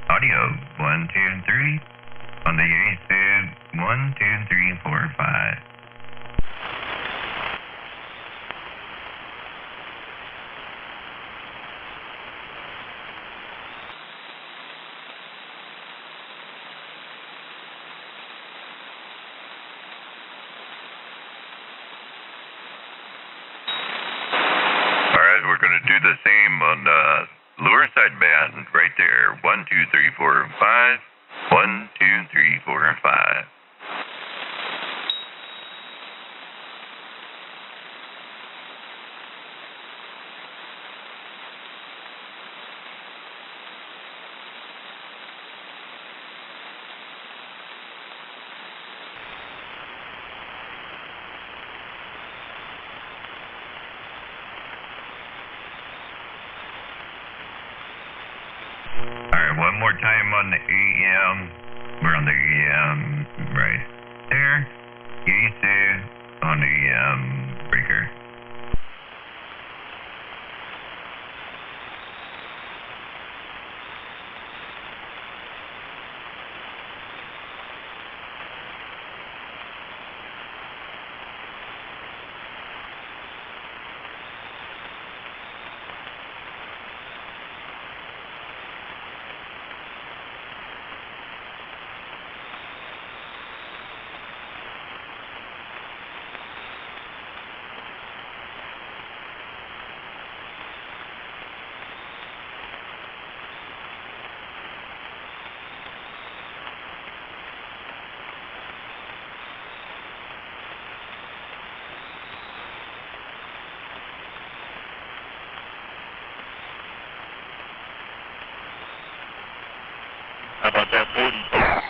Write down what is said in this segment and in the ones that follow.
audio 1, 2, 3. On the Yaesu 1, 2, 3, 4, 5. Alright, we're going to do the same on the lure side band right there. 1, 2, 3, 4, 5. 1, 2, 3, 4, 5. Alright, one more time on the EM. We're on the EM right there. Yaesu on the EM breaker. How about that 40?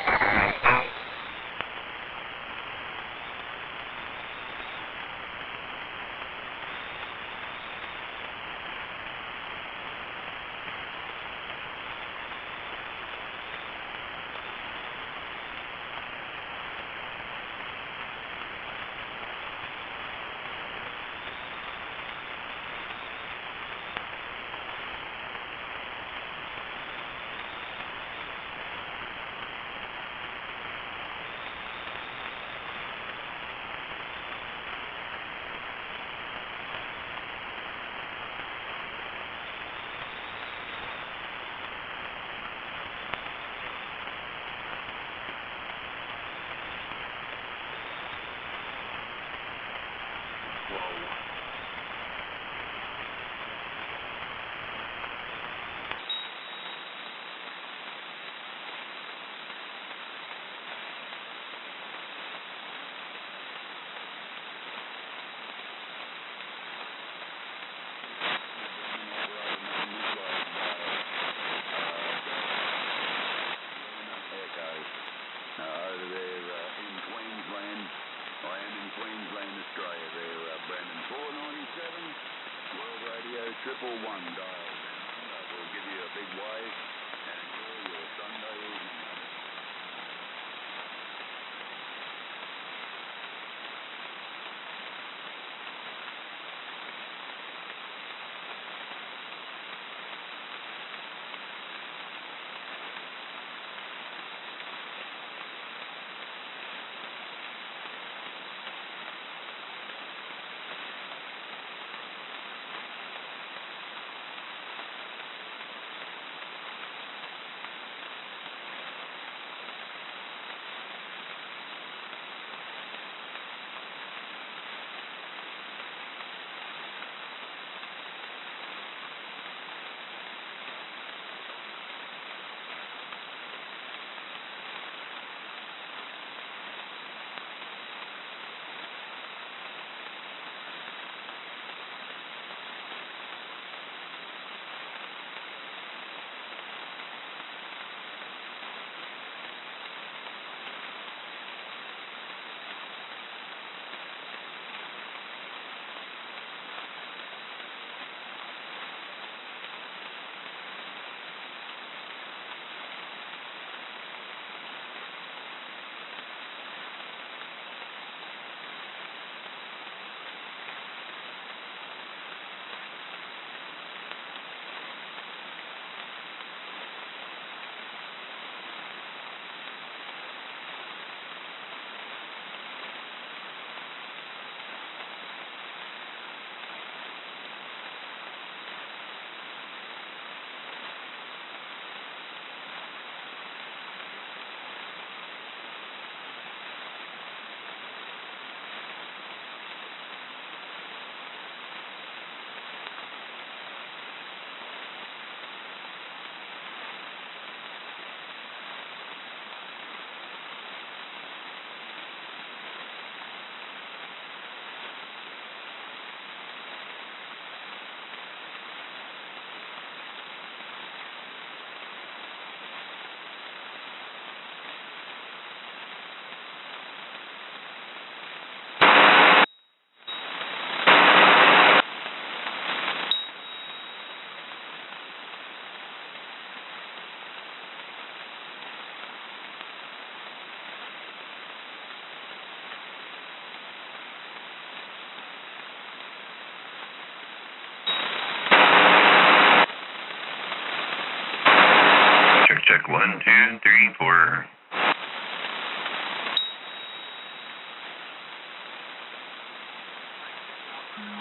check 1, 2, 3, 4.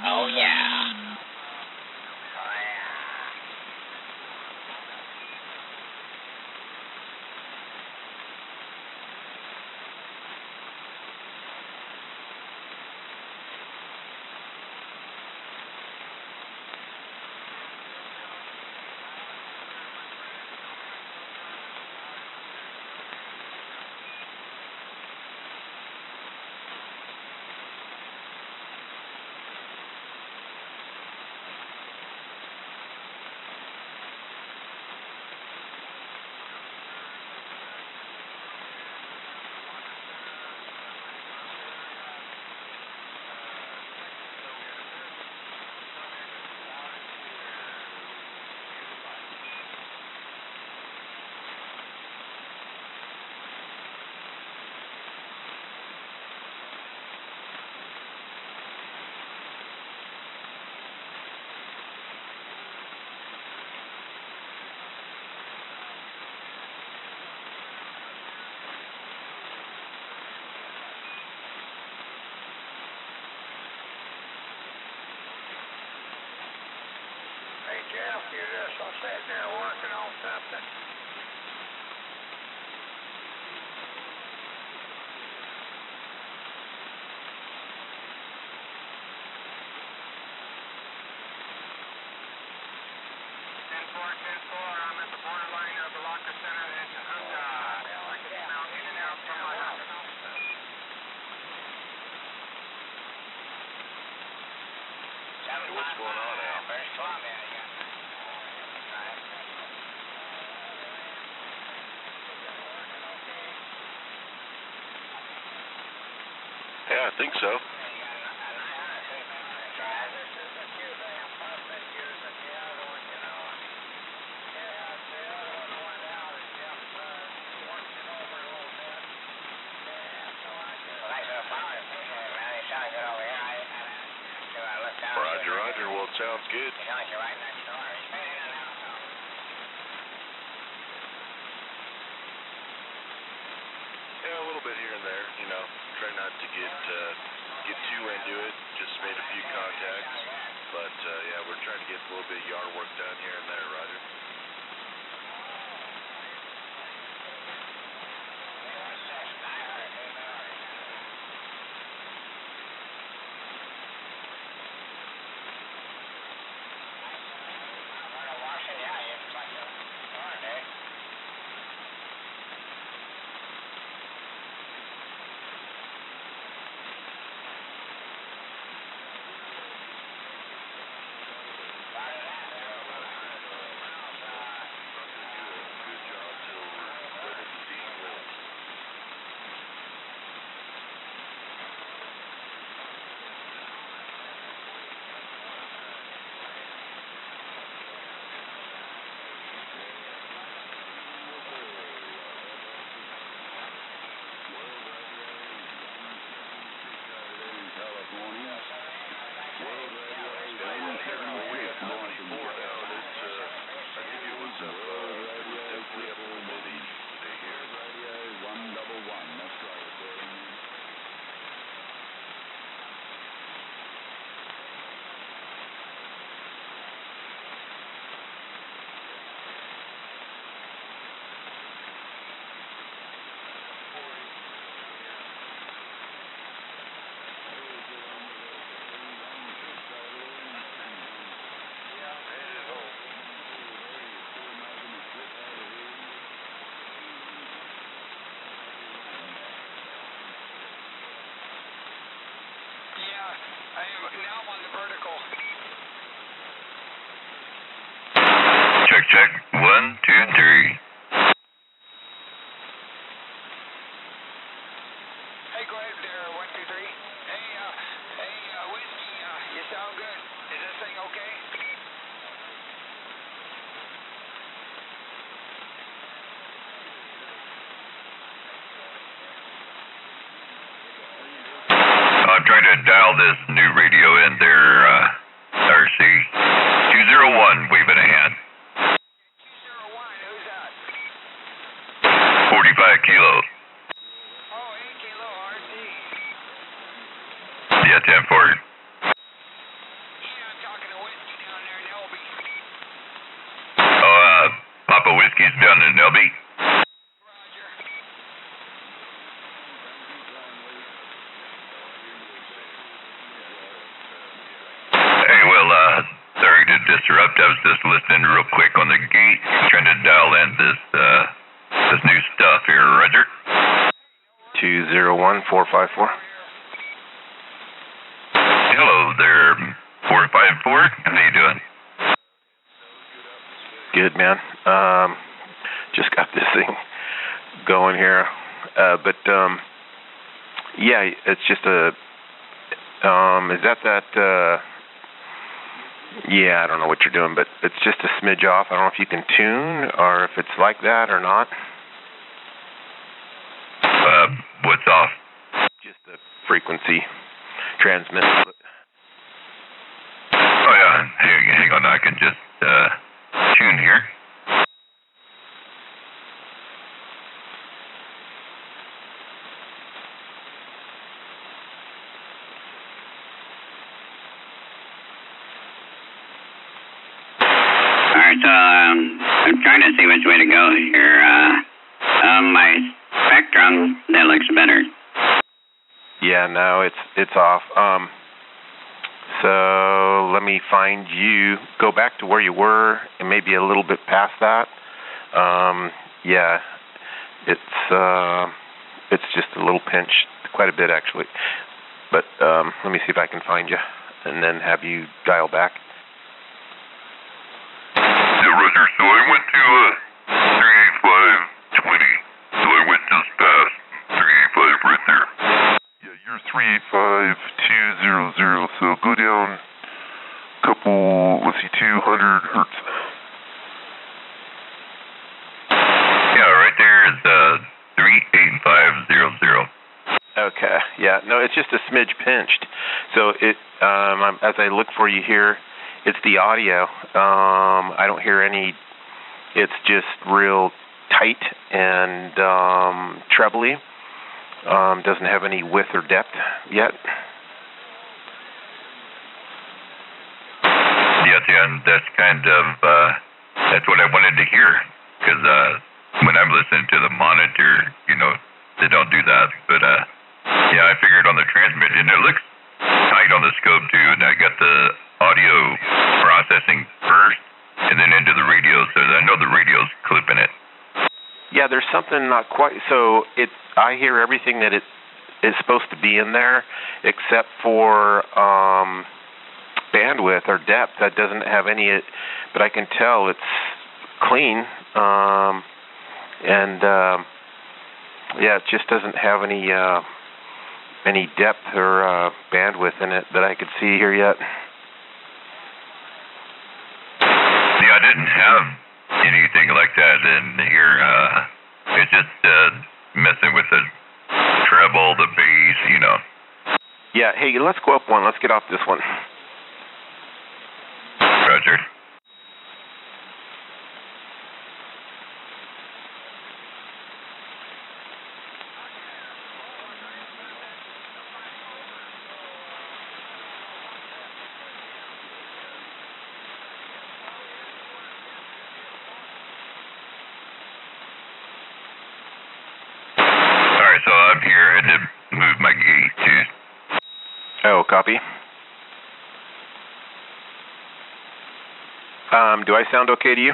Oh, yeah. Hey, Jeff, you're just sitting there working on something. I'm at the borderline of the Locker Center and I can smell in and out from my house. What's going on, Al? First Columbia, Yeah, I think so. Roger, roger. Well, it sounds good. Yeah, a little bit here and there. You know, try not to get too into it. Just made a few contacts, but yeah, we're trying to get a little bit of yard work done here and there, Roger. Now I'm on the vertical. Check, check. 1, 2, 3. Hey, go ahead there, 1, 2, 3. Hey, Whiskey, you sound good. Is this thing okay? I'm trying to dial this new radio in there, RC. 201, waving a hand. 201, who's that? 45 kilo. Oh, 8 kilo RT. Yeah, 10-4. Yeah, I'm talking to Whiskey down there in Elby. Oh, Papa Whiskey's down in Elby. Roger. Hey, well, sorry to disrupt. I was just listening real quick on the gate, trying to dial in this new stuff here. Roger. 201-454. Hello there, 454. How you doing? Good, man. Just got this thing going here. But yeah, it's just a, is that, yeah, I don't know what you're doing, but it's just a smidge off. I don't know if you can tune or if it's like that or not. What's off? Just the frequency transmit. Oh, yeah. Hang on. I can just tune here. All right, so I'm trying to see which way to go here. My Spectrum, that looks better. Yeah, no, it's off. So let me find you. Go back to where you were, and maybe a little bit past that. Yeah, it's just a little pinched, quite a bit actually. But let me see if I can find you, and then have you dial back. Yeah, Roger. So I went to 38520. So I went just past 385 right there. Yeah, you're 385200, so go down a couple, let's see, 200 hertz. Yeah, right there is 38500. Okay, yeah, no, it's just a smidge pinched. So it, as I look for you here, it's the audio. I don't hear any. It's just real tight and trebly. Doesn't have any width or depth yet. Yeah, that's kind of that's what I wanted to hear, because when I'm listening to the monitor, you know, they don't do that. But yeah, I figured on the transmitter, and it looks tight on the scope too. And I got the audio processing first, and then into the radio, so I know the radio's clipping it. Yeah, there's something not quite. So I hear everything that it is supposed to be in there, except for bandwidth or depth. That doesn't have any, but I can tell it's clean. Yeah, it just doesn't have any depth or bandwidth in it that I could see here yet. Yeah, I didn't have anything like that in here. It's just messing with the treble, the bass, you know. Yeah, hey, let's go up one. Let's get off this one. Roger. So I'm here. I had to move my gate too. Oh, copy. Do I sound okay to you?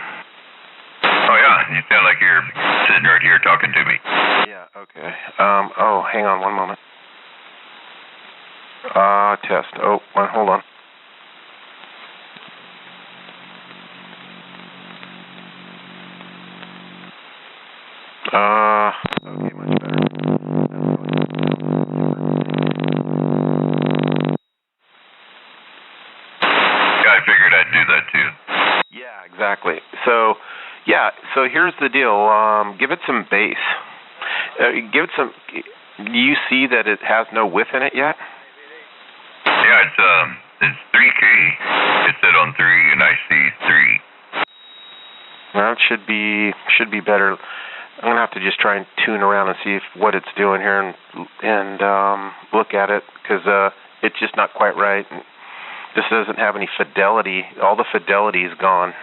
Oh yeah, you sound like you're sitting right here talking to me. Yeah. Okay. Oh, hang on one moment. Test. Oh, hold on. Okay, much better. Yeah, I figured I'd do that too. Yeah, exactly. So here's the deal. Give it some bass. Give it some. Do you see that it has no width in it yet? Yeah, it's 3K. It said on 3, and I see 3. Well, it should be better. I'm gonna have to just try and tune around and see what it's doing here and look at it, because it's just not quite right. This doesn't have any fidelity. All the fidelity is gone.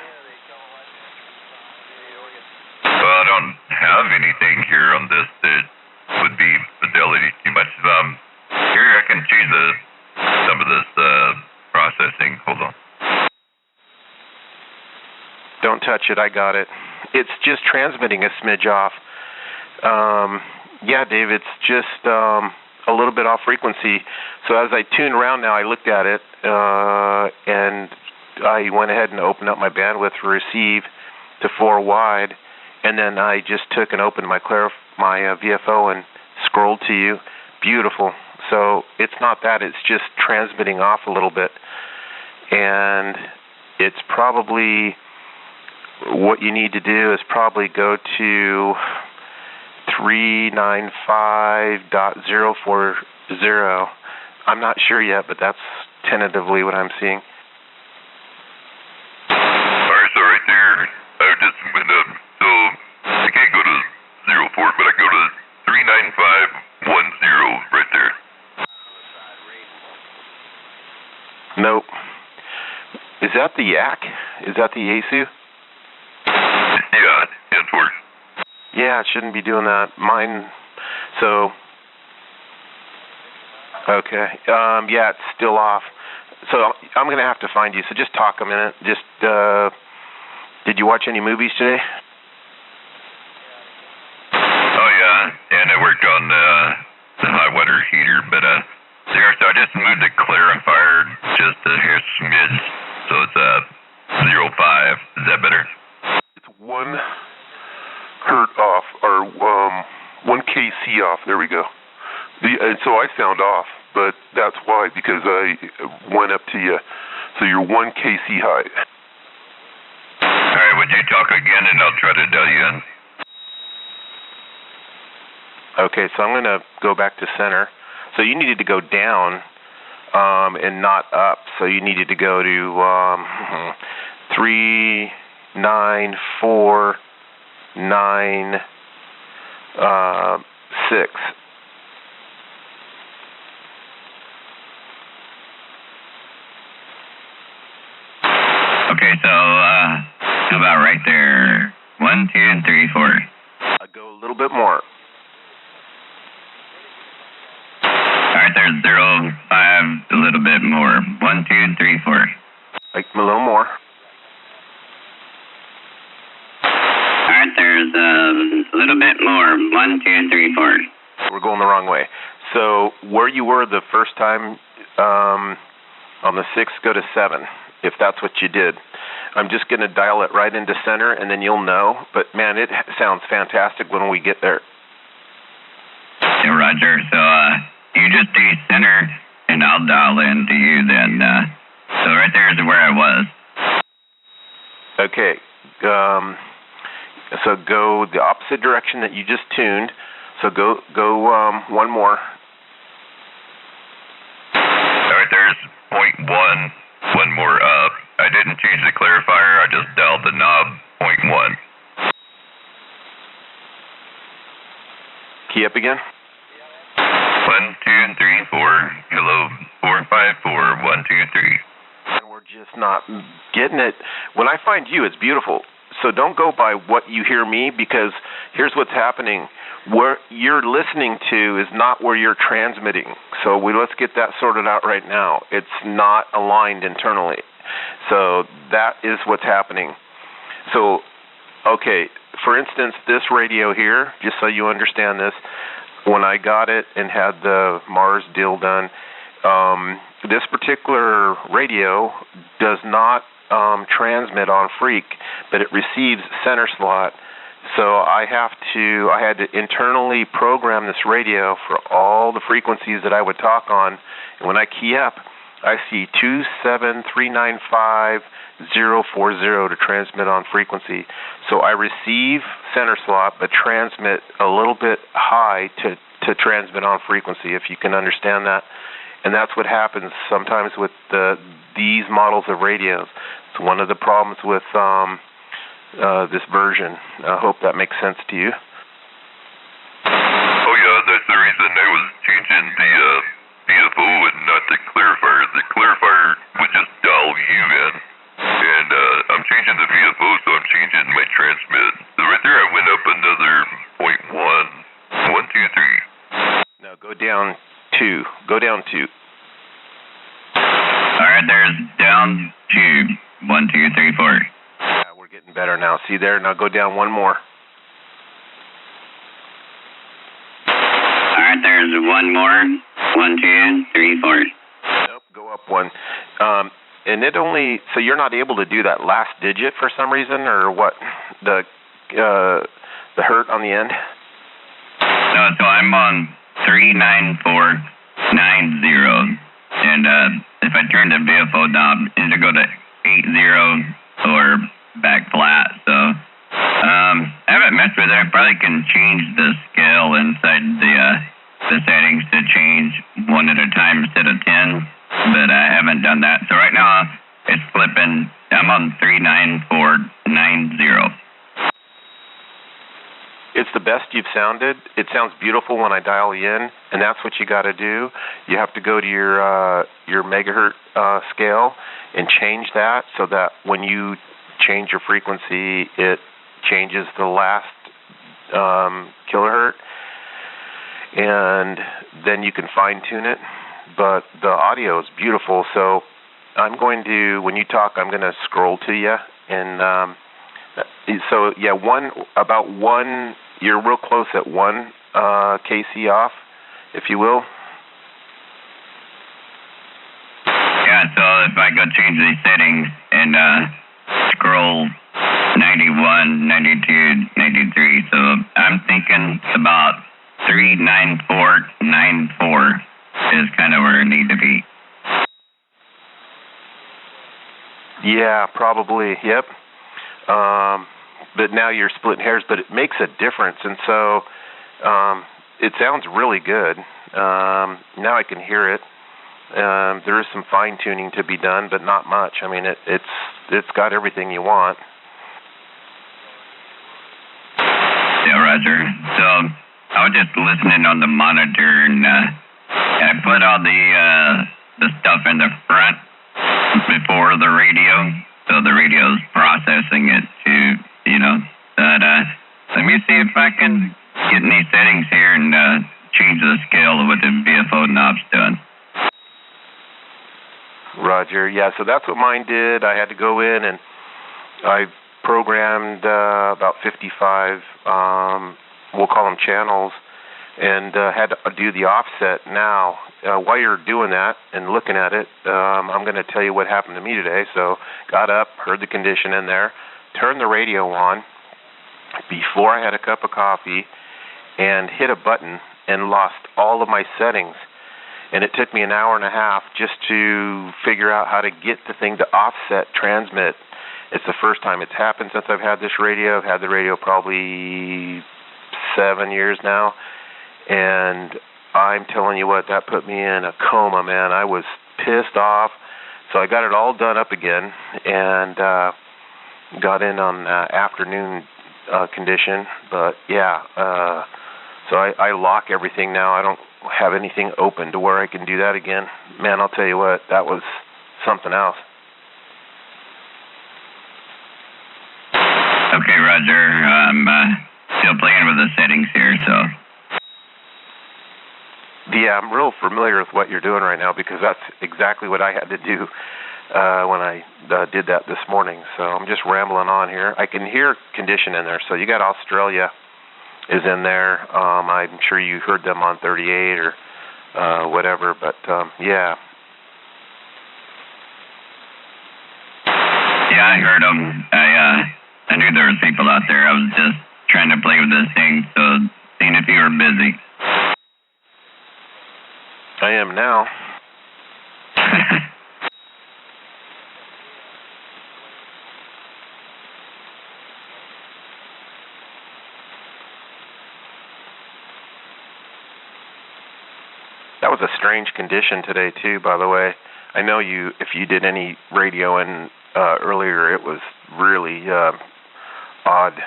Well, I don't have anything here on this that would be fidelity too much. Here I can change some of this processing. Hold on. Don't touch it. I got it. It's just transmitting a smidge off. Yeah, Dave, it's just a little bit off frequency. So as I tuned around now, I looked at it, and I went ahead and opened up my bandwidth for receive to 4 wide, and then I just took and opened my VFO and scrolled to you. Beautiful. So it's not that. It's just transmitting off a little bit. And it's probably, what you need to do is probably go to 395.040. I'm not sure yet, but that's tentatively what I'm seeing. Alright, so right there, I just went up. So I can't go to 04, but I go to 395.10 right there. Nope. Is that the Yak? Is that the Yaesu? Yeah, it's worse. Yeah, it shouldn't be doing that. Mine, so, okay. Yeah, it's still off. So I'm going to have to find you. So just talk a minute. Just, did you watch any movies today? Oh, yeah, and I worked on the hot water heater, but there, so I just moved the clarifier just a hair smidge, so it's 05. Is that better? It's 1 hertz off, or 1 kc off. There we go. And so I sound off, but that's why, because I went up to you. So you're 1 kc high. All right, would you talk again, and I'll try to dial you in. Okay, so I'm going to go back to center. So you needed to go down and not up. So you needed to go to 39496. Okay, so how about right there? 1, 2, 3, 4. I'll go a little bit more. Alright, there's 0, 5, a little bit more. 1, 2, 3, 4. Like a little more. Alright, there's a little bit more. 1, 2, 3, 4. We're going the wrong way. So where you were the first time on the 6, go to 7, if that's what you did. I'm just going to dial it right into center, and then you'll know. But, man, it sounds fantastic when we get there. Yeah, Roger. So, you just do center, and I'll dial in to you then. So right there is where I was. Okay. So go the opposite direction that you just tuned. So go one more. All right, there's 0.1, one more up. I didn't change the clarifier. I just dialed the knob 0.1. Key up again. 1, 2, 3, 4. Hello, 4, 5, 4. 1, 2, 3. And we're just not getting it. When I find you, it's beautiful. So don't go by what you hear me, because here's what's happening. Where you're listening to is not where you're transmitting. So let's get that sorted out right now. It's not aligned internally. So that is what's happening. So, okay, for instance, this radio here, just so you understand this, when I got it and had the Mars deal done, this particular radio does not transmit on freq, but it receives center slot. So I had to internally program this radio for all the frequencies that I would talk on. And when I key up, I see 27395.040 to transmit on frequency. So I receive center slot, but transmit a little bit high to transmit on frequency, if you can understand that. And that's what happens sometimes with these models of radios. It's one of the problems with this version. I hope that makes sense to you. transmit. So right there I went up another 0.1. 1, 2, 3. No, go down 2. Go down 2. All right, there's down 2. 1, 2, 3, 4. Yeah, we're getting better now. See there? Now go down one more. All right, there's one more. 1, 2, 3, 4. Nope, go up one. And it only, so you're not able to do that last digit for some reason, or what? The hurt on the end? No, so I'm on 39490, and if I turn the VFO knob, it'll go to 80 or back flat. So I haven't messed with it. I probably can change the scale inside the settings to change one at a time instead of 10, but I haven't done that. So right now it's flipping. I'm on 39490. It's the best you've sounded. It sounds beautiful when I dial you in, and that's what you got to do. You have to go to your megahertz scale and change that so that when you change your frequency, it changes the last kilohertz, and then you can fine-tune it. But the audio is beautiful, so I'm going to, when you talk, I'm going to scroll to you, and so yeah, about one. You're real close at 1 kc off, if you will. Yeah, so if I go change these settings and scroll 91, 92, 93, so I'm thinking about 39494 is kind of where I need to be. Yeah, probably. Yep. But now you're splitting hairs, but it makes a difference, and so it sounds really good. Now I can hear it. There is some fine-tuning to be done, but not much. I mean, it's got everything you want. Yeah, Roger. So I was just listening on the monitor, and I put all the stuff in the front before the radio, so the radio's processing it to, but let me see if I can get in these settings here and change the scale of what the VFO knob's doing. Roger. Yeah, so that's what mine did. I had to go in and I programmed about 55, we'll call them channels, and had to do the offset. Now, while you're doing that and looking at it, I'm going to tell you what happened to me today. So got up, heard the condition in there, turned the radio on before I had a cup of coffee, and hit a button and lost all of my settings. And it took me an hour and a half just to figure out how to get the thing to offset transmit. It's the first time it's happened since I've had this radio. I've had the radio probably 7 years now. And I'm telling you what, that put me in a coma, man. I was pissed off. So I got it all done up again and got in on afternoon condition. But yeah, so I lock everything now. I don't have anything open to where I can do that again. Man, I'll tell you what, that was something else. Okay, Roger. I'm still playing with the settings here, so. Yeah, I'm real familiar with what you're doing right now because that's exactly what I had to do when I did that this morning. So I'm just rambling on here. I can hear condition in there. So you got Australia is in there. I'm sure you heard them on 38 or whatever, but yeah. Yeah, I heard them. I knew there were people out there. I was just trying to play with this thing, so seeing if you were busy. I am now. That was a strange condition today, too, by the way. I know if you did any radio in earlier, it was really odd.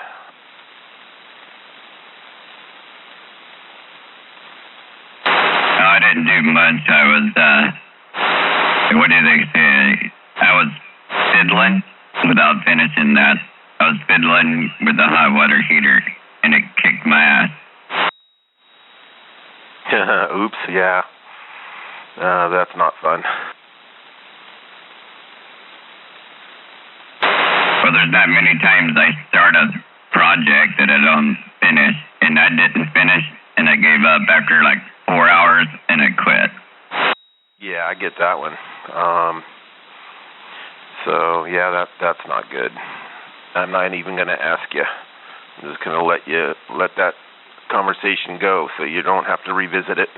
I didn't do much. I was, what did they say? I was fiddling without finishing that I was fiddling with the hot water heater, and it kicked my ass. Oops, yeah. That's not fun. Well, there's not many times I start a project that I don't finish, and I didn't finish, and I gave up after like 4 hours, and I quit. Yeah, I get that one. So yeah, that's not good. I'm not even going to ask you. I'm just going to let that conversation go, so you don't have to revisit it.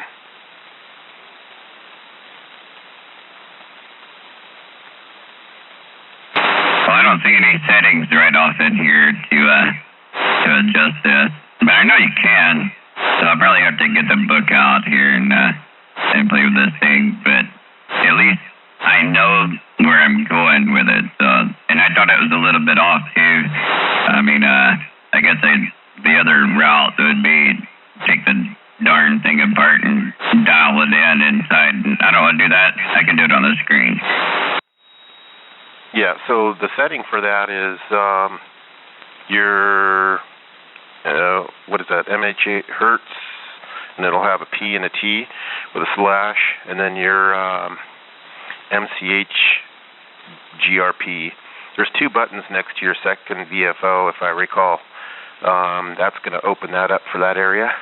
Well, I don't see any settings right off in here to adjust this, but I know you can. So I'll probably have to get the book out here and play with this thing. But at least I know where I'm going with it. So, and I thought it was a little bit off too. I mean, I guess the other route would be take the darn thing apart and dial it in inside. I don't want to do that. I can do it on the screen. Yeah, so the setting for that is your, what is that, MHA hertz, and it'll have a P and a T with a slash, and then your MCH GRP. There's 2 buttons next to your second VFO, if I recall. That's going to open that up for that area.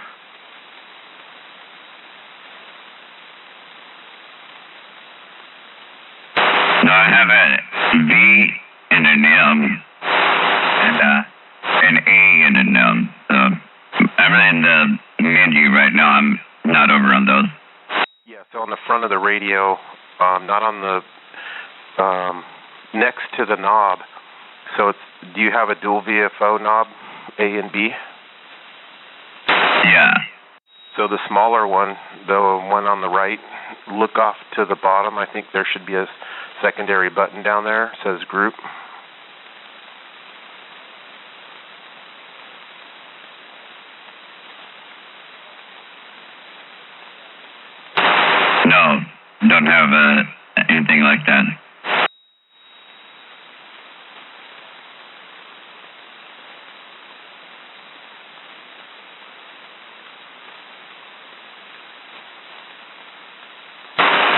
No, I have a V and an M and an A and an M. So I'm in the menu right now. I'm not over on those. Yeah, so on the front of the radio, not on the next to the knob. So do you have a dual VFO knob, A and B? Yeah. So the smaller one, the one on the right, look off to the bottom. I think there should be a secondary button down there. It says group. No, don't have anything like that.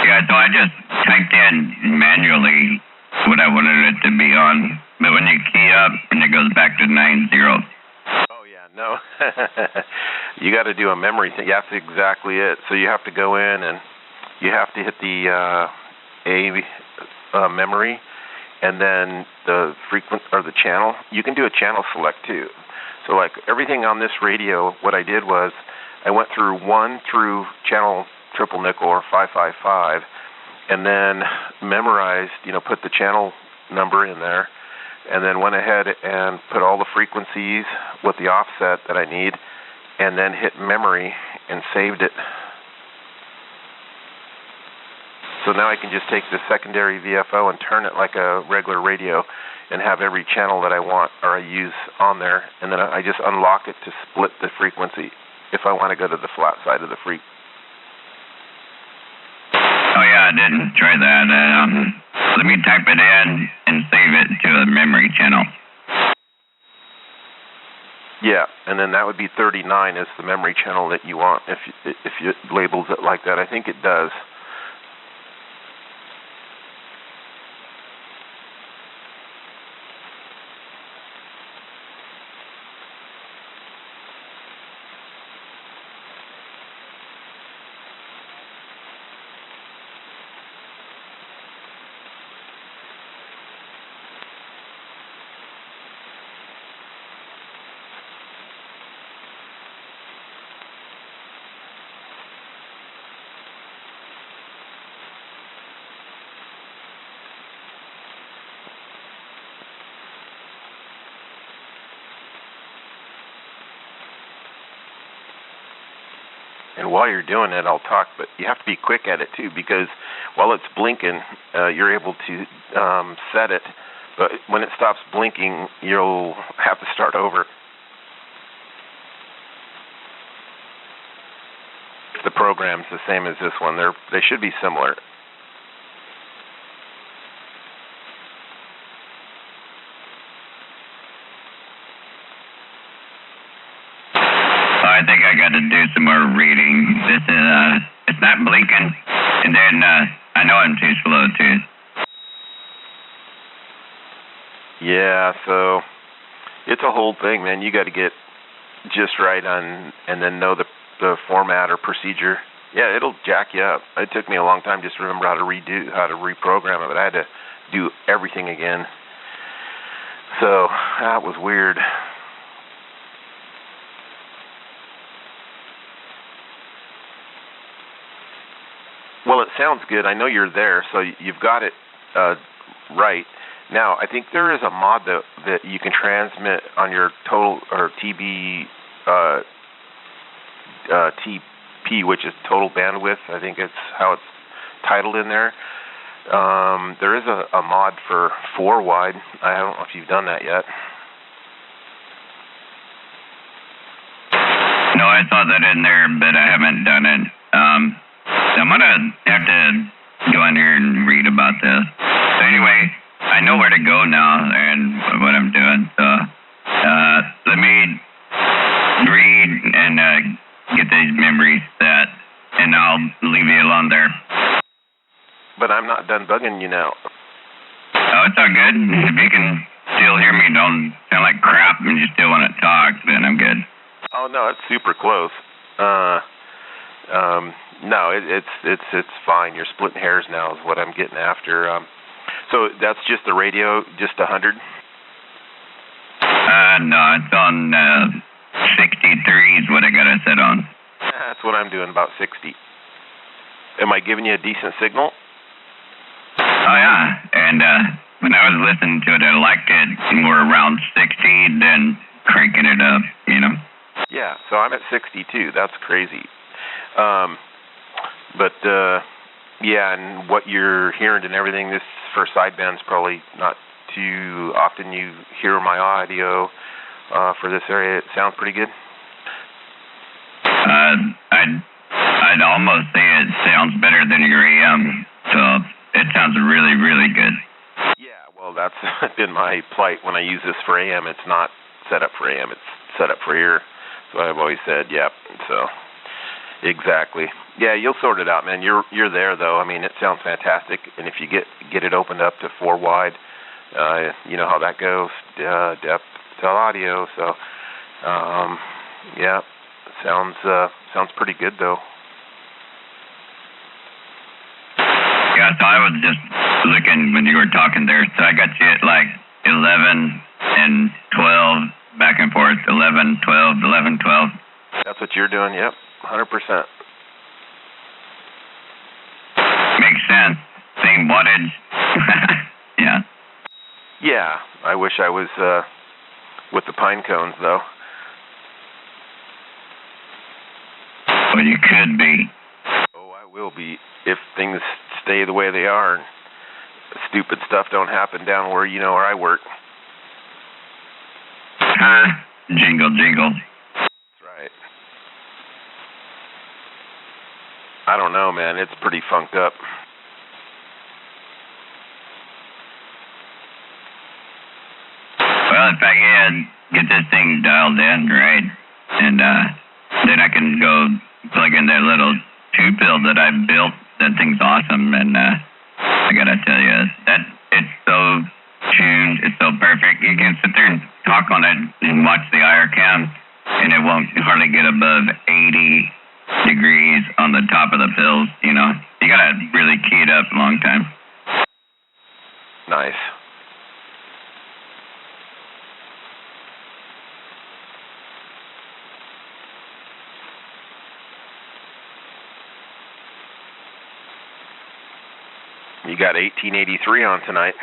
Yeah, so I just typed in manually what I wanted it to be on, but when you key up, and it goes back to 90. Oh, yeah, no. You got to do a memory thing. Yeah, that's exactly it. So you have to go in and you have to hit the A memory, and then the frequency or the channel. You can do a channel select too. So like everything on this radio, what I did was I went through 1 through channel triple nickel or 555, and then memorized, put the channel number in there, and then went ahead and put all the frequencies with the offset that I need, and then hit memory and saved it. So now I can just take the secondary VFO and turn it like a regular radio and have every channel that I want or I use on there, and then I just unlock it to split the frequency if I want to go to the flat side of the freak. Oh yeah, I didn't try that. Let me type it in and save it to a memory channel. Yeah, and then that would be 39 is the memory channel that you want if you labels it like that. I think it does. And while you're doing it, I'll talk, but you have to be quick at it too, because while it's blinking, you're able to set it, but when it stops blinking, you'll have to start over. The program's the same as this one. They should be similar. I think I got to do some more reading. This is, it's not blinking. And then, I know I'm too slow, too. Yeah, so it's a whole thing, man. You got to get just right on, and then know the format or procedure. Yeah, it'll jack you up. It took me a long time just to remember how to reprogram it, but I had to do everything again. So that was weird. Well, it sounds good. I know you're there, so you've got it right. Now, I think there is a mod that you can transmit on your total or TB TP, which is total bandwidth. I think it's how it's titled in there. There is a mod for 4 wide. I don't know if you've done that yet. No, I saw that in there, but I haven't done it. So I'm gonna have to go in here and read about this. So anyway, I know where to go now and what I'm doing. So let me read and get these memories set, and I'll leave you alone there. But I'm not done bugging you now. Oh, it's all good. If you can still hear me, don't sound like crap, and you still want to talk, then I'm good. Oh no, it's super close. No, it's fine. You're splitting hairs now, is what I'm getting after. So that's just the radio, just 100? No, it's on 63 is what I got it set on. That's what I'm doing, about 60. Am I giving you a decent signal? Oh, yeah. And when I was listening to it, I liked it more around 60 than cranking it up, you know? Yeah, so I'm at 62. That's crazy. But yeah, and what you're hearing and everything, this for sideband's probably not too often you hear my audio for this area. It sounds pretty good. I'd almost say it sounds better than your AM, so it sounds really, really good. Yeah, well, that's been my plight when I use this for AM. It's not set up for AM. It's set up for ear. So I've always said, yep. So exactly. Yeah, you'll sort it out, man. You're there though. I mean, it sounds fantastic. And if you get it opened up to 4 wide, you know how that goes. Depth to audio. So yeah, sounds pretty good though. Yeah, so I was just looking when you were talking there. So I got you at like 11 and 12 back and forth. 11, 12, 11, 12. That's what you're doing. Yep, 100%. Makes sense. Same wattage. Yeah. Yeah, I wish I was with the pine cones though. Well, you could be. Oh, I will be if things stay the way they are and stupid stuff don't happen down where I work. Jingle, jingle. That's right. I don't know, man. It's pretty funked up. Well, if I get this thing dialed in, right, and then I can go plug in that little tube pill that I built. That thing's awesome, and I gotta tell you, that it's so tuned, it's so perfect. You can sit there and talk on it and watch the IR cam, and it won't hardly get above 80 degrees on the top of the pills. You know, you gotta really key it up a long time. Nice. You got 1883 on tonight.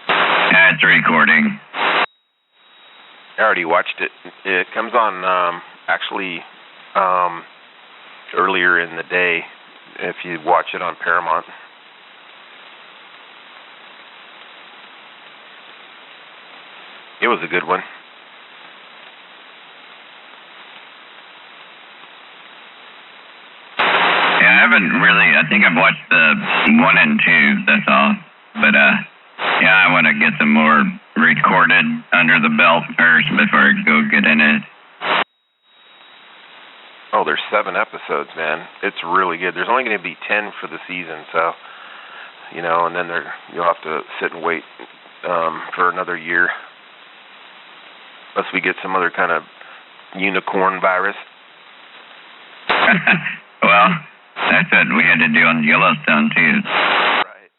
It's recording. I already watched it. It comes on actually earlier in the day if you watch it on Paramount. It was a good one. I think I've watched the 1 and 2, that's all. But, yeah, I want to get some more recorded under the belt first before I go get in it. Oh, there's 7 episodes, man. It's really good. There's only going to be 10 for the season, so, you know, and then you'll have to sit and wait for another year. Unless we get some other kind of unicorn virus. Well, that's what we had to do on Yellowstone, too. Right.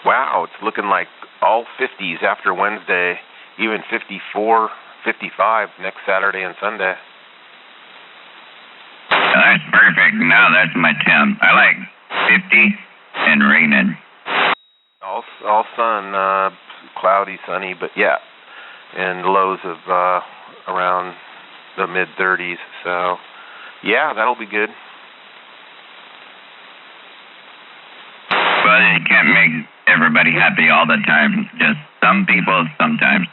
Wow, it's looking like all 50s after Wednesday, even 54, 55 next Saturday and Sunday. That's perfect. Now that's my temp. I like 50 and raining. All sun, cloudy, sunny, but yeah, and lows of around the mid-30s. So, yeah, that'll be good. Well, you can't make everybody happy all the time. Just some people sometimes.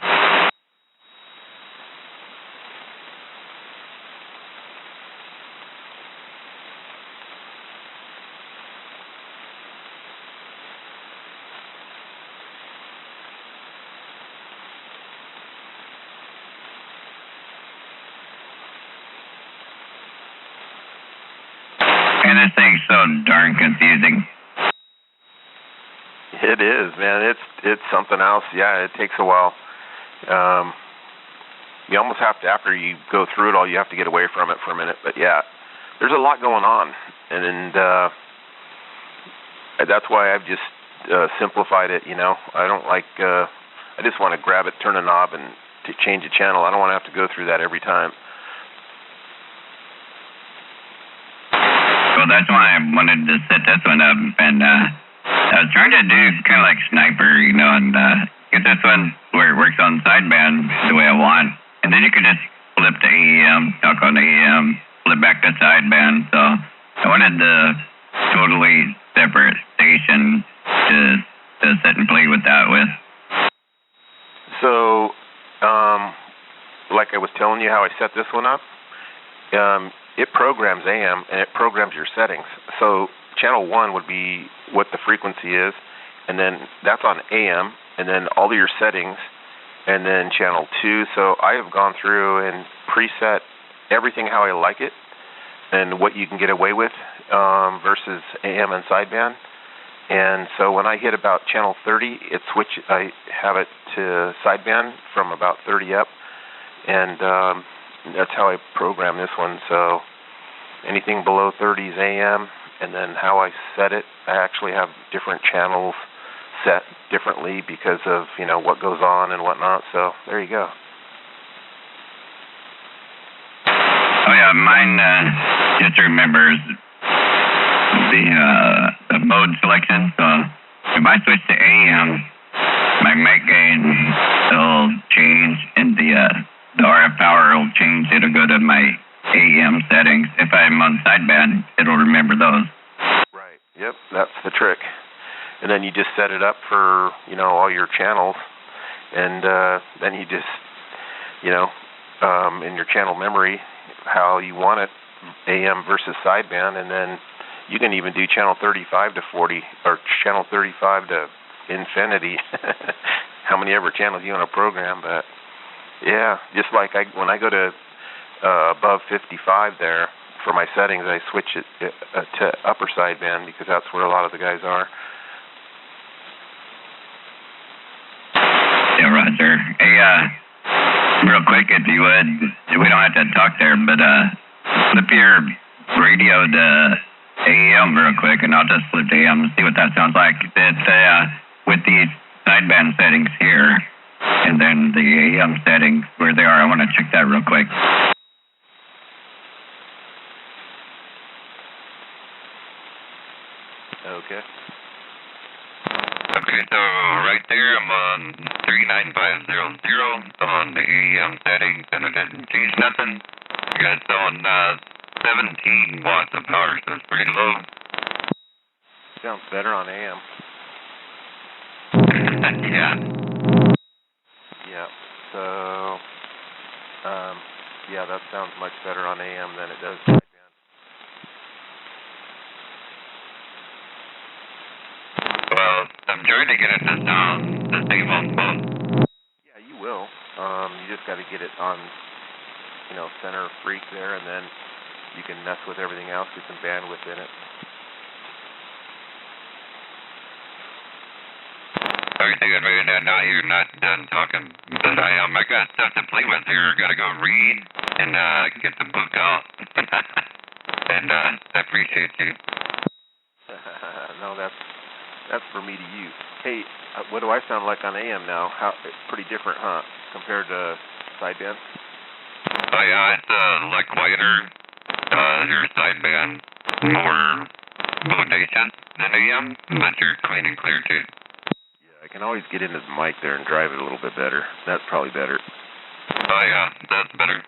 And this thing's so darn confusing. It is, man. It's something else. Yeah, it takes a while. You almost have to, after you go through it all, you have to get away from it for a minute. But yeah, there's a lot going on, and that's why I've just simplified it. You know, I don't like. I just want to grab it, turn a knob, and to change a channel. I don't want to have to go through that every time. Well, that's why I wanted to set this one up, and I was trying to do kind of like Sniper, you know, and get this one where it works on sideband the way I want, and then you can just flip to AM, talk on AM, flip back to sideband. So I wanted the totally separate station to sit and play with that with. So, like I was telling you how I set this one up, it programs AM and it programs your settings. So channel 1 would be what the frequency is, and then that's on AM, and then all of your settings, and then channel 2. So I have gone through and preset everything how I like it and what you can get away with versus AM and sideband. And so when I hit about channel 30, I have it to sideband from about 30 up, and that's how I program this one. So anything below 30 is AM, and then how I set it, I actually have different channels set differently because of, you know, what goes on and whatnot. So there you go. Oh yeah, mine just remembers the mode selection. So if I switch to AM, my mic gain will change, and the RF power will change. It'll go to my AM settings. If I'm on sideband, it'll remember those. Right. Yep, that's the trick. And then you just set it up for, you know, all your channels, and then you just, you know, in your channel memory, how you want it, AM versus sideband, and then you can even do channel 35 to 40 or channel 35 to infinity. How many ever channels you want to program, but yeah, just like when I go to above 55 there for my settings, I switch it to upper sideband because that's where a lot of the guys are. Yeah, Roger. Hey, real quick, if you would, we don't have to talk there, but flip your radio to AM real quick, and I'll just flip to AM and see what that sounds like. It's with the sideband settings here, and then the AM settings where they are. I want to check that real quick. Okay. Okay, so right there I'm on 39500 on the AM settings, and it didn't change nothing. I got it on 17 watts of power, so it's pretty low. Sounds better on AM. Yeah. Yeah. So, yeah, that sounds much better on AM than it does sideband. Well, I'm trying to get it to sound the same on both. Yeah, you will. You just got to get it on, center freak there, and then you can mess with everything else, get some bandwidth in it. Everything I'm doing now, you're not done talking, but I got stuff to play with here. I gotta go read and get the book out. And I appreciate you. No, that's for me to you. Hey, what do I sound like on AM now? It's pretty different, huh, compared to sideband? Oh yeah, it's a lot quieter. Your sideband more bodacious than AM, but you're clean and clear too. I can always get into the mic there and drive it a little bit better. That's probably better. Oh yeah, that's better.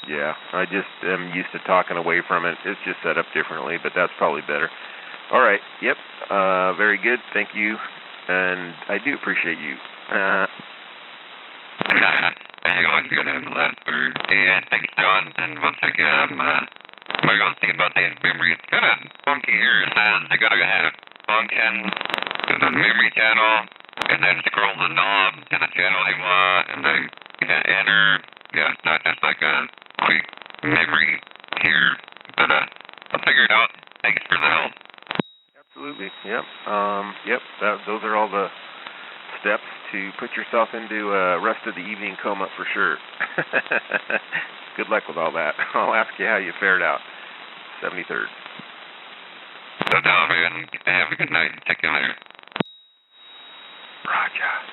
Yeah, I just am used to talking away from it. It's just set up differently, but that's probably better. All right, yep, very good, thank you, and I do appreciate you. You're always going to have a laugh for yeah, thanks, John, and once again, I'm going to see about the memory. It's kind of funky here. It says you got to have function to the memory channel, and then scroll the knob to the channel you want, and then enter. Yeah, it's not just like a quick memory here, but I'll figure it out. Thanks for the help. Absolutely, yep. Those are all the steps to put yourself into rest of the evening coma for sure. Good luck with all that. I'll ask you how you fared out. 73rd. So now, man, have a good night. Take you later. Roger.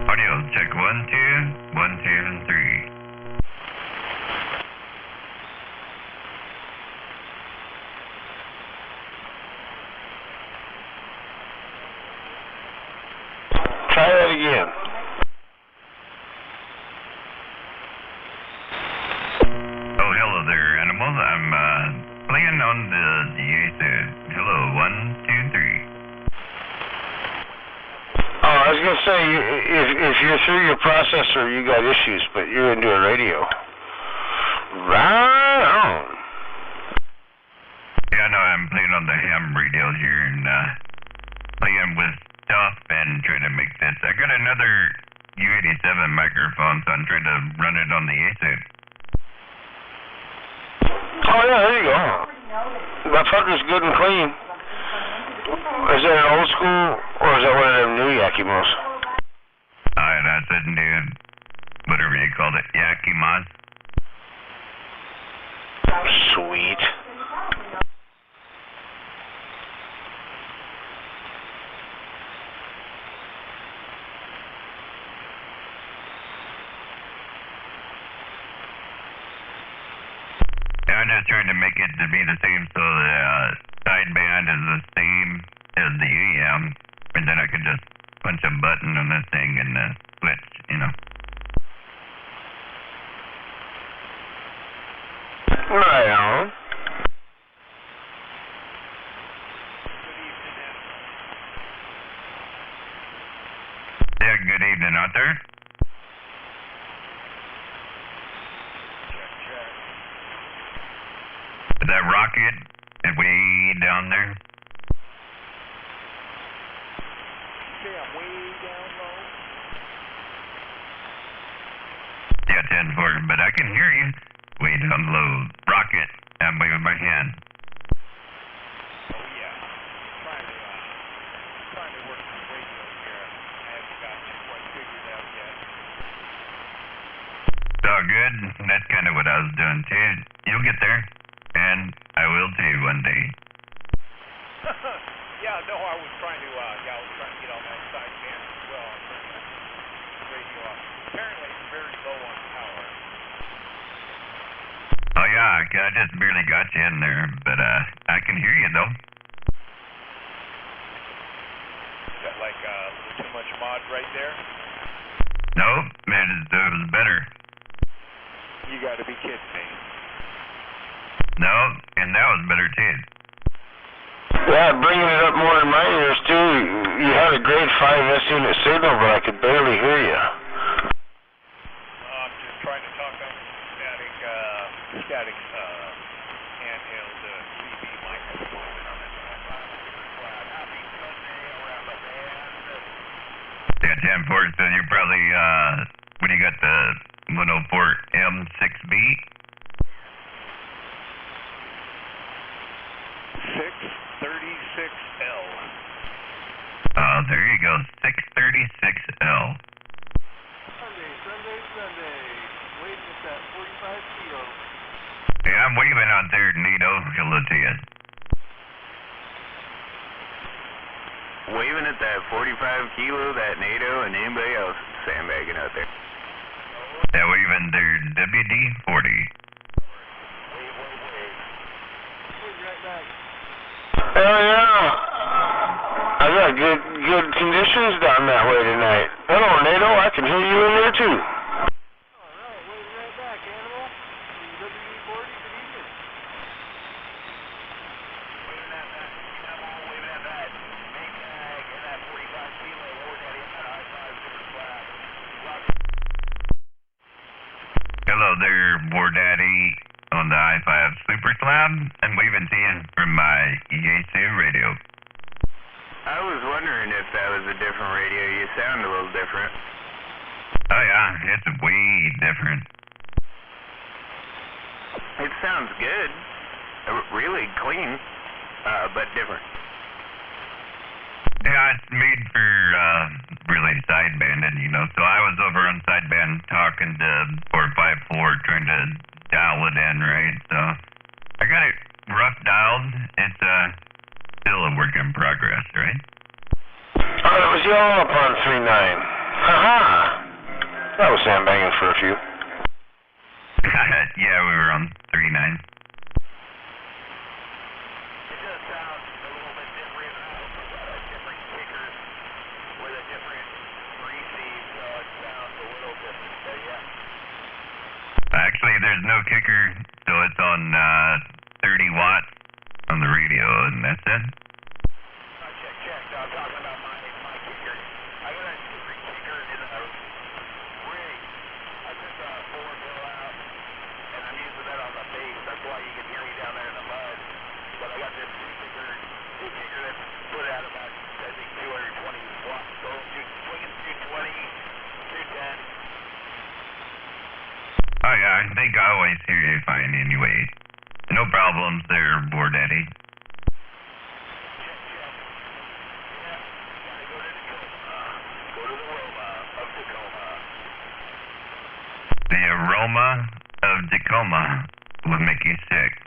Audio check 1, 2, 1, 2, and 3. Try that again. Oh, hello there, animals. I'm playing on the hello, 1, 2, 3. Oh, I was gonna say, if you're through your processor, you got issues, but you're into a radio. Right on. Yeah, no, I'm playing on the ham radio here and playing with stuff and trying to make this. I got another U87 microphone, so I'm trying to run it on the ASIC. Oh yeah, there you go. That fucker's good and clean. Is that an old school, or is that one of them new Yakimos? That's a new, whatever you called it, Yakimos. Sweet. I'm just trying to make it to be the same, so the sideband is the same as the AM, and then I can just punch a button on this thing and switch, Yeah, good evening out there. Is that Rocket? Is way down there? Yeah, I'm way down low. Yeah, 10-4, but I can hear you. Way down low. Rocket. I'm waving my hand. Oh yeah. Trying to work the radio here. I haven't got too much figured out yet. It's all good. That's kind of what I was doing too. You'll get there. And I will too one day. Yeah, no, I was trying to get on that sideband as well. I turned the radio off. Apparently it's very low on power. Oh yeah, I just barely got you in there, but I can hear you though. Is that like a little too much mod right there? Nope, it was better. You gotta be kidding me. No, and that was better too. Yeah, bringing it up more in my ears too. You had a grade 5 S-unit signal, but I could barely hear you. I'm just trying to talk on static handheld CB microphone. Yeah, 10-4, so you're probably, what do you got, the 104 M6B? 636L. Oh, there you go, 636L. Sunday. Waiting at that 45 kilo. Yeah, I'm waving out there, Nito. Hello to you. Waving at that 45 kilo, that NATO, and anybody else sandbagging out there. Yeah, waving their WD-40. Hell yeah. I got good conditions down that way tonight. Hello, NATO. I can hear you in there too. Alright, waiting right back, Animal. WD-40, good evening. Waving at that main bag and that 45 kilo, or that in that I-5 super flat. Hello there, War Daddy on the I-5 Super Slab, and waving to you from my EA2 radio. I was wondering if that was a different radio. You sound a little different. Oh yeah, it's way different. It sounds good. Really clean, but different. Yeah, it's made for really sidebanded, you know. So I was over on sideband talking to 454, trying to dial it in, right? So I got it rough dialed. It's still a work in progress, right? Oh, it was y'all up on 3-9. Haha. I was sandbagging for a few. Yeah, we were on 3-9. It does sound a little bit different. Different kickers with a different receive, so it sounds a little different. But yeah. Actually, there's no kicker, so it's on 30 watts on the radio, and that's it. Check. I'm talking about my kicker. I got a different kicker in a rig. I took a 4-bill out, and I'm using that on the base. That's why you can hear me down there in the mud. But I got this new kicker that's put out about, I think, 220 watts. So swinging 220, 210. Oh yeah, I think I always hear you fine anyway. No problems there, War Daddy. The aroma of Tacoma will make you sick.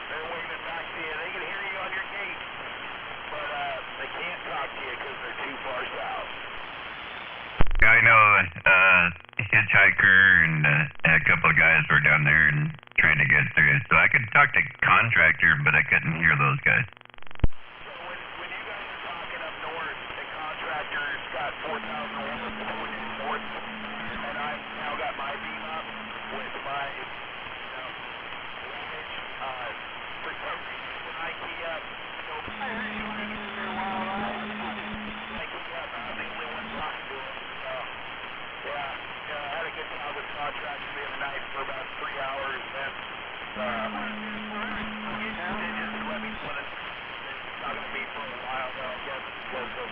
They're waving back to you. They can hear you on your gate, but they can't hitchhiker and a couple of guys were down there and trying to get through. So I could talk to contractor, but I couldn't hear those guys. So when you guys are talking up north, the contractor's got 4,000 watts going in north, and I've now got my beam up with my voltage. For some reason, when I key up, so I heard you want to get there while I key up. I'm the only one talking to him. So, yeah, I had a good talk with the contractor the other night for about 3 hours, and they just let me know that it's not going to be for a while, though, I guess, because of,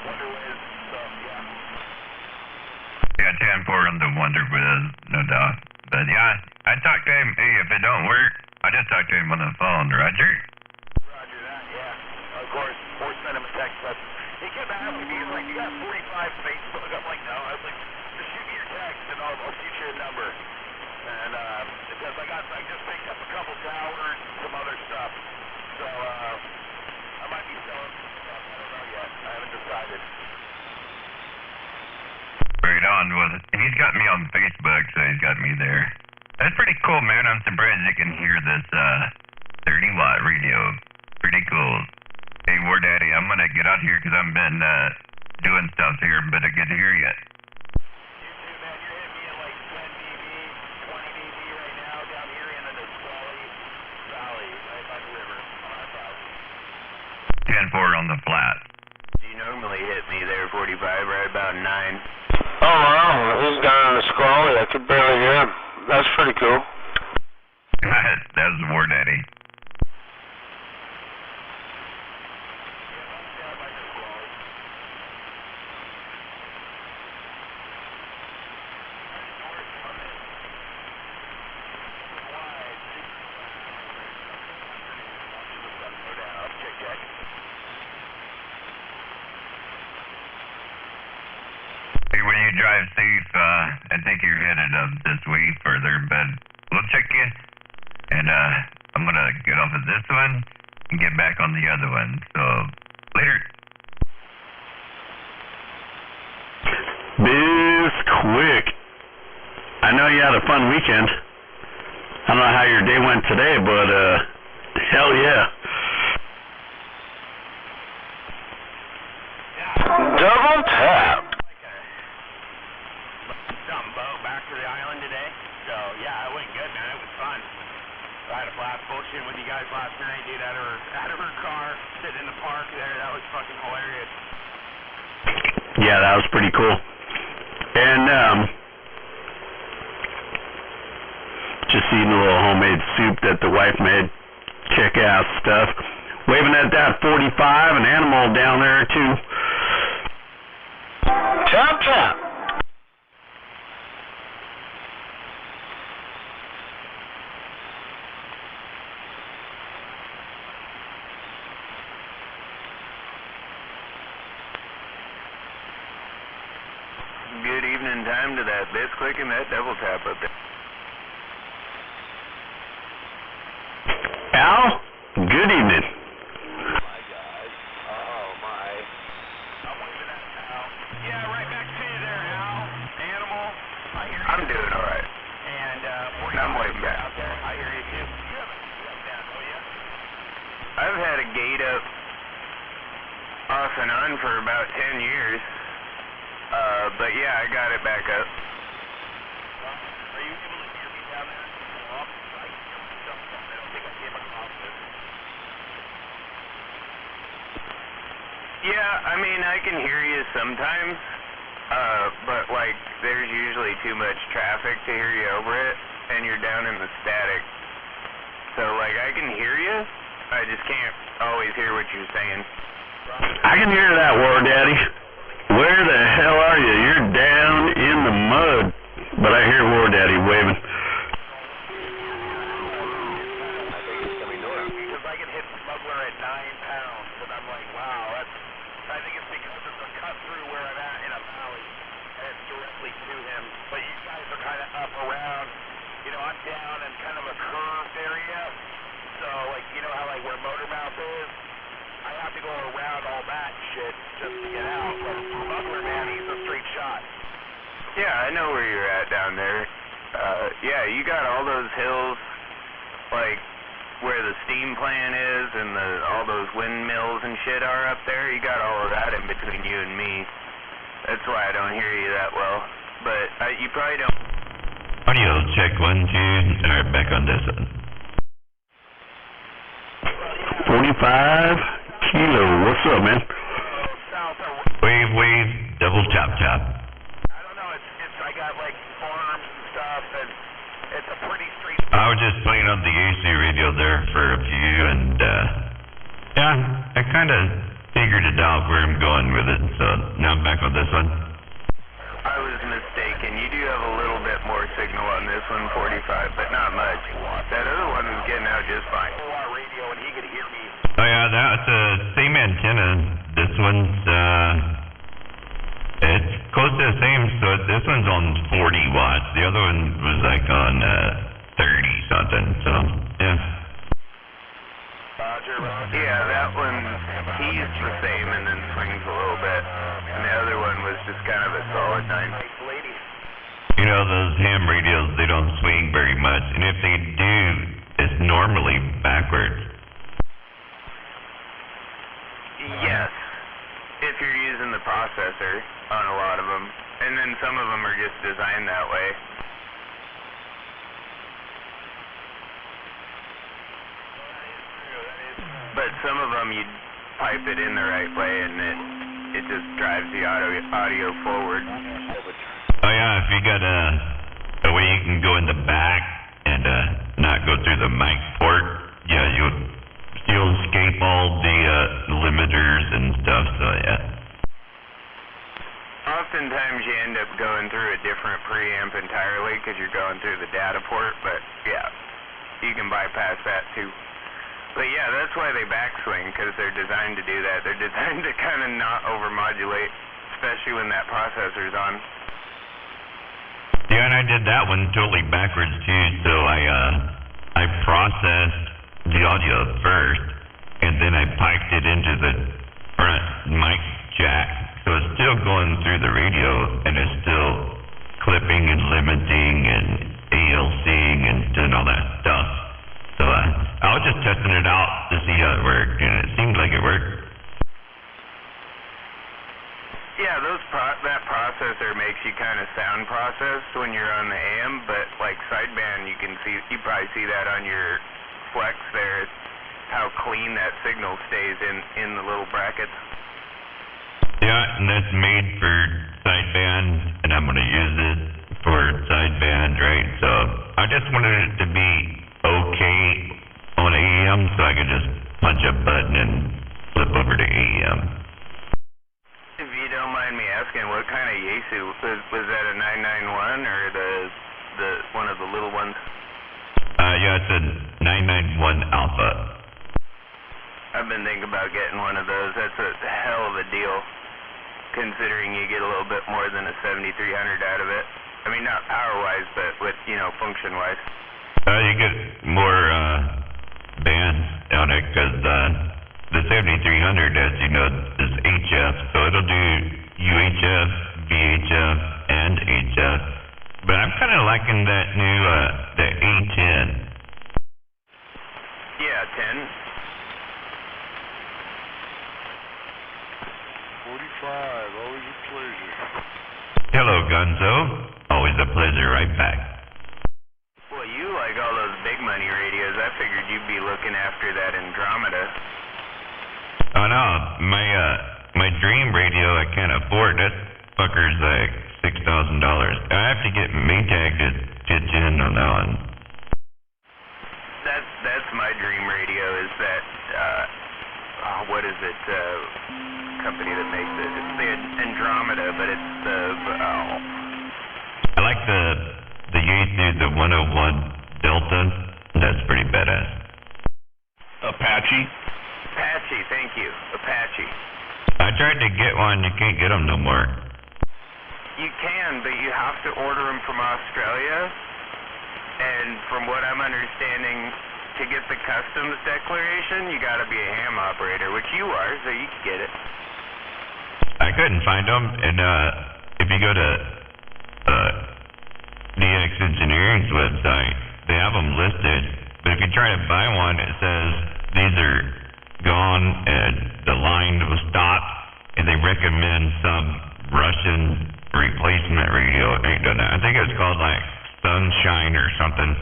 Wonder Wiz, so, yeah. Yeah, 10-4 on the Wonder Wiz, no doubt. But yeah, I talked to him. Hey, if it don't work, I just talked to him on the phone, Roger. Roger that, yeah. Of course, or send him a text message. He kept asking me, he's like, you got 45 Facebook? I'm like, no. I was like, just shoot me your text and I'll shoot you a number. And because I just picked up a couple towers and some other stuff. So I might be selling some stuff. I don't know yet. I haven't decided. Right on. Well, he's got me on Facebook, so he's got me there. That's pretty cool, man. I'm surprised you can hear this 30-watt radio. Pretty cool. Hey, War Daddy, I'm going to get out here because I've been doing stuff here, but I can hear you. You too, man. You're hitting me at like 10 dB, 20 dB right now down here in the Nisqually Valley, right by the river on our house. 10-4 on the flat. You normally hit me there, 45, right about 9. Oh, wow. He's down in the Squally. I could barely hear him. That's pretty cool. That was War Daddy. Hey, when you drive safe, I think you're headed up this way further, but we'll check you. And I'm going to get off of this one and get back on the other one. So, later. Biz Quick. I know you had a fun weekend. I don't know how your day went today, but hell yeah. Double tap. Some boat back to the island today. So, yeah, it went good, man. It was fun. I had a blast bullshitting with you guys last night, dude, out of her car, sitting in the park there. That was fucking hilarious. Yeah, that was pretty cool. And just eating a little homemade soup that the wife made. Kick-ass stuff. Waving at that 45, an animal down there too. Tap, tap. Good evening time to that Biz Quick and that double tap up there. Al, good evening. My guys. Oh, my. I'm waving at Al. Yeah, right back to you there, Al. Animal. I hear you. I'm doing all right. And I'm waving back. out there. I hear you, too. You haven't done that, will you? I've had a gate up off and on for about 10 years. But yeah, I got it back up. Are you able to hear me down there? I can hear myself. I don't think I came across this. Yeah, I mean, I can hear you sometimes. But like, there's usually too much traffic to hear you over it, and you're down in the static. So like, I can hear you, I just can't always hear what you're saying. I can hear that, War Daddy. Where the hell are you? You're down in the mud. But I hear War Daddy waving. Because I can hit Smuggler at 9 pounds, and I'm like, wow, I think it's because of the cut through where I'm at in a valley, and it's directly to him. But you guys are kind of up around, I'm down in kind of a curved area, so like, how like where Motormouth is? I have to go around all that shit just to get out. But Smuggler, man, he's a straight shot. Yeah, I know where you're at down there. Yeah, you got all those hills, like where the steam plant is and all those windmills and shit are up there. You got all of that in between you and me. That's why I don't hear you that well. But you probably don't. Audio check 1, 2. Alright, back on this one. 45 kilo. What's up, man? Wave, double chop. I don't know. I got like farms and stuff, and it's a pretty straight. I was just playing on the AC radio there for a few, and yeah, I kind of figured it out where I'm going with it. So now I'm back on this one. I was mistaken. You do have a little bit more signal on this one, 45, but not much. That other one was getting out just fine. Radio, and he could hear me. Oh yeah, that's the same antenna. This one's it's close to the same. So this one's on 40 watts. The other one was like on 30 something. So yeah. Yeah, that one he's the same and then swings a little bit, and the other one was just kind of a solid 9. You know, those ham radios, they don't swing very much, and if they do, it's normally backwards. Yes, if you're using the processor on a lot of them, and then some of them are just designed that way. But some of them you pipe it in the right way, and it just drives the audio forward. Oh yeah, if you got a way you can go in the back and not go through the mic port, yeah, you'll escape all the limiters and stuff. So yeah. Oftentimes you end up going through a different preamp entirely because you're going through the data port, but yeah, you can bypass that too. But yeah, that's why they backswing, because they're designed to do that. They're designed to kind of not overmodulate, especially when that processor's on. Yeah, and I did that one totally backwards too. So I processed the audio first, and then I piped it into the front mic jack. So it's still going through the radio, and it's still clipping and limiting and ALCing and doing all that stuff. So I was just testing it out to see how it worked, and it seemed like it worked. Yeah, that processor makes you kind of sound processed when you're on the AM, but like sideband, you probably see that on your flex there. It's how clean that signal stays in the little brackets. Yeah, and that's made for sideband, and I'm going to use it for sideband, right? So I just wanted it to be okay on AM, so I could just punch a button and flip over to AM. If you don't mind me asking, what kind of Yaesu was that? A 991 or the one of the little ones? Yeah, it's a 991 Alpha. I've been thinking about getting one of those. That's a hell of a deal, considering you get a little bit more than a 7300 out of it. I mean, not power-wise, but with, function-wise. You get more bands on it, because the 7300, as you know, is HF, so it'll do UHF, VHF, and HF. But I'm kind of liking that new, the A10. Yeah, 10. 45, always a pleasure. Hello, Gonzo. Always a pleasure, right back. Well, you like all those big money radios. I figured you'd be looking after that Andromeda. Oh no, my dream radio I can't afford. That fucker's like $6,000. I have to get Maytag to pitch in on that one. That's my dream radio. Is that what is it? Company that makes it. It's the Andromeda, but it's the I like the Yaesu, the 101 Delta. That's pretty badass. Apache. Apache, thank you. Apache. I tried to get one. You can't get them no more. You can, but you have to order them from Australia. And from what I'm understanding, to get the customs declaration, you got to be a ham operator, which you are, so you can get it. I couldn't find them, and if you go to DX Engineering's website. They have them listed, but if you try to buy one, it says these are gone and the line was stopped, and they recommend some Russian replacement radio. Ain't done that. I think it's called like Sunshine or something.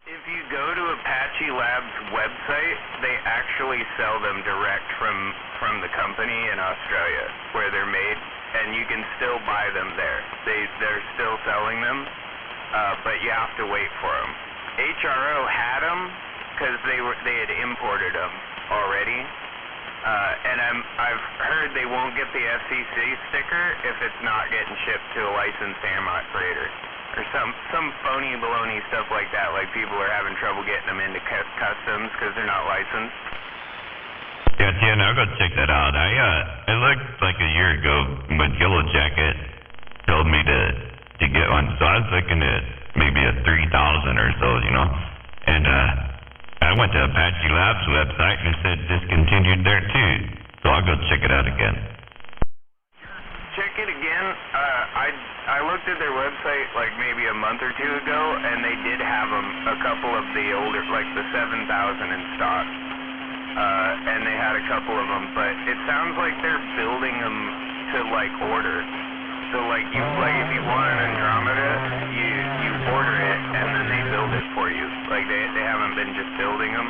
If you go to Apache Labs website, they actually sell them direct from the company in Australia where they're made, and you can still buy them there. They're still selling them, but you have to wait for them. HRO had them because they had imported them already, and I've heard they won't get the FCC sticker if it's not getting shipped to a licensed ham operator. Or some phony baloney stuff like that, like people are having trouble getting them into customs because they're not licensed. Yeah, Jen, I'll go check that out. I looked like a year ago when Yellow Jacket told me to get one, so I was looking at maybe a 3,000 or so, you know, and I went to Apache Labs website and it said discontinued there too, so I'll go check it out again. Check it again. I looked at their website like maybe a month or two ago, and they did have them, a couple of the older, like the 7000 in stock, and they had a couple of them, but it sounds like they're building them to like order. So like if you want an Andromeda, you order it and then they build it for you. Like they haven't been just building them.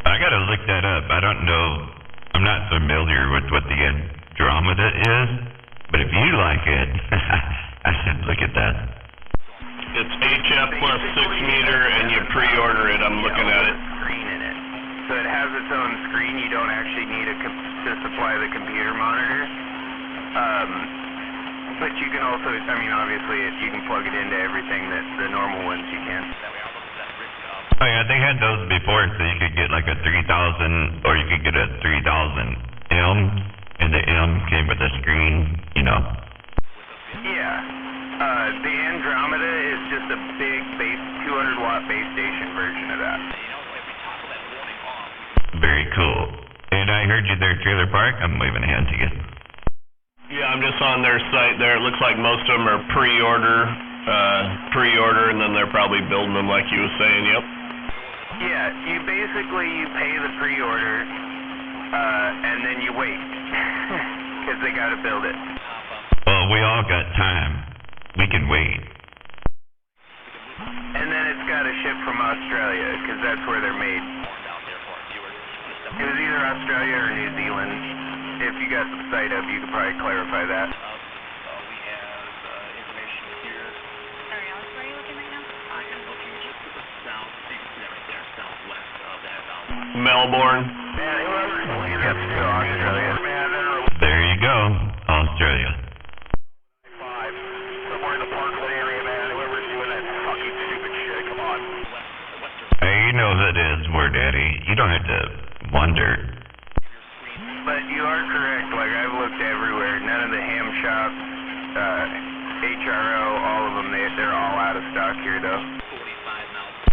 I gotta look that up. I don't know. I'm not familiar with what the Andromeda is, but if you like it, I should look at that. It's HF plus 6 meter, and you pre-order it. I'm looking at it. Screen in it, so it has its own screen. You don't actually need to supply the computer monitor. But you can also, I mean, obviously, you can plug it into everything that the normal ones you can. Oh yeah, they had those before, so you could get like a 3000, or you could get a 3000M, and the M came with a screen, you know. Yeah. The Andromeda is just a big 200-watt base station version of that. Very cool. And I heard you there, Trailer Park. I'm waving a hand to you. Yeah, I'm just on their site there. It looks like most of them are pre-order, and then they're probably building them like you were saying, yep. Yeah, you pay the pre-order, and then you wait, because they got to build it. Well, we all got time. We can wait. And then it's got to ship from Australia, because that's where they're made. It was either Australia or New Zealand. If you got the site up, you could probably clarify that. We have information here. Sorry, Alex, where are you looking right now? I am looking just to the south, right there, southwest of that valley. Melbourne. Man, whoever's looking at to Australia, man, there you go, Australia. Somewhere in the Parkland area, man. Whoever's doing that fucking stupid shit, come on. Hey, you know that is Word Daddy. You don't have to wonder. But you are correct. Like, I've looked everywhere. None of the ham shops, HRO, all of them, they're all out of stock here, though.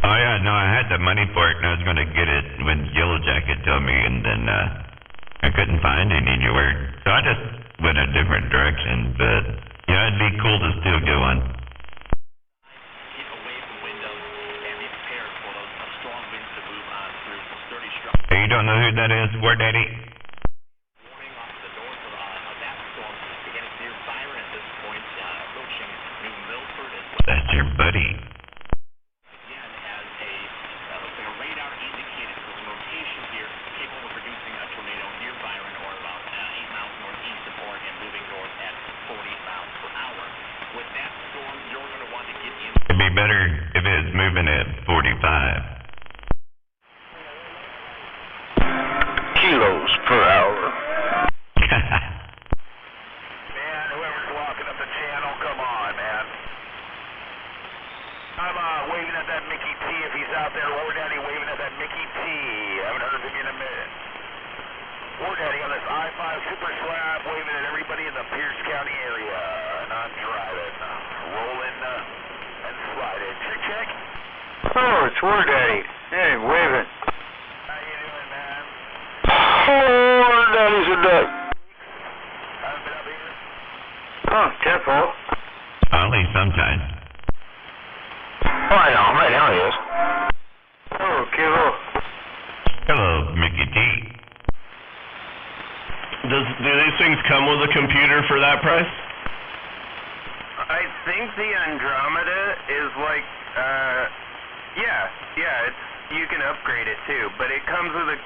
Oh, yeah, no, I had the money for it, and I was going to get it when Yellow Jacket told me, and then I couldn't find it anywhere. So I just went a different direction, but, yeah, it'd be cool to still get one. Hey, you don't know who that is, Word Daddy? That's your buddy. It'd be better if it's moving at 45. Kilos per hour. Man, whoever's walking up the channel, come on, man. I'm waving at that Mickey T if he's out there. War Daddy waving at that Mickey T. Haven't heard from you in a minute. War Daddy on this I-5 Super Slab waving at everybody in the Pierce County area. And I'm driving, rolling, and sliding. Check. Oh, it's War Daddy. Hey, waving. How you doing, man? Oh, War Daddy's a duck. Haven't been up here? Oh, careful. sometimes. Oh, I know. Right now he is. Oh, cool. Hello, Mickey T. Do these things come with a computer for that price? I think the Andromeda is like, it's you can upgrade it too, but it comes with a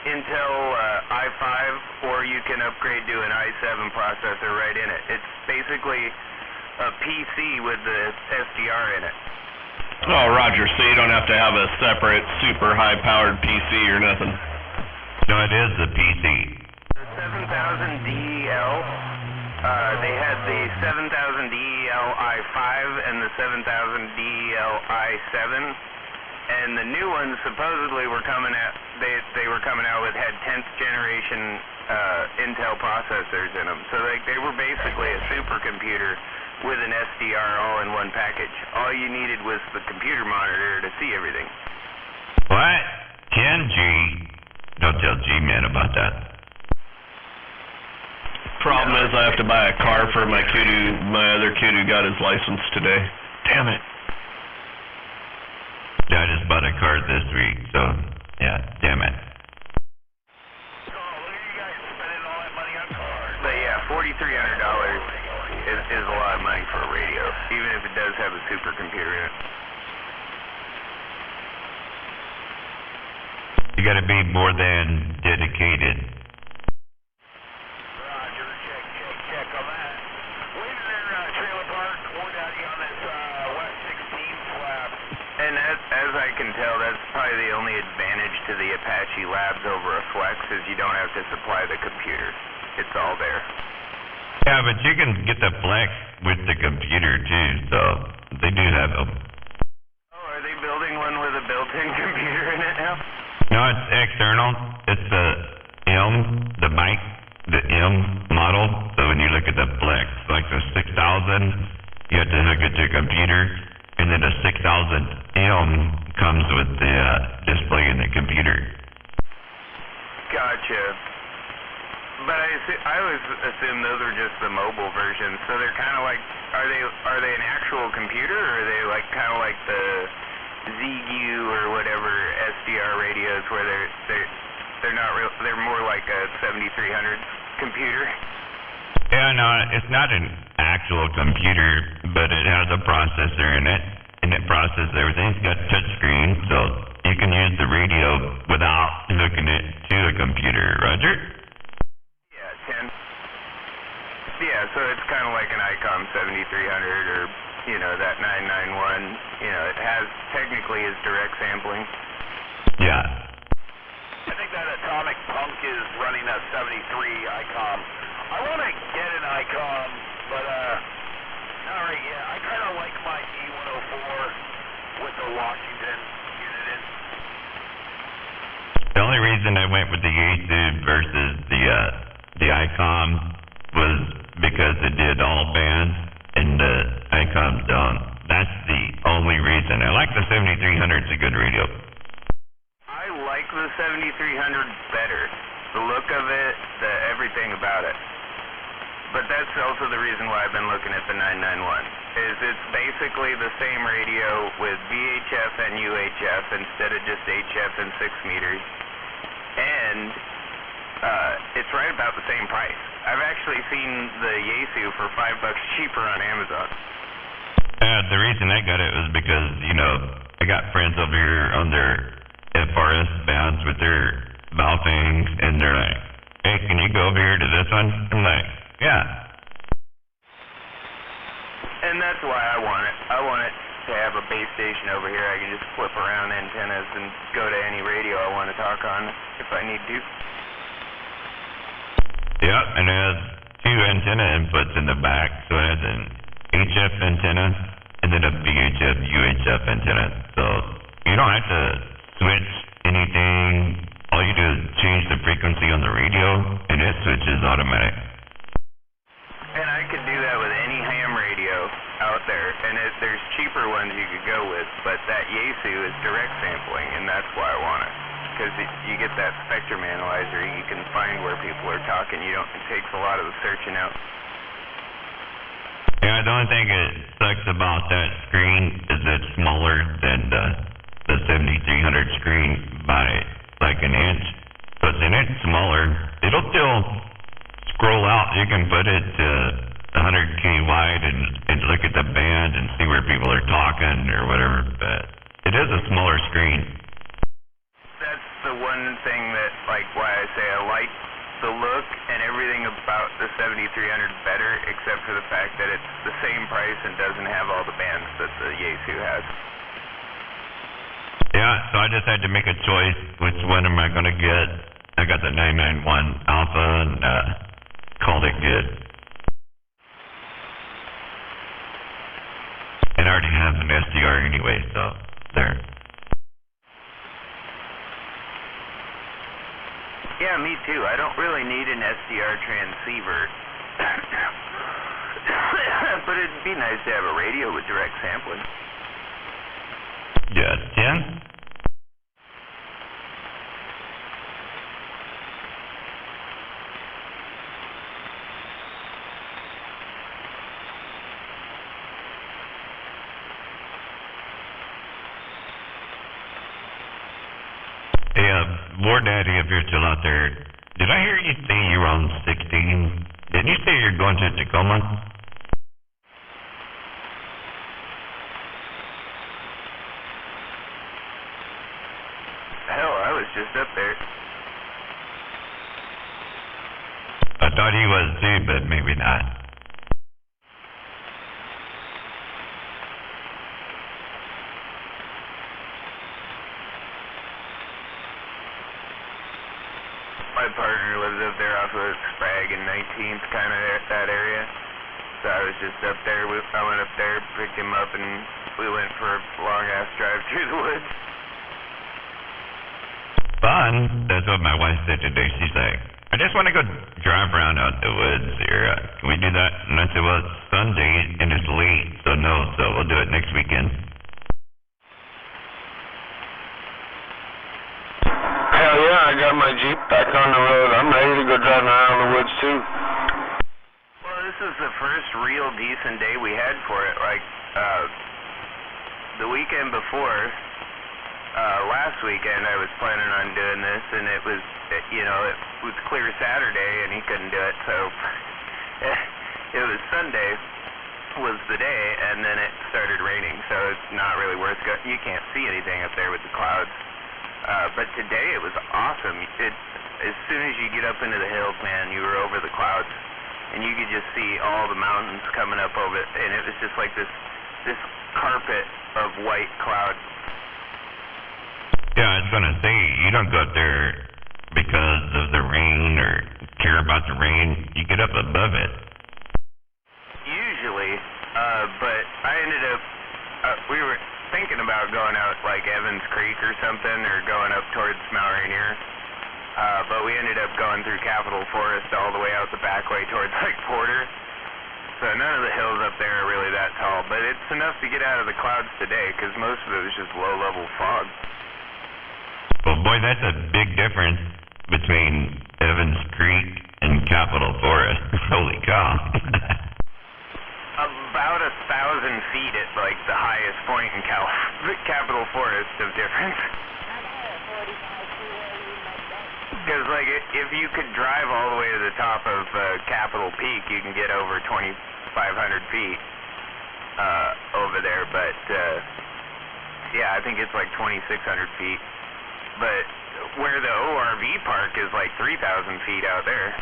Intel i5, or you can upgrade to an i7 processor right in it. It's basically a PC with the SDR in it. Oh, Roger, so you don't have to have a separate super high-powered PC or nothing. No, it is a PC. The 7000 DEL, they had the 7000 DEL i5 and the 7000 DEL i7. And the new ones supposedly were coming out. They were coming out with had 10th generation Intel processors in them. So they were basically a supercomputer with an SDR all in one package. All you needed was the computer monitor to see everything. What? 10G? Don't tell G-Man about that. Problem is I have to buy a car for my other kid who got his license today. Damn it. I just bought a car this week, so yeah, damn it. But yeah, $4,300 is a lot of money for a radio, even if it does have a supercomputer in it. You gotta be more than dedicated. Roger, check on that. Waiting there, trailer park, we're down here on this West 16 slab. And as I can tell, that's probably the only advantage to the Apache Labs over a Flex is you don't have to supply the computer. It's all there. Yeah, but you can get the Flex with the computer too, so they do have them. Oh, are they building one with a built-in computer in it now? No, it's external. It's the the M model. So when you look at the Flex, like the 6000, you have to hook it to a computer, and then the 6000M comes with the display in the computer. Gotcha. But I always assume those are just the mobile versions. So they're kind of like, are they an actual computer, or are they like kind of like the ZU or whatever SDR radios where they're not real, they're more like a 7300 computer? Yeah, no, it's not an actual computer, but it has a processor in it, and it processes everything. It's got touch screen, so you can use the radio without hooking it to a computer. Roger? Yeah, 10. Yeah, so it's kind of like an ICOM 7300 or, that 991. It has, technically, is direct sampling. Yeah. I think that Atomic Punk is running a 73 ICOM. I want to get an ICOM, but not right yet. I kind of like my E104 with the Washington unit in. The only reason I went with the Yaesu versus the ICOM was because it did all bands and the ICOMs don't. That's the only reason. I like the 7300. It's a good radio. I like the 7300 better. The look of it, everything about it. But that's also the reason why I've been looking at the 991. Is it's basically the same radio with VHF and UHF instead of just HF and 6 meters. And it's right about the same price. I've actually seen the Yaesu for $5 cheaper on Amazon. The reason I got it was because, I got friends over here on their FRS bands with their Valfangs, and they're like, hey, can you go over here to this one? I'm like, yeah. And that's why I want it. I want it to have a base station over here. I can just flip around antennas and go to any radio I want to talk on if I need to. Yeah, and it has 2 antenna inputs in the back, so it has an HF antenna and then a VHF UHF antenna. So you don't have to switch anything. All you do is change the frequency on the radio, and it switches automatic. And I could do that with any ham radio out there, and there's cheaper ones you could go with, but that Yaesu is direct sampling, and that's why I want it. Because you get that spectrum analyzer, you can find where people are talking. It takes a lot of the searching out. Yeah, the only thing that sucks about that screen is it's smaller than the 7300 screen by like an inch. So it's an inch smaller. It'll still scroll out. You can put it 100K wide and look at the band and see where people are talking or whatever, but it is a smaller screen. That's the one thing that, like, why I say I like the look and everything about the 7300 better, except for the fact that it's the same price and doesn't have all the bands that the Yaesu has. Yeah, so I just had to make a choice. Which one am I going to get? I got the 991 Alpha and called it good. And I already have an SDR anyway, so there. Yeah, me too. I don't really need an SDR transceiver. But it'd be nice to have a radio with direct sampling. Yeah, Tim? Hey, War Daddy, if you're still out there, did I hear you say you were on 16? Didn't you say you're going to Tacoma? Hell, I was just up there. I thought he was too, but maybe not. My partner lives up there off of Sprague and 19th, kind of that area. So I was just up there. I went up there, picked him up, and we went for a long-ass drive through the woods. Fun. That's what my wife said today. She's like, I just want to go drive around out the woods here. Can we do that? And I said, well, it's Sunday and it's late, so no. So we'll do it next weekend. Hell yeah, I got my Jeep back on the road. I'm ready to go driving around in the woods too. Well, this is the first real decent day we had for it. Like, the weekend before, last weekend, I was planning on doing this, and it was, it was clear Saturday, and he couldn't do it, so it was Sunday was the day, and then it started raining, so it's not really worth going. You can't see anything up there with the clouds. But today it was awesome. As soon as you get up into the hills, man, you were over the clouds, and you could just see all the mountains coming up over it, and it was just like this carpet of white cloud. Yeah, I was going to say, you don't go up there because of the rain or care about the rain. You get up above it. Usually, but I ended up, we were thinking about going out like Evans Creek or something, or going up towards Mount Rainier, but we ended up going through Capitol Forest all the way out the back way towards like Porter. So none of the hills up there are really that tall, but it's enough to get out of the clouds today, because most of it was just low-level fog. Well, boy, that's a big difference between Evans Creek and Capitol Forest. Holy cow. About 1,000 feet at like the highest point in Capitol Forest of difference. Because like if you could drive all the way to the top of Capitol Peak, you can get over 2,500 feet over there. But yeah, I think it's like 2,600 feet. But where the ORV park is like 3,000 feet out there.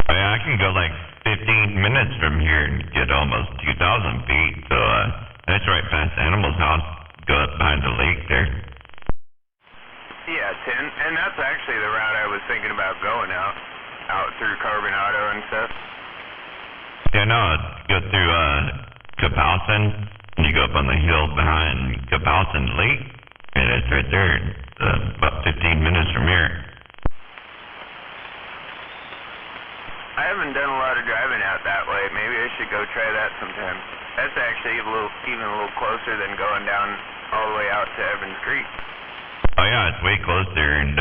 Yeah, I can go like 15 minutes from here and get almost 2,000 feet. So that's right past Animal's house. Go up behind the lake there. Yeah, and that's actually the route I was thinking about going out through Carbonado and stuff. Yeah, no, go through Capalson, and you go up on the hill behind Capalson Lake, and it's right there, about 15 minutes from here. I haven't done a lot of driving out that way. Maybe I should go try that sometime. That's actually even a little closer than going down all the way out to Evans Creek. Oh yeah, it's way closer, and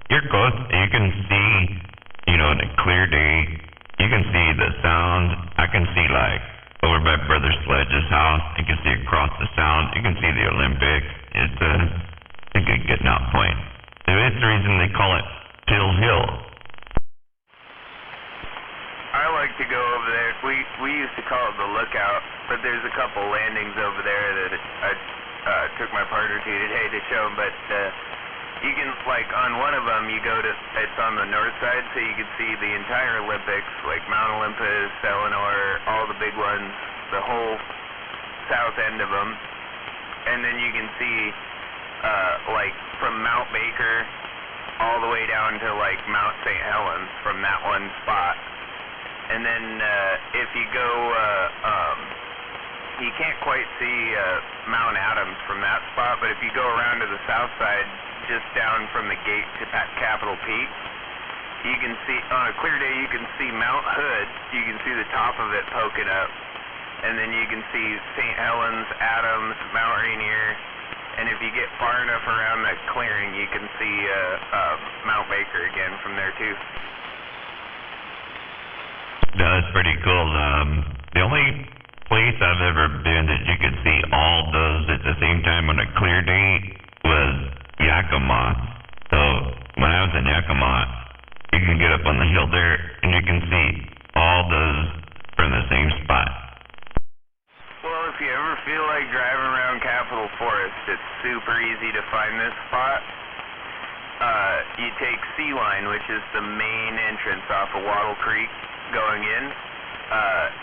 you're close. You can see, on a clear day, you can see the sound. I can see like over by Brother Sledge's house. You can see across the sound. You can see the Olympics. It's a good getting out point. So it's the reason they call it Pill Hill. I like to go over there. We used to call it the Lookout, but there's a couple landings over there that I took my partner to today to show them. But you can, like, on one of them, you go to, it's on the north side, so you can see the entire Olympics, like Mount Olympus, Eleanor, all the big ones, the whole south end of them. And then you can see, like, from Mount Baker all the way down to, like, Mount St. Helens from that one spot. And then if you go, you can't quite see Mount Adams from that spot, but if you go around to the south side, just down from the gate to Capitol Peak, you can see, on a clear day, you can see Mount Hood. You can see the top of it poking up. And then you can see St. Helens, Adams, Mount Rainier. And if you get far enough around that clearing, you can see Mount Baker again from there, too. No, that's pretty cool. The only place I've ever been that you could see all those at the same time on a clear day was Yakima. So when I was in Yakima, you can get up on the hill there and you can see all those from the same spot. Well, if you ever feel like driving around Capitol Forest, it's super easy to find this spot. You take Sea Line, which is the main entrance off of Wattle Creek going in,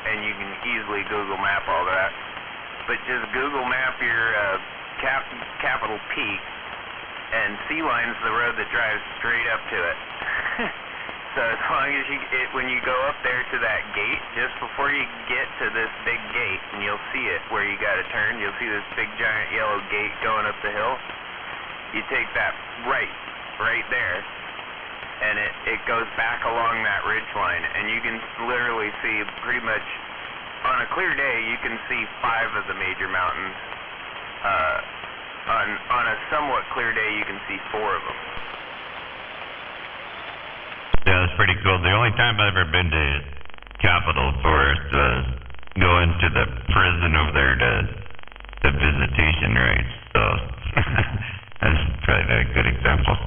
and you can easily Google Map all that. But just Google Map your Capitol Peak, and Sea Line's the road that drives straight up to it. So as long as when you go up there to that gate, just before you get to this big gate, and you'll see it where you got to turn, you'll see this big giant yellow gate going up the hill. You take that right there, and it goes back along that ridge line, and you can literally see pretty much, on a clear day, you can see 5 of the major mountains. On a somewhat clear day, you can see 4 of them. Yeah, that's pretty cool. The only time I've ever been to Capitol Forest was going to the prison over there to visitation rights. So that's probably a good example.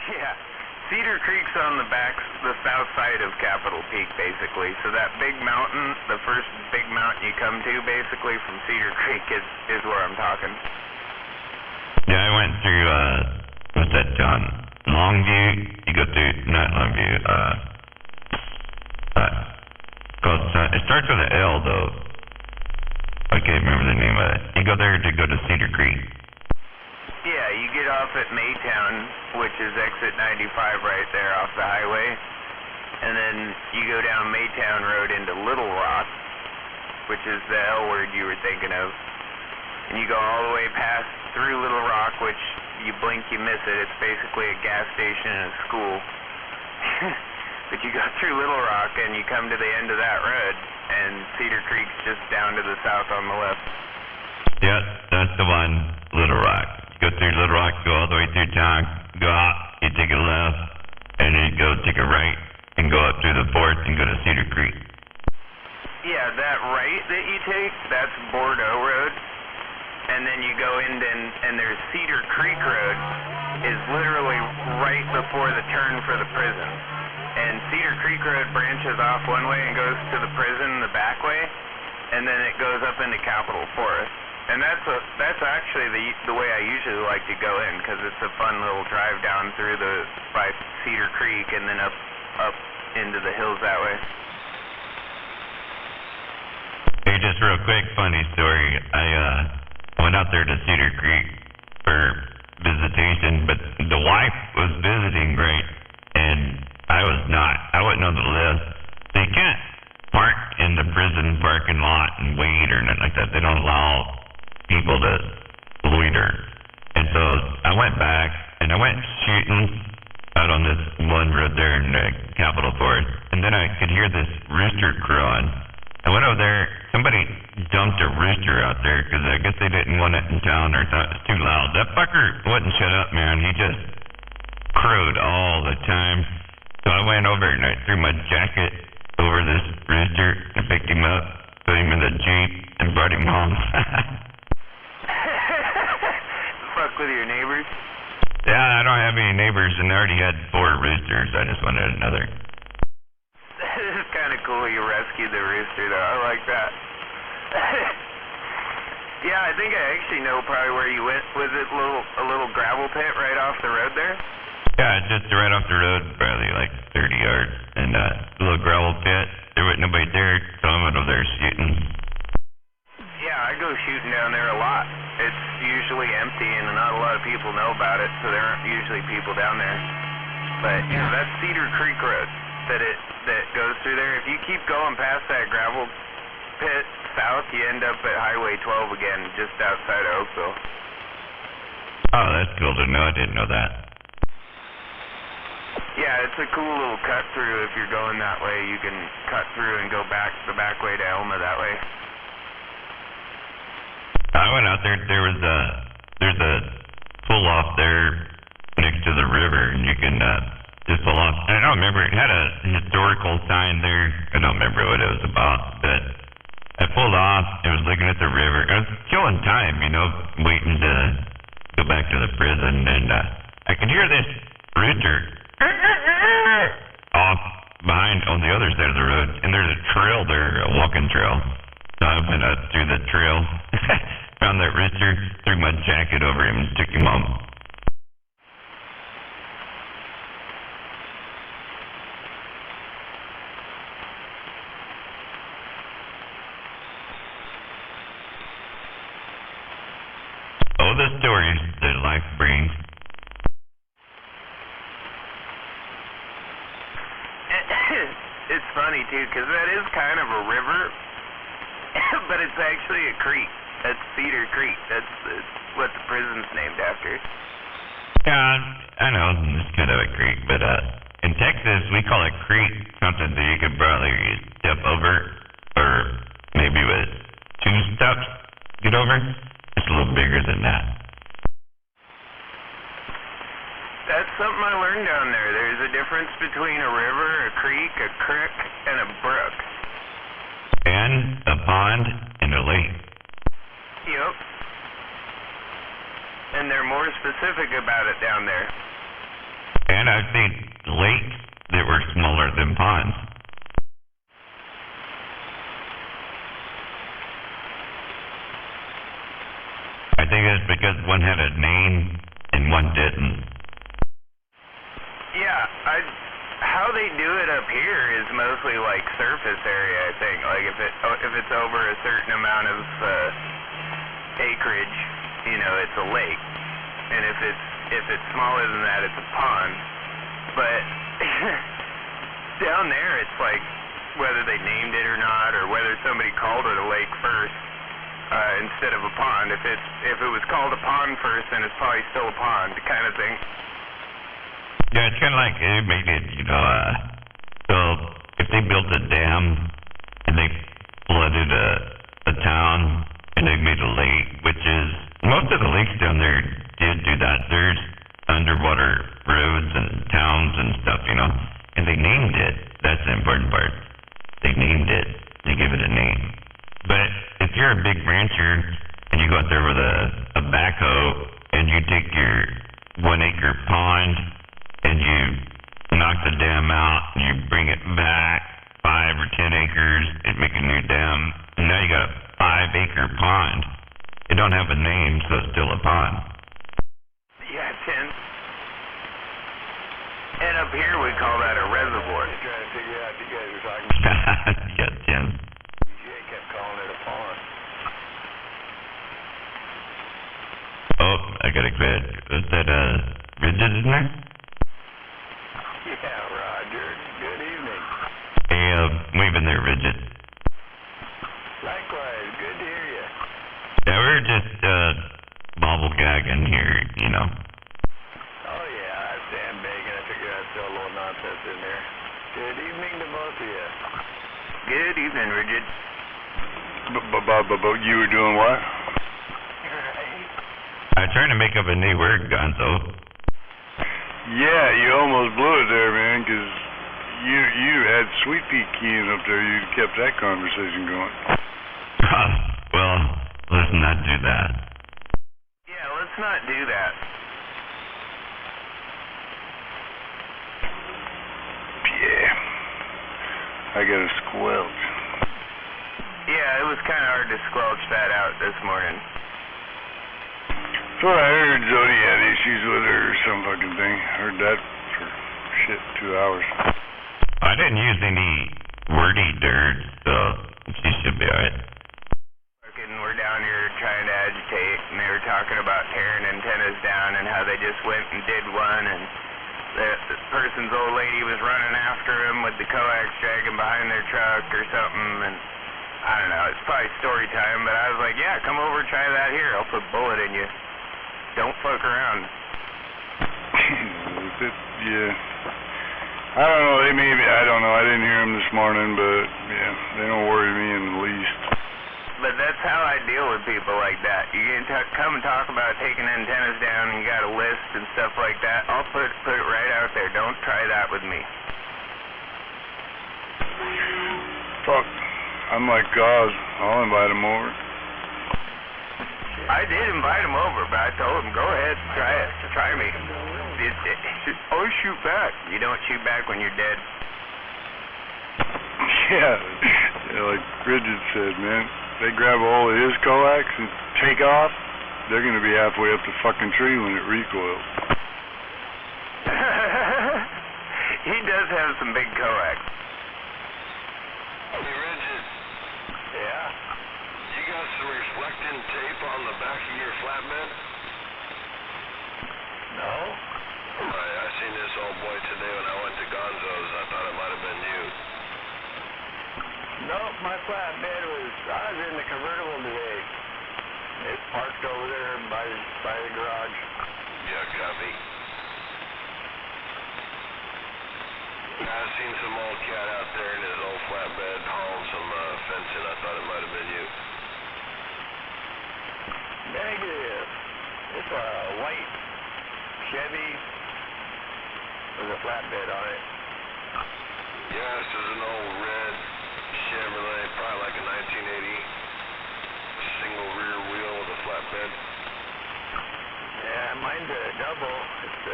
Yeah, Cedar Creek's on the south side of Capitol Peak, basically. So that big mountain, the first big mountain you come to, basically, from Cedar Creek is where I'm talking. Yeah, I went through, what's that, John? Longview? You go through, not Longview, it starts with an L, though. I can't remember the name of it. You go there to go to Cedar Creek. Yeah, you get off at Maytown, which is exit 95 right there off the highway. And then you go down Maytown Road into Little Rock, which is the L word you were thinking of. And you go all the way past through Little Rock, which you blink, you miss it. It's basically a gas station and a school. But you go through Little Rock and you come to the end of that road, and Cedar Creek's just down to the south on the left. Yeah, that's the one, Little Rock. You go through Little Rock, go all the way through town, go out, you take a left, and then you go take a right, and go up through the forest and go to Cedar Creek. Yeah, that right that you take, that's Bordeaux Road. And then you go in and there's Cedar Creek Road is literally right before the turn for the prison. And Cedar Creek Road branches off one way and goes to the prison the back way, and then it goes up into Capitol Forest. And that's actually the way I usually like to go in, because it's a fun little drive down through by Cedar Creek and then up into the hills that way. Hey, just real quick, funny story. I went out there to Cedar Creek for visitation, but the wife was visiting, right? And I was not. I wasn't on the list. They can't park in the prison parking lot and wait or nothing like that. They don't allow people to loiter. And so I went back and I went shooting out on this one road there in Capitol Forest, and then I could hear this rooster crowing. I went over there. Somebody dumped a rooster out there because I guess they didn't want it in town or thought it was too loud. That fucker wouldn't shut up, man. He just crowed all the time. So I went over and I threw my jacket over this rooster and picked him up, put him in the Jeep, and brought him home. Fuck with your neighbors? Yeah, I don't have any neighbors, and I already had 4 roosters. I just wanted another. It's kind of cool you rescued the rooster, though. I like that. Yeah, I think I actually know probably where you went. Was it a little gravel pit right off the road there? Yeah, just right off the road, probably like 30 yards, and a little gravel pit. There wasn't nobody there, so I went over there shooting. Yeah, I go shooting down there a lot. It's usually empty, and not a lot of people know about it, so there aren't usually people down there. But yeah, that's Cedar Creek Road that goes through there. If you keep going past that gravel pit south, you end up at Highway 12 again, just outside of Oakville. Oh, that's cool to know. I didn't know that. Yeah, it's a cool little cut through. If you're going that way, you can cut through and go back the back way to Elma that way. I went out there. There's a pull off there next to the river, and you can just pull off. I don't remember. It had a historical sign there. I don't remember what it was about, but I pulled off. I was looking at the river. I was killing time, waiting to go back to the prison, and I could hear this rooster off behind on the other side of the road, and there's a trail there, a walking trail. So I went out through the trail, found that rooster, threw my jacket over him, and took him home. Oh, the stories that life brings. It's funny, too, because that is kind of a river, but it's actually a creek. That's Cedar Creek. That's what the prison's named after. Yeah, I know, it's kind of a creek, but in Texas, we call it creek something that you could probably step over, or maybe with 2 steps get over. It's a little bigger than that. That's something I learned down there. There's a difference between a river, a creek, a creek, and a brook. And a pond and a lake. Yep. And they're more specific about it down there. And I've seen lakes that were smaller than ponds. I think it's because one had a name and one didn't. Yeah, how they do it up here is mostly like surface area, I think. Like if it's over a certain amount of acreage, it's a lake. And if it's smaller than that, it's a pond. But down there, it's like whether they named it or not, or whether somebody called it a lake first instead of a pond. If it was called a pond first, then it's probably still a pond, kind of thing. Yeah, it's kind of like they made it, so if they built a dam and they flooded a town and they made a lake, which is, most of the lakes down there did do that. There's underwater roads and towns and stuff, and they named it. That's the important part. They named it. They give it a name. But if you're a big rancher and you go out there with a backhoe and you take your 1 acre pond and you knock the dam out and you bring it back 5 or 10 acres and make a new dam, and now you got a 5 acre pond. It don't have a name, so it's still a pond. Yeah, 10. And up here we call that a reservoir. I'm trying to figure out if you guys were talking about Yeah, 10. PGA kept calling it a pond. Oh, I got a grid. Was that Rigid in there? Yeah, Roger. Good evening. Hey, we've been there, Rigid. Likewise. Good to hear you. Yeah, we're just bobble gagging here, Oh, yeah. I'm sandbagging. I figured I'd throw a little nonsense in there. Good evening to both of you. Good evening, Rigid. But you were doing what? I'm trying to make up a new word, Gonzo. Yeah, you almost blew it there, man, 'cause you had Sweet Pea keying up there, you'd kept that conversation going. Well, let's not do that. Yeah, let's not do that. Yeah. I got a squelch. Yeah, it was kind of hard to squelch that out this morning. So I heard Zodi had issues with her or some fucking thing. Heard that for shit 2 hours. I didn't use any wordy dirt, so she should be alright. We're down here trying to agitate, and they were talking about tearing antennas down and how they just went and did one, and the person's old lady was running after him with the coax dragging behind their truck or something, and I don't know, it's probably story time, but I was like, yeah, come over and try that here. I'll put a bullet in you. Don't fuck around. Yeah. I don't know, I don't know, I didn't hear them this morning, but yeah, they don't worry me in the least. But that's how I deal with people like that. You can come and talk about taking antennas down and you got a list and stuff like that. I'll put it right out there. Don't try that with me. Fuck. I'm like God. I'll invite him over. I did invite him over, but I told him, go ahead, try it. Try me. I'll shoot back. You don't shoot back when you're dead. Yeah, like Bridget said, man. They grab a hold of his coax and take off, they're going to be halfway up the fucking tree when it recoils. He does have some big coax. Hey, Regis. Yeah? You got some reflecting tape on the back of your flatbed? No? Right, I seen this old boy today when I went to Gonzo's. I thought it might have been you. Nope, my flatbed I was in the convertible today. It's parked over there by the garage. Yeah, copy. I seen some old cat out there in his old flatbed hauling some fencing. I thought it might have been you. Negative. It's a white Chevy with a flatbed on it. Yeah, this is an old red Chevrolet, probably like a 1980 single rear wheel with a flatbed. Yeah, mine's a double. It's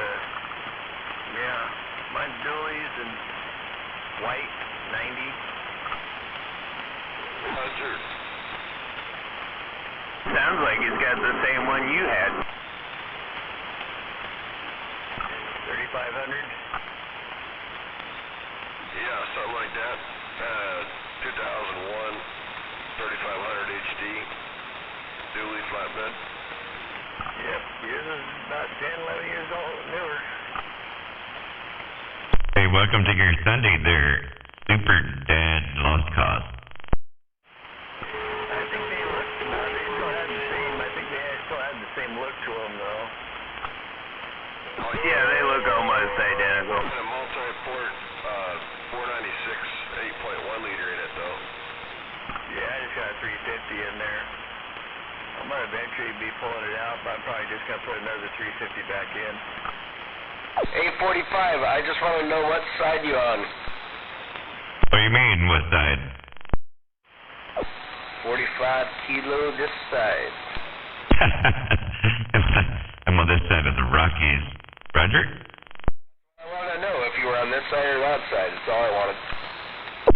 yeah, mine's dualies and white 90. Roger. Sounds like he's got the same one you had. 3500. Yeah, something like that. 2001 3500 HD dually flatbed. Yep, yours is about 10, 11 years old, newer. Hey, welcome to your Sunday there, Super Dad Lost Cause. I think they still had the same. I think they still had the same look to them, though. Oh, Yeah, they look almost identical. A multi-port 496 8.1 liter in it though. Yeah, I just got a 350 in there. I'm gonna eventually be pulling it out, but I'm probably just gonna put another 350 back in. 845, I just want to know what side you on. What do you mean, what side? 45 kilo this side. I'm on this side of the Rockies. Roger? I want to know if you were on this side or that side. That's all I wanted.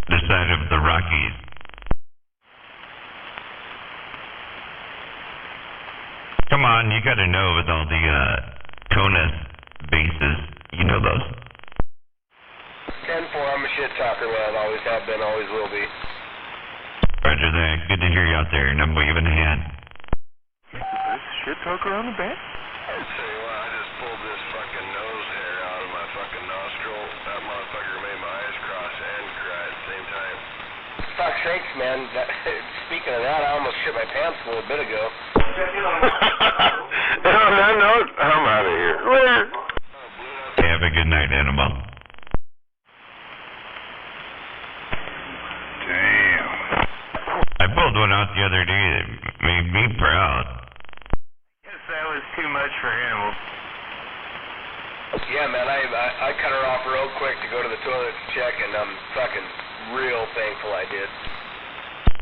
This side of the Rockies. Come on, you gotta know with all the Kona bases. You know those? 10-4, I'm a shit talker, man. Always have been, always will be. Roger that. Good to hear you out there, and I'm waving a hand. This shit talker on the back? I'll tell you what, I just pulled this fucking nose hair out of my fucking nostril. That motherfucker made my eyes cross and cry at the same time. Fuck's sakes, man. Speaking of that, I almost shit my pants a little bit ago. On that note, I'm out of here. Hey, have a good night, animal. Damn. I pulled one out the other day that made me proud. Guess that was too much for him. Yeah, Yeah, man, I cut her off real quick to go to the toilet to check, and I'm fucking real thankful I did.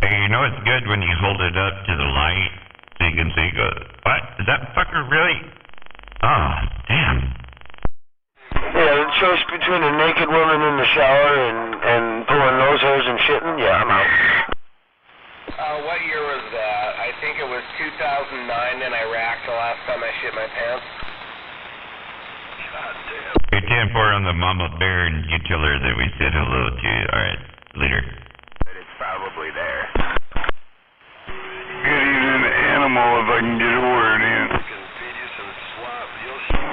Hey, you know it's good when you hold it up to the light so you can see, go, what? Is that fucker really? Oh, damn. Yeah, the choice between a naked woman in the shower and pulling nose hairs and shitting, yeah, I'm out. What year was that? I think it was 2009 in Iraq, the last time I shit my pants. God damn. Hey, 10-4 on the mama bear, and you tell her that we said hello to you. All right, later. But it's probably there. Good evening, animal, if I can get a word in.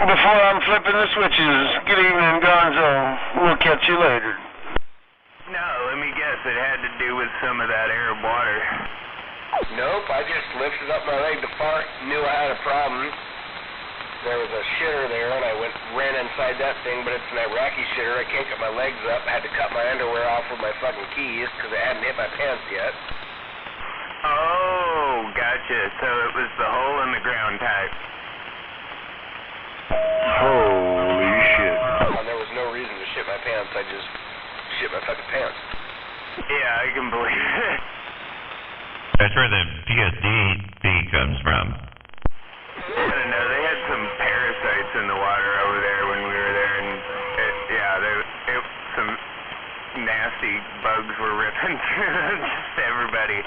Before I'm flipping the switches, good evening, Gonzo. We'll catch you later. No, let me guess. It had to do with some of that Arab water. Nope, I just lifted up my leg to fart, knew I had a problem. There was a shitter there, and I ran inside that thing, but it's an Iraqi shitter. I can't get my legs up. I had to cut my underwear off with my fucking keys because I hadn't hit my pants yet. Oh, gotcha. So it was the hole in the ground type. Holy shit. There was no reason to shit my pants. I just shit my fucking pants. Yeah, I can believe it. That's where the PSD comes from. I don't know. They had some parasites in the water over there when we were there, and some nasty bugs were ripping through just everybody.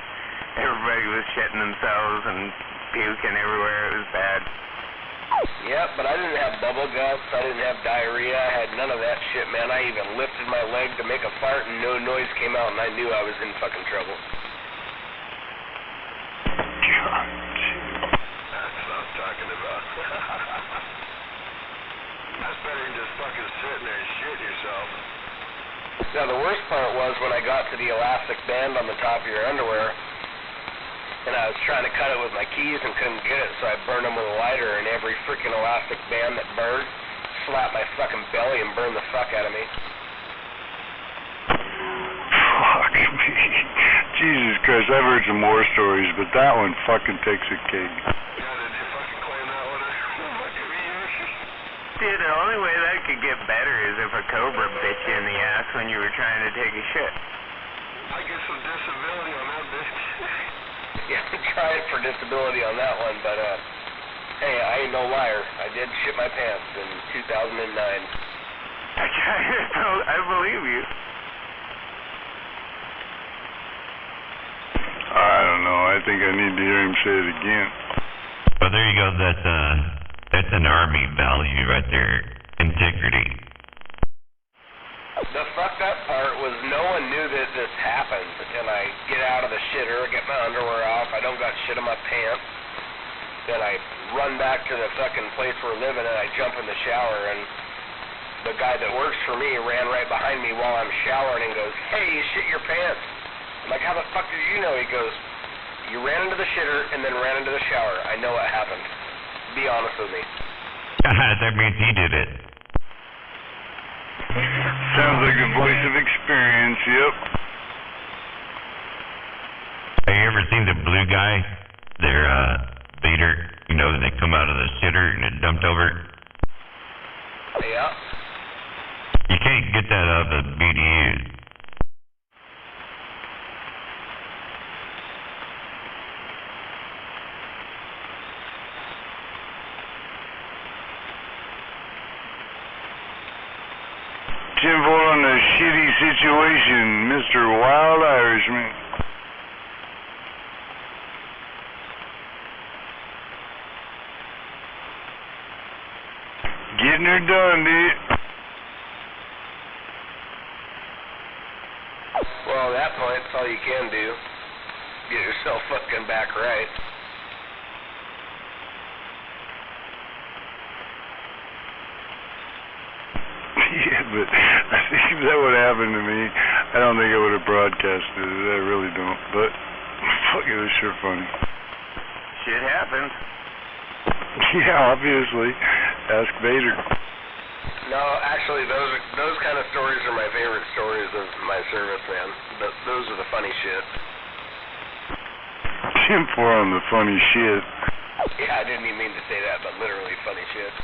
Everybody was shitting themselves and puking everywhere. It was bad. Yep, but I didn't have bubble guts. I didn't have diarrhea. I had none of that shit, man. I even lifted my leg to make a fart, and no noise came out, and I knew I was in fucking trouble. God, that's what I'm talking about. That's better than just fucking sitting there and shitting yourself. Now, the worst part was when I got to the elastic band on the top of your underwear, and I was trying to cut it with my keys and couldn't get it, so I burned them with a lighter, and every freaking elastic band that burned slapped my fucking belly and burned the fuck out of me. Fuck me. Jesus Christ, I've heard some more stories, but that one fucking takes a cake. Dude, the only way that could get better is if a cobra bit you in the ass when you were trying to take a shit. I get some disability on that bitch. Yeah, I tried for disability on that one, but, hey, I ain't no liar. I did shit my pants in 2009. I believe you. I don't know. I think I need to hear him say it again. Well, there you go. That's an Army value right there. Integrity. The fucked up part was no one knew that this happened, and I get out of the shitter, get my underwear off, I don't got shit in my pants, then I run back to the fucking place we're living, and I jump in the shower, and the guy that works for me ran right behind me while I'm showering and goes, "Hey, you shit your pants." I'm like, "How the fuck did you know?" He goes, "You ran into the shitter and then ran into the shower. I know what happened. Be honest with me." That means he did it. Sounds like a voice of experience, yep. Have you ever seen the blue guy? Their beater, you know, they come out of the shitter and it dumped over. Yeah. You can't get that out of the BDU. Tenfold on the shitty situation, Mr. Wild Irishman. Getting her done, dude. Well, at that point, it's all you can do. Get yourself fucking back right. Yeah, but I think if that would happen to me, I don't think I would have broadcasted it. I really don't. But, fuck it, it's sure funny. Shit happens. Yeah, obviously. Ask Vader. No, actually, those kind of stories are my favorite stories of my service, man. Those are the funny shit. 10-4 on the funny shit. Yeah, I didn't even mean to say that, but literally funny shit.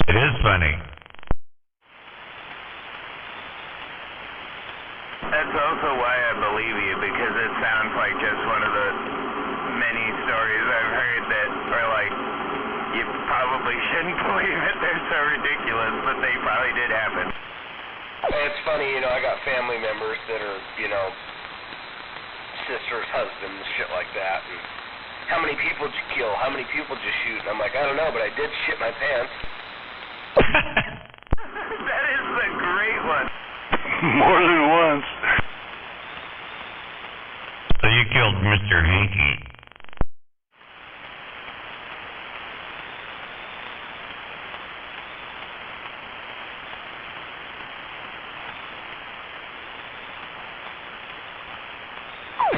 It is funny. That's also why I believe you, because it sounds like just one of the many stories I've heard that are like, you probably shouldn't believe it, they're so ridiculous, but they probably did happen. It's funny, you know, I got family members that are, you know, sisters, husbands, shit like that, and how many people did you kill? How many people did you shoot? And I'm like, I don't know, but I did shit my pants. That is a great one. More than once. So you killed Mr. Hanky.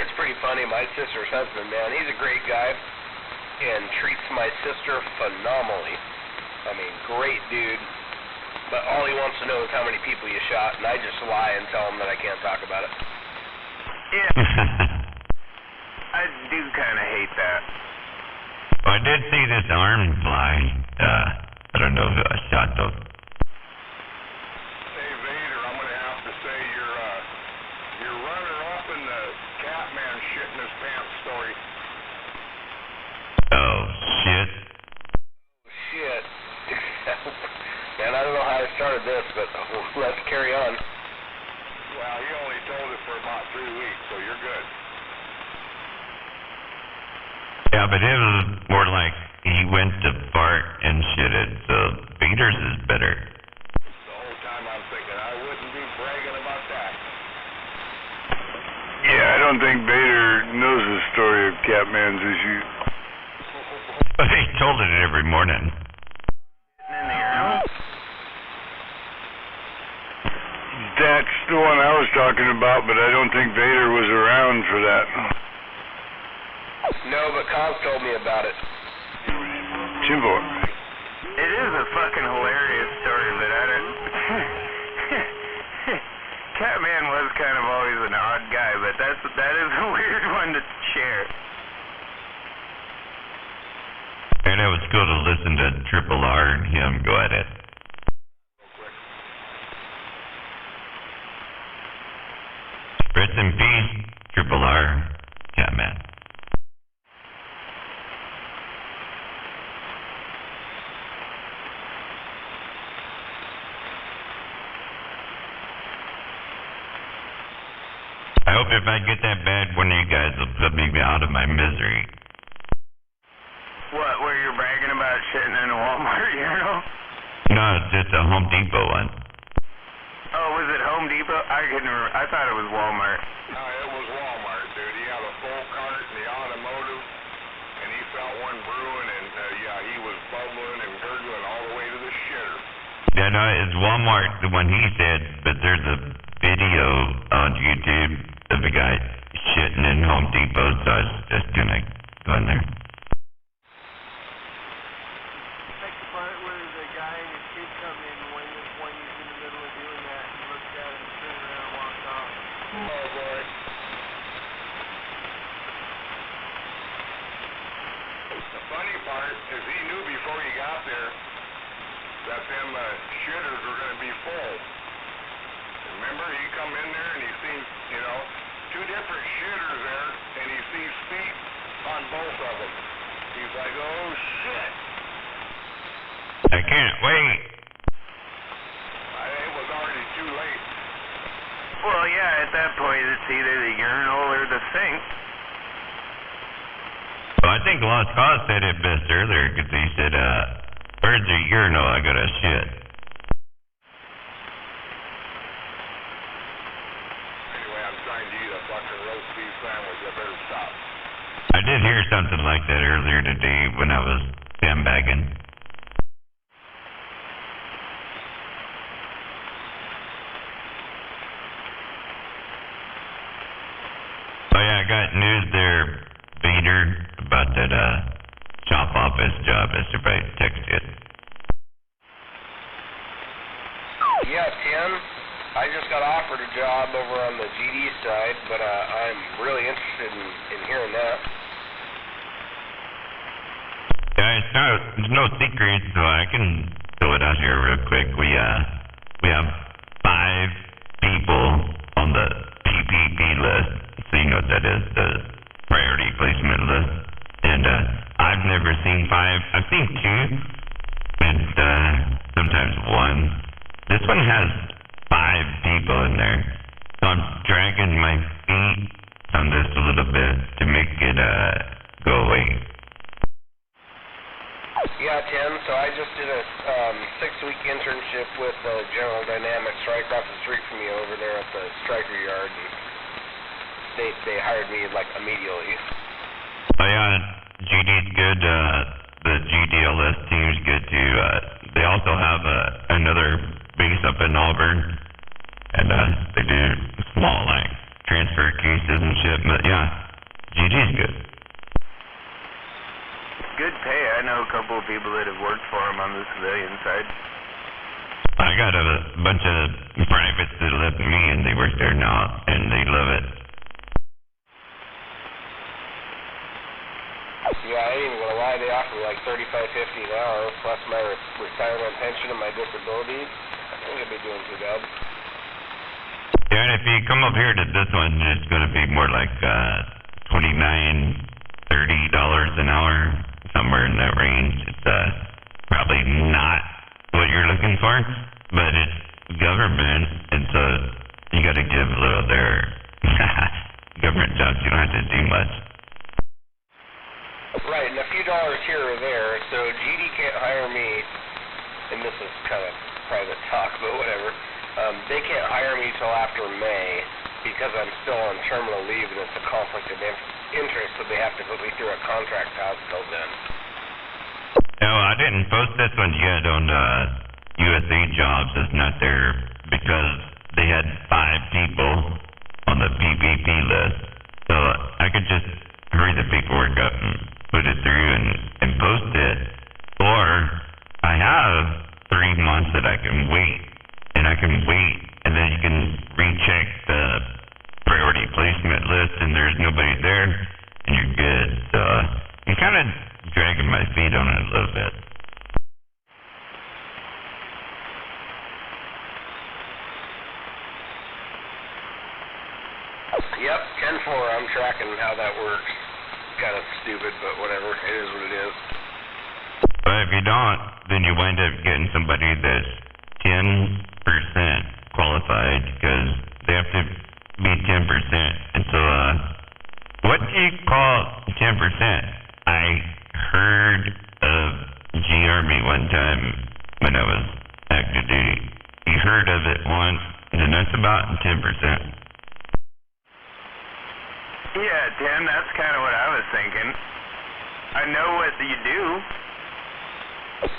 It's pretty funny. My sister's husband, man, he's a great guy and treats my sister phenomenally. I mean, great dude. But all he wants to know is how many people you shot, and I just lie and tell him that I can't talk about it. Yeah. I do kind of hate that. Well, I did see this arm fly. I don't know if I shot those. Hey, Vader, I'm going to have to say you're runner-up in the Catman shitting his pants story. Oh, shit. Shit. Man, I don't know how I started this, but let's carry on. Well, he only told it for about 3 weeks, so you're good. Yeah, but it was more like he went to fart and shitted, so Vader's is better. The whole time I'm thinking I wouldn't be bragging about that. Yeah, I don't think Vader knows the story of Catman's issue. But he told it every morning. In the urinal? That's the one I was talking about, but I don't think Vader was around for that. No, but Cobb told me about it. Jimbo. It is a fucking hilarious story, but I don't... Catman was kind of always an odd guy, but that is a weird one to share. And it was cool to listen to Triple R and him go at it. Rest in peace, Triple R, Catman. I hope if I get that bad, one of you guys will put me out of my misery. What, where you're bragging about shitting in a Walmart urinal? No, it's just a Home Depot one. Oh, was it Home Depot? I couldn't remember. I thought it was Walmart. No, it was Walmart, dude. He had a full cart in the automotive, and he felt one brewing, and yeah, he was bubbling and gurgling all the way to the shitter. Yeah, no, it's Walmart, the one he said, but there's a video on YouTube of a guy shitting in Home Depot, so I was just gonna go in there. Like the part where the guy and his kid come in when he's in the middle of doing that, he looks at him, turns around and walks off. Oh, boy. The funny part is he knew before he got there that them shitters were going to be full. Remember, he come in there and he sees, you know, 2 different shitters there, and he sees feet on both of them. He's like, oh, shit. I can't wait. It was already too late. Well, yeah, at that point, it's either the urinal or the sink. Well, I think Lost Cause said it best earlier, because he said, where's the urinal? I gotta shit. Anyway, I'm trying to eat a fucking roast beef sandwich. I better stop. I did hear something like that earlier today when I was sandbagging. Oh yeah, I got news there, Vader, about that shop office job. As everybody texted. Yeah, Tim, I just got offered a job over on the GD side, but I'm really interested in hearing that. Yeah, it's no secret, so I can fill it out here real quick. We have 5 people on the PPP list. So you know what that is, the priority placement list. And I've never seen 5. I've seen 2, and sometimes 1. This one has 5 people in there. So I'm dragging my feet on this a little bit to make it go away. Yeah, Tim, so I just did a 6-week internship with General Dynamics right across the street from you over there at the striker yard, and they hired me like immediately. Oh yeah, GD's good. The GDLS team's good too. They also have another base up in Auburn, and they do small like transfer cases and shit. But yeah, GD's good. Good pay. I know a couple of people that have worked for him on the civilian side. I got a bunch of privates that left me, and they work there now, and they love it. Yeah, I ain't even gonna lie. They offer me like $35.50 an hour plus my retirement pension and my disability. I think I'd be doing too bad. Yeah, and if you come up here to this one, it's gonna be more like $29, $30 an hour. Somewhere in that range. It's probably not what you're looking for, but it's government, and so you got to give a little there. Government jobs, you don't have to do much. Right, and a few dollars here or there, so GD can't hire me, and this is kind of private talk, but whatever. They can't hire me till after May because I'm still on terminal leave, and it's a conflict of interest, so they have to put me through a contract out till then. No, I didn't post this one yet on USA Jobs. It's not there because they had 5 people on the PPP list. So I could just hurry the paperwork up and put it through and post it. Or I have 3 months that I can wait, and I can wait, and then you can recheck the priority placement list, and there's nobody there, and you're good. So I'm kind of dragging my feet on it a little bit. Yep, 10-4, I'm tracking how that works. Kind of stupid, but whatever, it is what it is. But if you don't, then you wind up getting somebody that's 10% qualified, because they have to be 10%. And so, what do you call 10%? I heard of G-Army one time when I was active duty. You heard of it once, and that's about 10%. Yeah, Tim, that's kind of what I was thinking. I know what you do.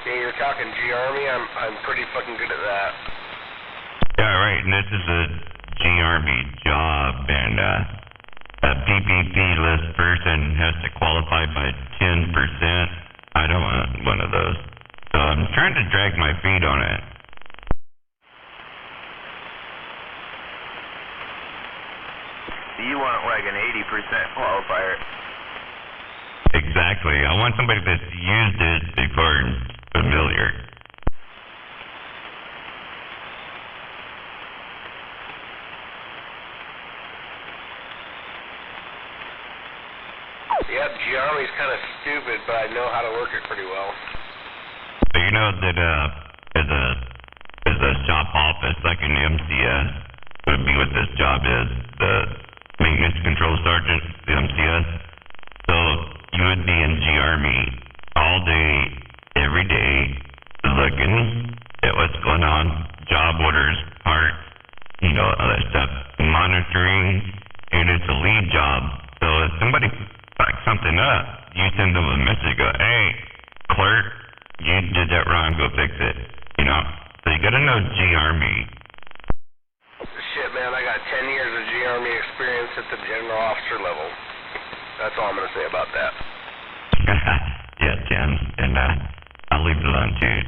Yeah, you're talking G-Army? I'm pretty fucking good at that. Yeah, right, and this is a G-Army job, and a PPP list person has to qualify by 10%. I don't want one of those. So I'm trying to drag my feet on it. You want like an 80% qualifier. Exactly. I want somebody that's used it before and familiar. Yep, G-Army's kind of stupid, but I know how to work it pretty well. But you know that as a shop office, like an MCS, would be what this job is, the maintenance control sergeant, the MCS. So you would be in G-Army all day, every day, looking at what's going on, job orders, parts, you know, all that stuff, monitoring, and it's a lead job. So if somebody fucks something up, you send them a message, go, hey, clerk, you did that wrong, go fix it, you know? So you gotta know G-Army. Shit, man, I got 10 years of G-Army experience at the general officer level. That's all I'm gonna say about that. Yeah, Tim, and I'll leave it alone too.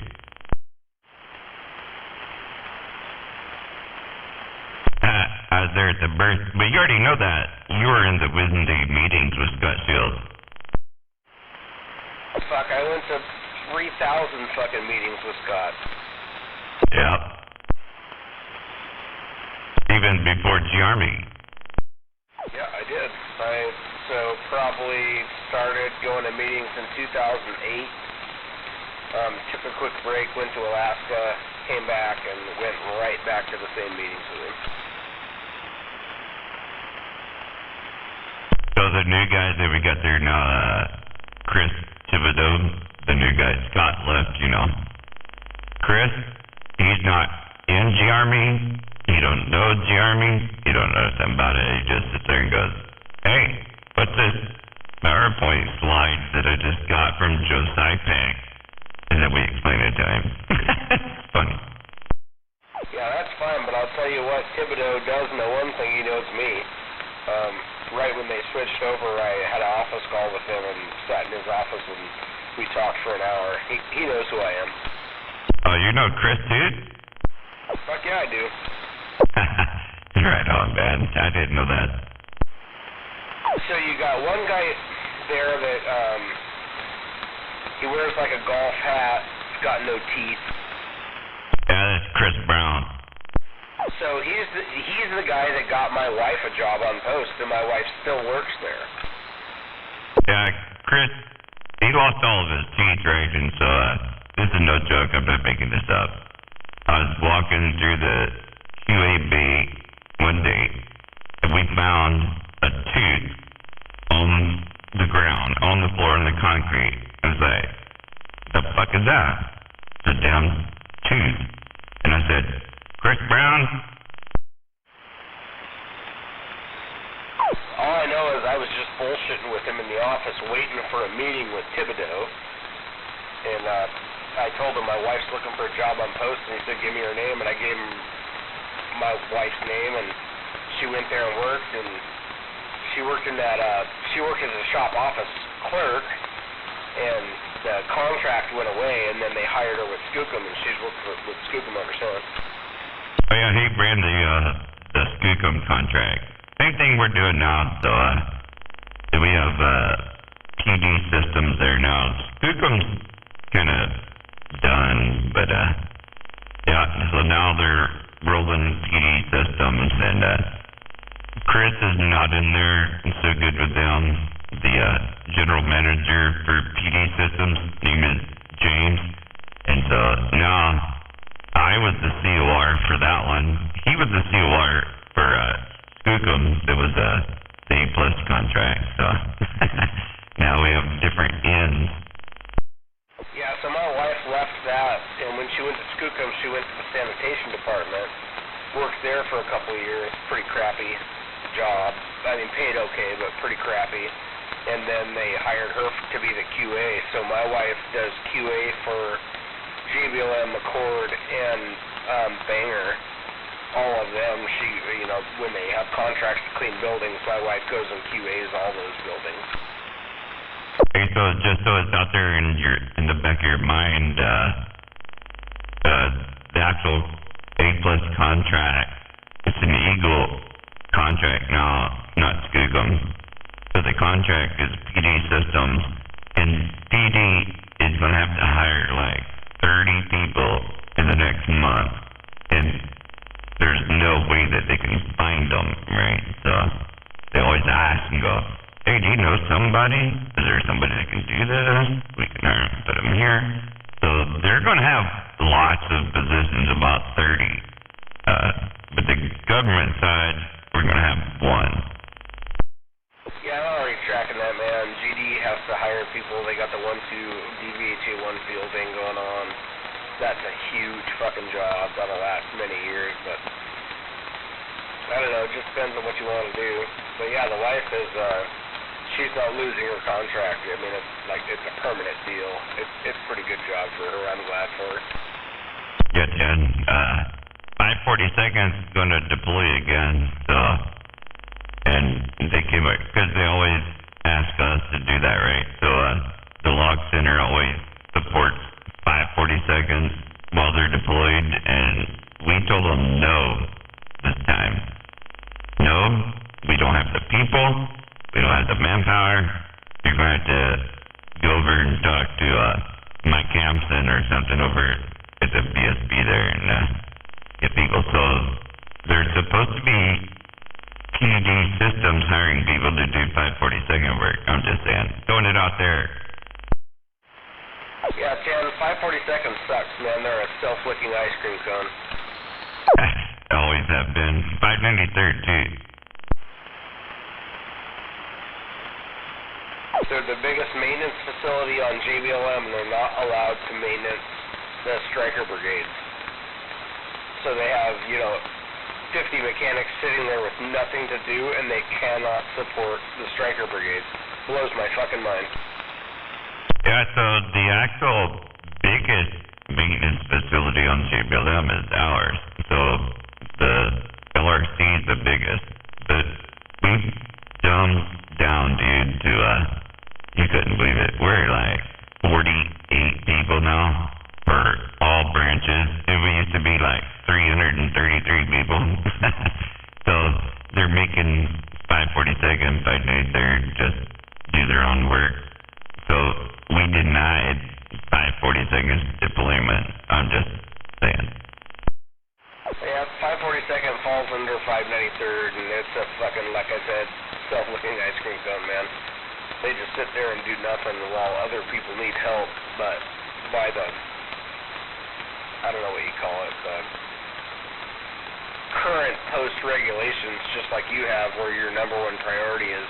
I was there at the birth, but you already know that. You were in the Wisdom Day meetings with Scott Shields. Fuck, I went to 3,000 fucking meetings with Scott. Yep. Even before G-Army. Yeah, I did. So probably started going to meetings in 2008. Took a quick break, went to Alaska, came back, and went right back to the same meetings with him. So the new guys that we got there now, Chris Thibodeau, the new guy, Scott left, you know. Chris, he's not in G-Army. He don't know G-Army. He don't know something about it. He just sits there and goes, hey, what's this PowerPoint slide that I just got from Joe Sypak? And then we explain it to him. Funny. Yeah, that's fine, but I'll tell you what, Thibodeau does know one thing. He knows me. Right when they switched over, I had an office call with him and sat in his office and we talked for an hour. He knows who I am. Oh, you know Chris, dude? Fuck yeah, I do. Right on, man. I didn't know that. So you got one guy there that, he wears like a golf hat, he's got no teeth. Yeah, that's Chris Brown. So he's the guy that got my wife a job on post, and my wife still works there. Yeah, Chris, he lost all of his teeth, right? And so, this is no joke, I'm not making this up. I was walking through the QAB one day, and we found a tooth on the ground, on the floor, in the concrete. I was like, the fuck is that? It's a damn tooth. And I said, Chris Brown? All I know is I was just bullshitting with him in the office, waiting for a meeting with Thibodeau. And I told him my wife's looking for a job on post, and he said, give me her name. And I gave him my wife's name, and she went there and worked. And she worked in that, she worked as a shop office clerk. And the contract went away, and then they hired her with Skookum, and she's worked with Skookum ever since. Oh yeah, he ran the Skookum contract. Same thing we're doing now. So we have PD systems there now. Skookum's kind of done, but yeah. So now they're rolling PD systems, and Chris is not in there. I'm so good with them. The general manager for PD systems, name is James, and so now I was the COR for that one. He was the COR for Skookum. That was the A+ contract. So now we have different ends. Yeah, so my wife left that, and when she went to Skookum, she went to the sanitation department. Worked there for a couple of years. Pretty crappy job. I mean, paid okay, but pretty crappy. And then they hired her to be the QA. So my wife does QA for JBLM, McCord, and Banger. All of them. She, you know, when they have contracts to clean buildings, my wife goes and QAs all those buildings. Okay, so just so it's out there in the back of your mind, the actual A+ contract, it's an Eagle contract now, not Skookum. So the contract is PD systems, and PD is going to have to hire like 30 people in the next month, and there's no way that they can find them, right? So they always ask and go, hey, do you know somebody? Is there somebody that can do this? We can put them here. So they're going to have lots of positions, about 30. But the government side, we're going to have one. Yeah, I'm already tracking that, man. GD has to hire people. They got the 1-2 DVHA 1 field thing going on. That's a huge fucking job. That'll last many years, but I don't know. It just depends on what you want to do. But yeah, the wife is, she's not losing her contract. I mean, it's a permanent deal. It's a pretty good job for her. I'm glad for her. Yeah, Jen. 542nd's going to deploy again, so. And they came up, because they always ask us to do that, right? So the log center always supports 542nds while they're deployed, and we told them no this time. No, we don't have the people, we don't have the manpower. You're going to have to go over and talk to Mike Hampson or something over at the BSB there and get people. So there's supposed to be TD Systems hiring people to do 542nd work. I'm just saying, throwing it out there. Yeah, Ken, 542nd sucks, man. They're a self-licking ice cream cone. Always have been. 593rd, too. They're the biggest maintenance facility on JBLM, and they're not allowed to maintenance the striker brigades. So they have, 50 mechanics sitting there with nothing to do, and they cannot support the striker brigades. Blows my fucking mind. Yeah, so the actual biggest maintenance facility on JBLM is ours. So the LRC is the biggest. But we dumbed down, dude, to, you couldn't believe it. We're like 48 people now for all branches. And we used to be like 333 people. So they're making 542nd, 593rd just do their own work. So we denied 542nd's deployment. I'm just saying. Yeah, 542nd falls under 593rd, and it's a fucking, like I said, self-looking ice cream cone, man. They just sit there and do nothing while other people need help, but by the, I don't know what you call it, the current post regulations, just like you have, where your number one priority is,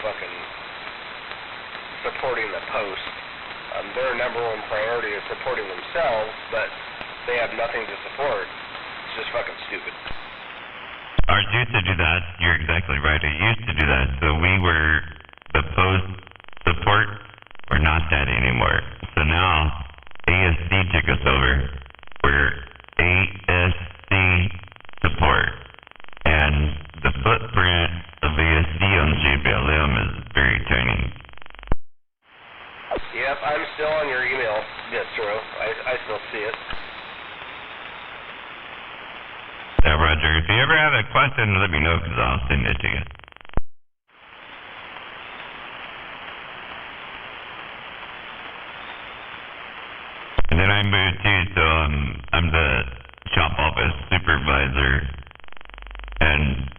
fucking supporting the post. Their number one priority is supporting themselves, but they have nothing to support. It's just fucking stupid. Ours used to do that. You're exactly right. It used to do that. So we were the post support. We're not that anymore. So now ASC took us over. We're ASC support. And the footprint of ASC on JBLM is very tiny. Yep, I'm still on your email, Distro. I still see it. Yeah, Roger. If you ever have a question, let me know, because I'll send it to you. And then I moved too, so I'm the shop office supervisor, and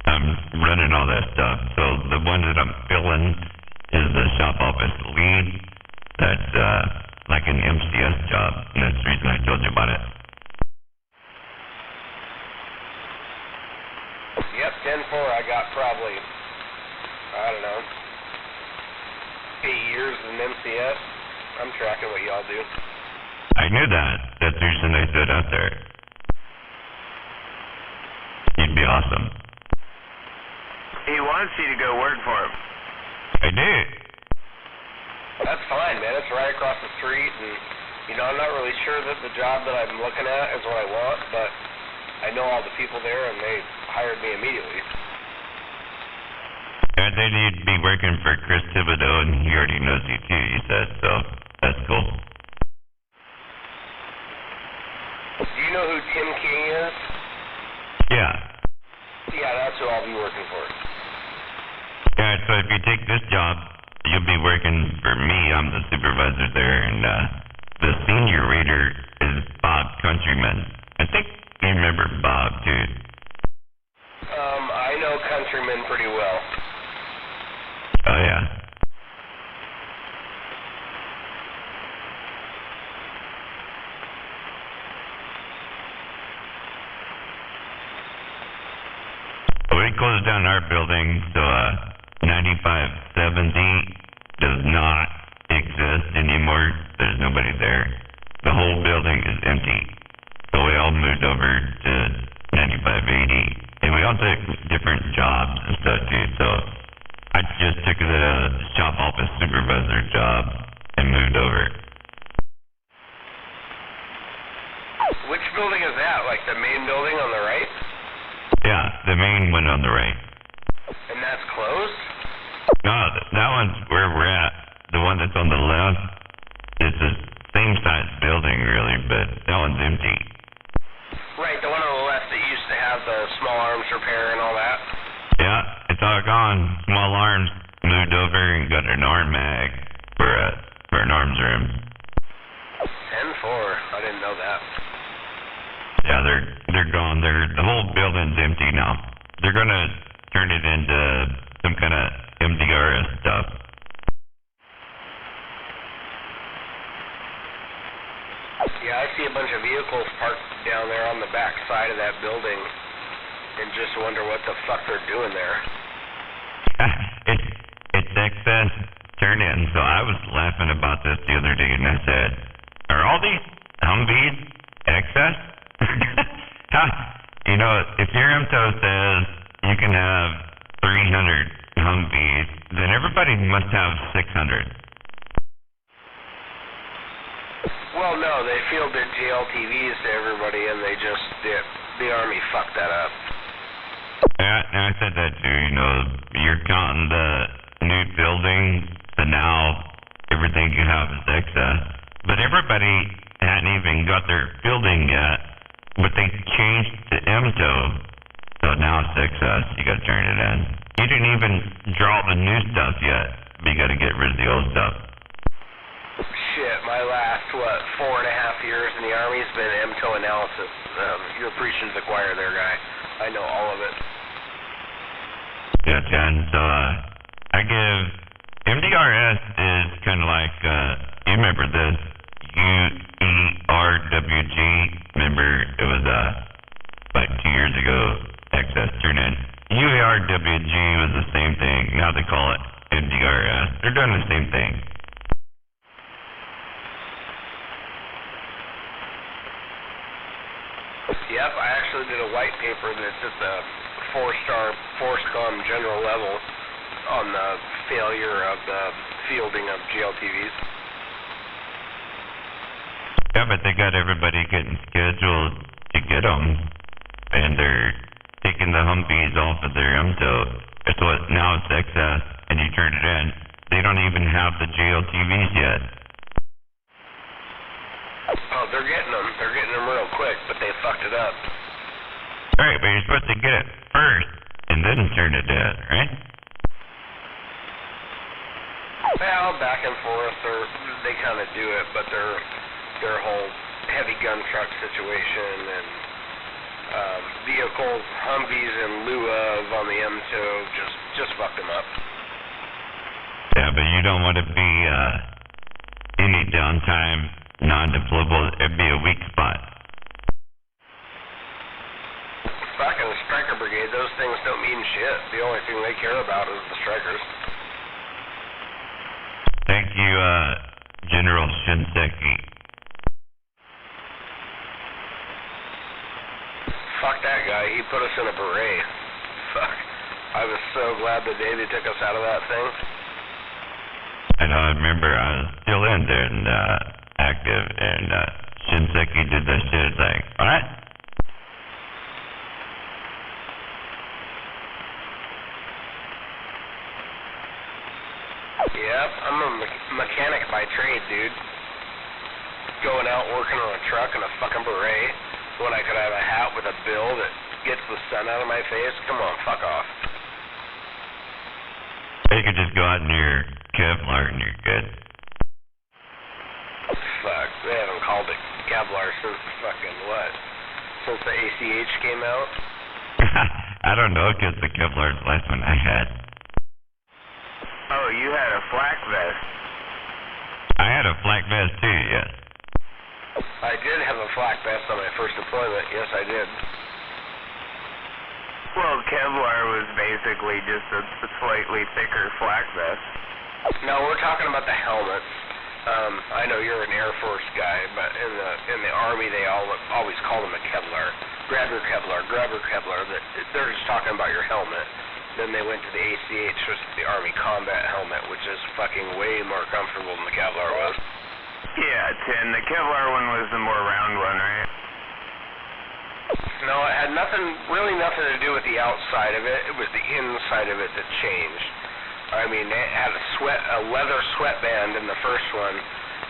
I'm running all that stuff. So the one that I'm filling is the shop office lead. That's like an MCS job, and that's the reason I told you about it. Yep, 10-4, I got probably, 8 years in MCS. I'm tracking what y'all do. I knew that. That's the reason I stood out there. You'd be awesome. He wants you to go work for him. I did. That's fine, man. It's right across the street, and, I'm not really sure that the job that I'm looking at is what I want, but I know all the people there, and they hired me immediately. And then you'd be working for Chris Thibodeau, and he already knows you too, you said, so that's cool. Do you know who Tim King is? Yeah. Yeah, that's who I'll be working for. Yeah, so if you take this job, you'll be working for me. I'm the supervisor there, and the senior raider is Bob Countryman. I think you remember Bob, dude. I know Countryman pretty well. Oh, yeah. We closed down our building, so 9570 does not exist anymore. There's nobody there. The whole building is empty. So we all moved over to 9580. And we all took different jobs and stuff too. So I just took the shop office supervisor job and moved over. Which building is that? Like the main building on the right? Yeah, the main one on the right. And that's closed? No, that one's where we're at. The one that's on the left, it's the same size building really, but that one's empty. Right, the one on the left that used to have the small arms repair and all that? Yeah, it's all gone. Small arms moved over and got an arm mag for an arms room. 10-4. didn't know that. Yeah, they're gone. The whole building's empty now. They're gonna turn it into some kind of MDRS stuff. Yeah, I see a bunch of vehicles parked down there on the back side of that building, and just wonder what the fuck they're doing there. It's excess turn-in. So I was laughing about this the other day, and I said, "Are all these Humvees excess?" You know, if your MTO says you can have 300 Humvees, then everybody must have 600. Well, no, they fielded JLTVs to everybody, and they just the Army fucked that up. Yeah, I said that too. You know, you're counting the new building, so now everything you have is excess. But everybody hadn't even got their building yet, but they changed to MTO, so now it's excess. You got to turn it in. You didn't even draw the new stuff yet, but you got to get rid of the old stuff. Shit, my last, 4.5 years in the Army has been MTO analysis. You're preaching to the choir there, guy. I know all of it. Yeah, Ken. So, I give MDRS is kind of like, you remember this UERWG? Remember, it was like 2 years ago, excess turn-in. UERWG was the same thing. Now they call it MDRS. They're doing the same thing. Yep, I actually did a white paper that's at the 4-star FORSCOM general level on the failure of the fielding of GLTVs. Yeah, but they got everybody getting scheduled to get them, and they're taking the Humvees off of their MTO. So now it's excess, and you turn it in. They don't even have the GLTVs yet. Oh, they're getting them. They're getting them real quick, but they fucked it up. Alright, but you're supposed to get it first, and then turn it in, right? Well, back and forth, they kind of do it, but their whole heavy gun truck situation and vehicles, Humvees in lieu of on the M2 just fucked them up. Yeah, but you don't want to be any downtime, non-deployable. It'd be a weak spot. Back in the Striker Brigade, those things don't mean shit. The only thing they care about is the Strikers. Thank you, General Shinseki. Fuck that guy. He put us in a beret. Fuck. I was so glad the day they took us out of that thing. I know, I remember I was still in there and active, and Shinseki did that shit. It's like, alright. Yep, I'm a mechanic by trade, dude. Going out working on a truck in a fucking beret when I could have a hat with a bill that gets the sun out of my face. Come on, fuck off. You could just go out in your Kevlar and you're good. Fuck, they haven't called it Kevlar since fucking what? Since the ACH came out? I don't know, because the Kevlar's the last one I had. Oh, you had a flak vest. I had a flak vest too, yes. I did have a flak vest on my first deployment. Yes, I did. Well, Kevlar was basically just a slightly thicker flak vest. No, we're talking about the helmets. I know you're an Air Force guy, but in the Army they always call them a Kevlar. Grab your Kevlar, grab your Kevlar. They're just talking about your helmet. Then they went to the ACH, which is the Army Combat Helmet, which is fucking way more comfortable than the Kevlar was. Yeah, Tim, the Kevlar one was the more round one, right? No, it had really nothing to do with the outside of it. It was the inside of it that changed. I mean, it had a leather sweatband in the first one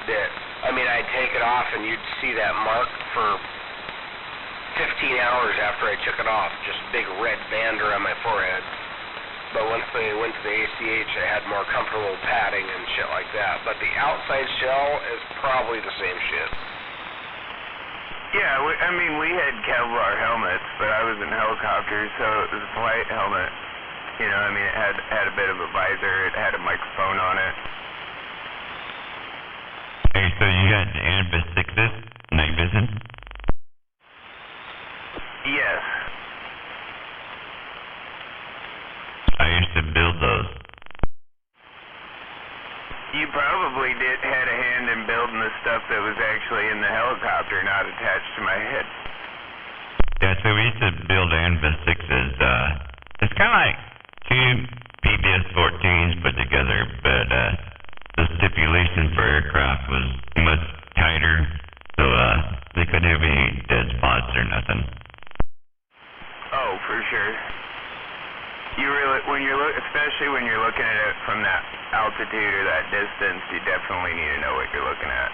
that, I mean, I'd take it off and you'd see that mark for 15 hours after I took it off. Just big red band around my forehead. But once they went to the ACH, I had more comfortable padding and shit like that. But the outside shell is probably the same shit. Yeah, I mean, we had Kevlar helmets, but I was in helicopters, so it was a flight helmet. You know, I mean, it had a bit of a visor, it had a microphone on it. Hey, so you got Anubis 6s, night vision? Yes. I used to build those. You probably had a hand in building the stuff that was actually in the helicopter, not attached to my head. Yeah, so we used to build Anubis 6s. It's kind of like two PBS-14s put together, but the stipulation for aircraft was much tighter, so they couldn't have any dead spots or nothing. Oh, for sure. Especially when you're looking at it from that altitude or that distance, you definitely need to know what you're looking at.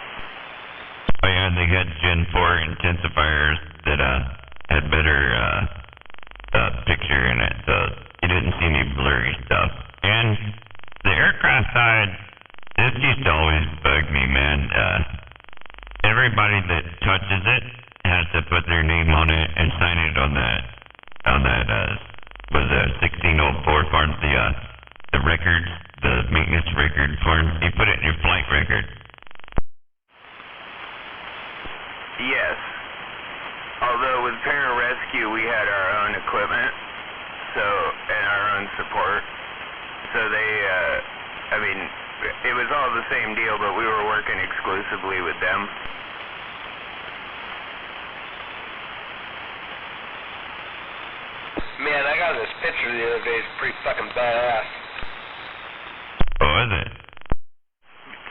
Oh yeah, they had Gen 4 intensifiers that had better picture in it, so you didn't see any blurry stuff. And the aircraft side, this used to always bug me, man. Everybody that touches it has to put their name on it and sign it on that was a 1604 form, the record, the maintenance record form. You put it in your flight record. Yes. Although with pararescue, we had our own equipment, and our own support. So they, I mean, it was all the same deal, but we were working exclusively with them. Man, I got this picture the other day. It's pretty fucking badass. Oh, is it?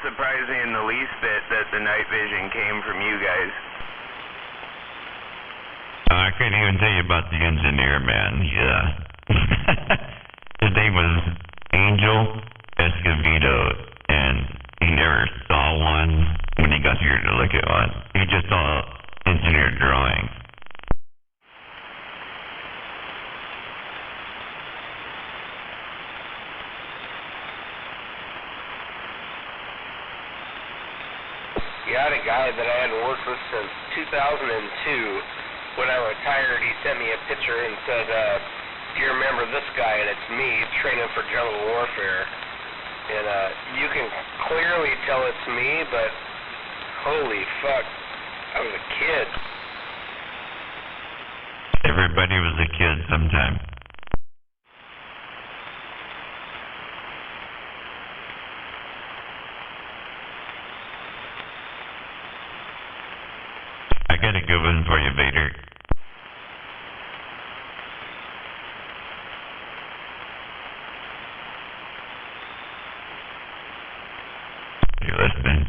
Surprising in the least bit that the night vision came from you guys. I couldn't even tell you about the engineer, man. Yeah. His name was Angel Escovedo, and he never saw one when he got here to look at one. He just saw engineer drawings. Yeah, I had a guy that I hadn't worked with since 2002. When I retired, he sent me a picture and said, do you remember this guy? And it's me training for jungle warfare. And you can clearly tell it's me, but holy fuck, I was a kid. Everybody was a kid sometime. I got a good one for you, Vader. You listening?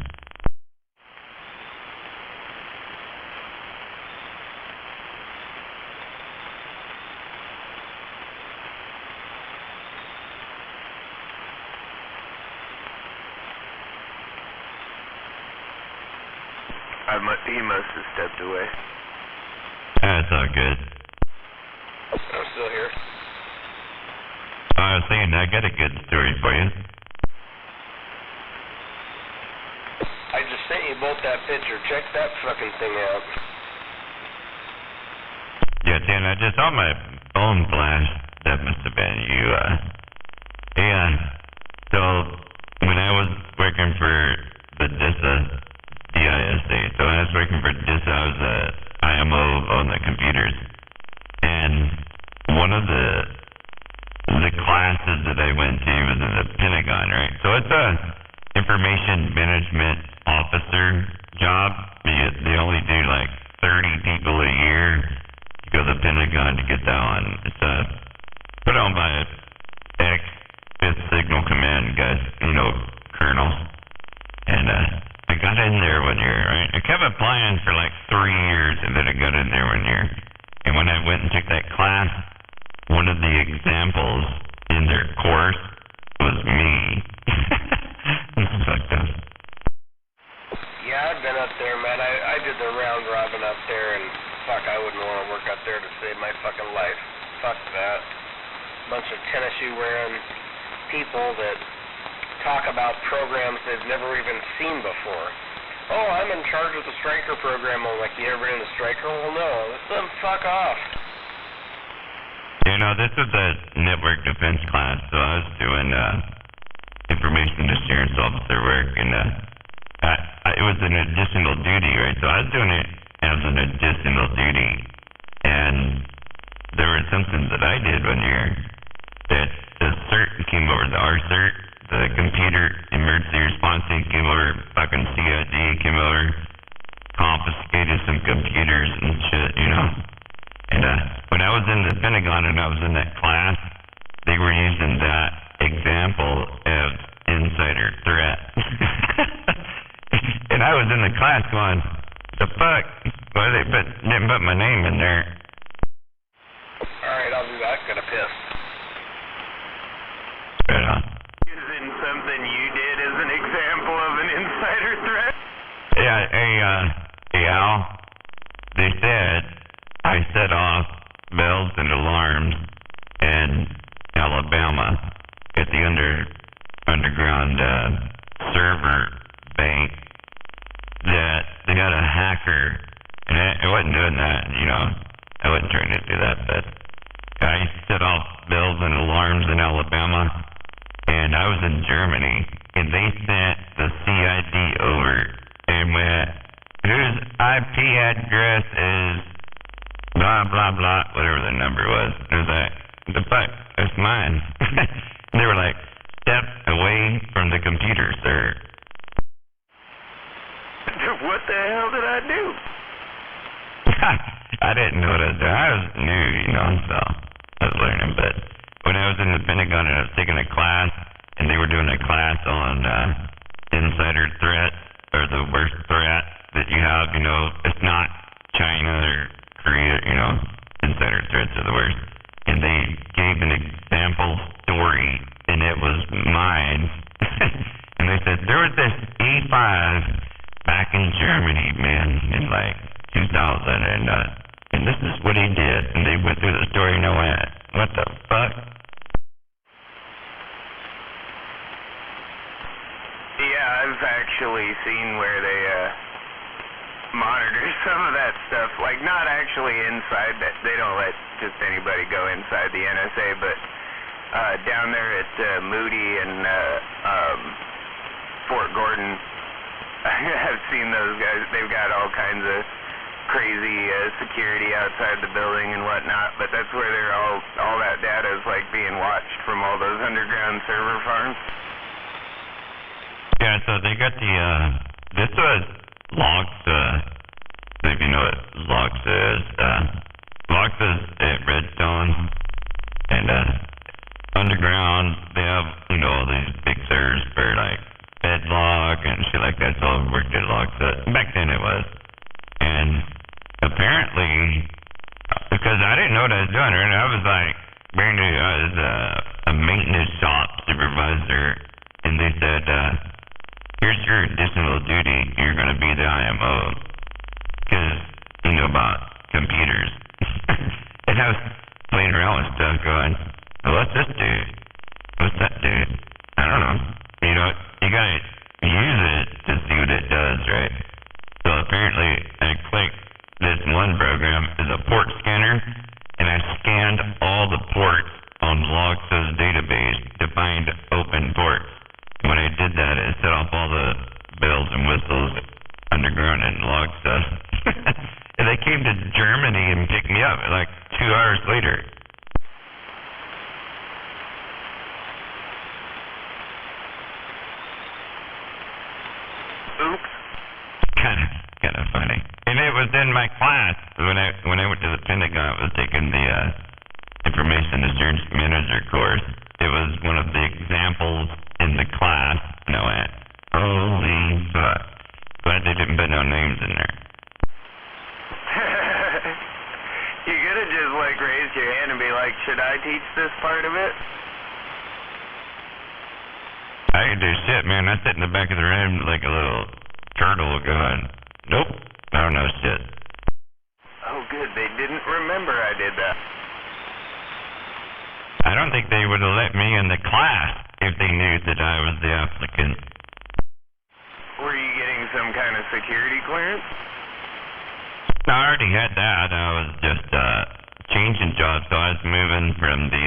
He must have stepped away. That's all good. I'm still here. I was saying, I got a good story for you. I just sent you both that picture. Check that fucking thing out. Yeah, Dan, I just saw my phone flash. That must have been you. Yeah. So, when I was working for the DISA, D-I-S-A, so when I was working for DISA, I was a IMO on the computers. And one of the classes that I went to was in the Pentagon, right? So it's a information management officer job. They only do like 30 people a year to go to the Pentagon to get that one. It's put on by ex-Fifth Signal Command guys, colonels. And I got in there one year, right? I kept applying for like 3 years, and then I got in there one year. And when I went and took that class, one of the examples in their course was me. It's fucked up. Yeah, I've been up there, man. I did the round robin up there, and fuck, I wouldn't want to work up there to save my fucking life. Fuck that. Bunch of tennis shoe wearing people that talk about programs they've never even seen before. oh, I'm in charge of the Striker program. I'm like, you ever been in the Striker? Well, no. Then fuck off. You know, this was a network defense class, so I was doing information assurance officer work, and it was an additional duty, right? So I was doing it as an additional duty, and there were something that I did one year that the CERT came over, the RCERT, the computer emergency response team came over, fucking CID came over, confiscated some computers and shit, you know. And when I was in the Pentagon and I was in that class, they were using that example of insider threat. And I was in the class going, the fuck? Why they didn't put my name in there? Alright, I'll do that. Got a piss. Right on. Isn't something you did as an example of an insider threat? Yeah, hey Al, they said I set off bells and alarms in Alabama at the underground server bank that they got a hacker, and I wasn't doing that, you know, I wasn't trying to do that, but I set off bells and alarms in Alabama, and I was in Germany, and they sent the CID over and went, whose IP address is blah, blah, blah, whatever the number was. It was like, the fuck, that's mine. They were like, step away from the computer, sir. What the hell did I do? I didn't know what I was doing. I was new, you know, so I was learning. But when I was in the Pentagon and I was taking a class, and they were doing a class on insider threat, or the worst threat that you have, you know, it's not China or Korea, you know, insider threats are the worst. And they gave an example story, and it was mine. And they said, there was this E5 back in Germany, man, in like 2000, and this is what he did. And they went through the story, and I went, what the fuck? Yeah, I've actually seen where they monitor some of that stuff. Like, not actually inside, they don't let just anybody go inside the NSA, but down there at Moody and Fort Gordon, I've seen those guys. They've got all kinds of crazy security outside the building and whatnot, but that's where they're all that data is like being watched from all those underground server farms. Yeah, so they got the this was logs, if you know what logs is. Logs is at Redstone, and underground they have, you know, all these big servers for like Bedlog and shit like that. So I worked at logs. Back then it was, and apparently because I didn't know what I was doing, and I was like brand new. I was a maintenance shop supervisor, and they said, here's your additional duty. You're going to be the IMO because you know about computers. And I was playing around with stuff going, well, what's this do? What's that do? I don't know. You know, you got to use it to see what it does, right? So apparently I clicked this one program is a port scanner, and I scanned all the ports on Logsa's database to find open ports. When I did that, it set off all the bells and whistles underground in Logsa. And they came to Germany and picked me up like 2 hours later. Oops. Kind of funny. And it was in my class when I went to the Pentagon. I was taking the information assurance manager course. It was one of the examples in the class, and I went, holy fuck. Glad they didn't put no names in there. You could have just like raised your hand and be like, should I teach this part of it? I could do shit, man. I sit in the back of the room like a little turtle going, nope, I don't know shit. Oh good, they didn't remember I did that. I don't think they would have let me in the class if they knew that I was the applicant. Were you getting some kind of security clearance? I already had that. I was just changing jobs, so I was moving from the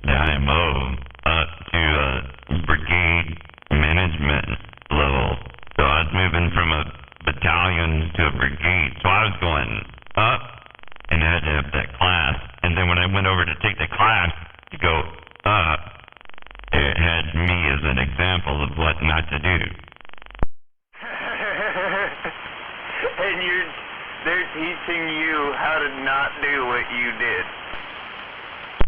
IMO up to brigade management level. So I was moving from a battalion to a brigade. So I was going up, and I had to have that class. And then when I went over to take the class to go up, it had me as an example of what not to do. And they're teaching you how to not do what you did.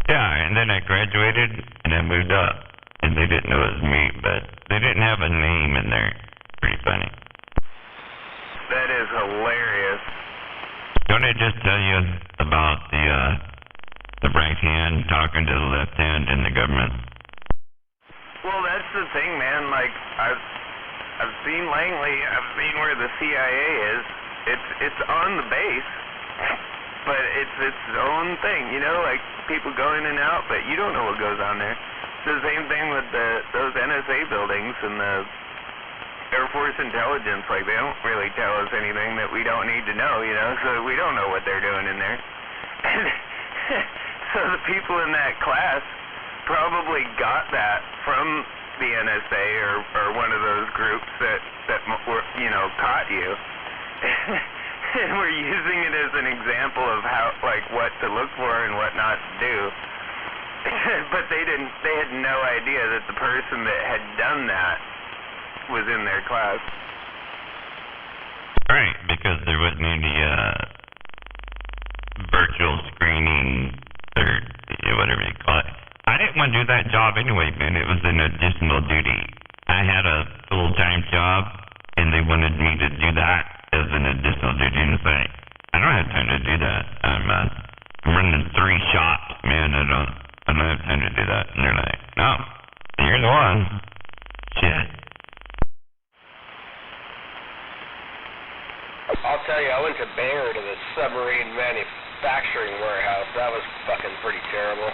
Yeah, and then I graduated, and I moved up. And they didn't know it was me, but they didn't have a name in there. Pretty funny. That is hilarious. Don't I just tell you about the right hand talking to the left hand in the government? Well, that's the thing, man. Like, I've seen Langley. I've seen where the CIA is. It's on the base, but it's its own thing. You know, like people go in and out, but you don't know what goes on there. It's the same thing with those NSA buildings and the Air Force intelligence. Like, they don't really tell us anything that we don't need to know. You know, so we don't know what they're doing in there. And so the people in that class probably got that from the NSA or one of those groups that were, you know, caught you. And we're using it as an example of how, like, what to look for and what not to do. But they had no idea that the person that had done that was in their class. Right, because there wasn't any virtual screening or whatever you call it. I didn't want to do that job anyway, man. It was an additional duty. I had a full-time job, and they wanted me to do that as an additional duty. And it's like, I don't have time to do that. I'm running 3 shops, man. I don't have time to do that. And they're like, no, you're the one. Shit. I'll tell you, I went to Bangor to the submarine manufacturing warehouse. That was fucking pretty terrible.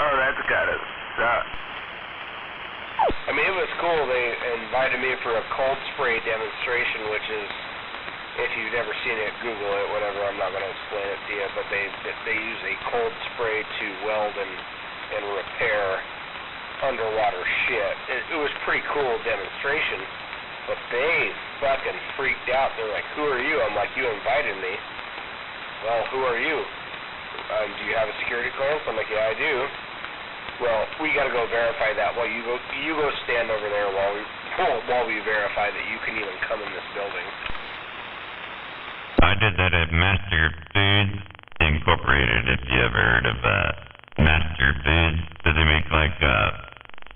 Oh, that's gotta suck. I mean, it was cool. They invited me for a cold spray demonstration, which is, if you've never seen it, Google it, whatever. I'm not going to explain it to you, but they use a cold spray to weld and repair underwater shit. It was pretty cool demonstration, but they fucking freaked out. They're like, who are you? I'm like, you invited me. Well, who are you? Do you have a security clearance? I'm like, yeah, I do. Well, we got to go verify that. Well, you go stand over there while we verify that you can even come in this building. I did that at Master Foods Incorporated, if you ever heard of Master Foods. So they make like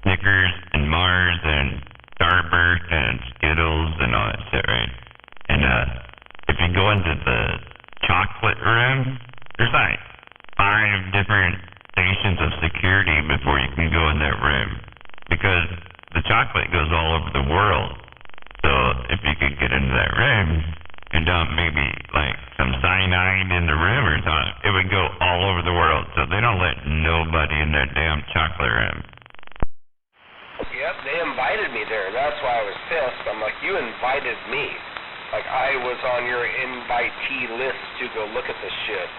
Snickers and Mars and Starburst and Skittles and all that shit, right? And if you go into the chocolate room, there's like 5 different stations of security before you can go in that room, because the chocolate goes all over the world. So if you could get into that room and dump maybe like some cyanide in the room or something, it would go all over the world. So they don't let nobody in that damn chocolate room. Yep, they invited me there. That's why I was pissed. I'm like, you invited me. Like, I was on your invitee list to go look at this shit.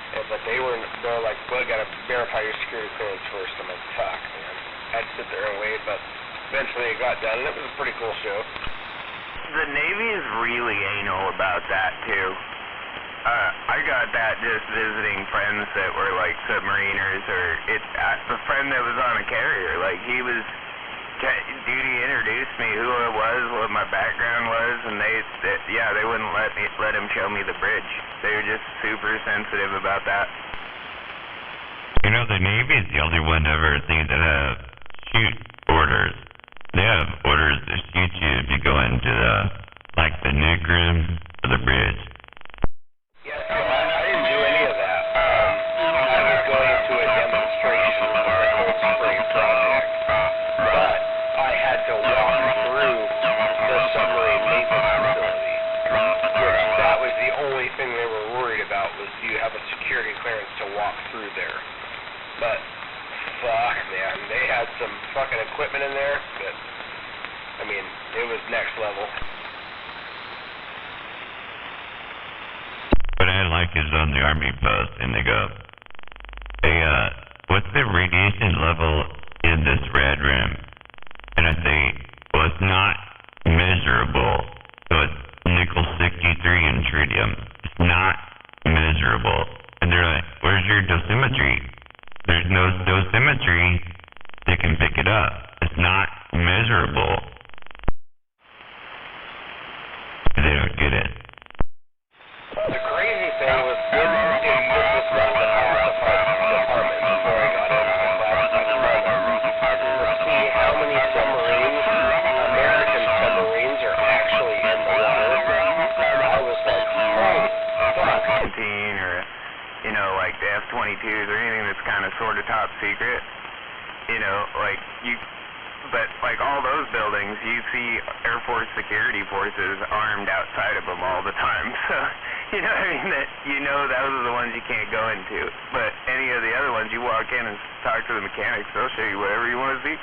But they're like, well, you gotta verify your security clearance first. I'm like, fuck, man. I had to sit there and wait, but eventually it got done, and it was a pretty cool show. The Navy is really anal about that, too. I got that just visiting friends that were, like, submariners, or a friend that was on a carrier. Like, he was, duty introduced me who I was, what my background was, and they wouldn't let him show me the bridge. They were just super sensitive about that. You know, the Navy is the only one ever thing that have shoot orders. They have orders to shoot you if you go into the nuke room or the bridge. Yeah, I didn't do any of that. I was going to a demonstration of our cold spray project, but I had to walk through the submarine maintenance facility, which that was the only thing they were worried about, was do you have a security clearance to walk through there. But fuck, man, they had some fucking equipment in there that was next level. What I like is on the Army post, and they go, hey, what's the radiation level in this red room? And I say, well, it's not measurable. So it's nickel 63 and tritium. It's not measurable. And they're like, where's your dosimetry? There's no dosimetry that can pick it up. It's not measurable. They don't get it. The crazy thing was this was not the House Department before I got into the classified department. To see how many submarines, American submarines, are actually in the water. I was like, holy fuck. Or, you know, like the F-22s or anything that's kind of sort of top secret. You know, like but like all those buildings, you see Air Force security forces armed outside of them all the time. So, you know what I mean? That you know those are the ones you can't go into. But any of the other ones, you walk in and talk to the mechanics, they'll show you whatever you want to see.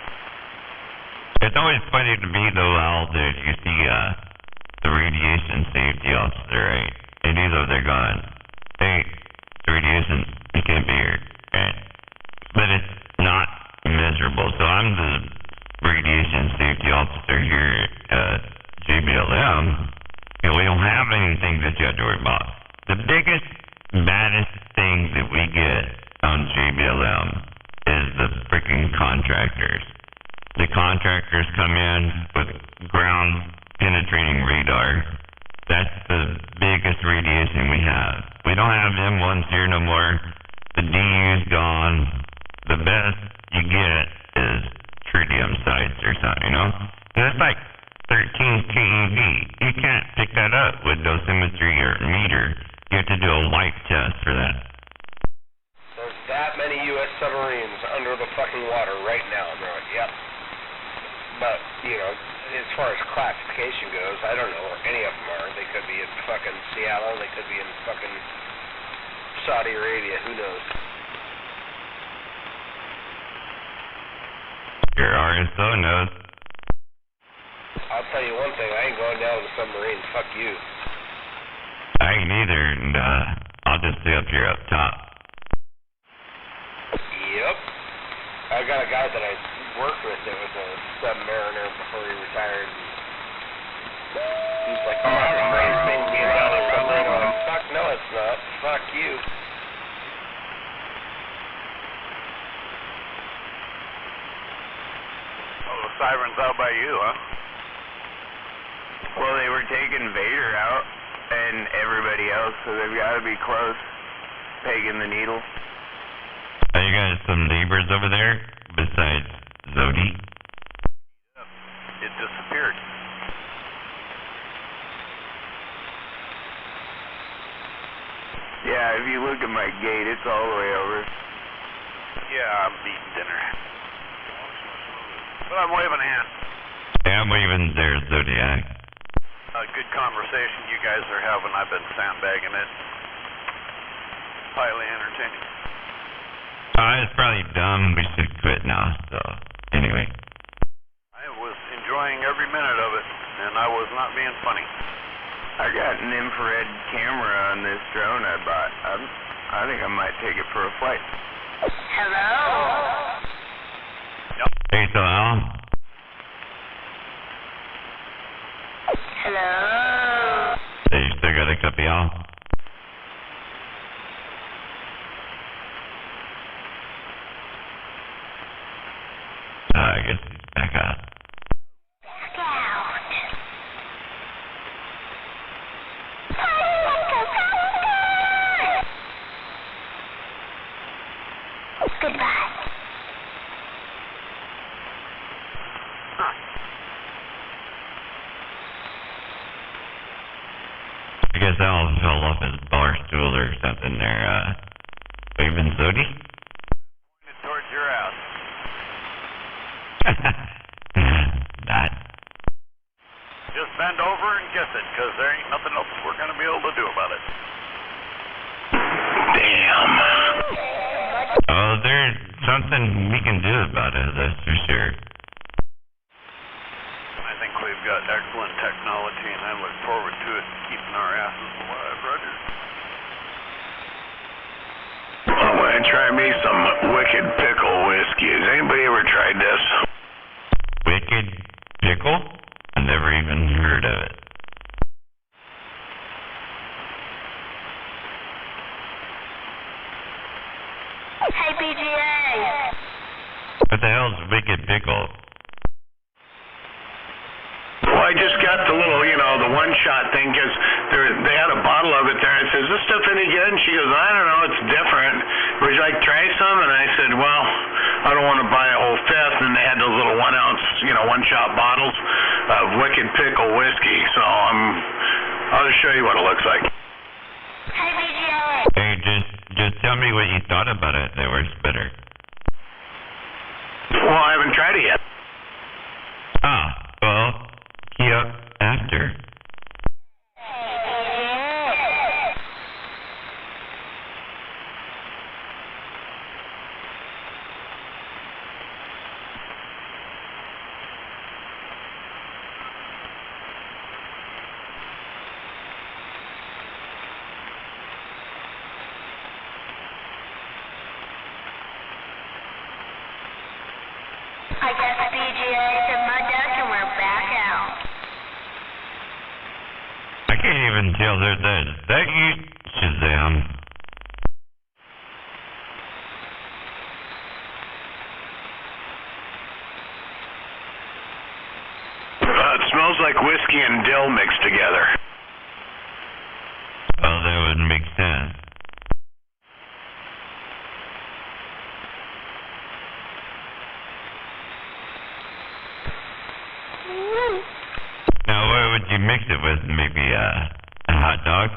It's always funny to me, though, Al, that you see the radiation safety officer, right? And he's over there going, hey, the radiation, you can't be here, right? But it's not measurable. So I'm the radiation safety officer here at JBLM. You know, we don't have anything that you have to worry about. The biggest, baddest thing that we get on JBLM is the freaking contractors. The contractors come in with ground penetrating radar. That's the biggest radiation we have. We don't have M1s here no more. The DU's gone. The best you get is tritium sites or something, you know? And it's like 13 keV. You can't pick that up with dosimetry or meter. You have to do a light test for that. There's that many U.S. submarines under the fucking water right now, bro. Yep. But, you know, as far as classification goes, I don't know where any of them are. They could be in fucking Seattle. They could be in fucking Saudi Arabia. Who knows? Your RSO knows. I'll tell you one thing. I ain't going down with a submarine. Fuck you. I ain't either, and I'll just stay up here up top. Yep. I got a guy that I worked with that was a submariner before he retired. He's like, oh, the brain's making me down with a submarine. I'm like, fuck no, it's not. Fuck you. Oh, the siren's out by you, huh? Well, they were taking Vader out and everybody else, so they've got to be close, pegging the needle. Are you guys some neighbors over there besides Zodi? It disappeared. Yeah, if you look at my gate, it's all the way over. Yeah, I'm eating dinner. But I'm waving a hand. Yeah, I'm waving there, Zodiac. Good conversation you guys are having. I've been sandbagging it. Highly entertaining. It's probably dumb. We should quit now, so anyway. I was enjoying every minute of it, and I was not being funny. I got an infrared camera on this drone I bought. I think I might take it for a flight. Hello? Hey, so Al? Hello? So you still got a copy, Al? I guess he's back up. Goodbye. I guess Al fell off his bar stool or something there, waving Zodi? Pointed towards your house. Not. Just bend over and kiss it, because there ain't nothing else we're going to be able to do about it. Damn. Oh, there's something we can do about it, that's for sure. I think we've got excellent technology, and I look forward to it keeping our asses alive, Roger. I want to try me some Wicked Pickle whiskey. Has anybody ever tried this? Wicked Pickle? I never even heard of it. Hey, BGA! What the hell's Wicked Pickle? Well, I just got the little, the one-shot thing, because they had a bottle of it there. I said, is this stuff any good? And she goes, I don't know, it's different. Would you like to try some? And I said, well, I don't want to buy a whole fifth. And they had those little 1 ounce, one-shot bottles of Wicked Pickle whiskey. So I'll just show you what it looks like. Hey, BGA! Hey, just tell me what you thought about it. That works better. Well, I haven't tried it yet. Ah, well, key up after. I guess BGA said my duck and we're back out. I can't even tell that you, Shazam. It smells like whiskey and dill mixed together. Well, that would make sense. Now, what would you mix it with? Maybe a hot dog?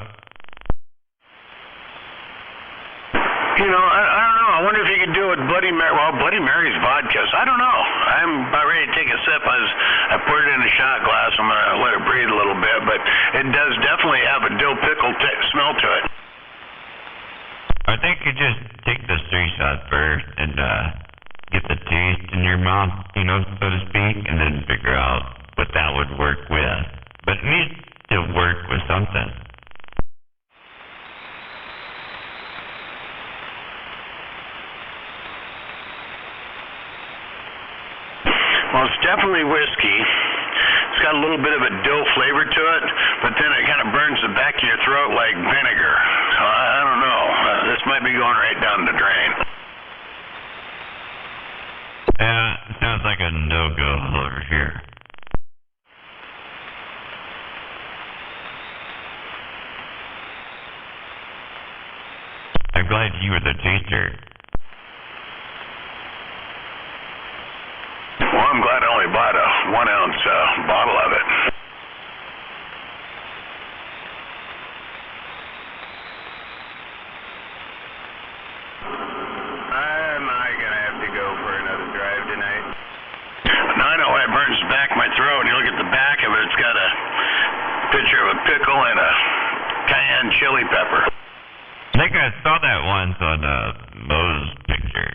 I don't know. I wonder if you could do it with Bloody Mary. Well, Bloody Mary's vodka, so I don't know. I'm about ready to take a sip. I put it in a shot glass. I'm going to let it breathe a little bit, but it does definitely have a dill pickle smell to it. I think you just take the 3 shots first and get the taste in your mouth, so to speak, and then figure out what that would work with. But it needs to work with something. Well, it's definitely whiskey. It's got a little bit of a dill flavor to it, but then it kind of burns the back of your throat like vinegar. So I don't know. This might be going right down the drain. Yeah, sounds like a no-go over here. I'm glad you were the taster. Well, I'm glad I only bought a 1 ounce bottle of it. Am I gonna have to go for another drive tonight? Now I know why it burns the back of my throat. You look at the back of it, it's got a picture of a pickle and a cayenne chili pepper. I think I saw that once on Moe's picture.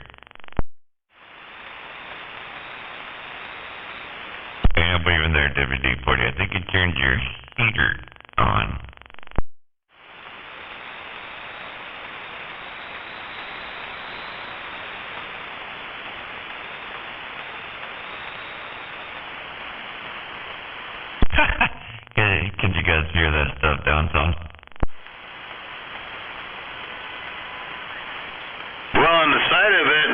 I can't believe in there, WD-40. I think you turned your heater on. Can you guys hear that stuff down south? Well, on the side of it,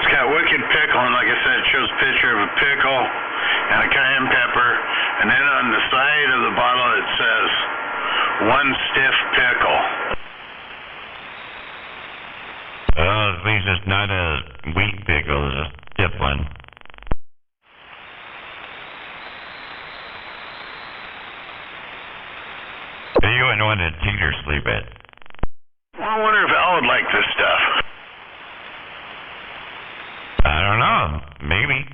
it's got Wicked Pickle, and like I said, it shows a picture of a pickle and a cayenne pepper, and then on the side of the bottle it says, 1 stiff pickle. Oh, at least it's not a weak pickle, it's a stiff one. You wouldn't want to teeter sleep it. Well, I wonder if Al would like this stuff. I don't know. Maybe.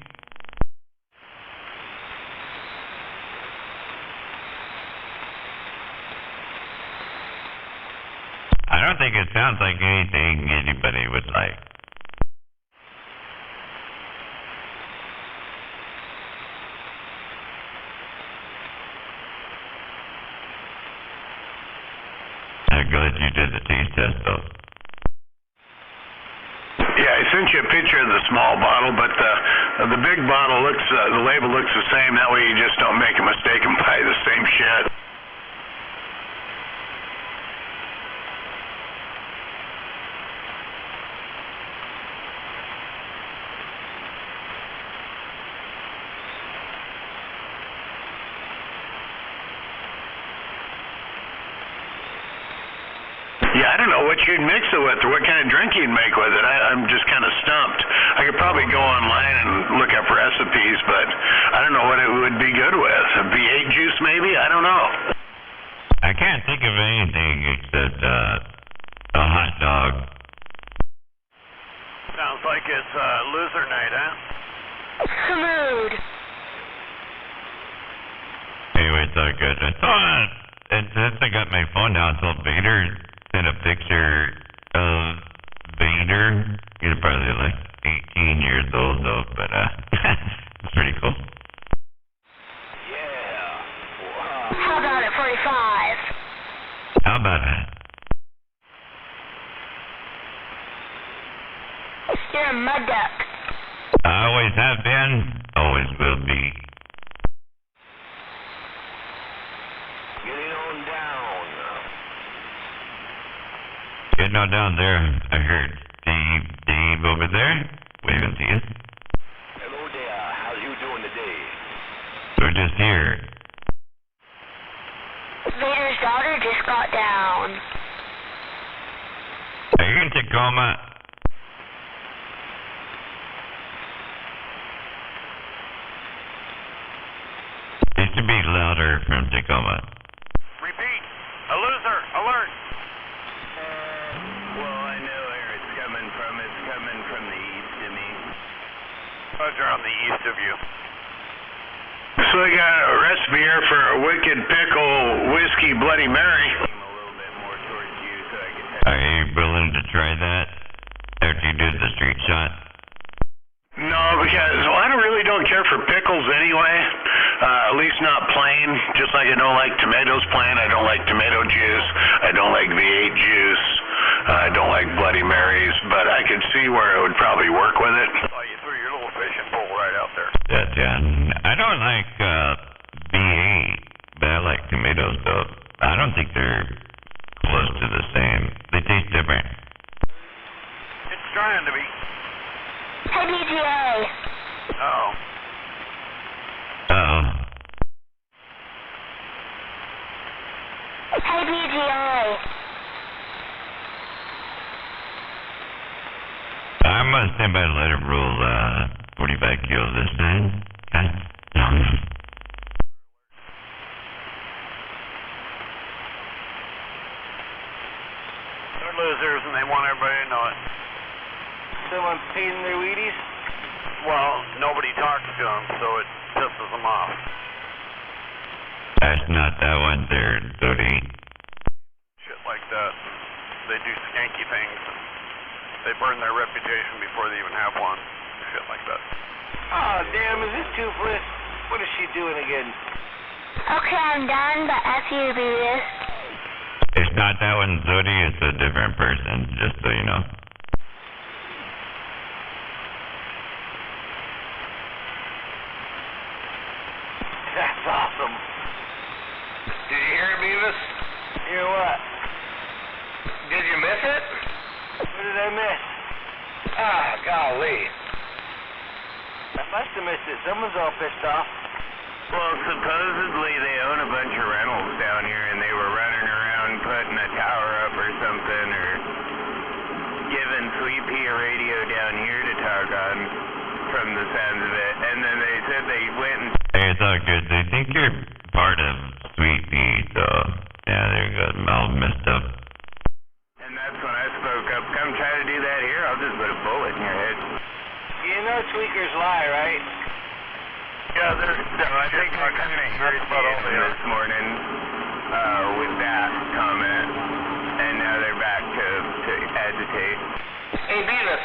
I don't think it sounds like anything anybody would like. glad you did the taste test, though. Yeah, I sent you a picture of the small bottle, but the big bottle looks, the label looks the same. That way you just don't make a mistake and buy the same shit. Yeah, I don't know what you'd mix it with or what kind of drink you'd make with it. I'm just kind of stumped. I could probably go online and look up recipes, but I don't know what it would be good with. A V8 juice maybe? I don't know. I can't think of anything except a hot dog. Sounds like it's loser night, huh? Smooth. Anyway, it's all good. I thought, and since I got my phone now, I saw Vader sent a picture of Vader. He's probably like 18 years old though, but it's pretty cool. How about it, 45? How about that? You're a mud duck. I always have been, always will be. Getting on down. Getting on down there, I heard Dave over there waving to you. Hello there. How you doing today? We're just here. Vader's daughter just got down. Are you in Tacoma? Used to be louder from Tacoma. Repeat. A loser. Alert. Well, I know where it's coming from. It's coming from the east of me. Roger, on the east of you. So I got a recipe here for a Wicked Pickle Whiskey Bloody Mary. Are you willing to try that after you did the street shot? No, because I really don't care for pickles anyway. At least not plain. Just like I don't like tomatoes plain. I don't like tomato juice. I don't like V8 juice. I don't like Bloody Marys. But I could see where it would probably work with it. Oh, you threw your little fishing pole right out there. Yeah. I don't like V8, but I like tomatoes though. I don't think they're close to the same. They taste different. It's trying to be. Hey, BGA. Uh-oh. Uh-oh. Hey, BGA. I'm gonna stand by the letter rule, 45 kilos this time. Okay? No. They're losers and they want everybody to know it. Someone peeing their Wheaties? Well, nobody talks to them, so it pisses them off. That's not that one there, Dodie. Shit like that. They do skanky things. And they burn their reputation before they even have one. Shit like that. Oh, damn, is this Toothless? What is she doing again? Okay, I'm done, but after you do this. It's not that one, Dodie. It's a different person, just so you know. That's awesome. Did you hear it, Beavis? Hear what? Did you miss it? What did I miss? Ah, golly. I must have missed it. Someone's all pissed off. Well, supposedly they own a bunch of rentals down here, and they were running around putting a tower up or something, or giving Sweet Pea a radio down here to talk on, from the sounds of it. And then they said they went and... Hey, it's all good. They think you're part of Sweet Pea, so yeah, there you go. All messed up. And that's when I spoke up. Come try to do that here, I'll just put a bullet in your head. You know tweakers lie, right? Yeah, they're I think I kind of irritated them this morning with that comment, and now they're back to agitate. Hey, Beavis.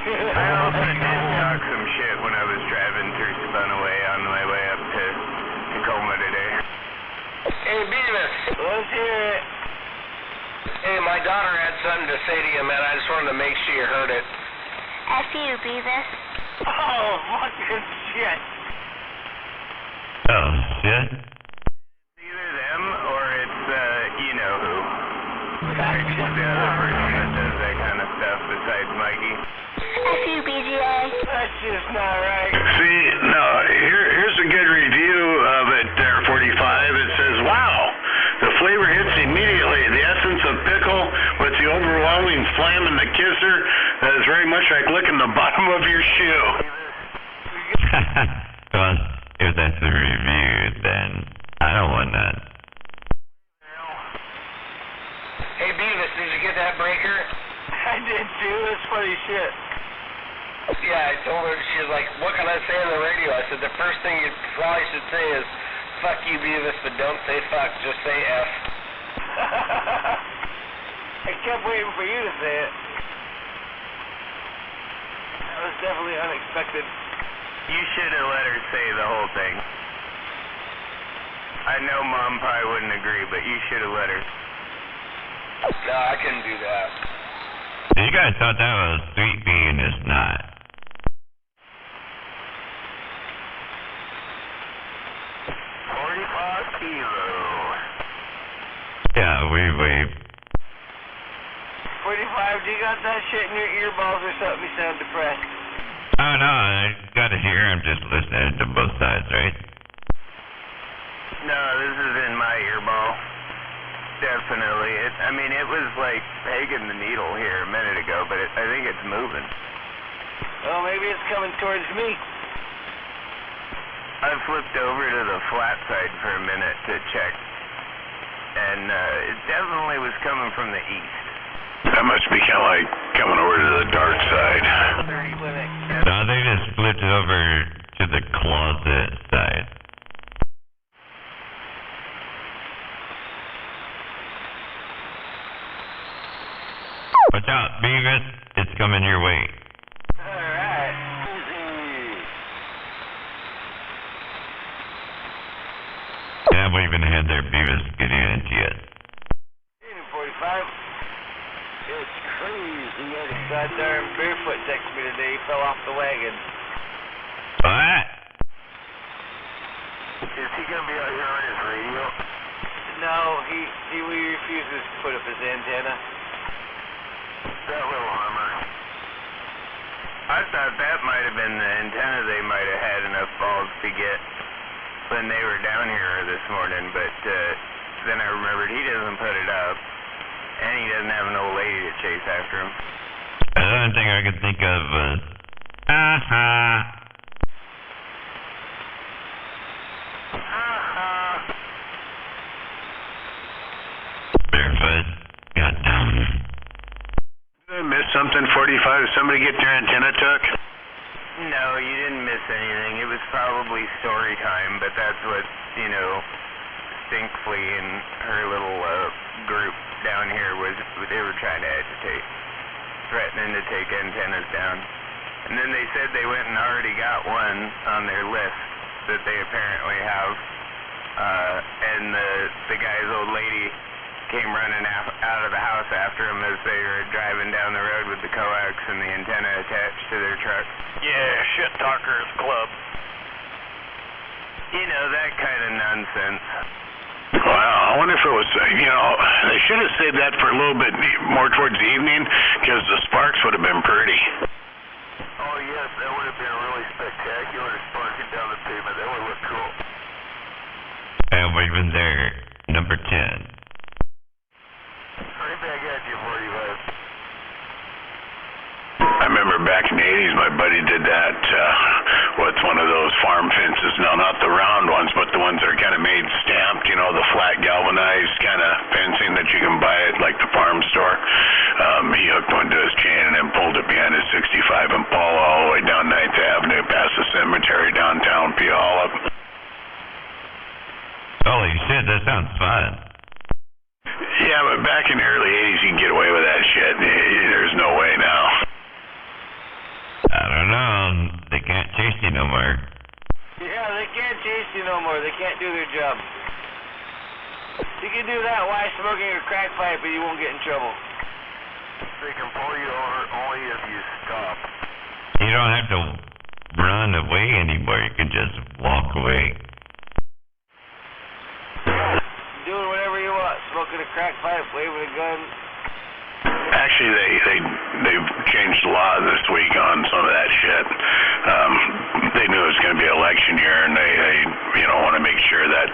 I also did talk some shit when I was driving through Spunaway on my way up to Tacoma today. Hey, Beavis. Let's hear it. Hey, my daughter had something to say to you, man. I just wanted to make sure you heard it. F you, Beavis. Oh, fucking shit. Oh, shit. Either them or it's, you know who. It's the other person that does that kind of stuff besides Mikey. F you, BGA. That's just not right. See, no, here's a good review of it there, 45. It says, wow, the flavor hits immediately. The essence of pickle with the overwhelming phlegm and the kisser is very much like licking the bottom of your shoe. Well, if that's the review, then I don't want that. Hey, Beavis, did you get that breaker? I did too. That's funny shit. Yeah, I told her, she was like, what can I say on the radio? I said, the first thing you probably should say is, fuck you, Beavis, but don't say fuck, just say F. I kept waiting for you to say it. That was definitely unexpected. You should have let her say the whole thing. I know Mom probably wouldn't agree, but you should have let her. No, I couldn't do that. You guys thought that was sweet pea and it's not. Yeah, we 45, do you got that shit in your earballs or something? You sound depressed. Oh no, I got it here. I'm just listening to both sides, right? No, this is in my earball. Definitely. It was like pegging the needle here a minute ago, but I think it's moving. Well, maybe it's coming towards me. I flipped over to the flat side for a minute to check, and it definitely was coming from the east. That must be kind of like coming over to the dark side. No, they just flipped it over to the closet side. Watch out, Beavis. It's coming your way. Alright. Yeah, I'm waving ahead there, Beavis. Getting into it. 45. It's crazy. That darn barefoot texted me today. He fell off the wagon. What? Is he going to be out here on his radio? No, he refuses to put up his antenna. That little hummer. I thought that might have been the antenna they might have had enough balls to get when they were down here this morning, but then I remembered he doesn't put it up, and he doesn't have an old lady to chase after him. The only thing I could think of was, Barefoot got down. Did I miss something, 45? Did somebody get their antenna took? No, you didn't miss anything. It was probably story time, but that's what, Stinkflea and her little group down here they were trying to agitate, threatening to take antennas down. And then they said they went and already got one on their list that they apparently have. And the guy's old lady came running out of the house after him as they were driving down the road with the coax and the antenna attached to their truck. Yeah, shit talkers club. That kind of nonsense. Well, I wonder if it was, they should have saved that for a little bit more towards the evening, because the sparks would have been pretty. Oh, yes, that would have been really spectacular, sparking down the pavement. That would look cool. And we've been there, number 10. Right back at you, 45. I remember back in the 80s, my buddy did that with one of those farm fences. No, not the round ones, but the ones that are kind of made stamped, the flat galvanized kind of fencing that you can buy at like the farm store. He hooked one to his chain and then pulled it behind his 65 Impala all the way down 9th Avenue, past the cemetery downtown Puyallup. Holy shit, that sounds fun. Yeah, but back in the early 80s, you can get away with that shit. There's no way now. I don't know. They can't chase you no more. Yeah, they can't chase you no more. They can't do their job. You can do that while smoking a crack pipe, but you won't get in trouble. They can pull you over only if you stop. You don't have to run away anymore. You can just walk away. Doing whatever you want. Smoking a crack pipe, waving a gun. Actually, they've changed the law this week on some of that shit. They knew it was going to be election year, and they want to make sure that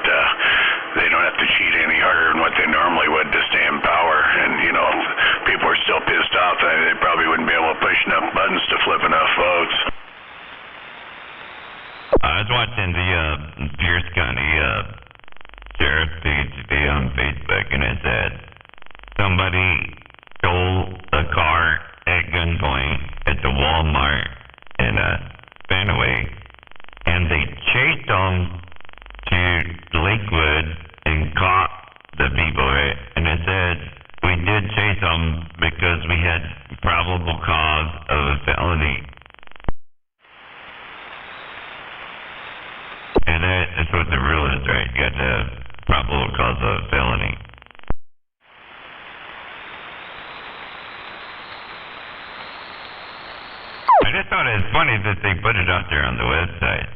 they don't have to cheat any harder than what they normally would to stay in power. And people are still pissed off. They probably wouldn't be able to push enough buttons to flip enough votes. I was watching the Pierce County Sheriff page today on Facebook, and it said somebody stole a car at gunpoint at the Walmart in Fanaway, and they chased them to Lakewood and caught the people, right? And it said we did chase them because we had probable cause of a felony. And that's what the rule is, right? You got the probable cause of a felony. I just thought it was funny that they put it out there on the website.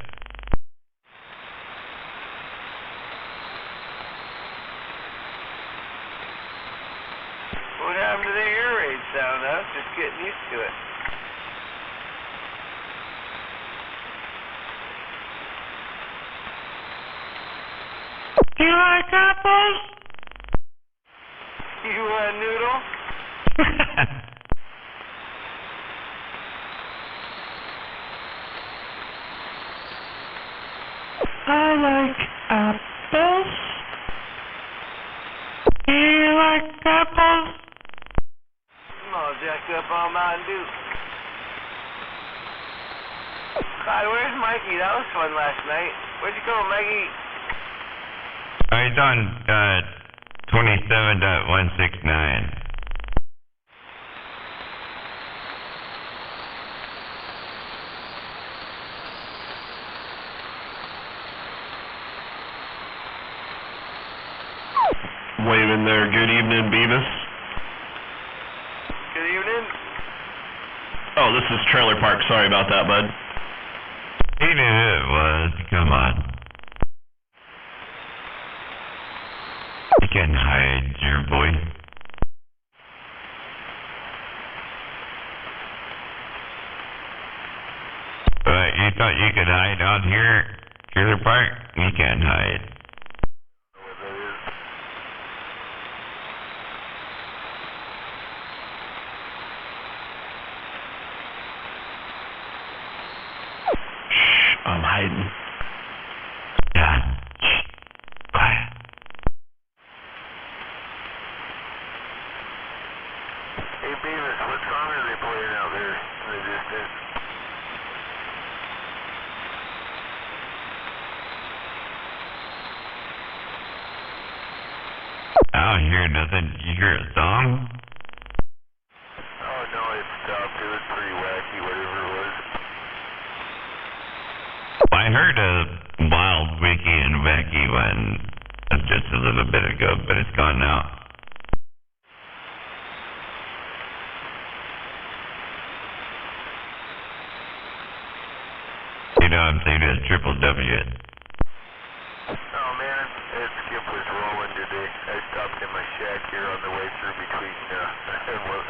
What happened to the air raid sound? I was just getting used to it. Do you like apples? You want a noodle? I like apples. Do you like apples? I'm all jacked up on Mountain Dew. God, where's Mikey? That was fun last night. Where'd you go, Mikey? It's on 27.169. Waving there. Good evening, Beavis. Good evening. Oh, this is Trailer Park. Sorry about that, bud. He knew who it was. Come on. You can hide your voice. But you thought you could hide out here, Trailer Park? You can't hide. I'm hiding. Yeah. Shh. Quiet. Hey, Beavis, what song are they playing out there in the distance? I don't hear nothing. You hear a song? Oh, no, it stopped. It was pretty wacky, whatever it was. I heard a wild, wiki, and wacky one just a little bit ago, but it's gone now. You know, I'm saying it's triple W. Oh, man, Skip was rolling today. I stopped in my shack here on the way through between,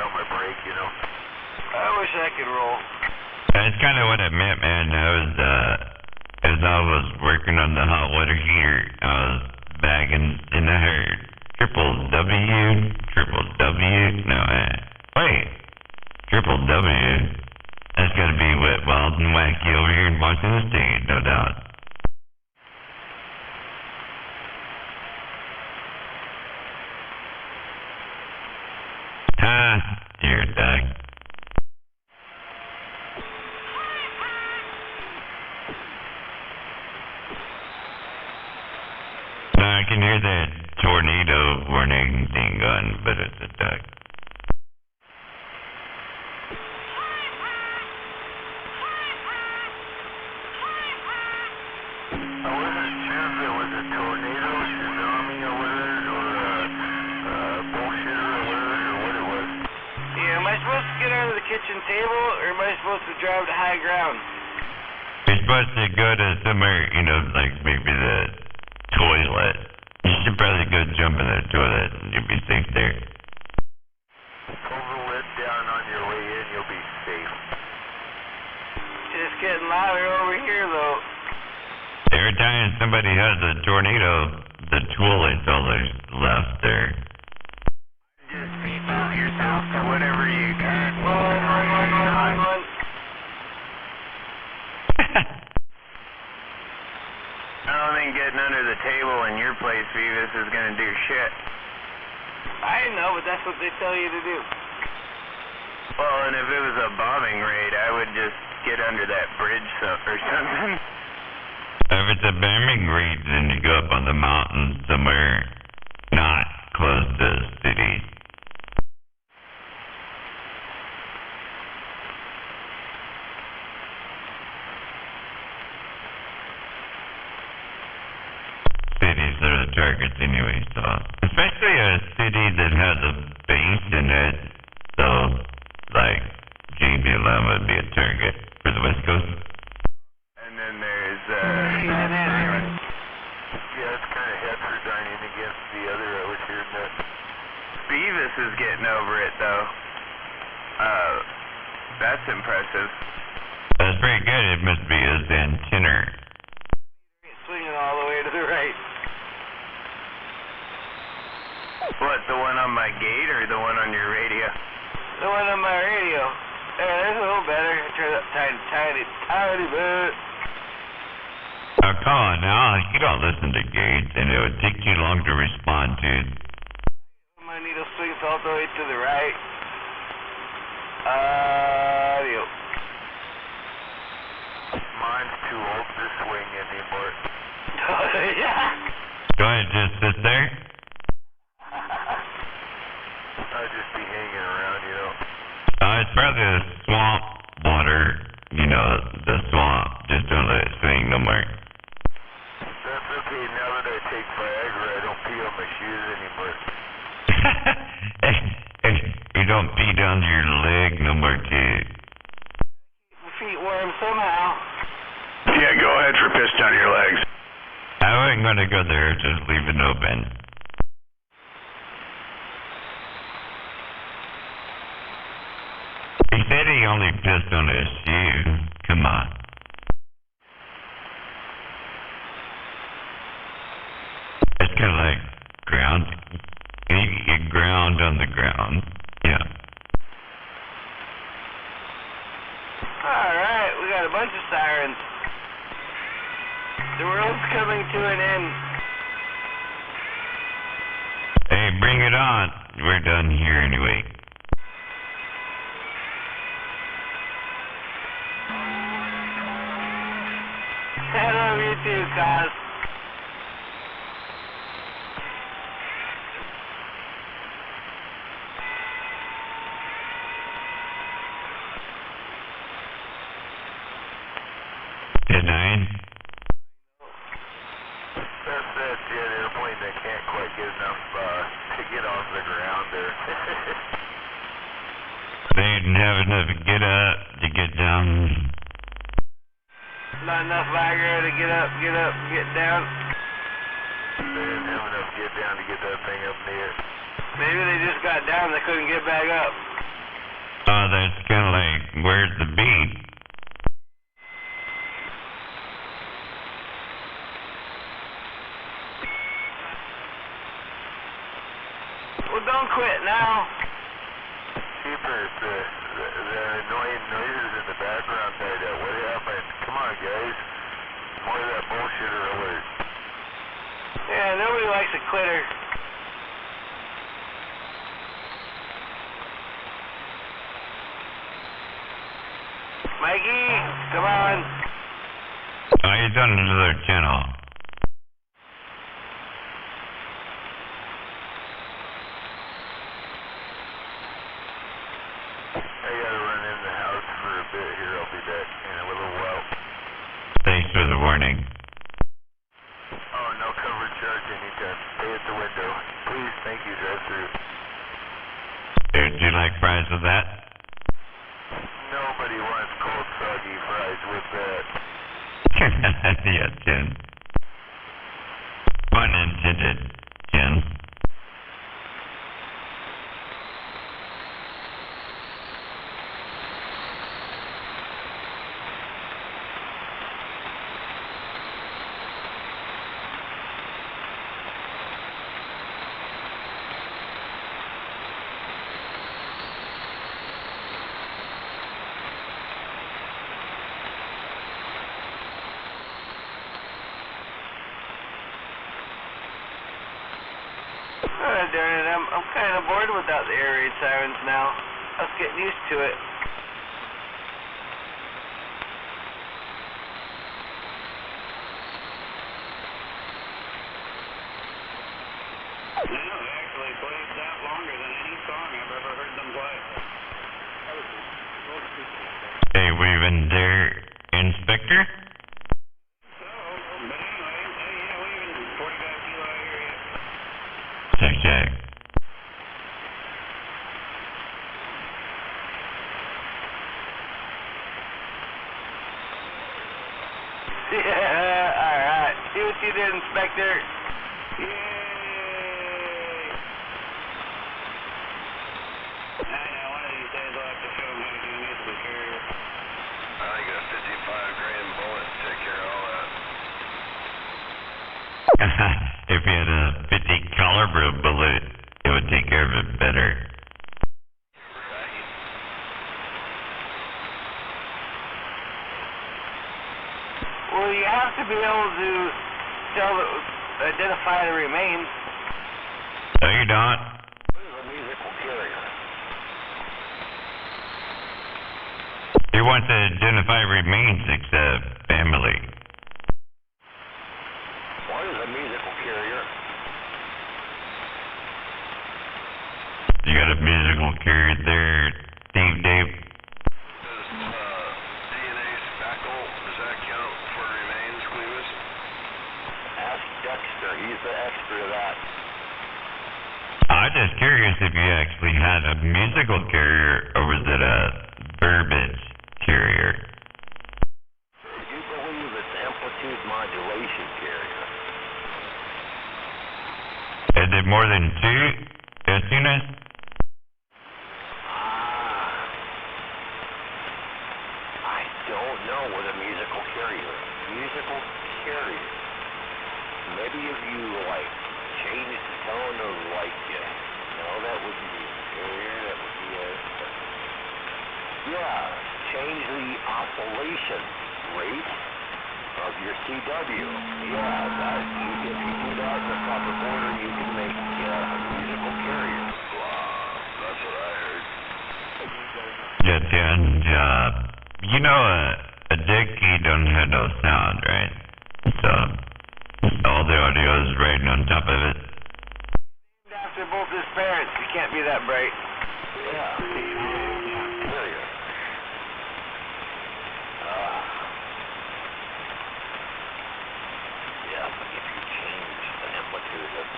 on my break, I wish I could roll. That's kind of what I meant, man. As I was working on the hot water heater, I was bagging in the herd. Triple W. No, wait. Triple W. That's gotta be wet, wild, and wacky over here in Washington State, no doubt. You're a duck. No, I can hear that tornado warning thing on, but it's a duck. I wasn't sure if it was a tornado, tsunami, or whatever, supposed to drive to high ground? You're supposed to go to somewhere, like maybe the toilet. You should probably go jump in the toilet and you'll be safe there. Pull the lid down on your way in, you'll be safe. It's getting louder over here, though. Every time somebody has a tornado, the toilet's all there's left there. Just speedball yourself to whatever you can. One. I don't think getting under the table in your place, Beavis, is gonna do shit. I know, but that's what they tell you to do. Well, and if it was a bombing raid, I would just get under that bridge or something. If it's a bombing raid, then you go up on the mountain somewhere not close to the city. Cities are the targets anyway, so especially a city that has a base in it, so like JBLM would be a target for the West Coast. And then there's Yeah, it's kind of heterodyning against the other. I was hearing that. Beavis is getting over it though. That's impressive. That's pretty good. It must be his antenna. Swinging all the way to the right. What, the one on my gate or the one on your radio? The one on my radio. There, that's a little better. Turn up tiny bit. Oh, come on now. You don't listen to Gates, and it would take too long to respond to it. My needle swings all the way to the right. Audio. Mine's too old to swing anymore. Yeah. Go ahead, just sit there. I'd just be hanging around, It's probably the swamp water, the swamp. Just don't let it swing no more. That's okay. Now that I take Viagra, I don't pee on my shoes anymore. You don't pee down your leg no more, kid. My feet warm somehow. Yeah, go ahead for piss down your legs. I wasn't going to go there, just leave it open. He said he only pissed on his shoe. Come on. It's kind of like ground. You get ground on the ground. Yeah. Alright, we got a bunch of sirens. The world's coming to an end. Hey, bring it on. We're done here anyway. I love you too, Cos. Good night. That's that jet airplane that can't quite get enough to get off the ground there. They didn't have enough to get up, to get down. Not enough Viagra to get up, get down. They didn't have enough get down to get that thing up in the air. Maybe they just got down, they couldn't get back up. Oh, that's kind of like, where's the beat? Well, don't quit now. Cheapers, the annoying noises in the background there. What happened? Come on, guys. More of that bullshit or alert. Yeah, nobody likes a quitter. Mikey, come on. Oh, he's on another channel. I gotta run in the house for a bit here. I'll be back in a little while. Thanks for the warning. Oh, no cover charge anytime. Stay at the window. Please, thank you, drive through. Dude, do you like fries with that? No, Nobody wants cold soggy fries with that. Yeah, Jen. Pun intended, Jen. Darn it, I'm kind of bored without the air raid sirens now. I was getting used to it. No, they actually played that longer than any song I've ever heard them play. Hey, we even there, Inspector? So, but anyway, yeah, we even 45 kilo, I hear you. Check, check. Yeah, alright. See what you did, Inspector. Yay! I know, one of these days I'll have to show them how to do a musical carrier. I got a 55 grain bullet to take care of all that. If you had a 50 caliber bullet, it would take care of it better. Well, you have to be able to identify the remains. No, you don't. What is a musical carrier? He wants to identify remains except family. What is a musical carrier? You got a musical carrier there, Dave. DNA spackle, does that count for remains, Clevis? Ask Dexter. He's the expert of that. I'm just curious if you actually had a musical carrier or was it a verbiage carrier? Do you believe it's amplitude modulation carrier? Is it more than two units? I don't know what a musical carrier is. Musical carrier. Maybe if you, like, change the tone of, like, no, that wouldn't be a carrier, that would be a... Yeah, change the oscillation rate of your CW. Yeah, that, if you do that in the proper order, you can make a musical carrier. Wow, that's what I heard. Yeah, and you know a dead key don't have no sound, right? So all the audio is right on top of it. After both his parents, you can't be that bright. Yeah, carrier. Yeah, but if you change the amplitude of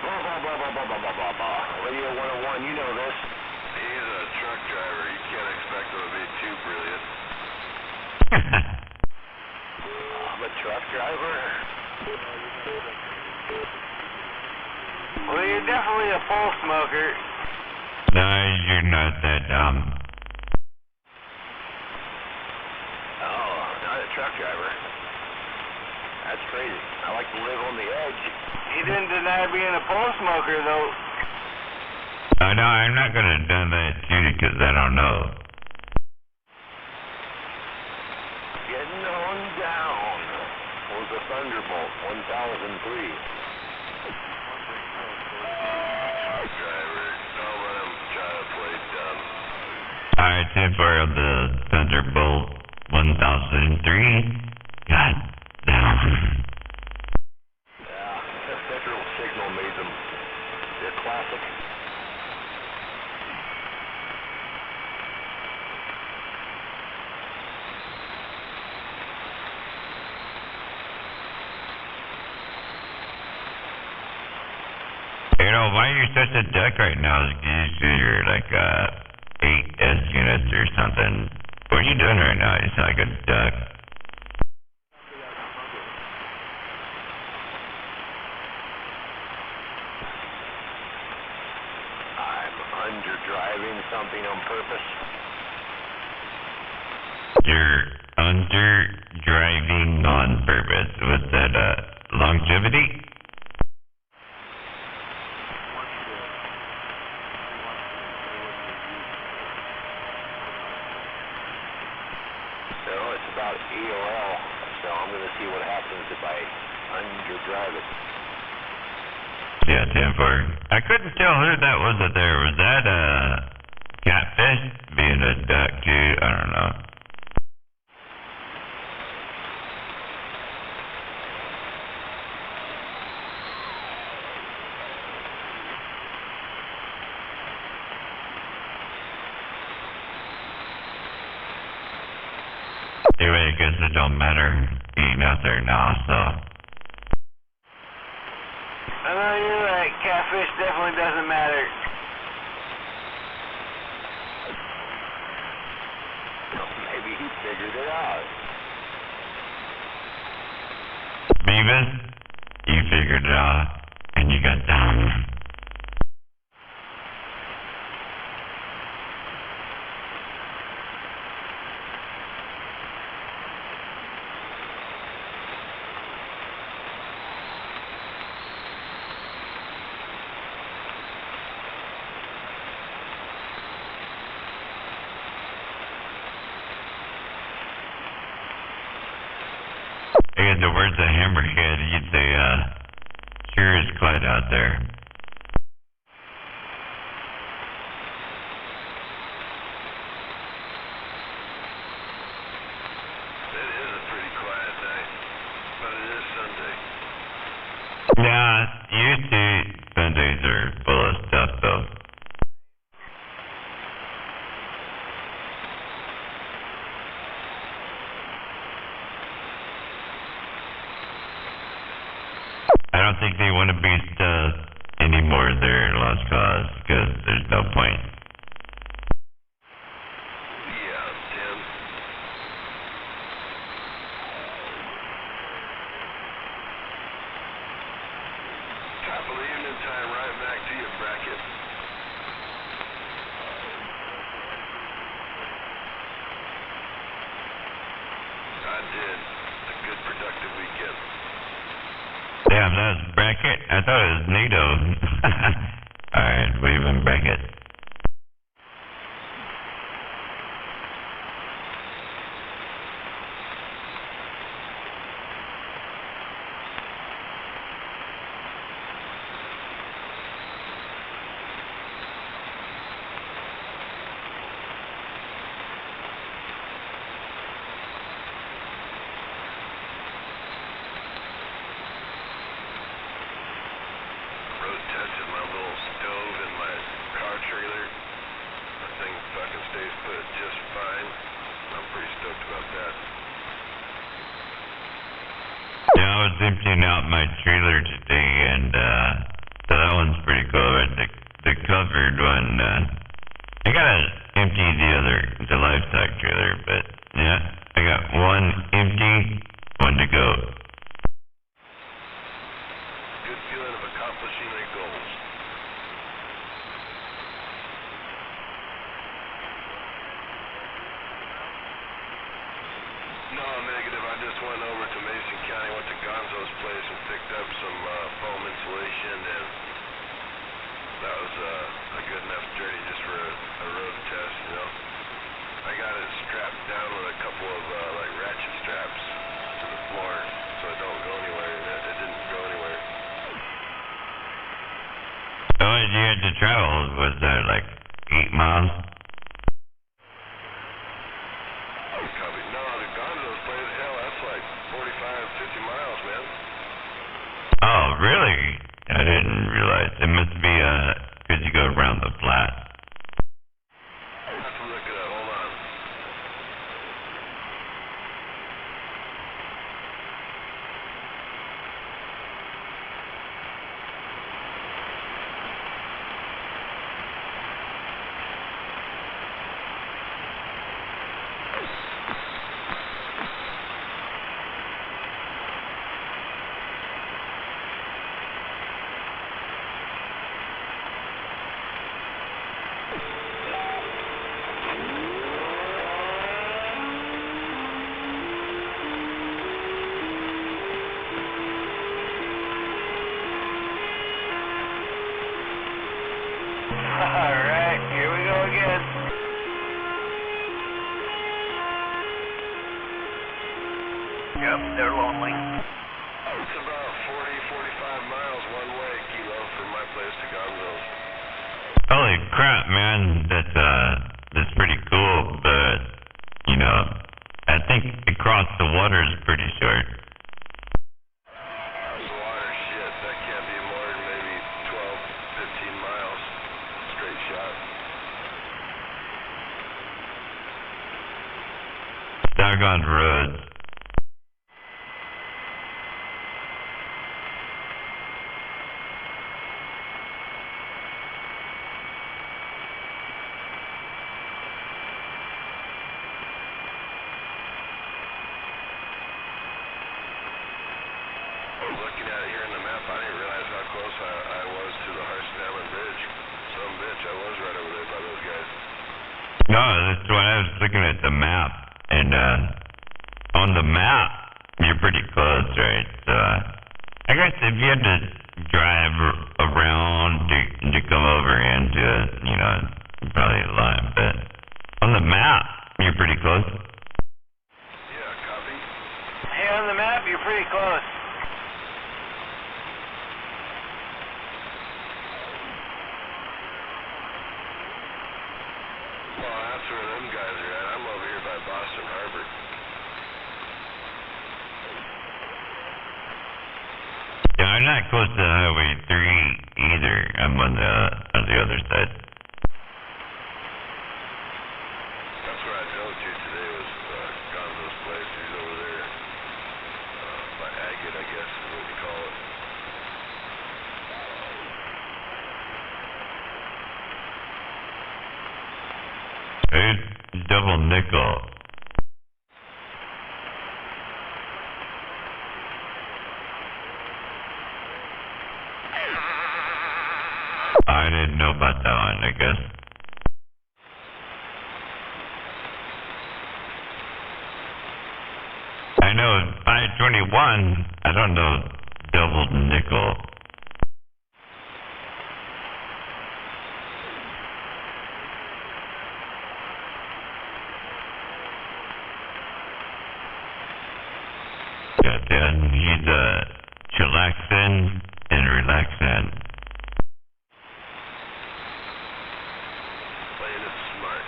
blah, blah, blah, blah, blah, blah, blah, blah, blah. Radio 101, you know this. He's a truck driver. You can't expect him to be too brilliant. I'm a truck driver. Well, you're definitely a pole smoker. No, you're not that dumb. Oh, not a truck driver. That's crazy. I like to live on the edge. He didn't deny being a pole smoker, though. No, I'm not gonna do that to you because I don't know. Getting on down was a Thunderbolt 1003. Truck driver. Don't let him try to play dumb. Alright, 10 for the Thunderbolt 1003. God damn. Yeah, the Federal Signal made them. They're classic. You know, why are you such a duck right now? You're like 8 SU units or something. What are you doing right now? You sound like a duck. I'm underdriving something on purpose. You're underdriving on purpose. Was that longevity? So it's about EOL, so I'm going to see what happens if I underdrive it. Yeah, 10-4. I couldn't tell who that was up there. Was that catfish being a duck, dude? I don't know. Anyway, I guess it don't matter being out there now, so. I know you're right. Catfish definitely doesn't matter. Maybe he figured it out. Beavis, you figured it out, and you got dumb. In the words of Hammerhead, he'd say, sure is quiet out there. It is a pretty quiet night, but it is Sunday. Yeah, usually Sundays are full of stuff, though. I don't think they want to beast anymore there, Lost Cause, because there's no point. Yeah, Tim. Top of the evening time, right back to your bracket. I did. A good, productive weekend. Damn, that was bracket? I thought it was NATO. Alright, leaving bracket. Road tested my little stove in my car trailer. The thing fucking stays put just fine. I'm pretty stoked about that. Yeah, I was emptying out my trailer today, and so that one's pretty cool. But the covered one, I gotta empty the livestock trailer, but yeah, I got one empty, one to go. Good feeling of accomplishing their goals. No, negative. I just went over to Mason County, went to Gonzo's place and picked up some foam insulation, and that was a good enough journey just for a road test, you know. I got it strapped down with a couple of like ratchet straps to the floor so it don't go anywhere, and it didn't go anywhere. So as you had to travel, was that like 8 miles? Copy. No, the Gonzo's place, hell, that's like 45, 50 miles, man. Oh, really? I didn't realize. It must be because you go around the flat. I'll have to look it up. Hold on. they're lonely. It's about 45 miles one way, Kilo, from my place to Gonzo's. Holy crap, man! That's pretty cool. But you know, I think across the water is pretty short. The water, shit, that can't be more than maybe 12, 15 miles straight shot. Doggone roads. Looking at it here in the map, I didn't realize how close I was to the Harsh-Hammond Bridge. Some bitch, I was right over there by those guys. No, that's why I was looking at the map, and on the map, you're pretty close, right? I guess if you had to drive around to come over into it, you know, probably a lot, but on the map, you're pretty close. Yeah, copy. Hey, on the map, you're pretty close. Well, that's where them guys are at. I'm over here by Boston Harbor. Yeah, I'm not close to Highway 3 either. I'm on the other side. That's where I drove to today was Gonzo's place. He's over there by Agate, I guess is what you call it. Hey, double nickel. I didn't know about that one, I guess. I know 521, I don't know double nickel. Yeah, then he's chillaxing and relaxing. Playing it smart.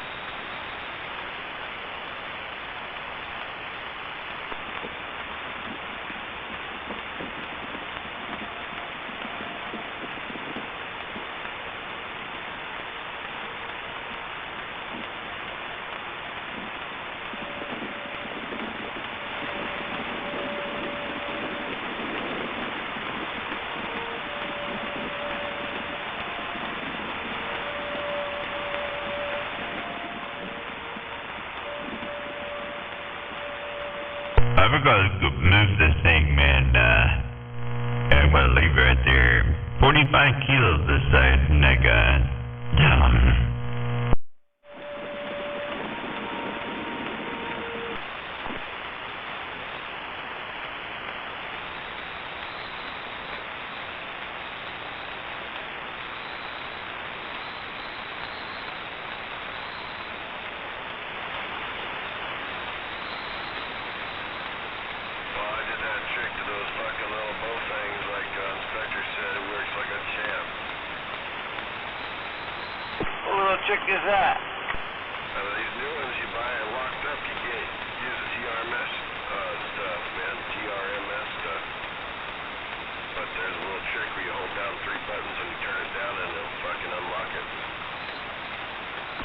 I'm gonna go move this thing, man. I'm gonna leave it right there. 45 kilos this side, and I got down. trick is that? These new ones you buy and locked up, you can't use the TRMS stuff, man. TRMS stuff. But there's a little trick where you hold down 3 buttons and you turn it down and it'll fucking unlock it.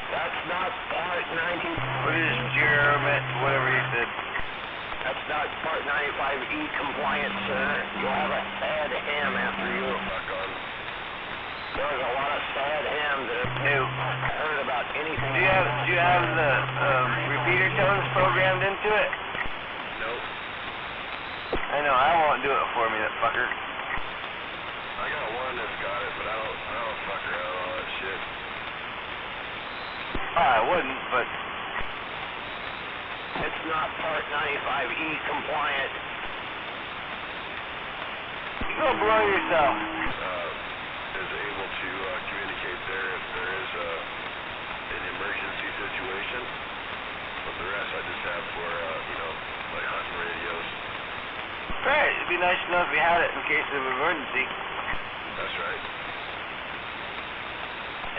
That's not part 90. What is TRMS, whatever you said? That's not part 95E compliant, sir. You'll have a sad ham after you. Fuck on. There's a lot of sad hams that have new heard about anything. Do you have the repeater tones programmed into it? Nope. I know, I won't do it for me, that fucker. I got one that's got it, but I don't fuck around with all that shit. I wouldn't, but it's not part 95E compliant. You go blow yourself. Is able to communicate there if there is an emergency situation. But the rest I just have for, like hunting radios. Right, it'd be nice to know if you had it in case of emergency. That's right.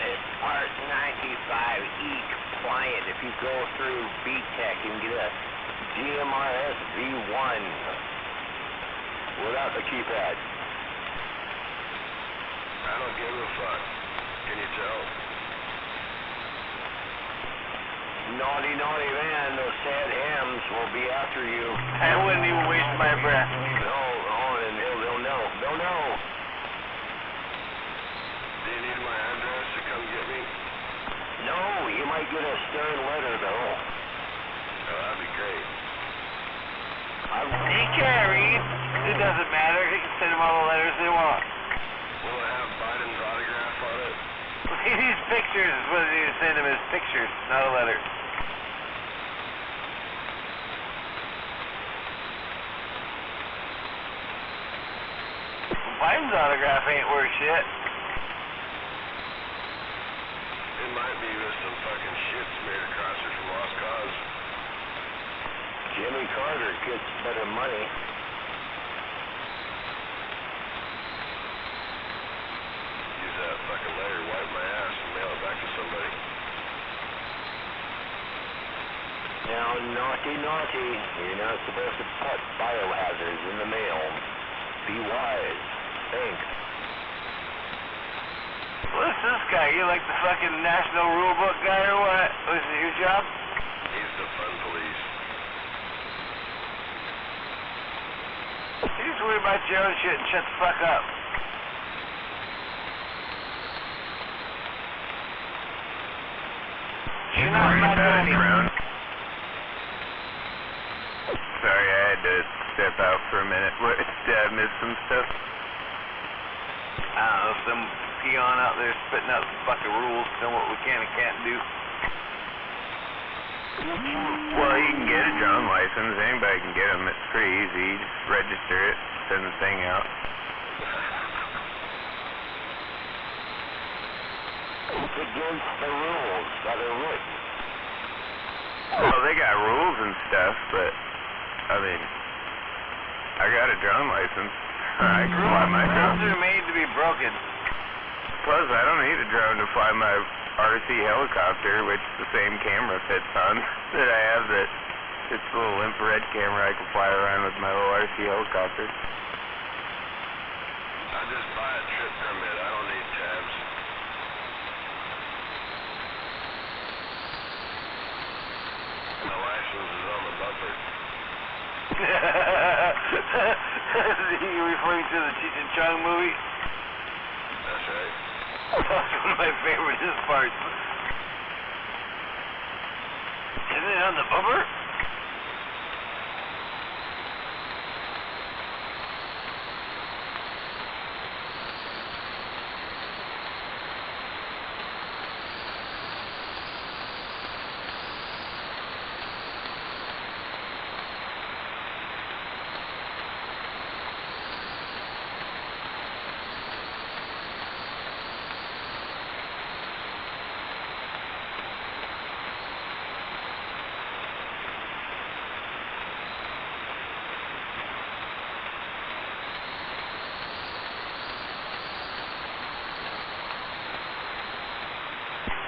It's Part 95E compliant. If you go through BTEC, you can get a GMRS V1 without the keypad. I don't give a fuck. Can you tell? Naughty, naughty man, those sad hams will be after you. I wouldn't even waste my breath. No, and they'll know. They'll know. Do you need my address to come get me? No, you might get a stern letter, though. Oh, that'd be great. He can't read. It doesn't matter. He can send them all the letters they want. Will it have Biden's autograph on it? These pictures is what they need to send him as pictures, not a letter. Biden's autograph ain't worth shit. It might be with some fucking shit smeared across it from Lost Cause. Jimmy Carter gets better money. Use that fucking letter, wipe my ass, and mail it back to somebody. Now, naughty, naughty. You're not supposed to put biohazards in the mail. Be wise. Thanks. What's this guy? You like the fucking National Rulebook guy or what? Was it your job? He's the fun police. You just worry about your own shit and shut the fuck up. You're not doing anything. Sorry, I had to step out for a minute. What, did I miss some stuff? I don't know, some peon out there spitting out some fucking rules, telling what we can and can't do. Well, you can get a drone license. Anybody can get them. It's pretty easy. You just register it, send the thing out. It's against the rules that are written. Well, they got rules and stuff, but, I mean, I got a drone license. I can fly my drone. Rules are made to be broken. Plus, I don't need a drone to fly my RC helicopter, which the same camera fits on that I have. That it's a little infrared camera I can fly around with my little RC helicopter. I just buy a trip permit. I don't need tabs. My license is on the bumper. You referring to the Cheech and Chong movie? That's right. That's one of my favorite parts. Isn't it on the bumper?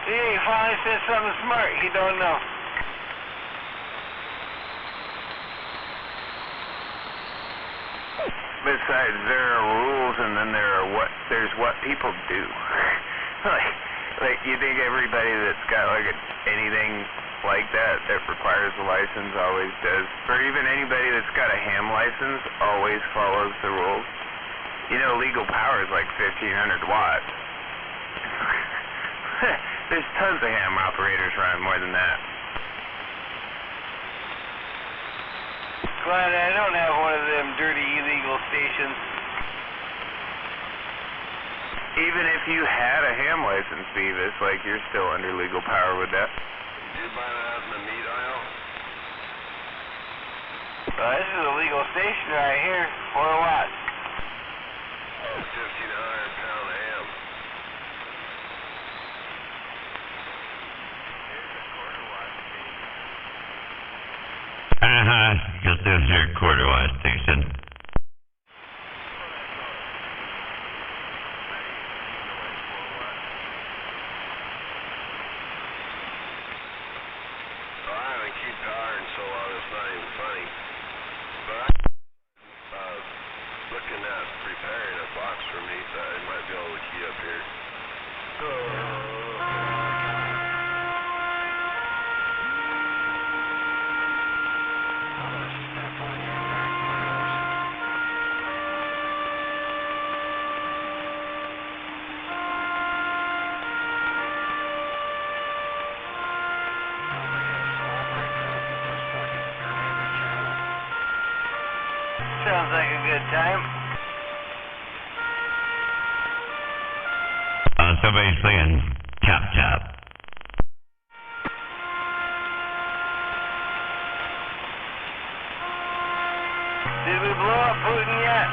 See, he finally said something smart. He don't know. Besides, there are rules, and then there's what people do. like you think everybody that's got like anything like that requires a license always does, or even anybody that's got a ham license always follows the rules. You know, legal power is like 1,500 watts. There's tons of ham operators around more than that. Glad I don't have one of them dirty illegal stations. Even if you had a ham license, Beavis, like you're still under legal power with that. Did you buy that in the meat aisle? This is a legal station right here. 4 watts. 1,500-pound ham. Just there's your quarter watt station. key up here. Sounds like a good time. Somebody's playing Tap Tap. Did we blow up Putin yet?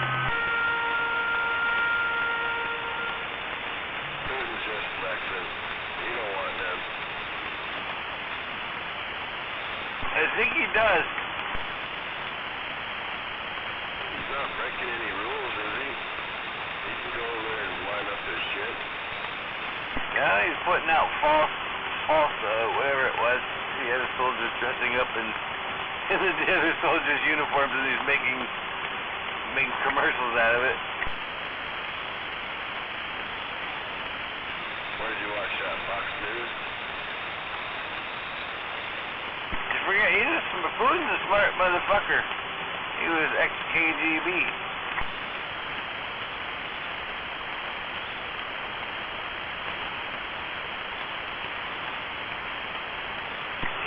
Putin's just flexing. You don't want them. I think he does. He's not breaking any rules, is he? He can go over there and wind up his shit. Yeah, he's putting out false, whatever it was. He had his soldiers dressing up in the other soldiers' uniforms, and he's making commercials out of it. Where did you watch that? Fox News? You forget, Putin's a smart motherfucker. He was ex-KGB.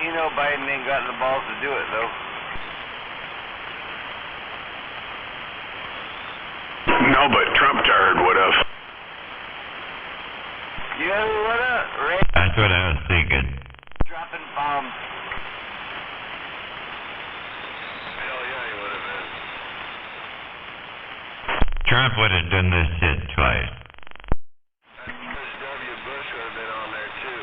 You know Biden ain't got the balls to do it, though. No, but Trump tard would have. You know what up, Ray? That's what I was thinking. Dropping bombs. Hell yeah, he would have been. Trump would have done this shit twice. George W. Bush would have been on there too.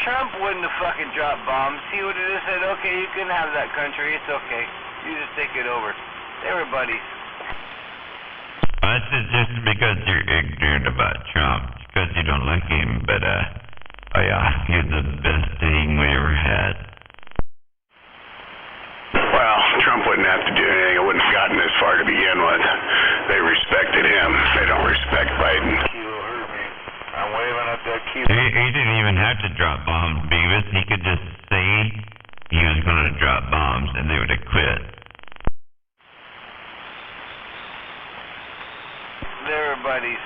Trump wouldn't have fucking dropped bombs. He would have just said, okay, you can have that country. It's okay. You just take it over. They were buddies. That's just because you're ignorant about Trump. It's because you don't like him, but, oh yeah, he's the best thing we ever had. Well, Trump wouldn't have to do anything. It wouldn't have gotten this far to begin with. They respected him. They don't respect Biden. Kilo hurt me. I'm waving at that kilo. He didn't even have to drop bombs, Beavis. He could just say he was going to drop bombs, and they would have quit. They were buddies.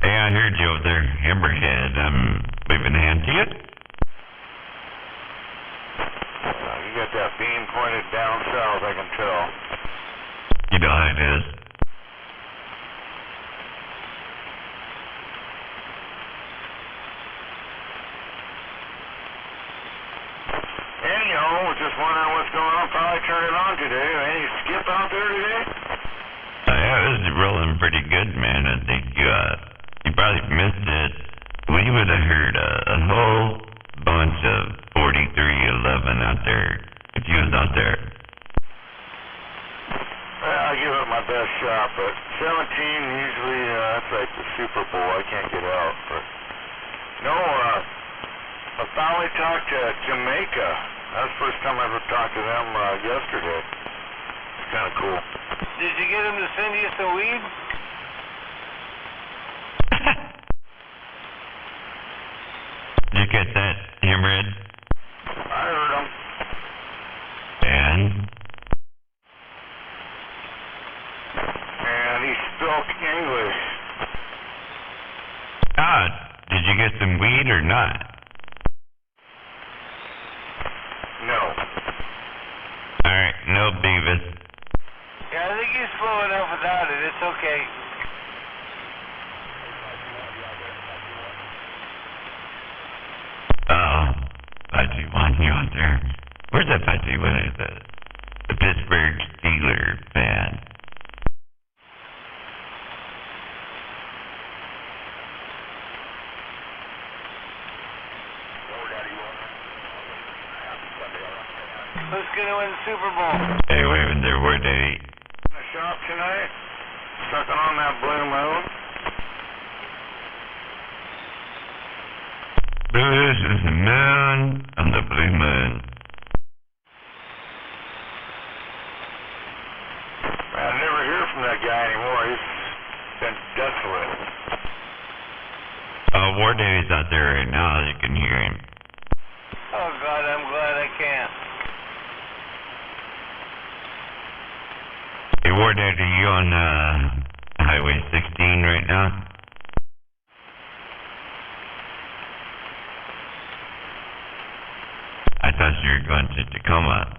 Hey, I heard you over there, Hammerhead. I'm waving a hand to you. You got that beam pointed down south, I can tell. You know how it is. Anyhow, just wondering what's going on. Probably turn it on today. Any skip out there today? Yeah, it was rolling pretty good, man. I think you probably missed it. We would have heard a whole bunch of 4311 out there if you was out there. Well, I give it my best shot, but 17 usually, that's like the Super Bowl. I can't get out. But no, I finally talked to Jamaica. That's the first time I ever talked to them yesterday. It's kind of cool. Did you get him to send you some weed? Did you get that, Hammerhead? I heard him. And? And he spoke English. Ah, did you get some weed or not? No. Alright, no Beavis. Yeah, I think he's slow enough without it. It's okay. Budgie won you out there. Where's that Budgie? What is it? The Pittsburgh Steelers fan. Who's gonna win the Super Bowl? Hey, waving there, where they? In the shop tonight, sucking on that blue moon. This is the moon on the blue moon. Man, I never hear from that guy anymore. He's been went desolate. War Daddy's out there right now. You can hear him. Oh God, I'm glad I can't. Hey, War Daddy, are you on Highway 16 right now? I thought you were going to Tacoma.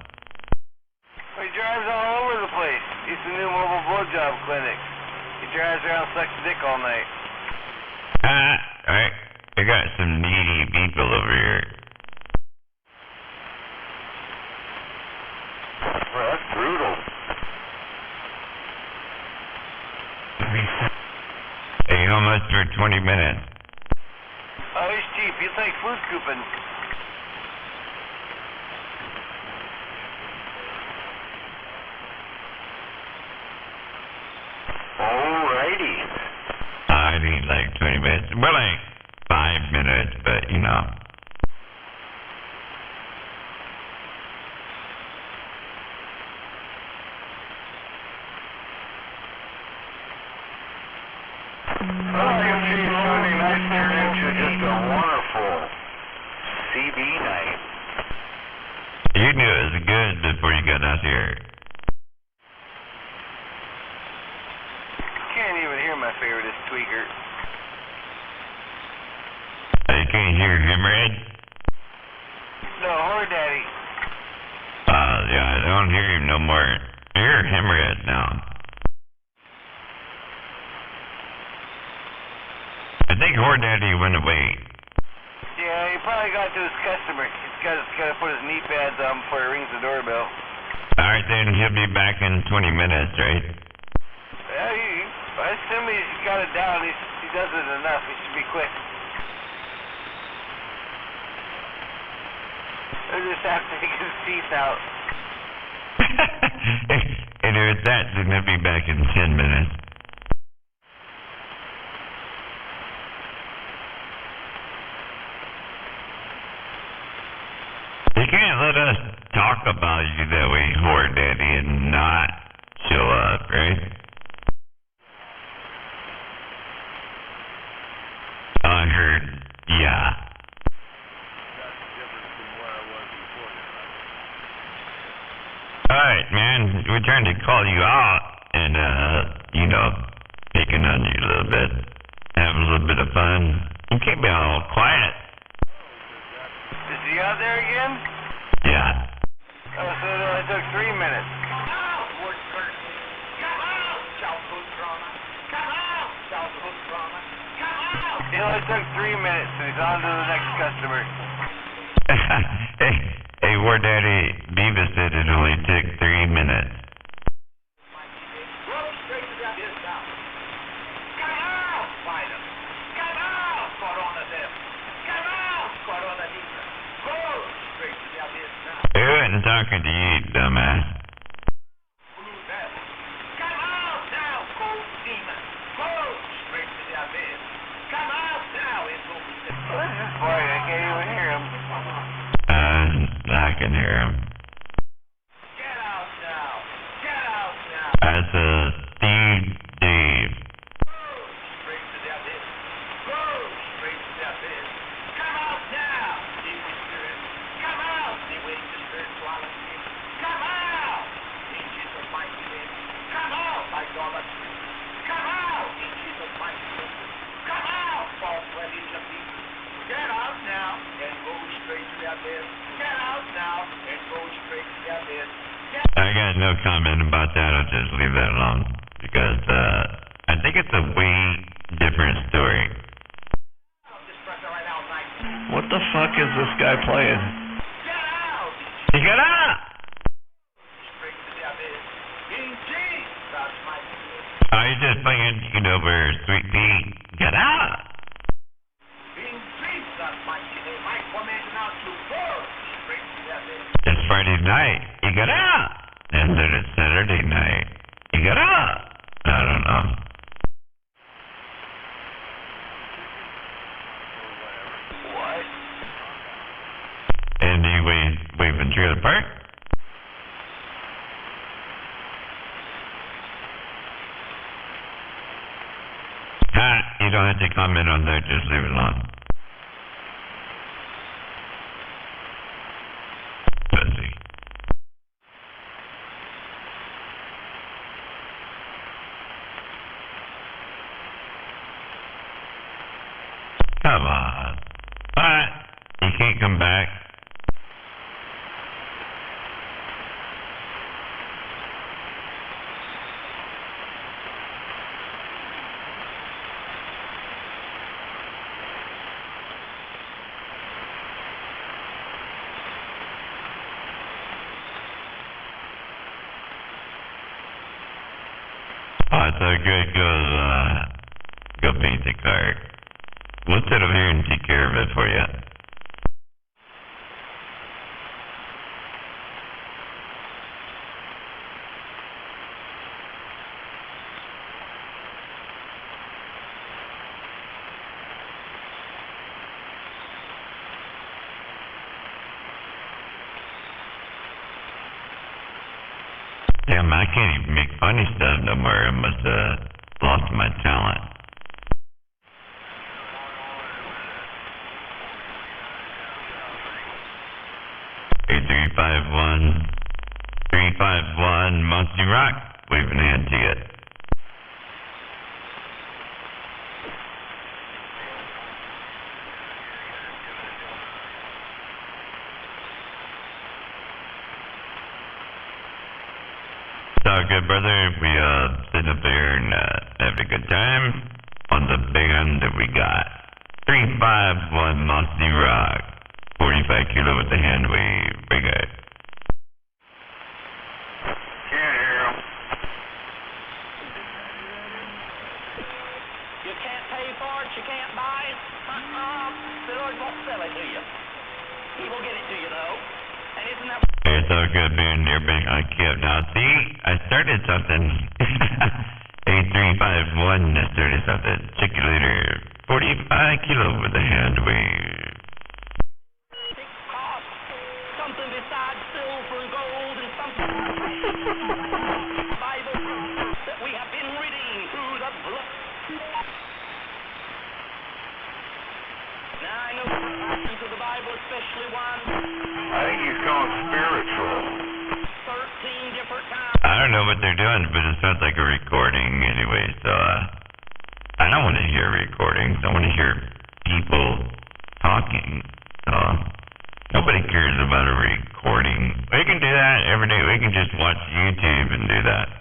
He drives all over the place. He's the new mobile blowjob clinic. He drives around sucking dick all night. Alright. I got some needy people over here. Well, that's brutal. Hey, how much for 20 minutes? Oh, he's cheap. He'll take food coupon. Alrighty. I need like 20 minutes. Well, like 5 minutes, but you know. Well, I can see Sunday night turned into just a wonderful CB night. You knew it was good before you got out here. Can't even hear my favorite tweaker. You can't hear him, Red? No, Whore Daddy. Yeah, I don't hear him no more. I hear him, Red, now. I think Whore Daddy went away. Yeah, he probably got to his customer. He's got to put his knee pads on before he rings the doorbell. Alright, then he'll be back in 20 minutes, right? Yeah, I assume he's got it down. He does it enough. He should be quick. He'll just have to take his teeth out. And if it's that, then he'll be back in 10 minutes. You can't let us talk about you that way, Whore Daddy, and not show up, right? I heard, yeah. Alright, man, we're trying to call you out and, you know, picking on you a little bit, having a little bit of fun. You can't be all quiet. Is he out there again? Yeah. Oh, so it only took 3 minutes. It only took 3 minutes, and he's on to the next customer. Hey, War Daddy, Beavis said it only took 3 minutes. Who isn't talking to you, dumbass? This is quiet. I can't even hear him. I can hear him. That's Steve Dave. I got no comment about that. I'll just leave that alone because I think it's a way different story. What the fuck is this guy playing? He got up! Oh, he's just playing, you know, where Sweet Pea got out. It's Friday night. He got out. And then it's Saturday night. He got out. I don't know. What? And he waving through the park? You don't have to comment on that, just leave it alone. Pussy. Come on. What? You can't come back. Oh, it's all good. Go paint the car. We'll sit over here and take care of it for you. Damn, I can't even make funny stuff no more. I must have lost my talent. Hey, 351 Muncie Rock, waving a hand to you. It's all good, brother. We sit up there and have a good time on the band that we got. 351 Muncie Rock, 45 kilo with the hand wave. Big guy. Can't hear him. You can't pay for it, you can't buy it. The Lord won't sell it to you. He will get it to you, though. And isn't that... Hey, it's all good being there, big I kept. Now, see, I started something. 8351, I started something. Check you later. 45 kilo with the hand wave. Something besides silver and gold and something... Bible that we have been reading through the blood. Now, I know into the Bible, especially one... I think he's gone spiritual. 13 different times. I don't know what they're doing, but it sounds like a recording anyway, so I don't want to hear recordings. I want to hear people talking. So nobody cares about a recording. We can do that every day. We can just watch YouTube and do that.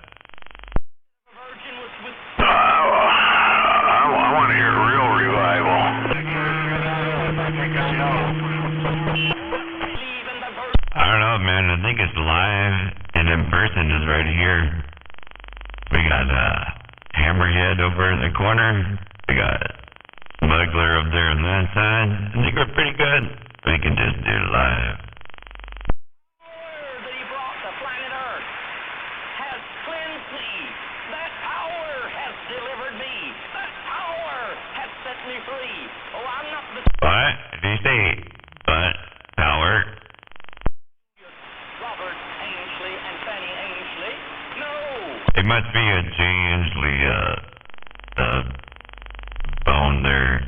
I want to hear real revival. I don't know, man. I think it's live and in person is right here. We got Hammerhead over in the corner. We got Smuggler up there on that side. I think we're pretty good. We can just do it live. That he brought to planet Earth has cleansed me. That power has delivered me. That power has set me free. Oh, I'm not the... What? Did you say what? Power? Robert Ainsley and Fanny Ainsley. No. It must be a J. Ainsley, bone there.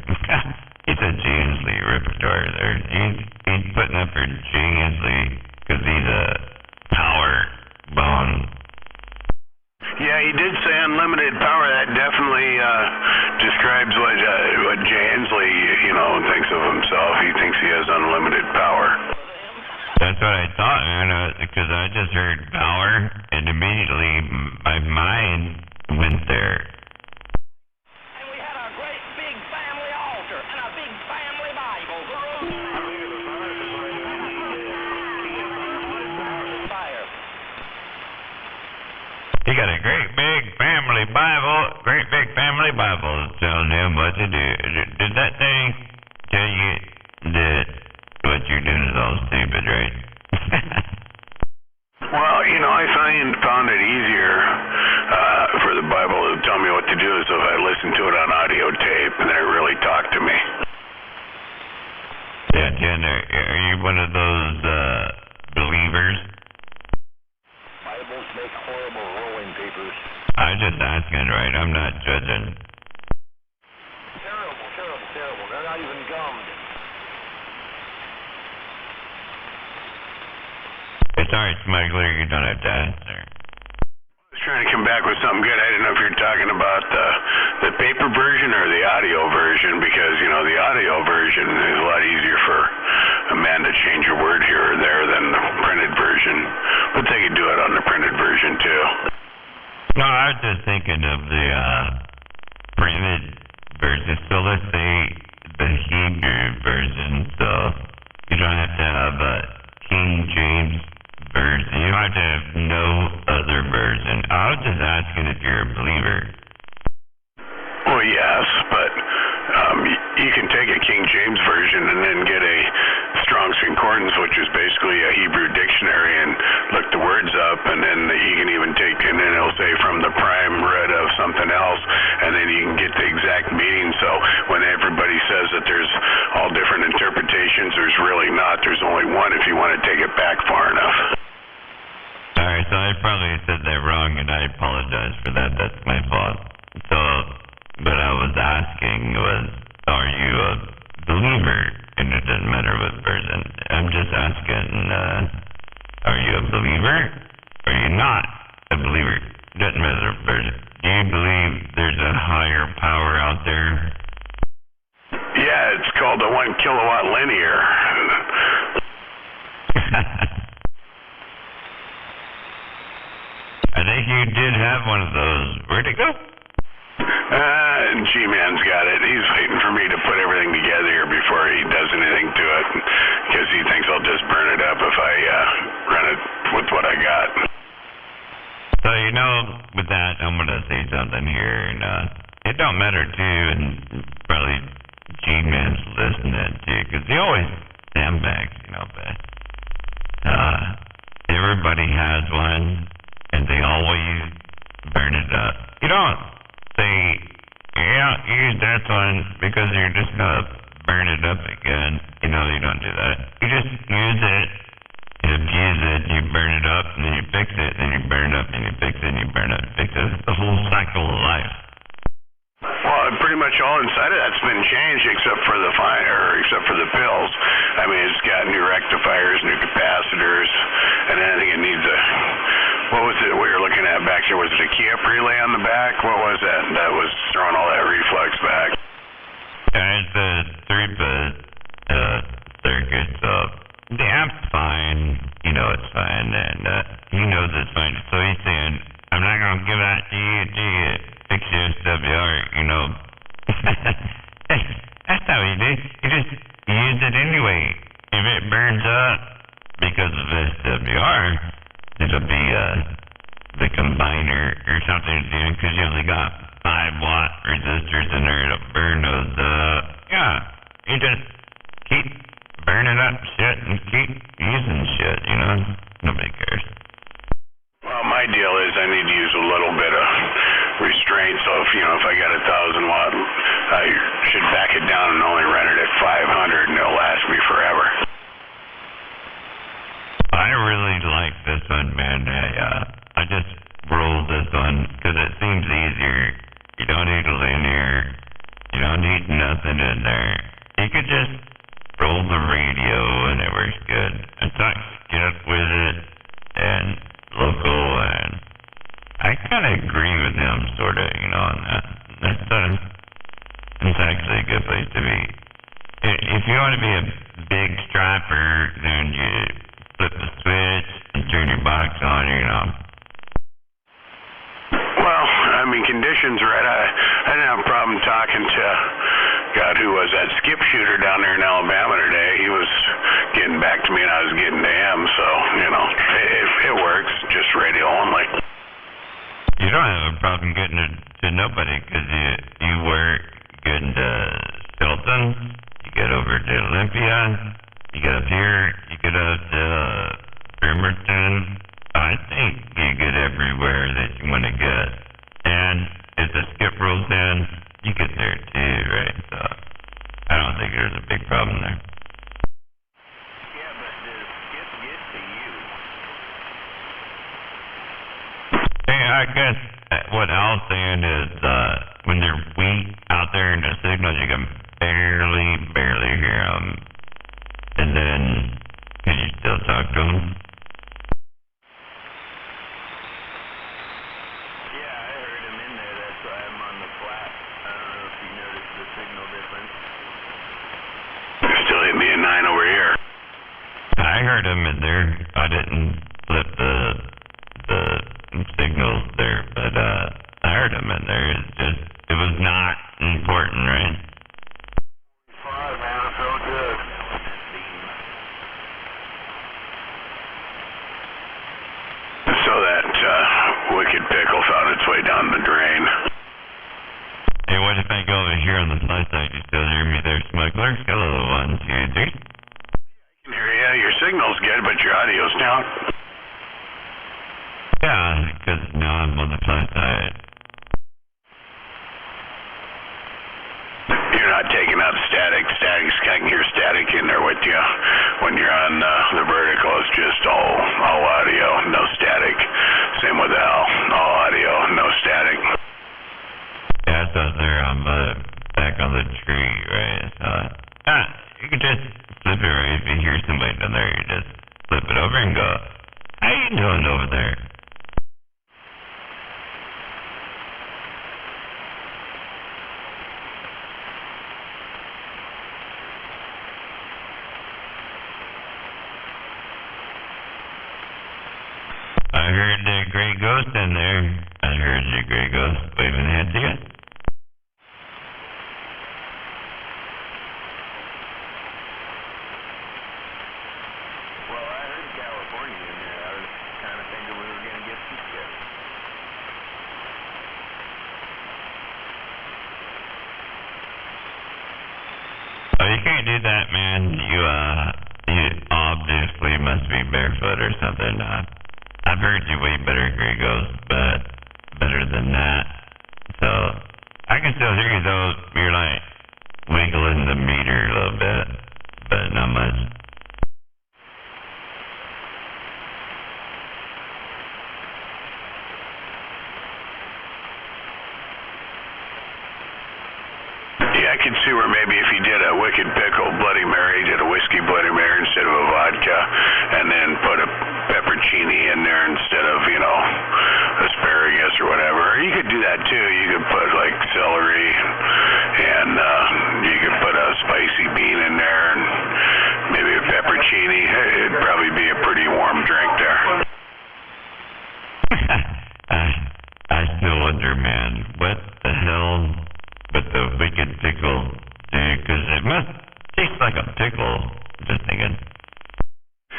It's a J. Ainsley repertoire there. He's putting up for J. Ainsley because he's a power bone. Yeah, he did say unlimited power. That definitely describes what Jay Hensley, thinks of himself. He thinks he has unlimited power. That's what I thought, man, because I just heard power, and immediately my mind went there. And we had a great big family altar and a big family Bible. Fire. He got a great big family Bible, telling him what to do. Did that thing tell you that what you're doing is all stupid, right? Well, I found it easier for the Bible to tell me what to do is if I listen to it on audio tape and then it really talked to me. Yeah, Jen, are you one of those believers? Bibles make horrible rolling papers. I'm just asking, right? I'm not judging. not even gummed. It's alright, smuggler, you don't have to answer. I was trying to come back with something good. I didn't know if you're talking about the paper version or the audio version, because, you know, the audio version is a lot easier for a man to change a word here or there than the printed version. But they could do it on the printed version, too. No, I was just thinking of the printed version. So let's say the Hebrew version, so you don't have to have a King James version. You don't have to have no other version. I was just asking if you're a believer. Well, yes, but you can take a King James version and then get a Strong's Concordance, which is basically a Hebrew dictionary, and look the words up, and then you can even take, and then it'll say from the prime root of something else, and then you can get the exact meaning. So when everybody says that there's all different interpretations, there's really not. There's only one if you want to take it back far enough. Alright, so I probably said that wrong, and I apologize for that. That's my fault. So, what I was asking was, are you a believer? And it doesn't matter what version. I'm just asking, are you a believer? Or are you not a believer? Doesn't matter what version. Do you believe there's a higher power out there? Yeah, it's called the 1 kilowatt linear. I think you did have one of those. Where'd it go? G-Man's got it. He's waiting for me to put everything together here before he does anything to it, because he thinks I'll just burn it up if I run it with what I got. So, you know, with that, I'm going to say something here, and it don't matter, too, and probably G-Man's listening, too, because he always sandbags, you know, but everybody has one, and they always burn it up. You don't say, yeah, use that one because you're just gonna burn it up again. You know, you don't do that. You just use it, you abuse it, you burn it up, and then you fix it, and you burn it up, and you fix it, and you burn it up, and fix it. It's the whole cycle of life. Well, pretty much all inside of that's been changed except for the except for the pills. I mean, it's got new rectifiers, new capacitors, and anything it needs a. What was it we were looking at back there? Was it a Kia relay on the back? What was that? That was throwing all that reflex back. It's a 3-bit circuit, so the amp's fine. You know it's fine, and he knows it's fine. So he's saying, I'm not going to give that to you until you fix your SWR, you know. That's how he did. You just use it anyway. If it burns up because of SWR, it'll be the combiner or something, because you only got 5-watt resistors in there. It'll burn those up. Yeah, you just keep burning up shit and keep using shit, you know. Nobody cares. Well, my deal is I need to use a little bit of restraint. So if I got 1,000 watt, I should back it down and only run it at 500, and it'll last me forever. I really like this one, man. I just rolled this one because it seems easier. You don't need a linear. You don't need nothing in there. You could just roll the radio and it works good. It's not skip with it and local, and I kind of agree with him, sort of, you know, on that. It's actually a good place to be. If you want to be a big striper, then you flip the switch and turn your box on, you know. Well, I mean, conditions are right. I didn't have a problem talking to, God, who was that skip shooter down there in Alabama today. He was getting back to me and I was getting to him, so, you know, it works, just radio only. You don't have a problem getting to nobody because you work getting to Stilton, you get over to Olympia, you get up here, you get up to Bremerton. I think you get everywhere that you want to get. And if the skip rolls in, you get there too, right? So I don't think there's a big problem there. Yeah, but does skip get to you? Hey, I guess what Al's saying is when they're weak out there in the signals, you can barely no difference. They're still hitting me a 9 over here. I heard him in there. I didn't flip the signals there, but I heard him in there. It's just, it was not important, right? 5, man, so good. So that wicked pickle found its way down the drain. Hey, what if I go over here on the fly side? You still hear me there, smuggler? Hello, 1, 2, 3. I can hear you. Your signal's good, but your audio's down. Yeah, because now I'm on the fly side. You're not taking out static. I can hear static in there with you. When you're on the vertical, it's just all audio, no static. Same with Al, all audio, no static. Yeah, it's out there on back on the tree, right? So, you can just flip it right. If you hear somebody down there, you just flip it over and go, how you doing over there? I heard the gray ghost in there. I heard the gray ghost waving at you. Well, I heard California in there. I was kind of thinking we were going to get some shit. Oh, you can't do that, man. You obviously must be barefoot or something. I've heard you way better, Gray Ghost, but better than that. So, I can still hear you though. You're like wiggling the meter a little bit, but not much. Yeah, I can see where maybe if you did a wicked pickle Bloody Mary, did a whiskey Bloody Mary instead of a vodka, and then put a peppercini in there instead of, asparagus or whatever. Or you could do that too. You could put like celery and you could put a spicy bean in there and maybe a peppercini. It'd probably be a pretty warm drink there. I still wonder, man, what the hell with the wicked pickle do? Because it must taste like a pickle. Just thinking.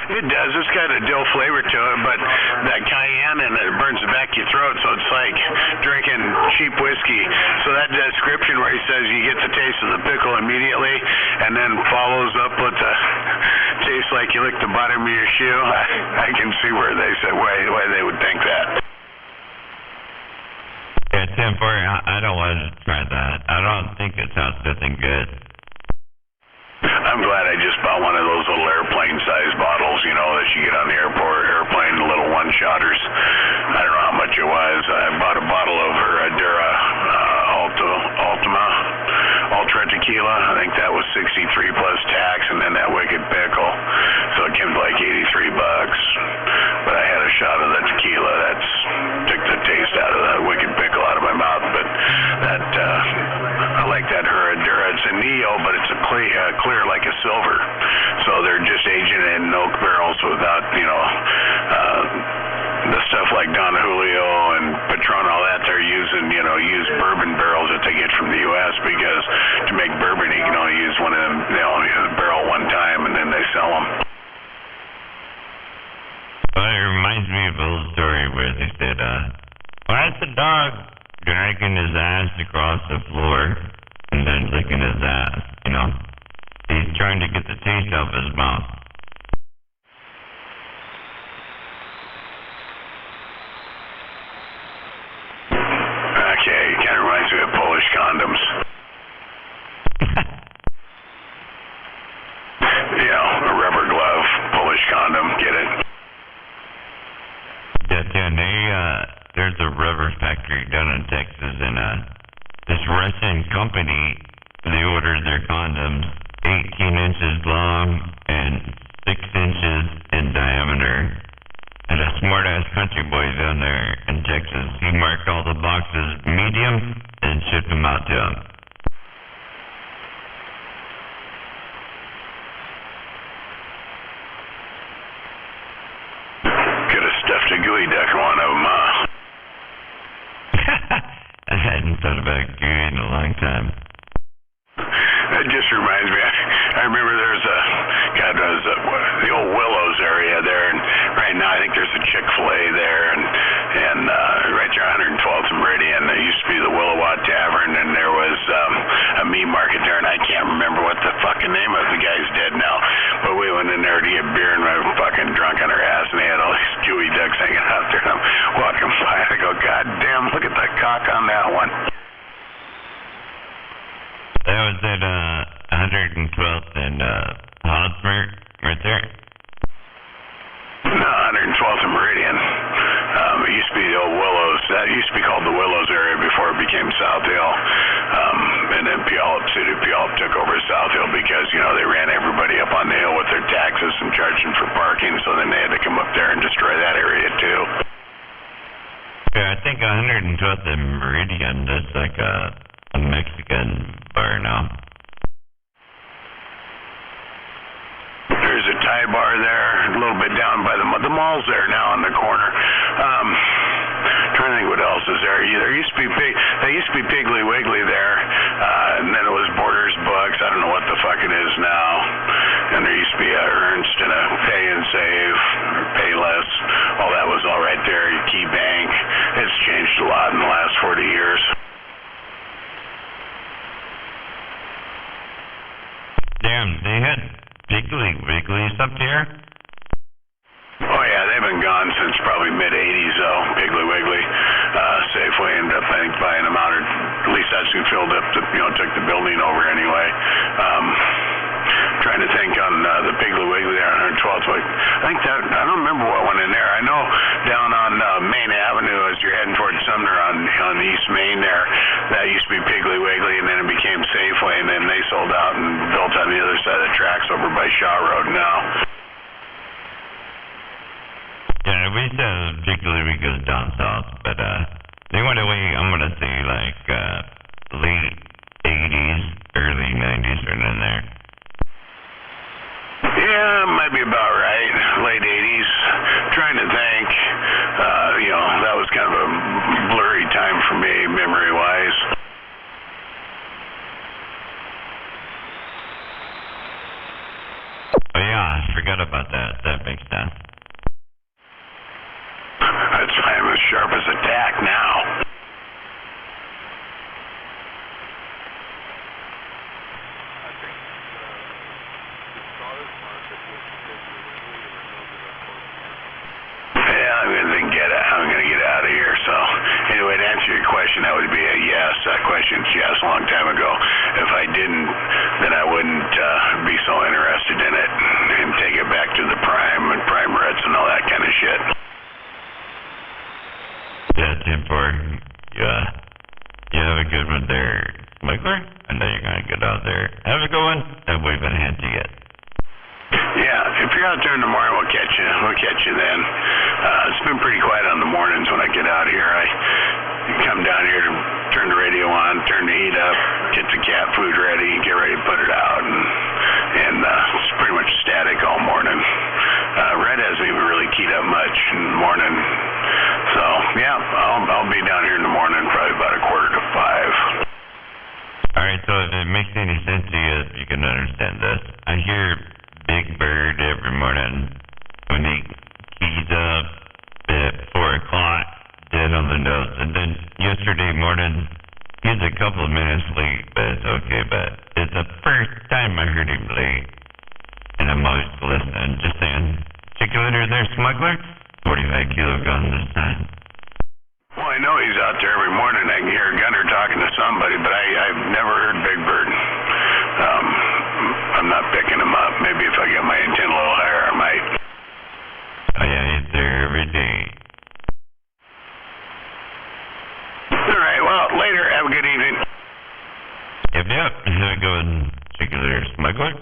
It does. It's got a dill flavor to it, but that cayenne and it burns the back of your throat, so it's like drinking cheap whiskey. So that description where he says you get the taste of the pickle immediately and then follows up with the taste like you lick the bottom of your shoe, I can see where they say why they would think that. Yeah, Tim, I don't want to try that. I don't think it sounds nothing good. I'm glad I just bought one of those little airplane-sized bottles, that you get on the airplane, little one-shotters. I don't know how much it was. I bought a bottle of Herradura Ultra Tequila. I think that was $63 plus tax, and then that wicked pickle. So it came to like $83. But I had a shot of the tequila. That took the taste out of the wicked pickle out of my mouth. But that I like that Herradura. It's a Neo, but it's a clear like a silver. So they're just aging it in oak barrels without, the stuff like Don Julio and Patron, all that. They're using, used bourbon barrels that they get from the U.S. because to make bourbon, you can only use one of them, barrel one time, and then they sell them. Well, it reminds me of a little story where they said, why is the dog dragging his ass across the floor and then licking his ass, He's trying to get the taste out of his mouth. Okay, kind of reminds me of Polish condoms. A rubber glove, Polish condom, get it? Yeah, there's a rubber factory down in Texas, and this Russian company, they ordered their condoms 18 inches long and 6 inches in diameter. And a smart-ass country boy down there in Texas, he marked all the boxes medium and shipped them out to him. reminds me. I remember there's the old Willows area there, and right now I think there's a Chick-fil-A there, and right there 112th and Meridian. There used to be the Willowat Tavern, and there was a meat market there, and I can't remember what the fucking name of the guy's dead now. But we went in there to get beer, and we were fucking drunk on our ass, and they had all these Dewey ducks hanging out there. And I'm walking by, and I go, God damn, look at that cock on that one. That was at 112th and Hosmer, right there. No, 112th and Meridian. It used to be the old Willows. That used to be called the Willows area before it became South Hill. And then Puyallup took over South Hill because, they ran everybody up on the hill with their taxes and charged them for parking, so then they had to come up there and destroy that area too. Yeah, I think 112th and Meridian, that's like a Mexican bar now. There's a Thai bar there, a little bit down by the mall's there now on the corner. Trying to think what else is there. There used to be Piggly Wiggly there, and then it was Borders Books. I don't know what the fuck it is now. And there used to be a Ernst and a Pay and Save, or Payless. All that was all right there. Key Bank. It's changed a lot in the last 40 years. Damn, they had Piggly Wigglies up here? Oh yeah, they've been gone since probably mid-'80s though, Piggly Wiggly. Safeway ended up, I think, buying them out, or at least that's who filled up took the building over anyway. Trying to think on the Piggly Wiggly there on 112th. I think I don't remember what went in there. I know down on Main Avenue as you're heading towards Sumner on East Main there, that used to be Piggly Wiggly, and then it became Safeway, and then they sold out and built on the other side of the tracks over by Shaw Road now. Yeah, we used to have Piggly Wiggles down south, but they went away, I'm going to say, like, late 80s, early 90s, right in there. Yeah, might be about right. Late 80s. Trying to think. That was kind of a blurry time for me, memory-wise. Oh yeah, I forgot about that. That makes sense. That's why I'm as sharp as a tack now. I'm gonna get out of here. So anyway, to answer your question, that would be a yes. That question's yes a long time ago. If I didn't, then I wouldn't be so interested in it and take it back to the prime and prime reds and all that kind of shit. That's important. Yeah. You have a good one there, Smuggler. I know you're gonna get out there. Have a good one. That we've been hand to you. Yeah, if you're out there in the morning, we'll catch you. We'll catch you then. It's been pretty quiet on the mornings when I get out here. I come down here to turn the radio on, turn the heat up, get the cat food ready, get ready to put it out, and it's pretty much static all morning. Red hasn't even really keyed up much in the morning. So, yeah, I'll be down here in the morning, probably about 4:45. Alright, so if it makes any sense to you, you can understand this. I hear Big Bird every morning when he keys up at 4 o'clock, dead on the nose. And then yesterday morning, he's a couple of minutes late, but it's okay. But it's the first time I heard him late. And I'm always listening, just saying, check you later there, Smuggler. 45 kilo gun this time. Well, I know he's out there every morning. I can hear Gunner talking to somebody, but I've never heard Big Bird. I'm not picking him up. Maybe if I get my antenna a little higher, I might. Oh yeah, he's there every day. All right, well, later. Have a good evening. Yep. Have a good one. Check you later, Smuggler.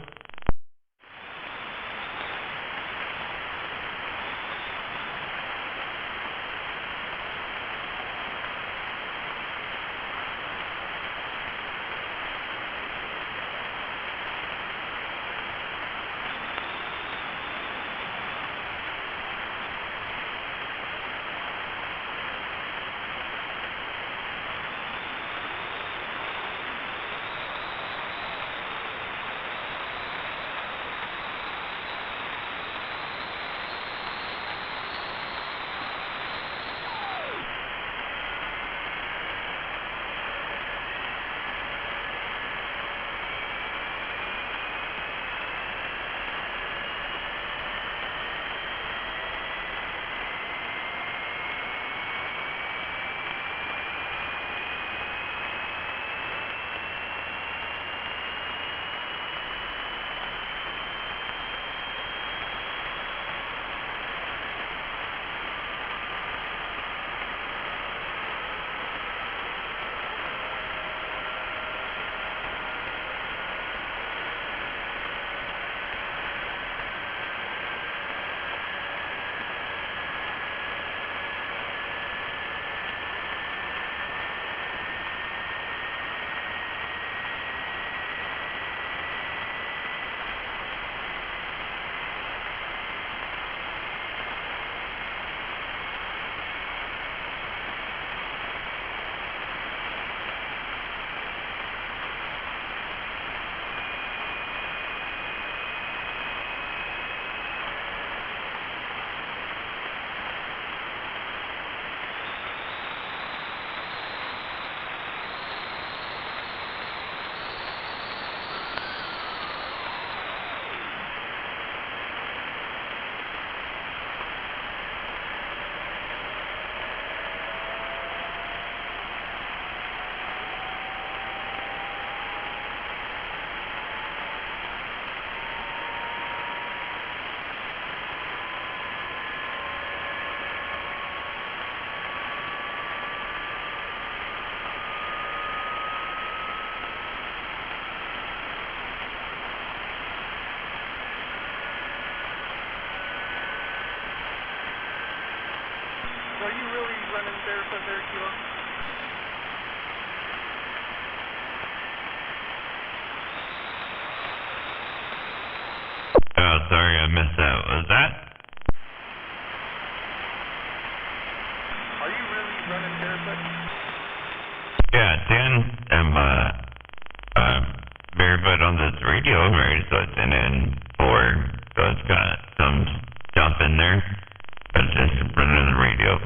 running barefoot there, Kilo? Oh, sorry, I missed that. Was that? Are you really running barefoot? Yeah, Dan, I'm barefoot on this radio, right? So it's an N4, so it's got some stuff in there. But it's just running the radio.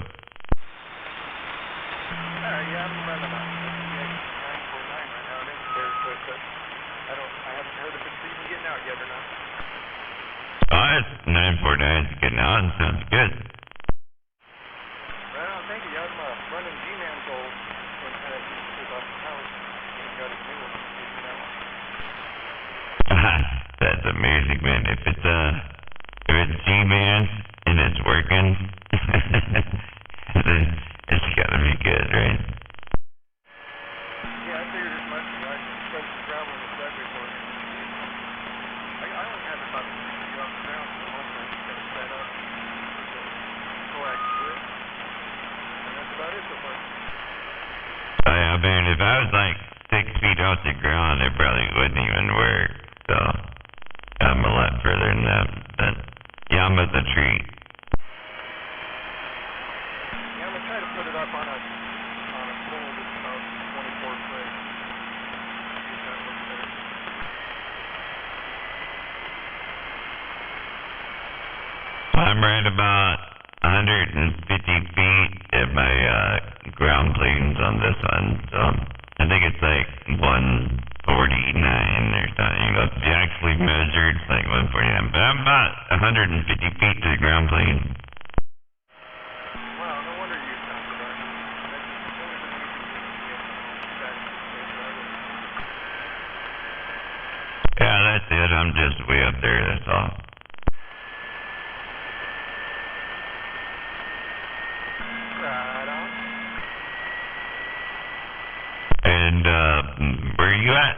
Yeah, I'm running about 949 right now. I'm in barefoot, but I haven't heard if it's even getting out yet or not. Oh, it's 949. It's getting out. Sounds good. Right on, thank you. I'm running G-Man gold when I took off the house and got a new one. That's amazing, man. If it's G-Man and it's working, then it's gotta be good, right? Yeah, I figured as much. I touched the ground when the flashlight was working. I only had about 60 off the ground for the most part. Just got it set up. Coax to it. And that's about it so far. Oh, yeah, man, if I was like 6 feet off the ground, it probably wouldn't even work. So, I'm a lot further than that. But, yeah, I'm at the tree. Yeah, I'm gonna try to put it up on a pole that's about 24 foot. See if that looks better. I'm right about 150 feet at my ground planes on this one. So, I think it's like 149 or something. You know, if you actually measured, it's like 149. But I'm about 150 feet to the ground plane. Wow, no wonder you sound so dark. That's only the music you can get back to the place where I live. Yeah, that's it. I'm just way up there, that's all. Right on. And, where are you at?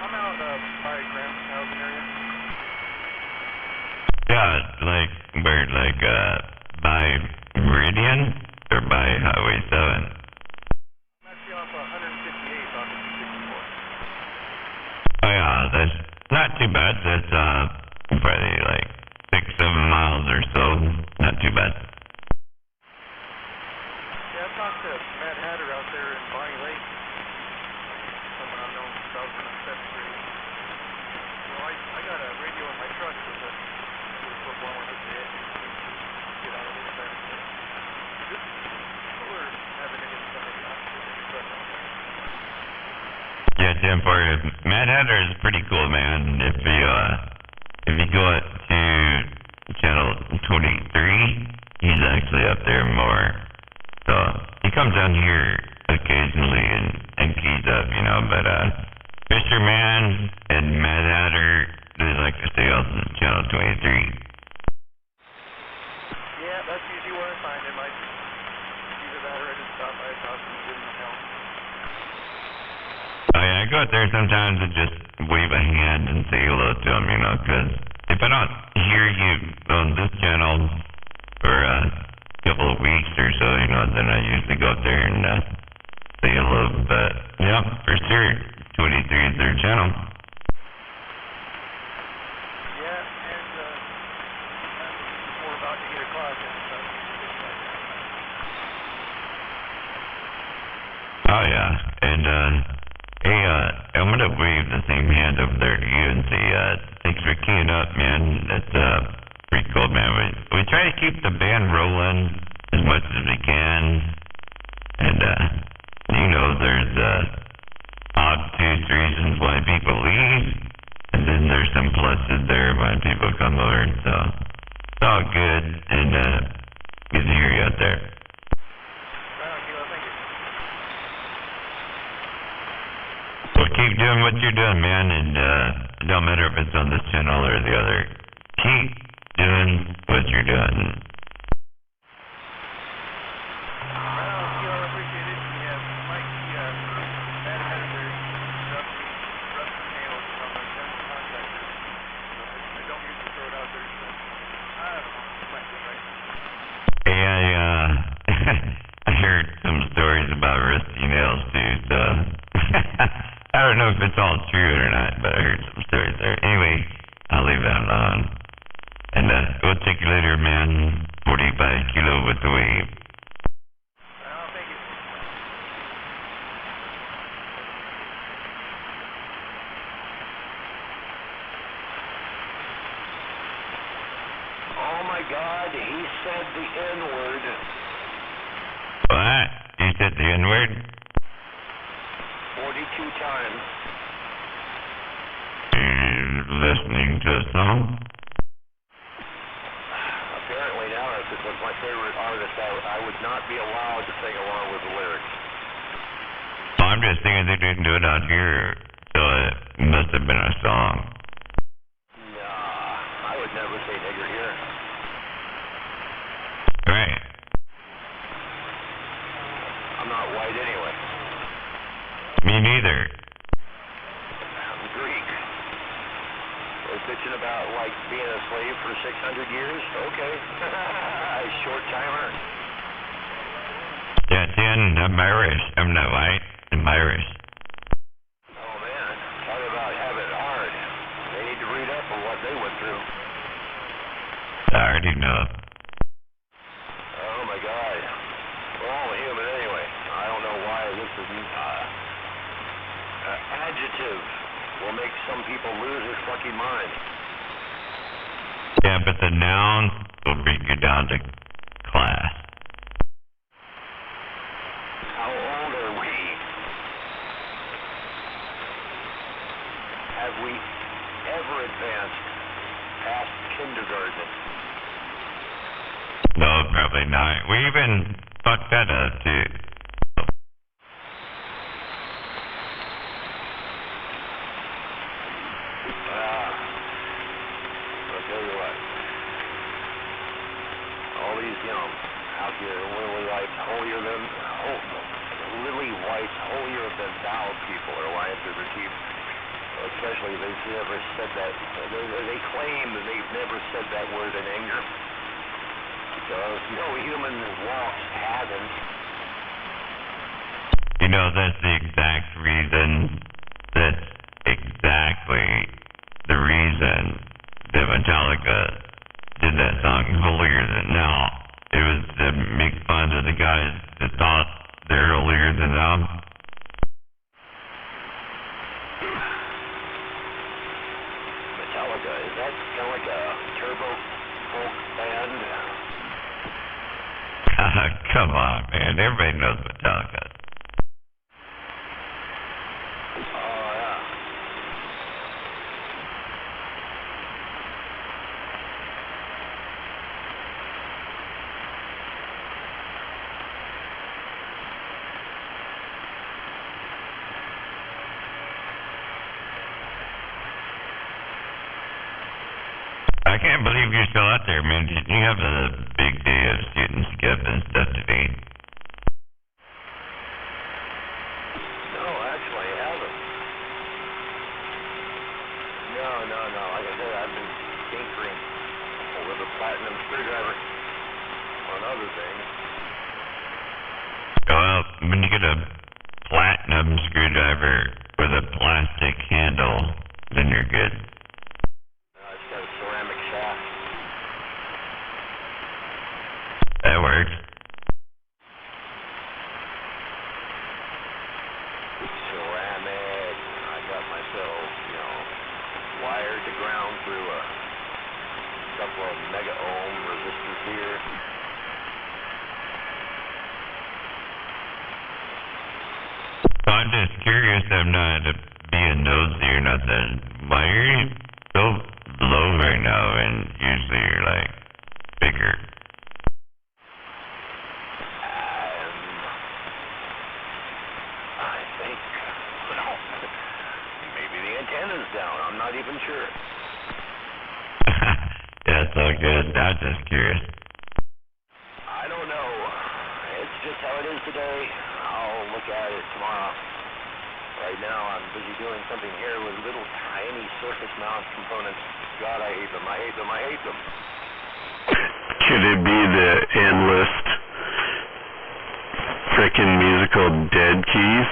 I'm out by Grant's housing area. Yeah, like, where, like, by Meridian? Or by Highway 7? I'm actually off 158 off of 264. Oh, yeah, that's not too bad. That's, probably like 6-7 miles or so. Not too bad. Yeah, I talked to Matt Hatter out there in Bonnie Lake. Someone I've known since I was in the 7th grade. You know, I got a radio in my truck with a foot blower at the edge. Get out of this thing. This we're having it in some of the truck out there. Yeah, Tim, for you. Matt Hatter is pretty cool, man. If you go up to channel 23, he's actually up there more. So he comes down here occasionally and keys up, you know. But Mr. Man and Matt Hatter, they like to stay on channel 23. Yeah, that's usually where I find him. Either that or I just stop by his house and give him a call. Oh, yeah, I go out there sometimes and just wave a hand and say hello to him, you know, because if I don't hear you on this channel for a couple of weeks or so, you know, then I usually go out there and say hello. But, yeah, for sure, 23 is their channel. Yeah, and we're about to get a closet and stuff. Oh, yeah, and, hey, I'm gonna wave the same hand over there to you and say, thanks for keying up, man. That's, pretty cool, man. We try to keep the band rolling as much as we can, and, you know, there's, obtuse reasons why people leave, and then there's some pluses there why people come over, so it's all good, and, good to hear you out there. Well, keep doing what you're doing, man, and it don't matter if it's on this channel or the other. Keep doing what you're doing. Yeah, don't know if it's all true or not, but I heard some stories there. Anyway, I'll leave that alone. And we'll take you later, man. 45 kilo with the wave. Oh my God, he said the N-word. What? You said the N-word? 42 times. Listening to a song? Apparently now, if it was my favorite artist, I would not be allowed to sing along with the lyrics. Well, I'm just thinking they didn't do it out here, so it must have been a song. Nah, I would never say nigger here. Right. I'm not white anyway. Me neither. I'm Greek. They're bitching about, like, being a slave for 600 years? Okay. Short timer. Yeah, then I'm Irish. I'm not white. I'm Irish. Oh, man. Talk about having it hard. They need to read up on what they went through. I already know. Oh, my God. We're all human anyway. I don't know why this is adjective will make some people lose their fucking mind. Yeah, but the noun will bring you down to class. How old are we? Have we ever advanced past kindergarten? No, probably not. We even fucked that up, too. I'll tell you what. All these, out here, lily whites, holier than thou people are lying through their teeth. Especially they've never said that. They claim that they've never said that word in anger. Because no human walks hasn't. You know, that's the exact reason. That's exactly the reason that Metallica did that song Holier Than Thou. It was to make fun of the guys that thought they're holier than thou. Metallica, is that kind of like a turbo folk band? Come on, man. Everybody knows Metallica. Oh, yeah. I can't believe you're still out there, man. Didn't you have a big day of shooting skip and stuff today? No, actually, I haven't. No. Like I said, I've been tinkering with a platinum screwdriver on other things. Well, when you get a platinum screwdriver with a plastic handle, then you're good. It's got a ceramic shaft. That works. Ceramic. I got myself, wired to ground through a couple of mega ohm resistors here. I'm just curious. I'm not being nosy or nothing. Why are you so low right now and usually you're like bigger? I think, maybe the antenna's down. I'm not even sure. Yeah, it's all good. I'm just curious. I don't know. It's just how it is today. I'll look at it tomorrow. Right now, I'm busy doing something here with little tiny surface mount components. God, I hate them. I hate them. Could it be the endless frickin' musical dead keys?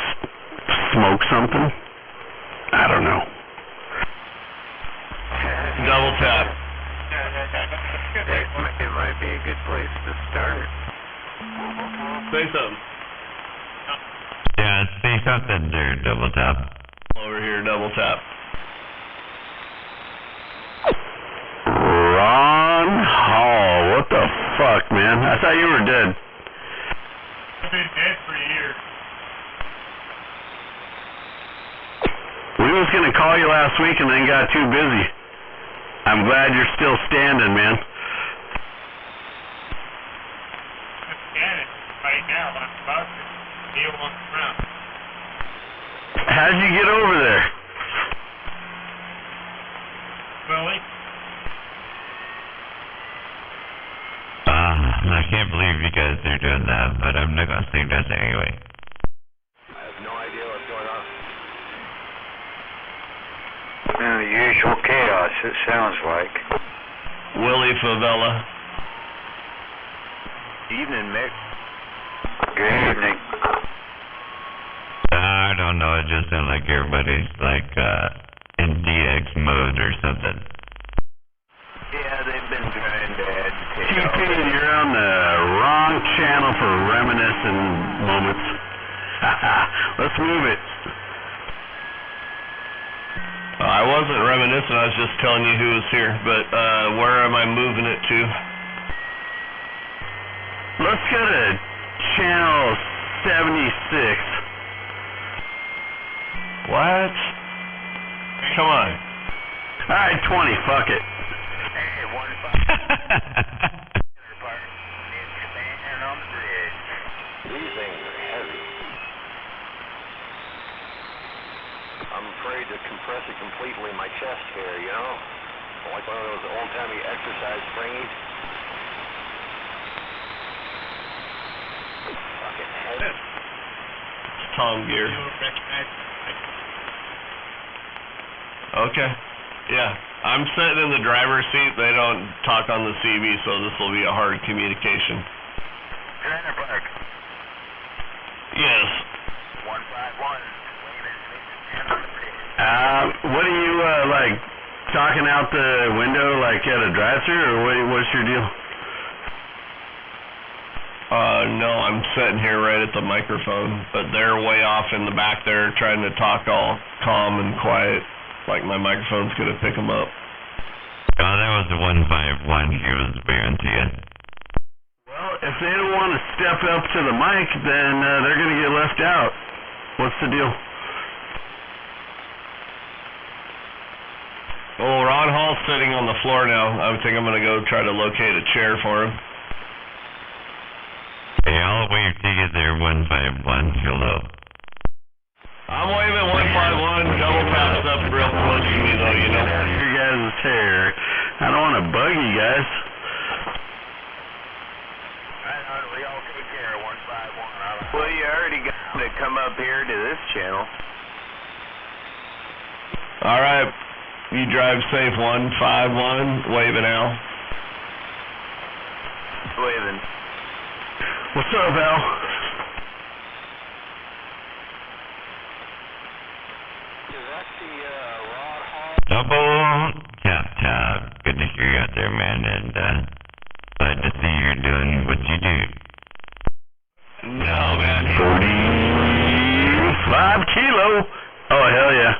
Smoke something? I don't know. Double tap. It might be a good place to start. Say something. Yeah, say something there, double tap. Over here, double tap. Ron Hall, what the fuck, man? I thought you were dead. I've been dead for a year. We was gonna call you last week and then got too busy. I'm glad you're still standing, man. I'm standing right now. I'm about to deal on the ground. How'd you get over there? Willie? I can't believe you guys are doing that, but I'm not gonna say that anyway. I have no idea what's going on. Usual chaos, it sounds like. Willie Favela. Evening, Mick. Good evening. I don't know, it just sounds like everybody's like in DX mode or something. Yeah, they've been trying to agitate. TP, you're on the wrong channel for reminiscent moments. Let's move it. I wasn't reminiscing, I was just telling you who was here, but where am I moving it to? Let's go to channel 76. What? Come on. Alright, 20, fuck it. Hey, 1-5. Stand on the bridge. These things are heavy. I'm afraid to compress it completely in my chest here, you know? Like one of those old-timey exercise springies. Fucking heavy. It's Tom Gear. Okay. Yeah. I'm sitting in the driver's seat. They don't talk on the CB, so this will be a hard communication. Trainer Park. Yes. 151. What are you, like, talking out the window like at a drive-thru, or what's your deal? No, I'm sitting here right at the microphone, but they're way off in the back there trying to talk all calm and quiet, like my microphone's going to pick them up. Oh, that was the 151 he was bearing to you. Well, if they don't want to step up to the mic, then they're going to get left out. What's the deal? Well, Ron Hall's sitting on the floor now. I think I'm going to go try to locate a chair for him. Hey, I'll wave to you there, 151. Hello. I'm waving 151. Double taps up real close to me, though, you know. You guys' hair. I don't want to bug you guys. We all take care of 151. Well, you already got to come up here to this channel. All right. You drive safe, 151. Waving Al. Waving. What's up, Al? Double tap. Good to hear you out there, man, and glad to see you're doing what you do. No, man. 45 kilo. Oh, hell yeah.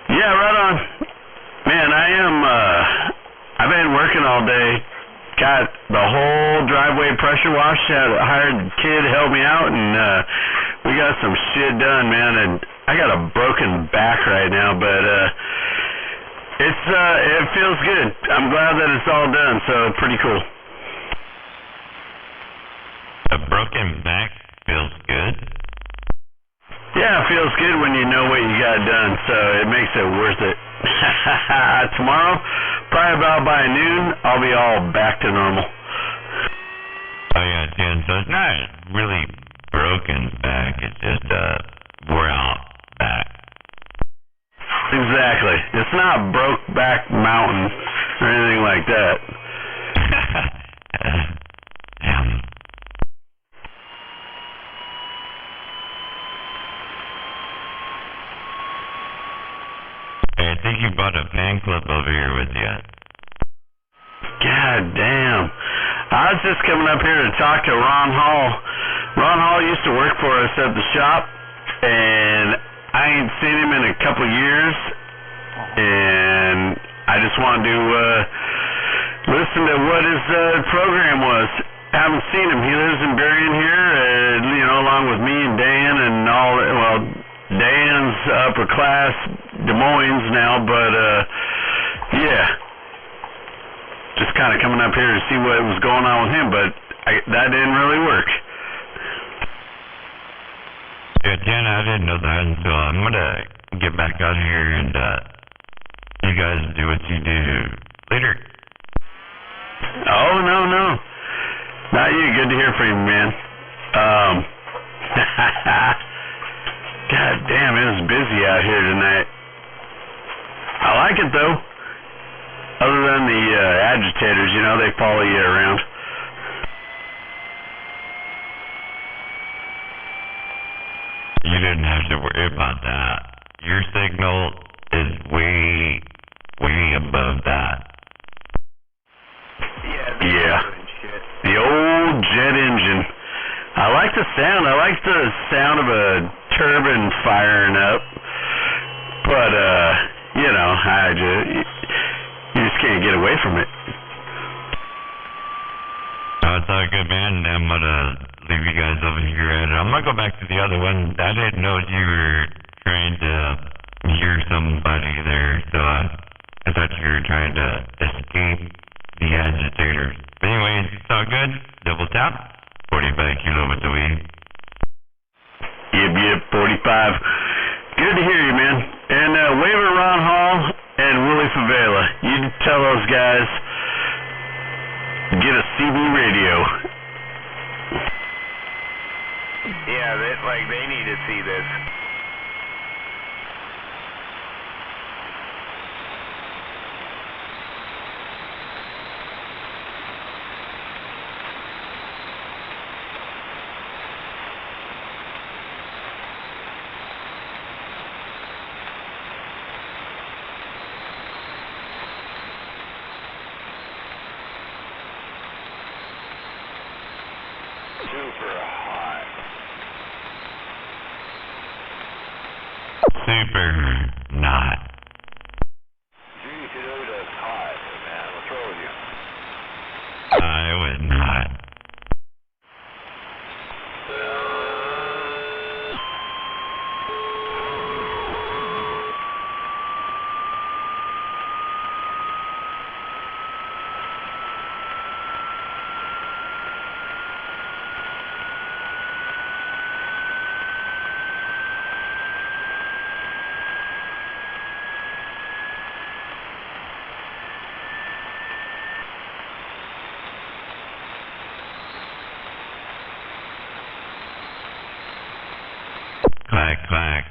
Yeah, right on. Man, I've been working all day. Got the whole driveway pressure washed. Hired a kid to help me out, and we got some shit done, man. And I got a broken back right now, but it feels good. I'm glad that it's all done, so pretty cool. A broken back feels good? Yeah, it feels good when you know what you got done, so it makes it worth it. Tomorrow, probably about by noon, I'll be all back to normal. Oh yeah, Dan, so it's not really broken back, it's just wore out back. Exactly. It's not broke back mountain or anything like that. Damn. think you brought a fan club over here with you. God damn. I was just coming up here to talk to Ron Hall. Ron Hall used to work for us at the shop, and I ain't seen him in a couple years, and I just wanted to listen to what his program was. Haven't seen him. He lives in Berrien here, along with me and Dan and all. Well, Dan's upper class Des Moines now, but yeah, just kind of coming up here to see what was going on with him, but that didn't really work. Yeah, Dan, I didn't know that, so I'm gonna get back out here and you guys do what you do later. Oh, no. Not you. Good to hear from you, man. God damn, it was busy out here tonight. I like it, though. Other than the agitators, they follow you around. You didn't have to worry about that. Your signal is way, way above that. Yeah. The old jet engine. I like the sound. I like the sound of a turbine firing up. But, you just can't get away from it. Oh, it's all good, man. I'm gonna leave you guys over here. I'm gonna go back to the other one. I didn't know you were trying to hear somebody there, so I thought you were trying to escape the agitators. But anyways, it's all good. Double tap. 45 kilowatts a week. Yep, 45. Good to hear you, man. And wave at Ron Hall and Willie Favela. You tell those guys, get a CB radio. Yeah, they need to see this. Super not. Geez, that's hot, man. What's wrong with you? I would not. Clack, clack.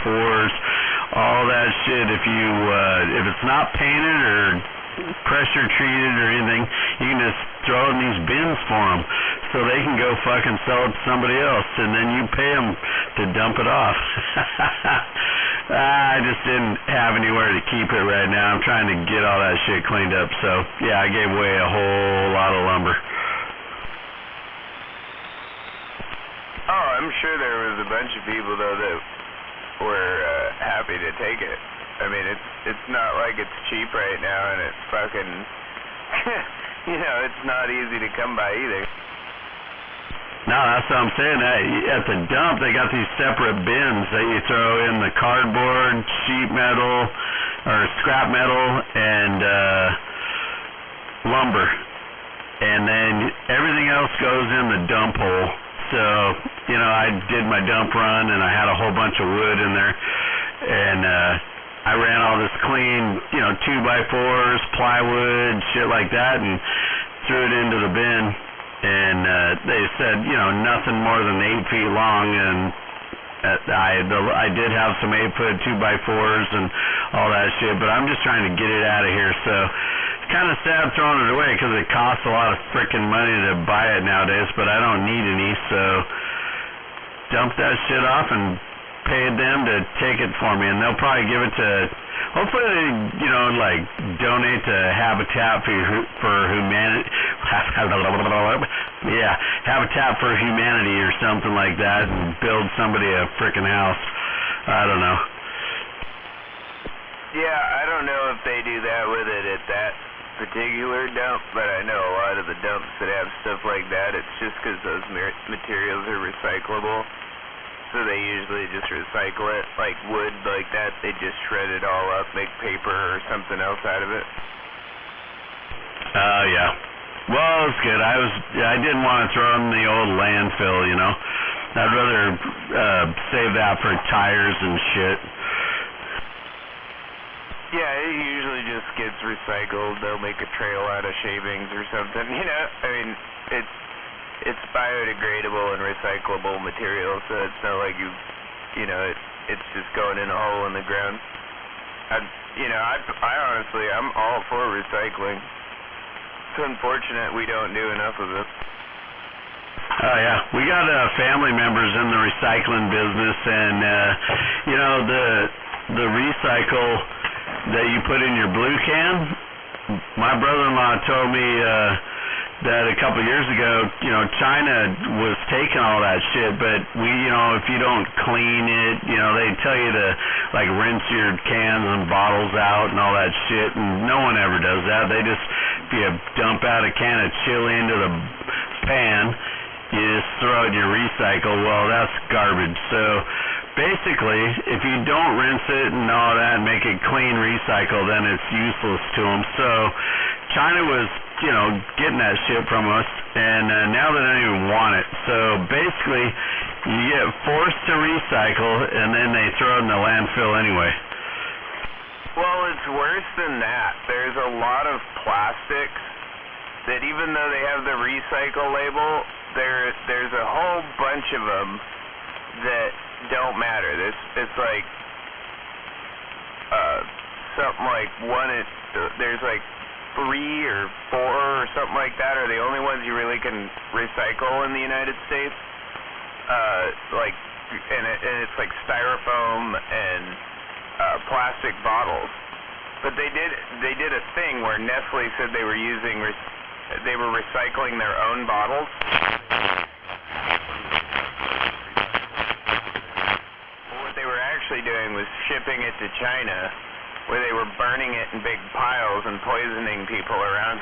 Fours, all that shit. If it's not painted or pressure treated or anything, you can just throw in these bins for them so they can go fucking sell it to somebody else, and then you pay them to dump it off. I just didn't have anywhere to keep it right now. I'm trying to get all that shit cleaned up, so yeah, I gave away a whole lot of lumber. Oh, I'm sure there was a bunch of people though that were happy to take it. I mean, it's not like it's cheap right now, and it's fucking, it's not easy to come by either. No, that's what I'm saying. At the dump, they got these separate bins that you throw in the cardboard, sheet metal, or scrap metal, and lumber, and then everything else goes in the dump hole. So, you know, I did my dump run, and I had a whole bunch of wood in there, and I ran all this clean, you know, 2x4s, plywood, shit like that, and threw it into the bin. And they said, you know, nothing more than 8 feet long, and I did have some 8-foot 2x4s and all that shit, but I'm just trying to get it out of here. So it's kind of sad throwing it away because it costs a lot of frickin' money to buy it nowadays, but I don't need any, so dump that shit off and pay them to take it for me, and they'll probably give it to, hopefully they, you know, like donate to Habitat for Humanity, yeah, Habitat for Humanity or something like that, and build somebody a frickin' house. I don't know. Yeah, I don't know if they do that with it at that particular dump, but I know a lot of the dumps that have stuff like that, it's just because those materials are recyclable. So they usually just recycle it, like wood like that. They just shred it all up, make paper or something else out of it. Yeah. Well, it's good. I didn't want to throw in the old landfill, you know. I'd rather save that for tires and shit. Yeah, it usually just gets recycled. They'll make a trail out of shavings or something. You know, I mean, it's biodegradable and recyclable material, so it's not like you know, it's just going in a hole in the ground. I honestly, I'm all for recycling. It's unfortunate we don't do enough of it. Oh yeah, we got family members in the recycling business, and you know, the recycle that you put in your blue can. My brother-in-law told me that a couple years ago, you know, China was taking all that shit, but we, you know, if you don't clean it, you know, they tell you to, like, rinse your cans and bottles out and all that shit, and no one ever does that. They just, if you dump out a can of chili into the pan, you just throw it in your recycle. Well, that's garbage. So basically, if you don't rinse it and all that and make it clean recycle, then it's useless to them. So China was, you know, getting that shit from us, and now they don't even want it. So basically, you get forced to recycle, and then they throw it in the landfill anyway. Well, it's worse than that. There's a lot of plastics that, even though they have the recycle label, there's a whole bunch of them that don't matter. It's like something like there's like 3 or 4 or something like that are the only ones you really can recycle in the United States. And it's like styrofoam and plastic bottles. But they did a thing where Nestle said they were recycling their own bottles. What they were actually doing was shipping it to China, where they were burning it in big piles and poisoning people around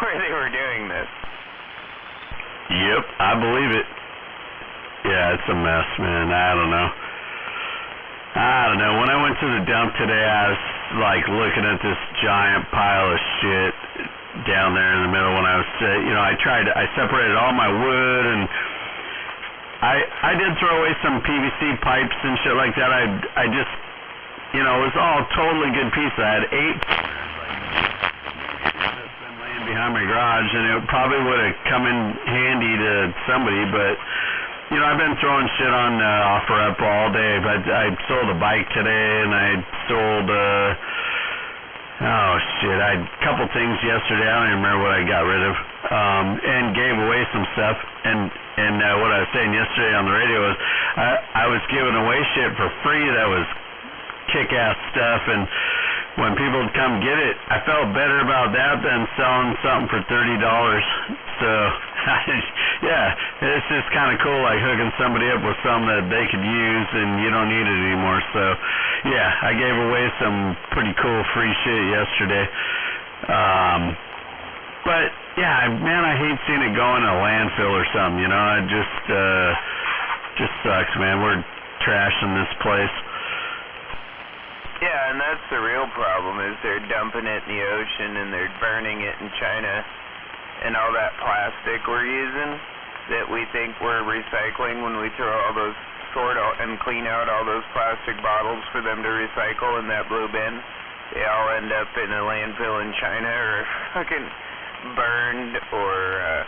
where they were doing this. Yep, I believe it. Yeah, it's a mess, man. I don't know. When I went to the dump today, I was like looking at this giant pile of shit down there in the middle when I was, you know, I separated all my wood, and I did throw away some PVC pipes and shit like that. I just, you know, it was all totally good pieces. I had 8 that's been laying behind my garage, and it probably would have come in handy to somebody, but you know, I've been throwing shit on OfferUp all day. But I sold a bike today, and I sold a couple things yesterday. I don't even remember what I got rid of, and gave away some stuff. And what I was saying yesterday on the radio was I was giving away shit for free that was kick-ass stuff, and when people would come get it, I felt better about that than selling something for $30. So, yeah, it's just kind of cool, like hooking somebody up with something that they could use and you don't need it anymore. So, yeah, I gave away some pretty cool free shit yesterday. But, yeah, man, I hate seeing it go in a landfill or something, you know. It just sucks, man. We're trashing this place. Yeah, and that's the real problem, is they're dumping it in the ocean and they're burning it in China, and all that plastic we're using that we think we're recycling when we throw all those and clean out all those plastic bottles for them to recycle in that blue bin. They all end up in a landfill in China or fucking burned or,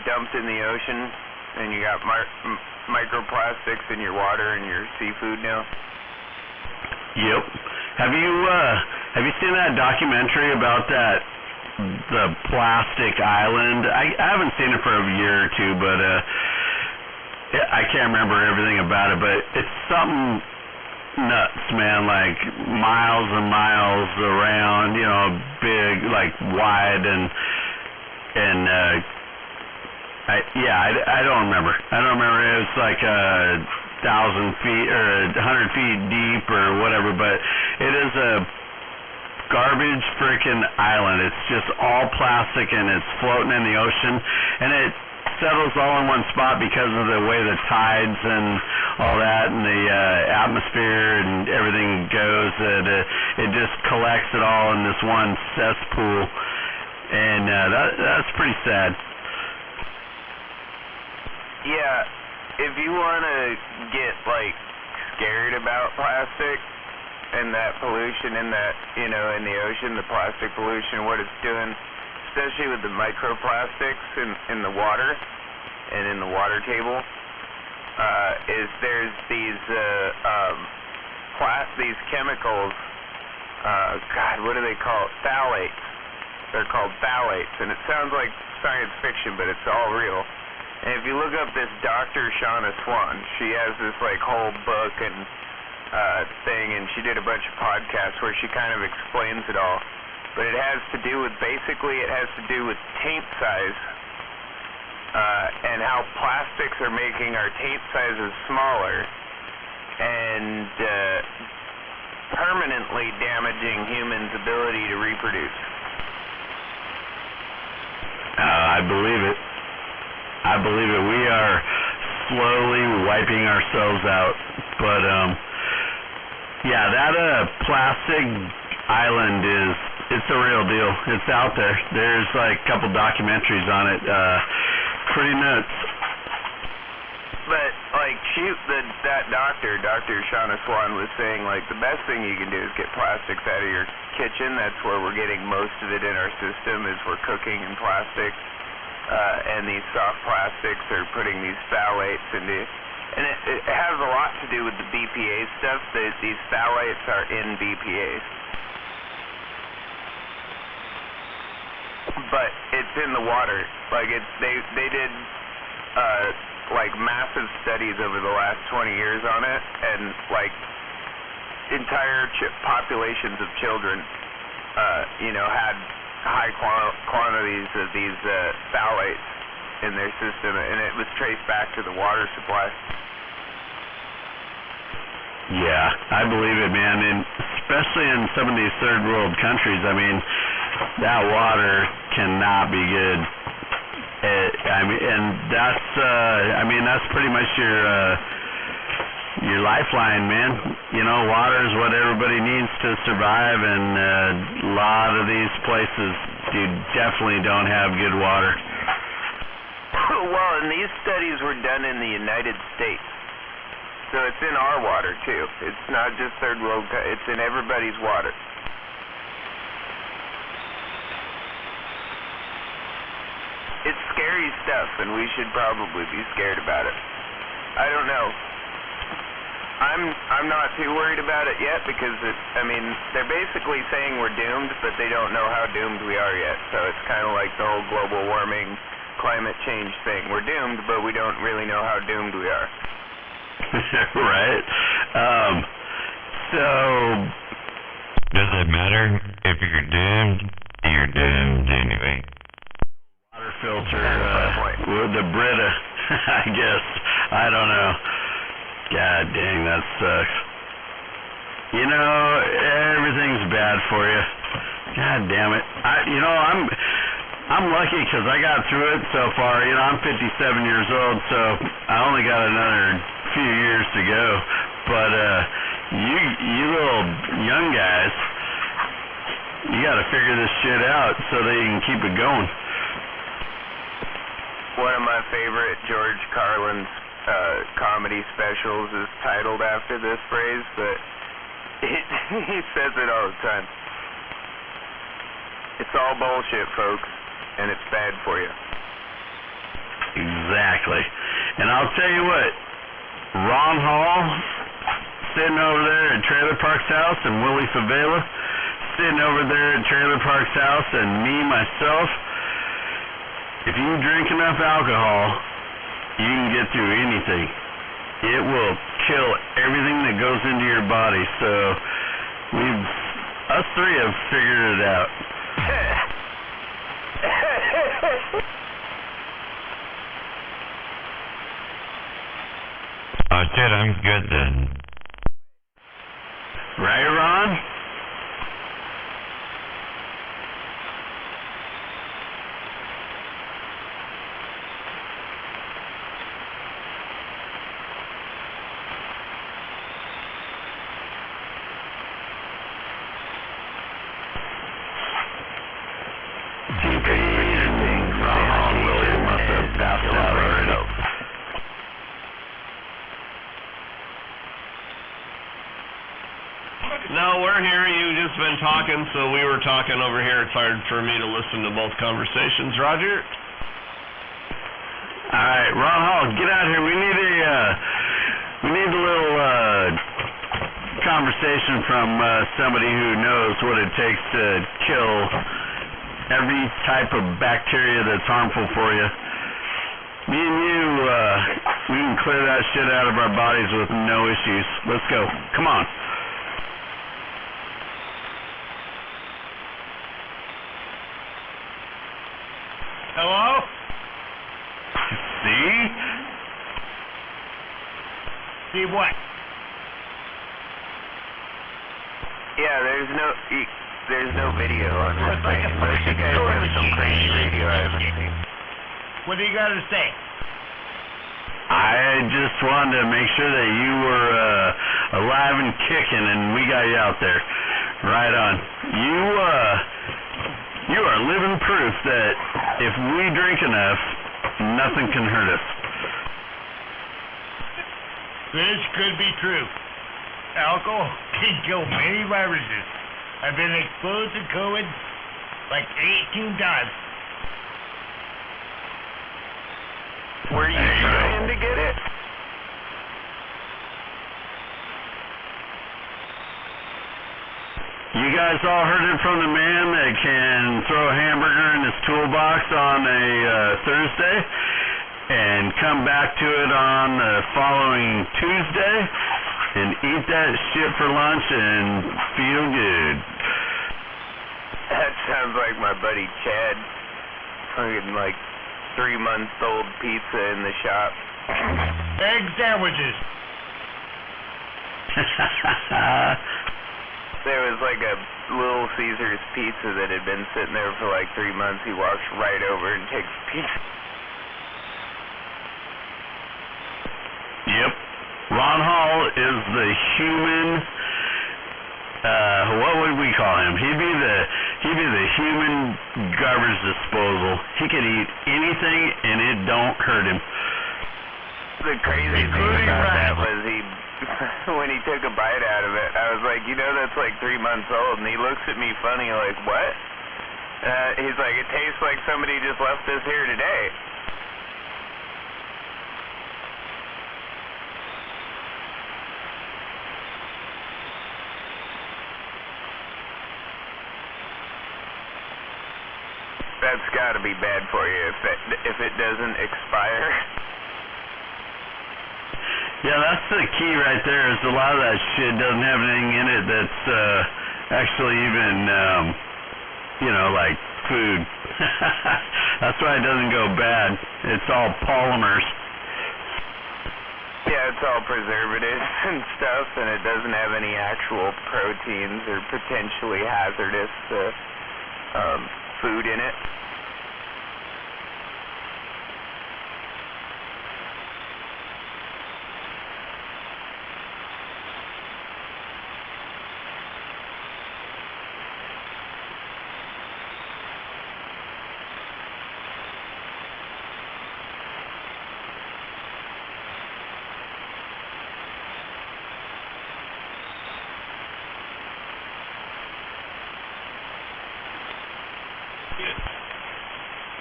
dumped in the ocean, and you got microplastics in your water and your seafood now. Yep. Have you seen that documentary about the plastic island? I haven't seen it for a year or two, but I can't remember everything about it, but it's something nuts, man, like miles and miles around, big, like wide, and I don't remember. It was like 1,000 feet or 100 feet deep or whatever, but it is a garbage freaking island. It's just all plastic and it's floating in the ocean, and it settles all in one spot because of the way the tides and all that and the atmosphere and everything goes. It just collects it all in this one cesspool, and that's pretty sad. Yeah, if you want to get scared about plastic and that pollution in that in the ocean, the plastic pollution, what it's doing, especially with the microplastics in the water and in the water table, is there's these chemicals, what do they call it? Phthalates. They're called phthalates, and it sounds like science fiction, but it's all real. And if you look up this Dr. Shauna Swan, she has this whole book and thing, and she did a bunch of podcasts where she kind of explains it all. But it has to do with taint size, and how plastics are making our taint sizes smaller and permanently damaging humans' ability to reproduce. I believe it. We are slowly wiping ourselves out. But that plastic island it's a real deal. It's out there. There's a couple documentaries on it. Pretty nuts. But that Dr. Shauna Swan was saying, the best thing you can do is get plastics out of your kitchen. That's where we're getting most of it in our system, is we're cooking in plastic. And these soft plastics are putting these phthalates into, and it has a lot to do with the BPA stuff. These phthalates are in BPAs. But it's in the water. They did massive studies over the last 20 years on it, and entire populations of children had high quantities of these phthalates in their system, and it was traced back to the water supply. Yeah, I believe it, man, and especially in some of these third world countries. I mean, that water cannot be good. That's pretty much your lifeline, man. Water is what everybody needs to survive, and a lot of these places definitely don't have good water. Well, and these studies were done in the United States, so it's in our water too. It's not just third world; it's in everybody's water. It's scary stuff, and we should probably be scared about it. I don't know. I'm not too worried about it yet, because they're basically saying we're doomed, but they don't know how doomed we are yet. So it's kind of like the whole global warming, climate change thing. We're doomed, but we don't really know how doomed we are. Right. So does it matter if you're doomed? You're doomed anyway. Water filter, with the Brita, I guess. I don't know. God dang, that sucks. Everything's bad for you. God damn it. I'm lucky because I got through it so far. I'm 57 years old, so I only got another few years to go. But you little young guys, you got to figure this shit out so that you can keep it going. One of my favorite George Carlin's comedy specials is titled after this phrase, but he says it all the time. It's all bullshit, folks, and it's bad for you. Exactly. And I'll tell you what, Ron Hall sitting over there at Trailer Park's house, and Willie Favela sitting over there at Trailer Park's house, and me, myself, if you drink enough alcohol, you can get through anything. It will kill everything that goes into your body. So us three have figured it out. Oh shit, I'm good then. Right, Ron? No, we're here. You've just been talking, so we were talking over here. It's hard for me to listen to both conversations. Roger? All right, Ron Hall, get out here. We need a little conversation from somebody who knows what it takes to kill every type of bacteria that's harmful for you. Me and you, we can clear that shit out of our bodies with no issues. Let's go. Come on. Hello? See? See what? Yeah, there's no video on this thing, unless you guys have some crazy radio I haven't seen. What do you got to say? I just wanted to make sure that you were alive and kicking, and we got you out there. Right on. You are living proof that if we drink enough, nothing can hurt us. This could be true. Alcohol can kill many viruses. I've been exposed to COVID like 18 times. Were you trying to get it? You guys all heard it from the man that can throw a hamburger in his toolbox on a Thursday and come back to it on the following Tuesday and eat that shit for lunch and feel good. That sounds like my buddy Chad. Fucking like 3-month-old pizza in the shop. Egg sandwiches. There was like a Little Caesars pizza that had been sitting there for like 3 months. He walks right over and takes the pizza. Yep. Ron Hall is the human, what would we call him? He'd be the human garbage disposal. He could eat anything and it don't hurt him. The crazy thing about that was when he took a bite out of it, I was like, you know, that's like 3 months old. And he looks at me funny like, what? He's like, it tastes like somebody just left this here today. That's got to be bad for you if it doesn't expire. Yeah, that's the key right there, is a lot of that shit doesn't have anything in it that's actually even, like food. That's why it doesn't go bad. It's all polymers. Yeah, it's all preservatives and stuff, and it doesn't have any actual proteins or potentially hazardous food in it.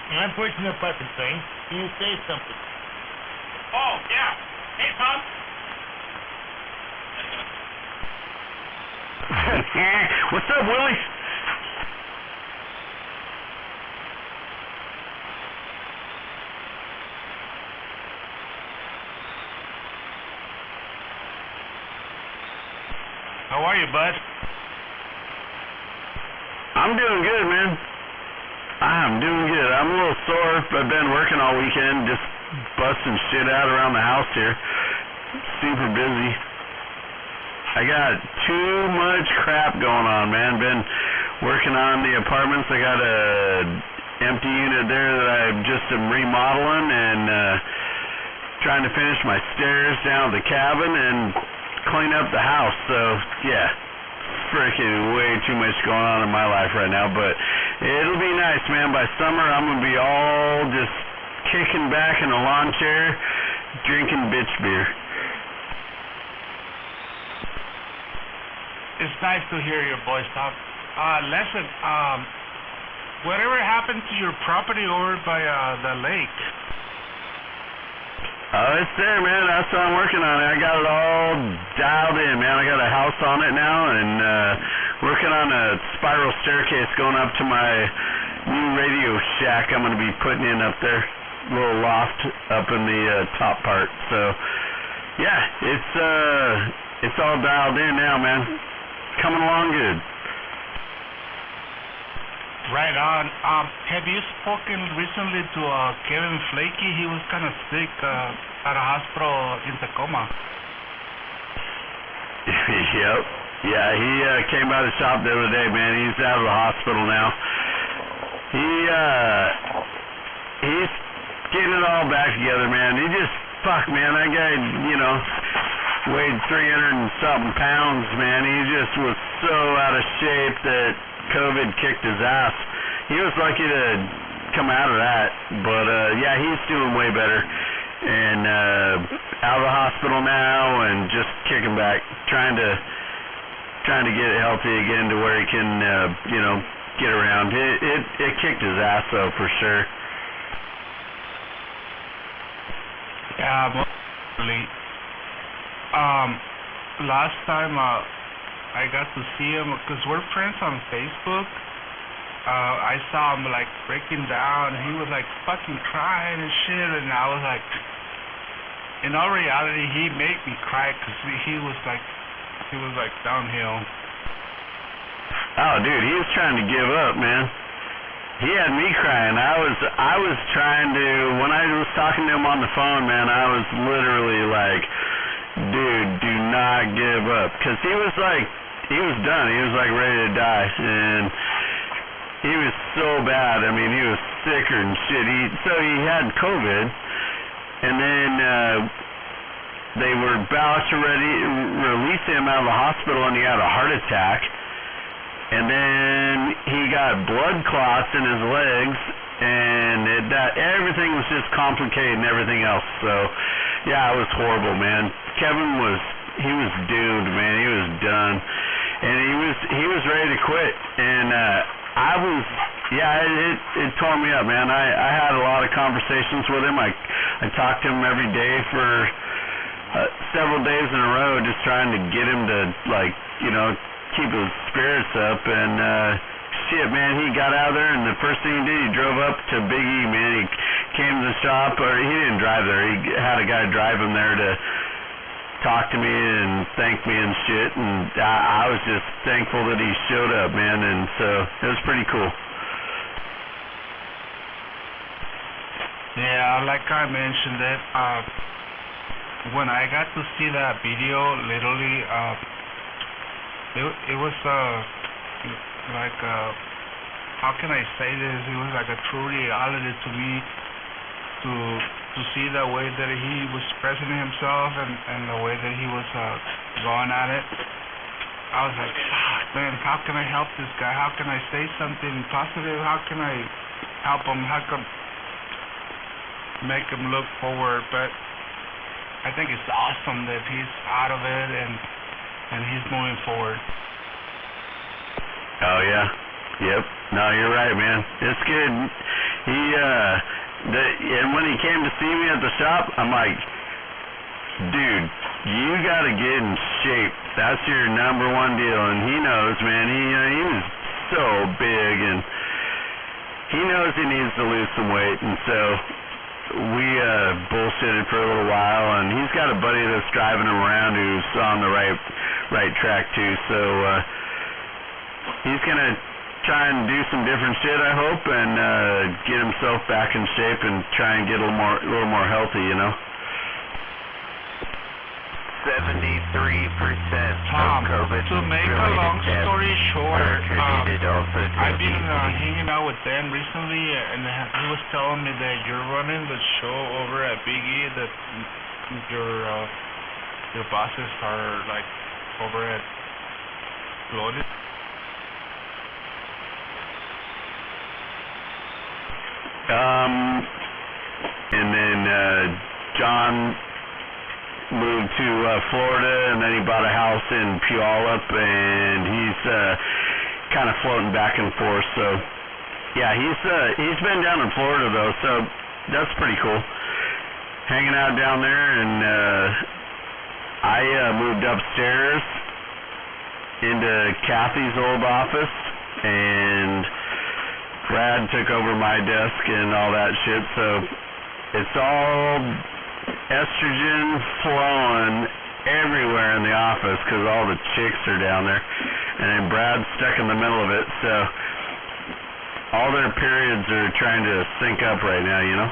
I'm pushing the button thing. You say something. Oh, yeah. Hey, Tom. What's up, Willie? How are you, bud? I'm doing good, man. I'm doing good. I'm a little sore. I've been working all weekend, just busting shit out around the house here. Super busy. I got too much crap going on, man. Been working on the apartments. I got a empty unit there that I just am remodeling and trying to finish my stairs down at the cabin and clean up the house. So, yeah. Freaking way too much going on in my life right now, but it'll be nice, man. By summer, I'm gonna be all just kicking back in a lawn chair, drinking bitch beer. It's nice to hear your voice, Tom. Listen, whatever happened to your property over by the lake? Oh, it's there, man. That's what I'm working on. I got it all dialed in, man. I got a house on it now, and working on a spiral staircase going up to my new radio shack I'm going to be putting in up there. Little loft up in the top part. So, yeah, it's all dialed in now, man. Coming along good. Right on. Have you spoken recently to Kevin Flakey? He was kind of sick at a hospital in Tacoma. Yep. Yeah, he came by the shop the other day, man. He's out of the hospital now. He's getting it all back together, man. Man, that guy, weighed 300 and something pounds, man. He just was so out of shape that COVID kicked his ass. He was lucky to come out of that, but yeah, he's doing way better. And out of the hospital now and just kicking back, trying to get healthy again to where he can get around. It kicked his ass though, for sure. Yeah, mostly. Last time I got to see him, because we're friends on Facebook, I saw him like breaking down, and he was like fucking crying and shit, and I was like, in all reality, he made me cry because he was like downhill. Oh, dude, he was trying to give up, man. He had me crying. I was trying to, when I was talking to him on the phone, man, I was literally like, dude, do not give up. Because he was done. He was like ready to die. And he was so bad. I mean, he was sicker and shit. So he had COVID. And then they were about to release him out of the hospital, and he had a heart attack. And then he got blood clots in his legs, and everything was just complicated and everything else. So, yeah, it was horrible, man. Kevin was doomed, man. He was done, and he was ready to quit. And it tore me up, man. I had a lot of conversations with him. I talked to him every day for several days in a row, just trying to get him to keep his spirits up. And shit, man, he got out there, and the first thing he did, he drove up to Big E, man. He came to the shop, or he didn't drive there. He had a guy drive him there to talk to me and thank me and shit. And I was just thankful that he showed up, man. And so it was pretty cool. Yeah, like I mentioned it, when I got to see that video, literally, it was how can I say this? It was like a true reality to me to see the way that he was expressing himself and the way that he was going at it. I was like, fuck, man, how can I help this guy? How can I say something positive? How can I help him? How can make him look forward? But I think it's awesome that he's out of it and he's moving forward. Oh yeah, Yep. No, you're right, man. It's good. And when he came to see me at the shop, I'm like, dude, you gotta get in shape. That's your number one deal. And he knows, man. He was so big, and he knows he needs to lose some weight. And so we bullshitted for a little while, and he's got a buddy that's driving him around who's on the right track too. So he's gonna try and do some different shit, I hope, and get himself back in shape and try and get a little more healthy, you know. 73% Tom, of COVID to make a long story short, I've been hanging out with Dan recently, and he was telling me that you're running the show over at Big E, that your bosses are like over at Florida. And then John moved to Florida, and then he bought a house in Puyallup, and he's kind of floating back and forth. So yeah, he's been down in Florida though, so that's pretty cool. Hanging out down there, and I moved upstairs into Kathy's old office, and Brad took over my desk and all that shit, so it's all estrogen flowing everywhere in the office because all the chicks are down there, and then Brad's stuck in the middle of it, so all their periods are trying to sync up right now, you know?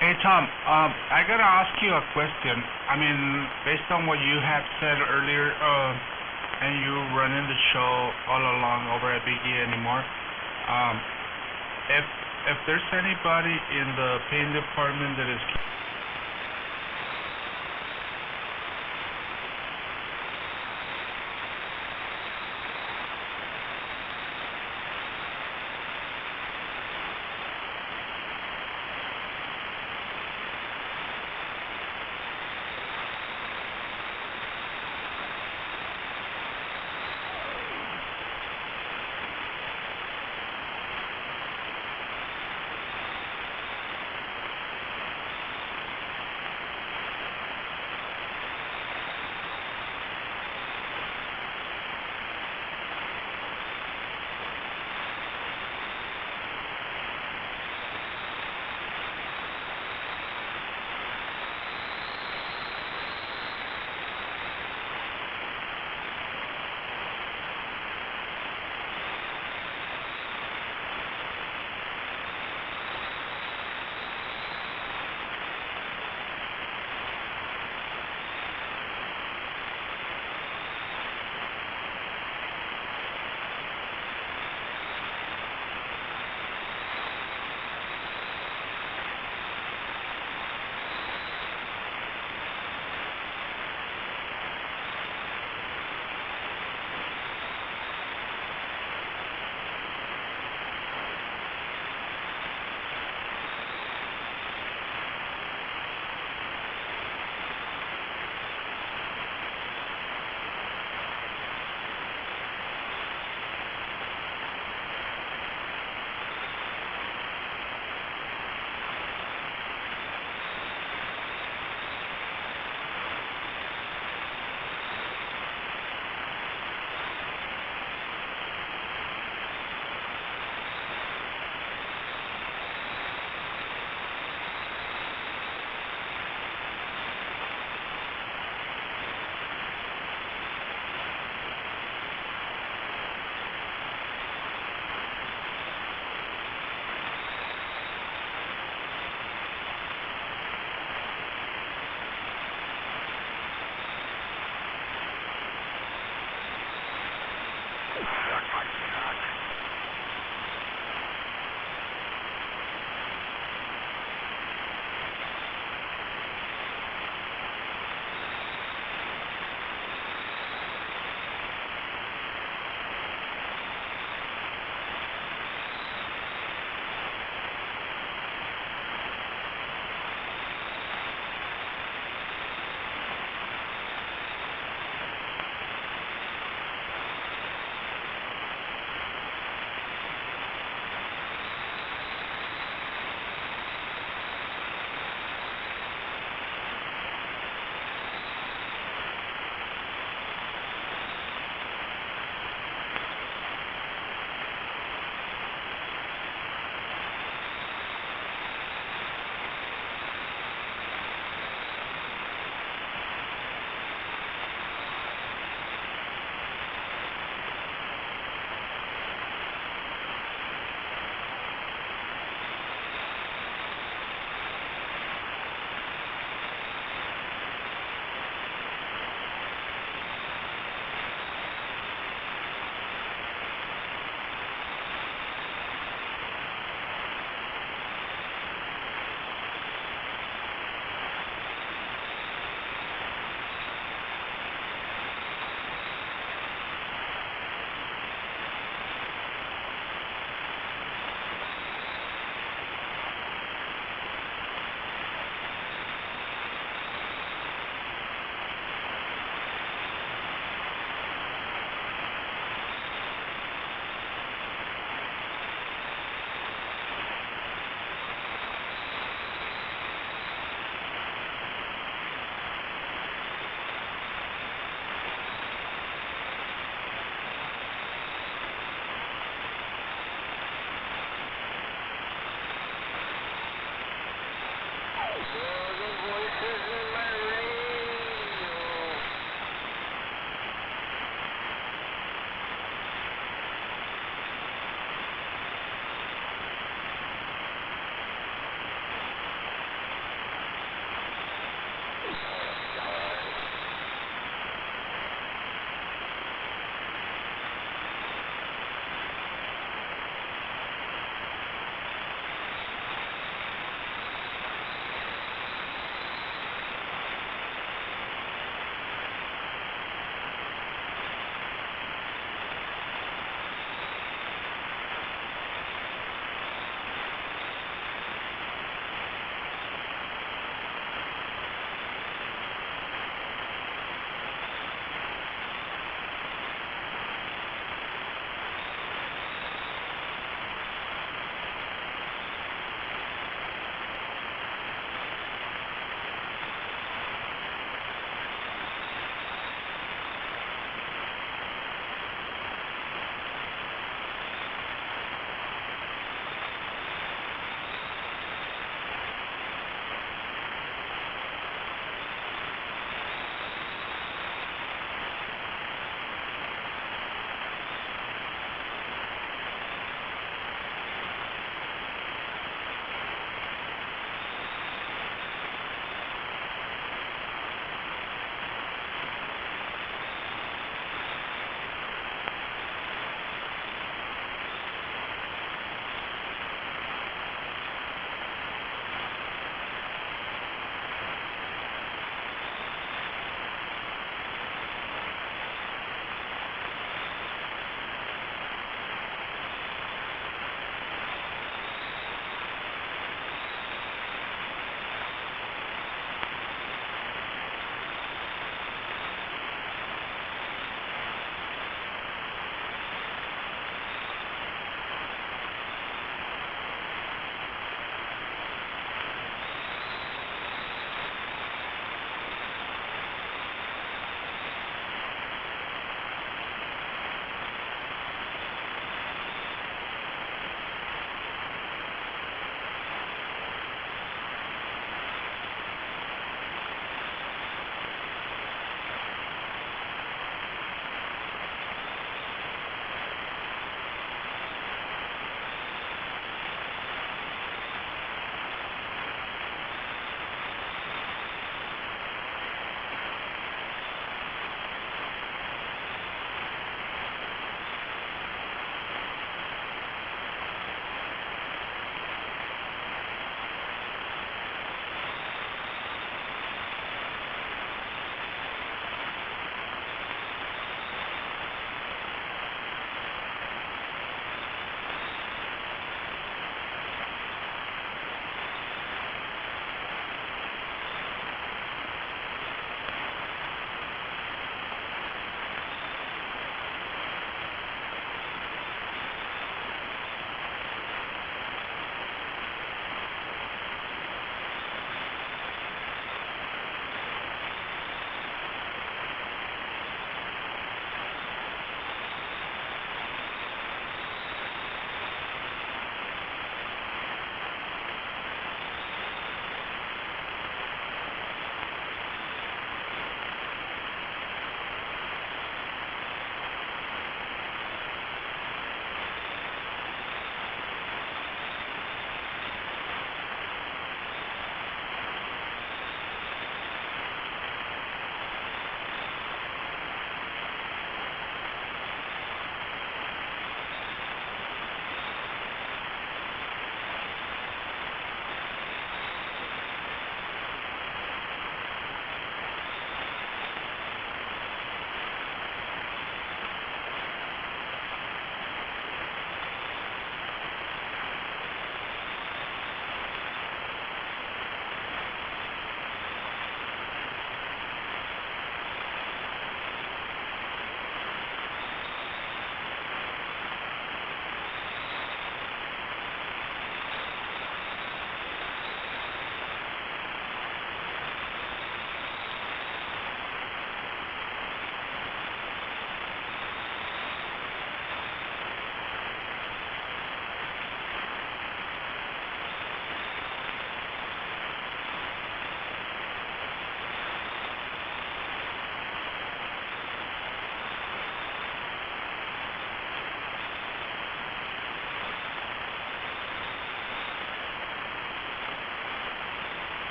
Hey Tom, I gotta ask you a question. I mean, based on what you had said earlier, and you running the show all along over at Big E anymore, if there's anybody in the paint department that is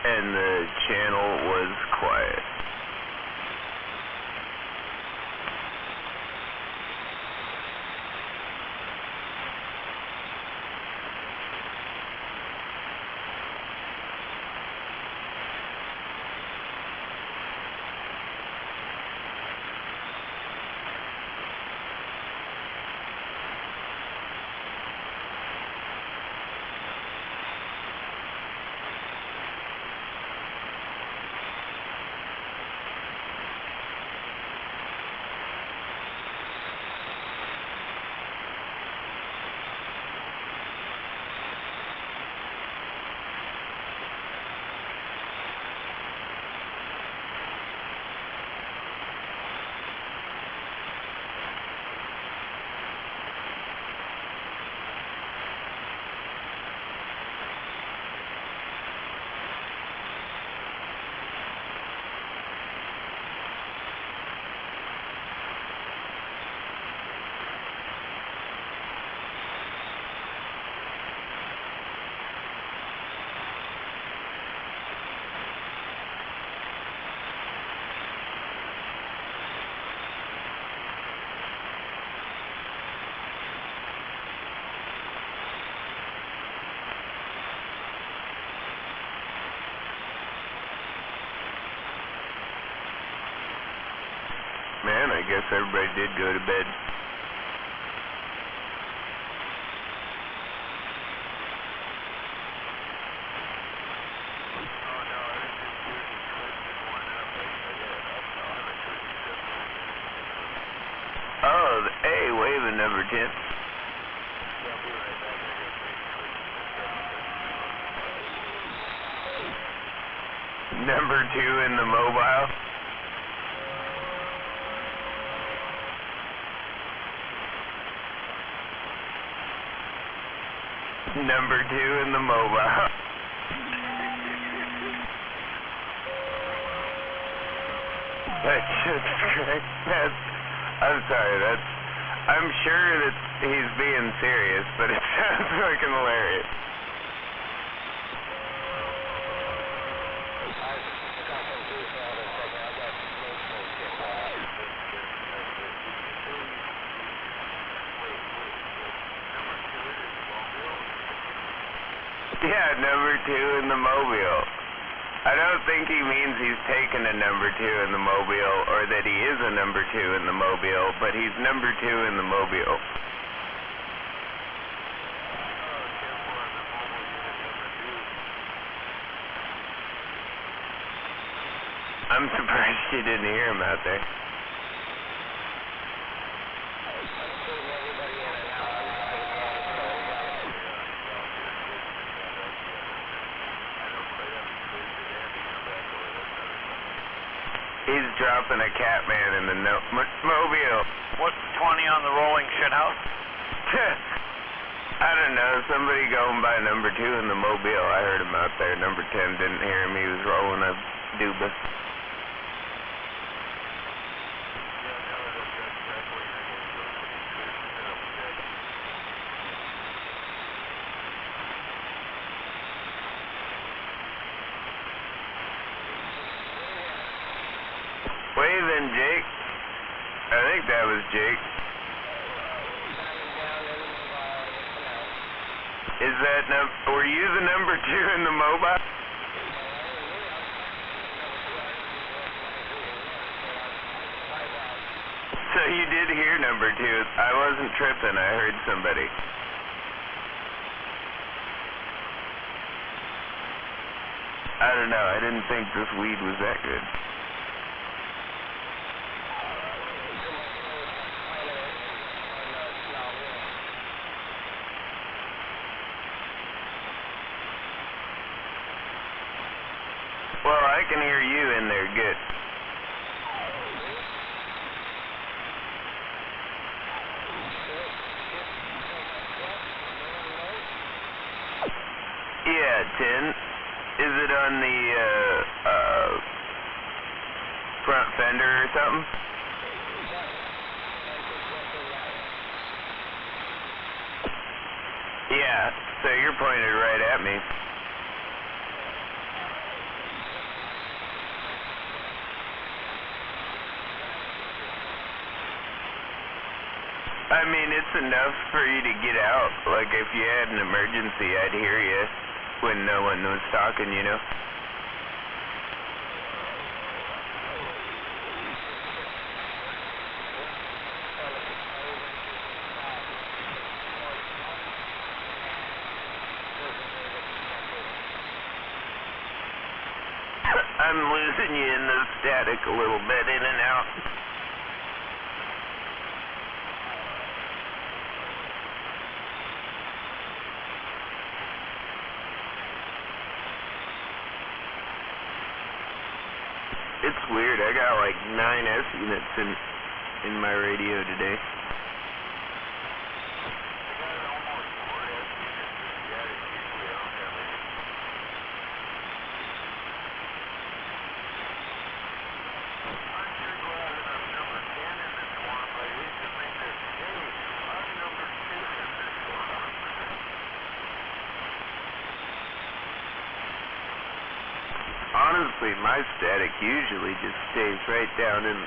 and the channel was quiet. Man, I guess everybody did go to bed. Oh, hey, waving number 10. Number 2 in the mobile. Number 2 in the mobile. That's just great. I'm sorry, I'm sure that he's being serious, but it sounds fucking hilarious. Yeah, number 2 in the mobile. I don't think he means he's taken a number 2 in the mobile or that he is a number 2 in the mobile, but he's number 2 in the mobile. I'm surprised you didn't hear him out there. He's dropping a Catman in the mobile. What's 20 on the rolling shithouse? I don't know. Somebody going by number 2 in the mobile. I heard him out there. Number 10 didn't hear him. He was rolling a Duba. Waving, Jake. I think that was Jake. Is that were you the number 2 in the mobile? So you did hear number 2. I wasn't tripping. I heard somebody. I don't know. I didn't think this weed was that good. Well, I can hear you in there good. Yeah, 10. Is it on the front fender or something? Yeah, so you're pointed right at me. I mean, it's enough for you to get out. Like, if you had an emergency, I'd hear you when no one was talking, you know? I'm losing you in the static a little bit, in and out. It's weird. I got like 9 S units in my radio today. Honestly, my static usually just stays right down in,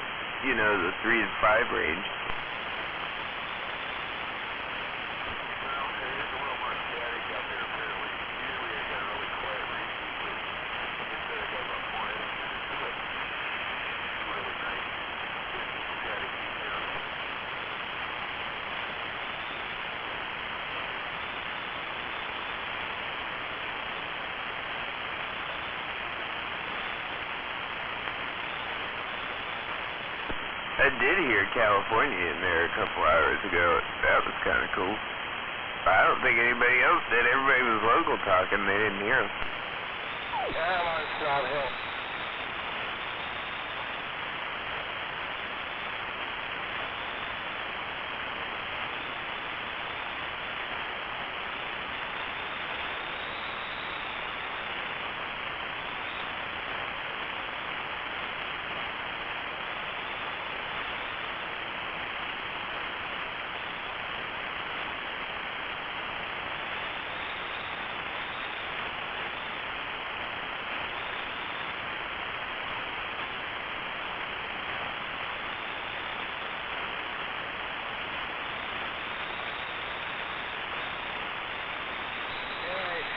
you know, the 3 to 5 range. I did hear California in there a couple hours ago. That was kind of cool. I don't think anybody else did. Everybody was local talking. They didn't hear them. Yeah, I'm on Snob Hill.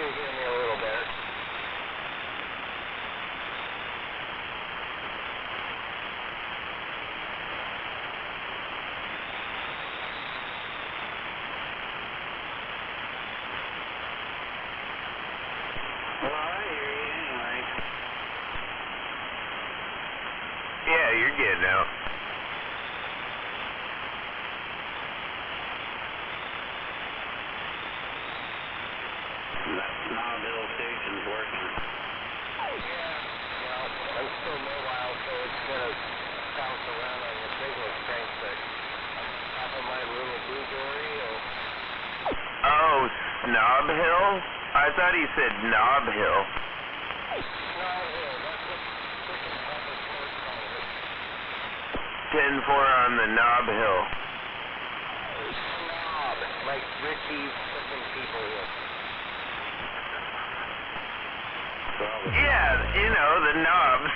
Hear me a little bit. Well, I hear you anyway. Yeah, you're getting out. That Snob Hill station's working. Well, I'm still mobile, so it's going to bounce around on your signal strength, but I'm on top of my little blueberry. Oh, Snob Hill? I thought he said Knob Hill. Snob Hill, that's what freaking Albert Ford called it. 10-4 on the Knob Hill. Snob, like Richie freaking people here. Yeah, you know, the knobs.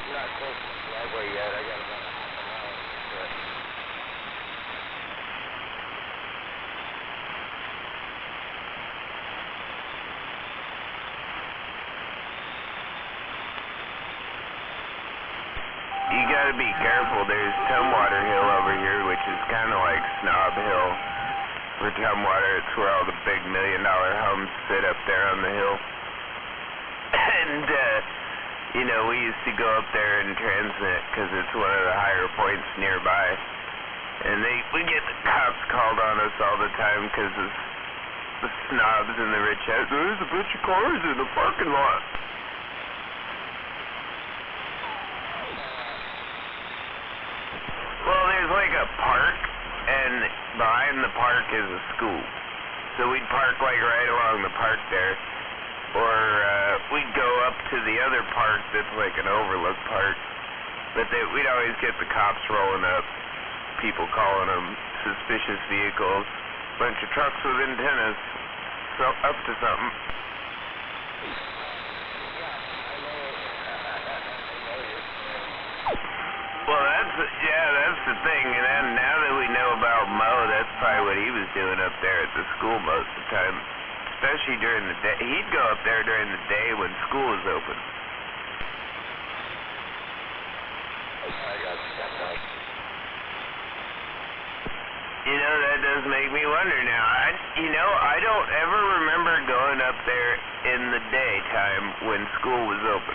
Not close to the driveway yet. I got about a half a mile into it. You gotta be careful. There's Tumwater Hill over here, which is kind of like Snob Hill. For Tumwater, it's where all the big $1 million homes sit up there on the hill. And, you know, we used to go up there and transmit because it's one of the higher points nearby. And we get the cops called on us all the time because the snobs and the rich house. There's a bunch of cars in the parking lot. Well, there's like a park, and behind the park is a school. So we'd park like right along the park there. Or we'd go up to the other park that's like an overlook park. But we'd always get the cops rolling up, people calling them suspicious vehicles, bunch of trucks with antennas, so up to something. Well, that's the thing. And then now that we know about Mo, that's probably what he was doing up there at the school most of the time. Especially during the day. He'd go up there during the day when school was open. You know, that does make me wonder now. I don't ever remember going up there in the daytime when school was open.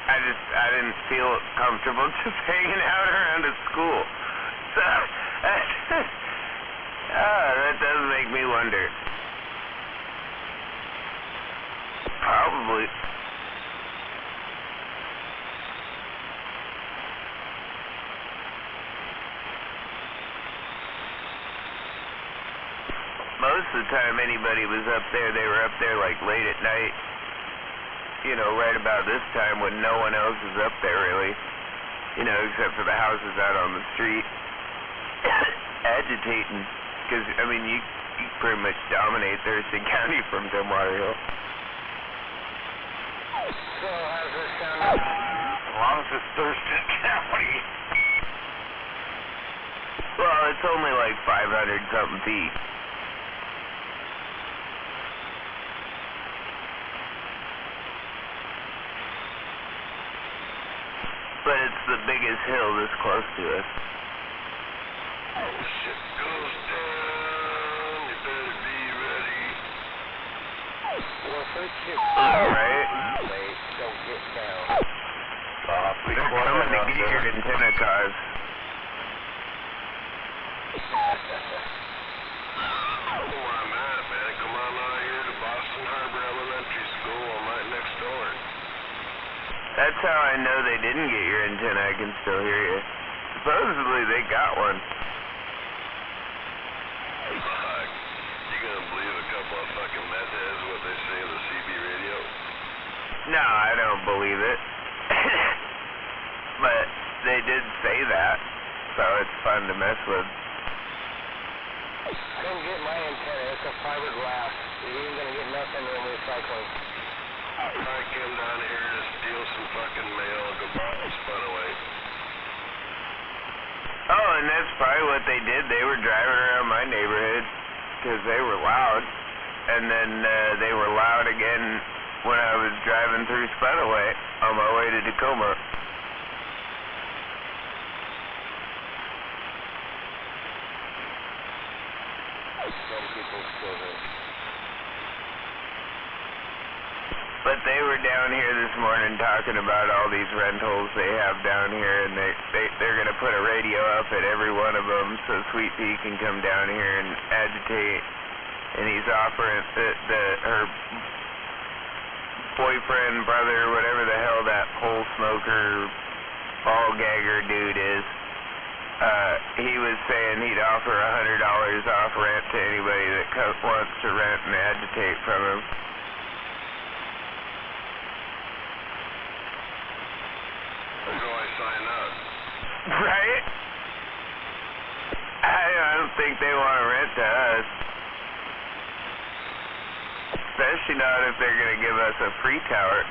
I didn't feel comfortable just hanging out around at school. So, that does make me wonder. Probably. Most of the time anybody was up there, they were up there like late at night. You know, right about this time when no one else is up there really. You know, except for the houses out on the street. Agitating. Because, I mean, you pretty much dominate Thurston County from Tumwater Hill. So how's this sound? As long as it's Thurston County. Well, it's only like 500 something feet. But it's the biggest hill this close to us. Oh, shit goes down. You better be ready. Well, first you Alright. wait, don't get down. They're coming to get your antenna cars. Where I'm at, man. Come on out here to Boston Harbor Elementary School. I'm right next door. That's how I know they didn't get your antenna. I can still hear you. Supposedly they got one. Fuck. You gonna believe a couple of fucking meth heads what they say on the CB radio? No, I don't believe it. But they did say that, so it's fun to mess with. Come get my antenna. It's a fiberglass. You ain't gonna get nothing in recycling. I came down here to steal some fucking mail and go buy some spun away. Oh, and that's probably what they did. They were driving around my neighborhood because they were loud. And then they were loud again when I was driving through Spanaway on my way to Tacoma. Some people still do. But they were down here this morning talking about all these rentals they have down here, and they're going to put a radio up at every one of them so Sweet Pea can come down here and agitate. And he's offering her boyfriend, brother, whatever the hell that pole smoker, ball gagger dude is. He was saying he'd offer $100 off rent to anybody that wants to rent and agitate from him. Where do I sign up? Right? I don't think they want to rent to us. Especially not if they're going to give us a free tower.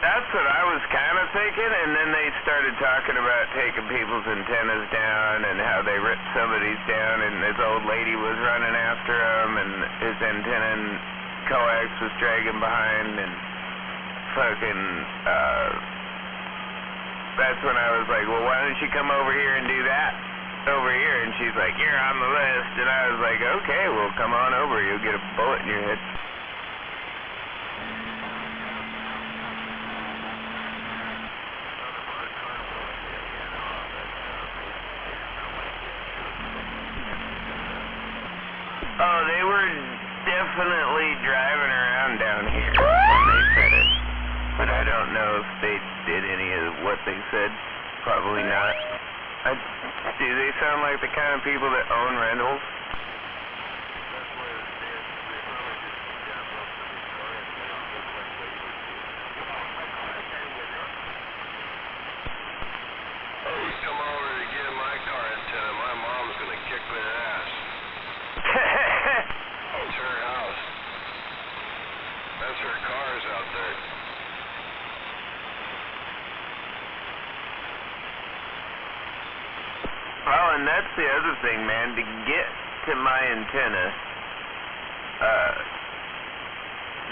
That's what I was kind of thinking, and then they started talking about taking people's antennas down and how they ripped somebody's down, and this old lady was running after him, and his antenna and coax was dragging behind, and fucking, that's when I was like, well, why don't you come over here and do that over here? And she's like, you're on the list, and I was like, okay, well, come on over, you'll get a bullet in your head. Oh, they were definitely driving around down here when they said it. But I don't know if they did any of what they said. Probably not. Do they sound like the kind of people that own rentals? Oh, come over to get my car antenna. My mom's gonna kick their ass. It's her house. That's her cars out there. Well, and that's the other thing, man. To get to my antenna,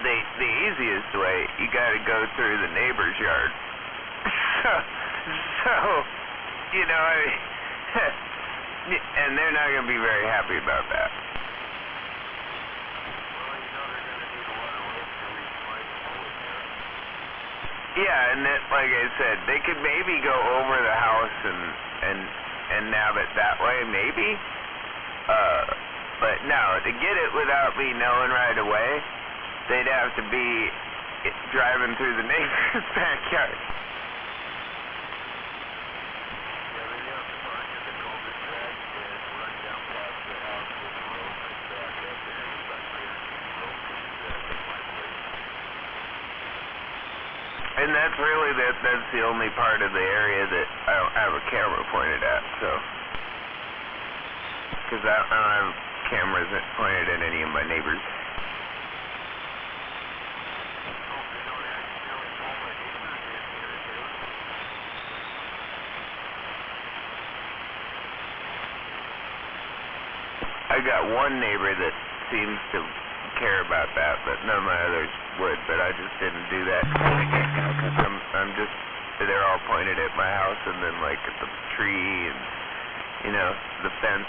the easiest way, you got to go through the neighbor's yard. So, you know, and they're not going to be very happy about that. Yeah, and that, like I said, they could maybe go over the house and nab it that way, maybe. But no, to get it without me knowing right away, they'd have to be driving through the neighbor's backyard. And that's really that's the only part of the area that I don't have a camera pointed at, so. Because I don't have cameras pointed at any of my neighbors. I got one neighbor that seems to care about that, but none of my others would. But I just didn't do that because I'm just, they're all pointed at my house and then like at the tree and, you know, the fence.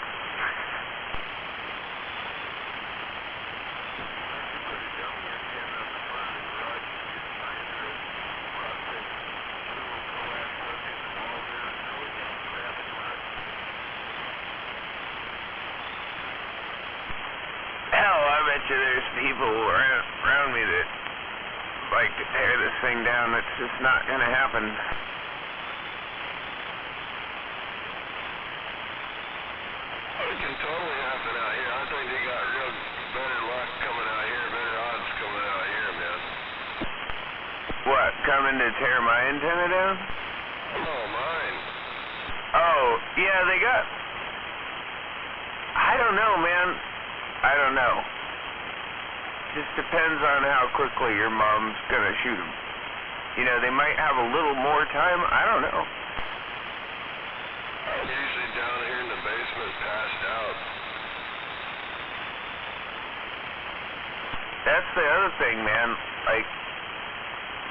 There's people around me that like to tear this thing down. That's just not going to happen. It can totally happen out here. I think you got real better luck coming out here, better odds coming out here, man. What, coming to tear my antenna down? No, mine. Oh, yeah, they got... I don't know, man. I don't know. Just depends on how quickly your mom's gonna shoot him. You know, they might have a little more time. I don't know. I'm usually down here in the basement, passed out. That's the other thing, man. Like,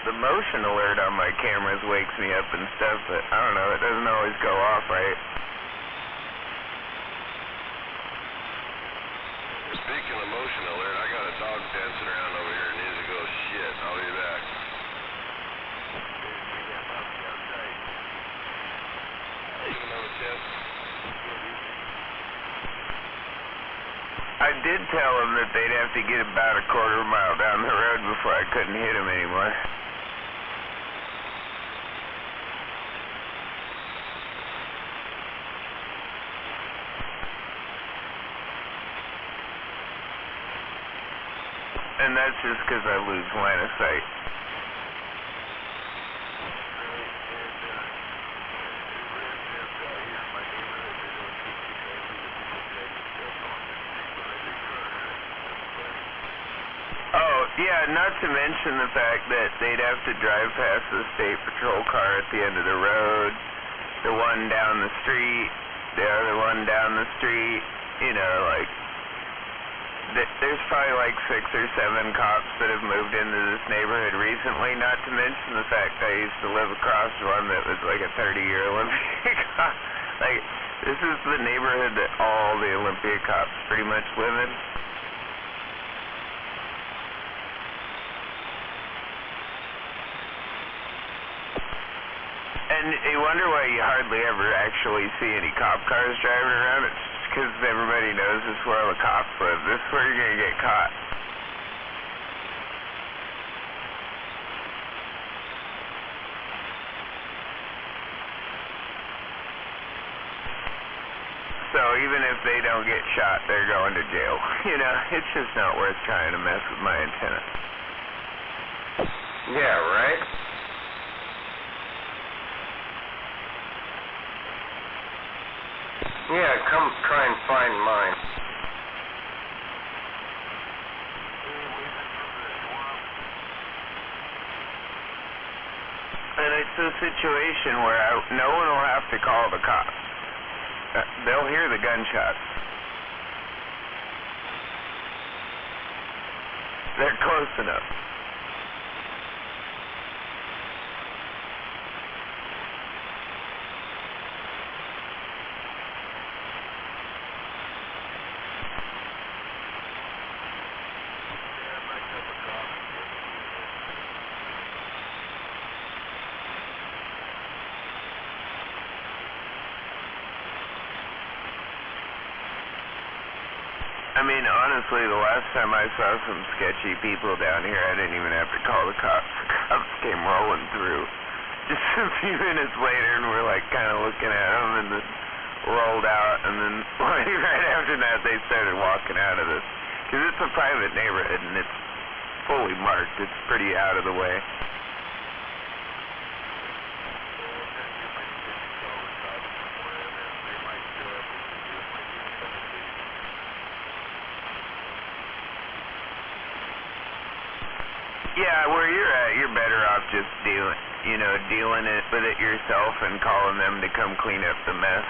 the motion alert on my cameras wakes me up and stuff, but I don't know, it doesn't always go off right. Speaking of motion alert, I got a dog dancing around over here and needs to go shit. I'll be back. Give another tip. I did tell them that they'd have to get about a quarter mile down the road before I couldn't hit them anymore. And that's just because I lose line of sight. Oh, yeah, not to mention the fact that they'd have to drive past the state patrol car at the end of the road, the one down the street, the other one down the street, you know, like... There's probably like 6 or 7 cops that have moved into this neighborhood recently, not to mention the fact I used to live across one that was like a 30-year Olympia cop. Like, this is the neighborhood that all the Olympia cops pretty much live in. And you wonder why you hardly ever actually see any cop cars driving around. It's because everybody knows this is where all the cops live. This is where you're going to get caught. So even if they don't get shot, they're going to jail. You know, it's just not worth trying to mess with my antenna. Yeah, right? Yeah, come try and find mine. And it's a situation where no one will have to call the cops. They'll hear the gunshots. They're close enough. I mean, honestly, the last time I saw some sketchy people down here, I didn't even have to call the cops. The cops came rolling through just a few minutes later, and we're like kind of looking at them, and then rolled out, and then right after that, they started walking out of this. Because it's a private neighborhood, and it's fully marked. It's pretty out of the way. Yeah, where you're at, you're better off just dealing with it yourself and calling them to come clean up the mess.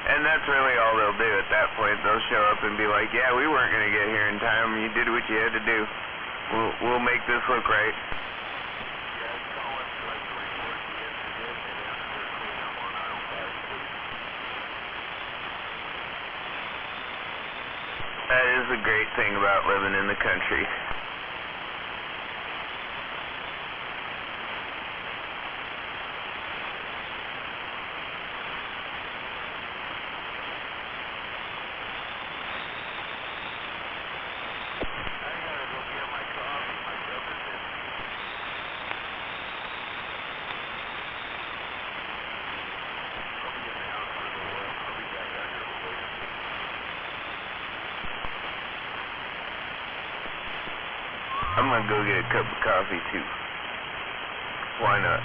And that's really all they'll do at that point. They'll show up and be like, yeah, we weren't going to get here in time. You did what you had to do. We'll make this look right. That is a great thing about living in the country. I'm gonna go get a cup of coffee too. Why not?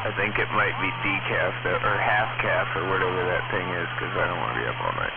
I think it might be decaf or half calf or whatever that thing is, because I don't want to be up all night.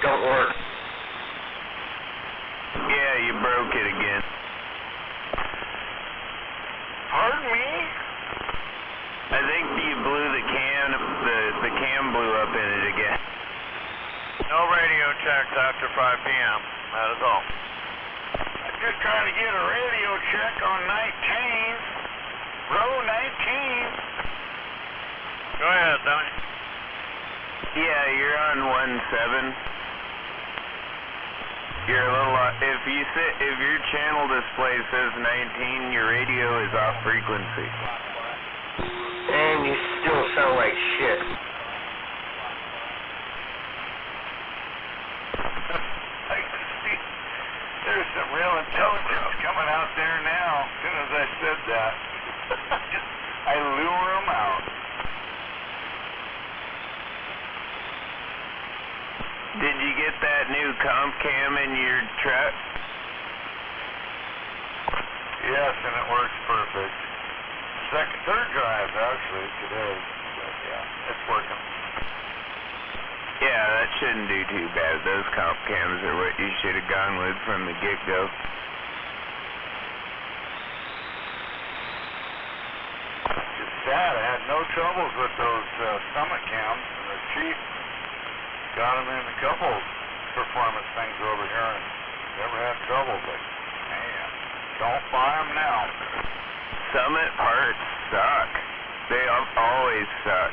don't work. Yeah, you broke it again. Pardon me? I think you blew the cam. The cam blew up in it again. No radio checks after 5 p.m. That is all. I'm just trying to get a radio check on 19. Row 19. Go ahead, Tony. Yeah, you're on 17. You're a little if your channel display says 19, your radio is off frequency. And you still sound like shit. I can see there's some real intelligence coming out there now. As soon as I said that, I lure them out. Did you get that new comp cam in your truck? Yes, and it works perfect. Third drive actually today, but yeah, it's working. Yeah, that shouldn't do too bad. Those comp cams are what you should have gone with from the get-go. It's sad. I had no troubles with those summit cams, and the chief got them in a couple performance things over here and never had trouble, but man, don't buy them now. Summit parts suck. They always suck.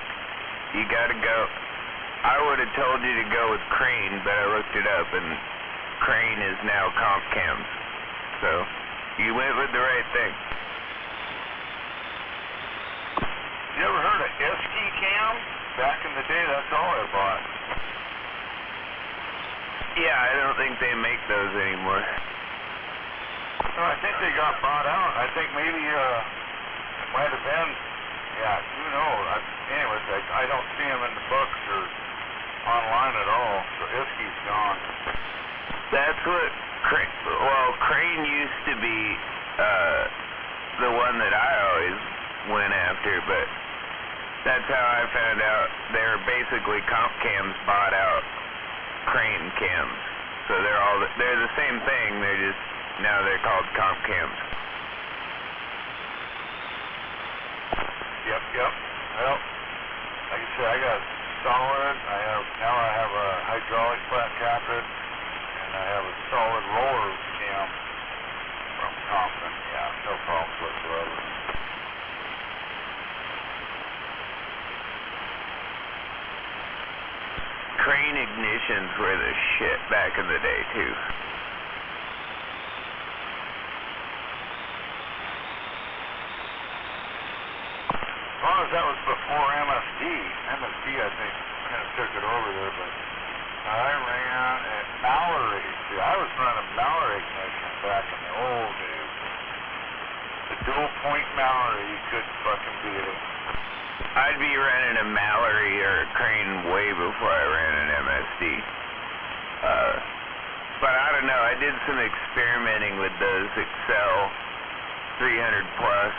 You gotta go. I would have told you to go with Crane, but I looked it up, and Crane is now comp cams. So, you went with the right thing. You ever heard of Esky cam? Back in the day, that's all I bought. Yeah, I don't think they make those anymore. No, I think they got bought out. I think maybe it might have been. Yeah, who knows? Anyways, I don't see them in the books or online at all. So Esky's gone. That's what Crane used to be the one that I always went after, but that's how I found out they were basically comp cams bought out Crane cams. So they're the same thing. Now they're called comp cams. Yep. Well, like I said, I got solid. Now I have a hydraulic flat tappet, and I have a solid roller cam from Thompson. Yeah, no problems whatsoever. Crane ignitions were the shit back in the day too. As long as that was before MSD. MSD, I think, kind of took it over there, but I ran at Mallory. See, I was running Mallory ignition back in the old days. The dual point Mallory, you couldn't fucking beat it. I'd be running a Mallory or a Crane way before I ran an MSD. But I don't know, I did some experimenting with those Excel 300 Plus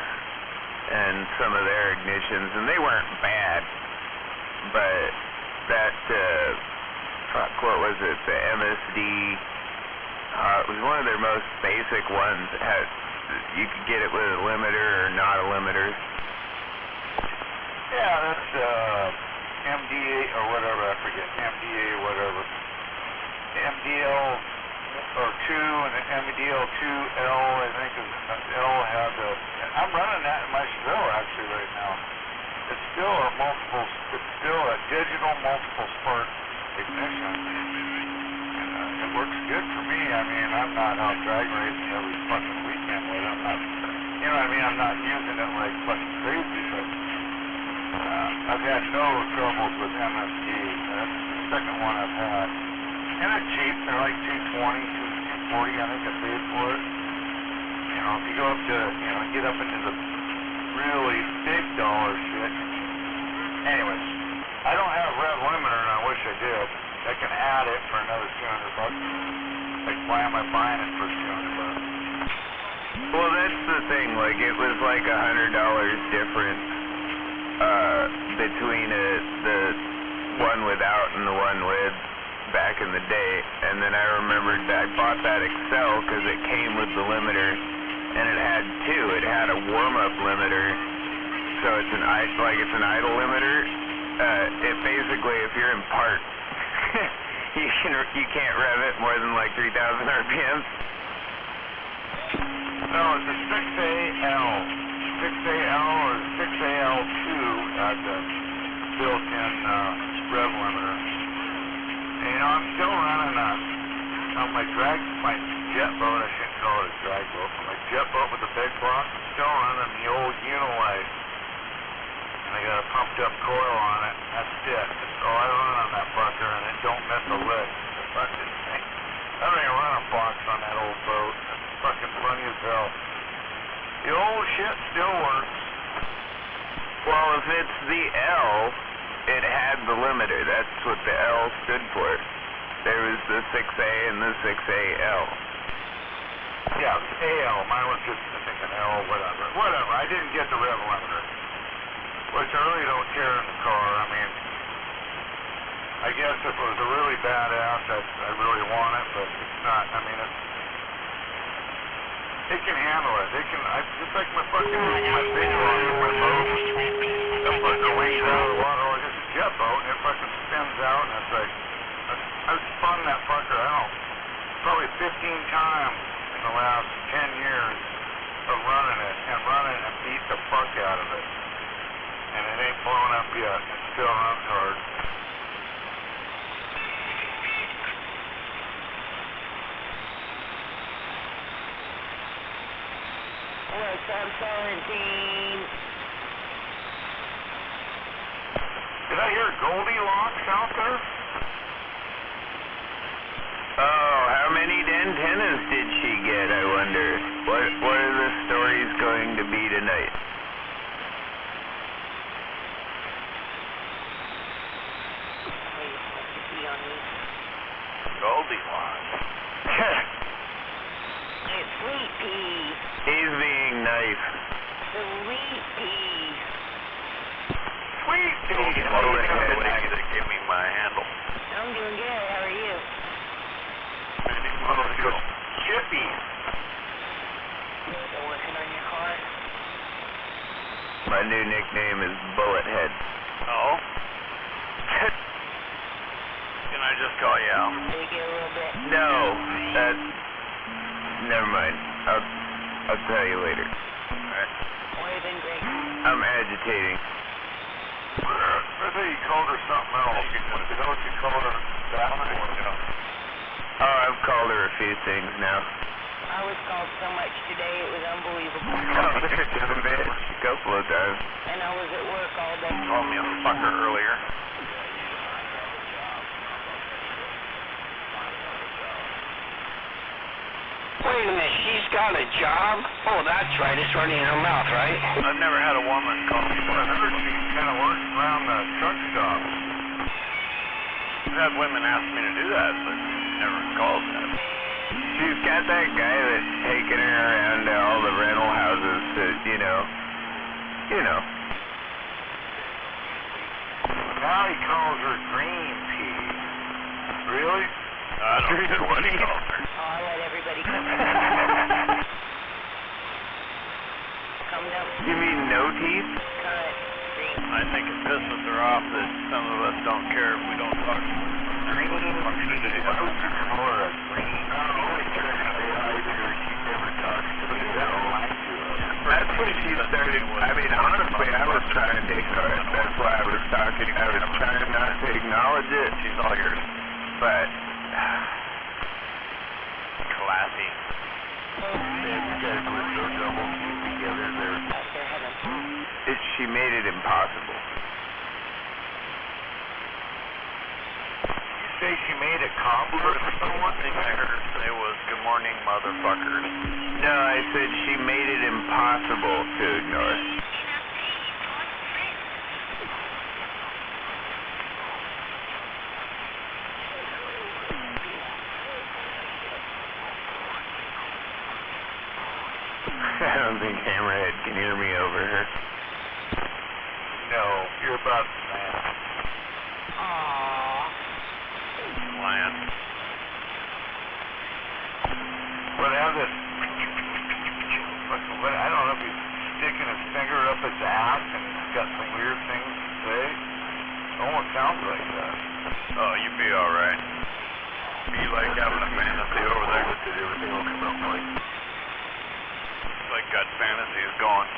and some of their ignitions, and they weren't bad. But that, what was it, the MSD, it was one of their most basic ones. You could get it with a limiter or not a limiter. Yeah, that's MDA or whatever, I forget, MDA or whatever. MDL or 2 and the MDL2L, I think L had I'm running that in my Seville actually right now. It's still a digital multiple spark ignition. And it works good for me. I mean, I'm not out drag racing every fucking weekend with it. I'm not using it like fucking crazy, but I've had no troubles with MSD. That's the second one I've had. And they're cheap. They're like $220, $240. I think I paid for it. If you go up to, get up into the really big dollar shit. Anyways, I don't have red limiter, and I wish I did. I can add it for another $200. Like, why am I buying it for $200? Well, that's the thing. Like, it was like $100 difference between the one without and the one with. back in the day, and then I remembered that I bought that Excel because it came with the limiter, and it had two. It had a warm-up limiter, so it's an idle limiter. It basically, if you're in park, you can't rev it more than like 3,000 RPMs. No, it's a 6AL. 6AL or 6AL2 had the built-in rev limiter. And, I'm still running on my jet boat. I shouldn't call it a drag boat, but my jet boat with the big block. I'm still running the old Unilite. And I got a pumped up coil on it. That's it. That's all I run on that fucker, and it don't miss a lick. The fucking thing. I don't even run a box on that old boat. It's fucking funny as hell. The old shit still works. Well, if it's the L, it had the limiter. That's what the L stood for. There was the 6A and the 6AL. Yeah, AL. Mine was just, I think, an L, whatever. Whatever. I didn't get the rev limiter. Which I really don't care in the car. I mean, I guess if it was a really badass, I'd really want it, but it's not. I mean, it can handle it. Just like my fucking, my big one, my boat. That fucker wings out of the water. It's just a jet boat, and it fucking spins out, and it's like, I've spun that fucker, I don't know, probably 15 times in the last 10 years of running it, and beat the fuck out of it. And it ain't blown up yet. It still runs hard. What's up, 17? Did I hear Goldilocks out there? Oh, how many antennas did she get, I wonder? What are the stories going to be tonight? Goldilocks. It's Sweet Pea. He's being nice. Sweet Pea. Sweet Pea. Give me my handle. I'm doing good. How are you? Chippy. Still working on your car? My new nickname is Bullethead. Oh? Can I just call you out? Did it get a little bit? No, never mind. I'll tell you later. Alright. What have you been drinking? I'm agitating. I thought you called her something else. Is that what you called her? That one? Oh, I've called her a few things now. I was called so much today, it was unbelievable. Oh, there's just a bit. A couple of times. And I was at work all day. You called me a fucker earlier. Wait a minute, she's got a job? Oh, that's right, it's running in her mouth, right? I've never had a woman call me I heard she kind of works around the truck stop. I've had women ask me to do that, but never called that. She's got that guy that's taking her around to all the rental houses to, you know. Now he calls her Green Pea. Really? I don't care what he calls her. Oh, I'll let everybody come. Come down. You mean no teeth? Cut. Green. I think it pisses her off that some of us don't care if we don't talk to her. Green? What would you call her? A green? That's when she started. I mean, honestly, I was trying to ignore it. That's why I was talking. I was trying not to acknowledge it. She's all yours. But Classy. You guys were so double teamed together there. She made it impossible. You say she made a compliment to someone? One thing I heard her say was, "Good morning, motherfuckers." No, I said she made it impossible to ignore. I don't think Hammerhead can hear me over her. No, you're about to man. Aww. Plan. But have this, I don't know if he's sticking his finger up his ass and he's got some weird things to say. Almost sounds like that. Oh, you'd be alright. Be like having a fantasy over there. Everything will come out fine. Like got fantasies going.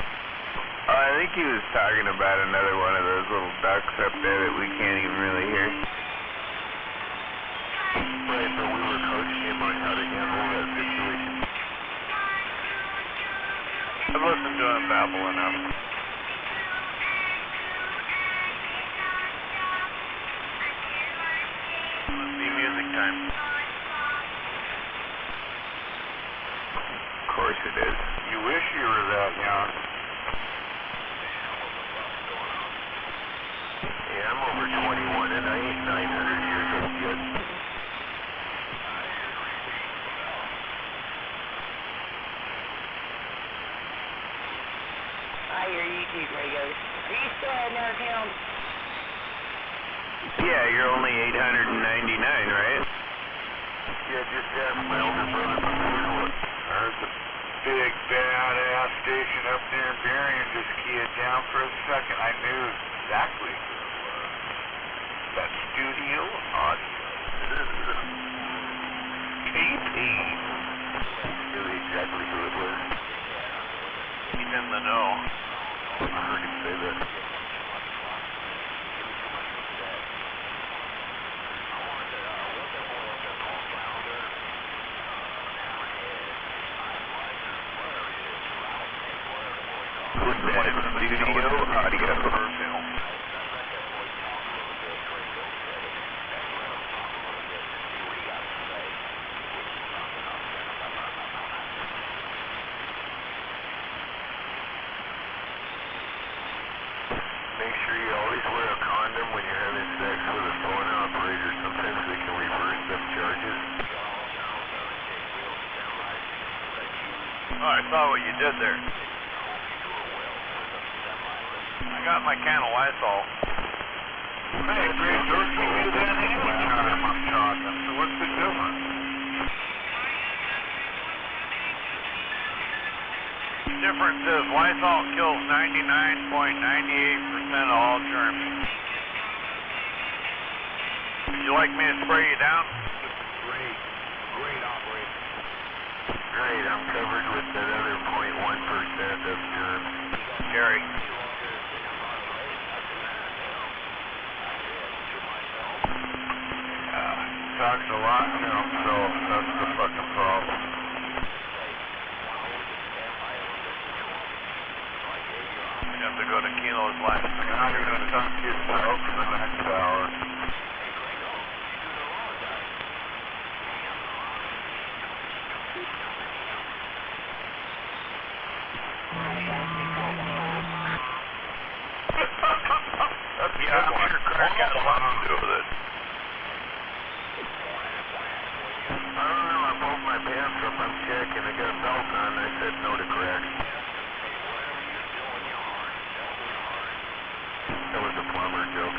I think he was talking about another one of those little ducks up there that we can't even really hear. Right, but we were coaching him on how to handle that situation. I've listened to him babble enough. Must be music time. Of course it is. You wish you were that young. Yeah, I'm over 21 and I ain't 900 years old yet. I hear you too, Gregos. Are you still heading out of town? Yeah, you're only 899, right? Yeah, just ask my older brother from Newport. There's a big badass station up there in Berrien. Just key it down for a second. I knew exactly who it was. That studio audio. KP. Knew exactly who it was. He's in the know. I heard him say that. Studio audio. Make sure you always wear a condom when you're having sex with a phone operator. Sometimes they can reverse them charges. Oh, I saw what you did there. I got my can of Lysol. Hey, Greg, don't you do that anytime I'm talking. So what's the difference? The difference is Lysol kills 99.98% of all germs. Would you like me to spray you down? Great operator. Great, I'm covered with that other 0.1% of germs. Gary. Talks a lot to himself, that's the fucking problem. You have to go to Kino's last. Now you're going to talk to yourself in the next hour. That's a good one. Crack got a lot to do with it. I don't know, I pulled my pants up, I'm checking, I got a belt on, I said no to crack. That was a plumber joke.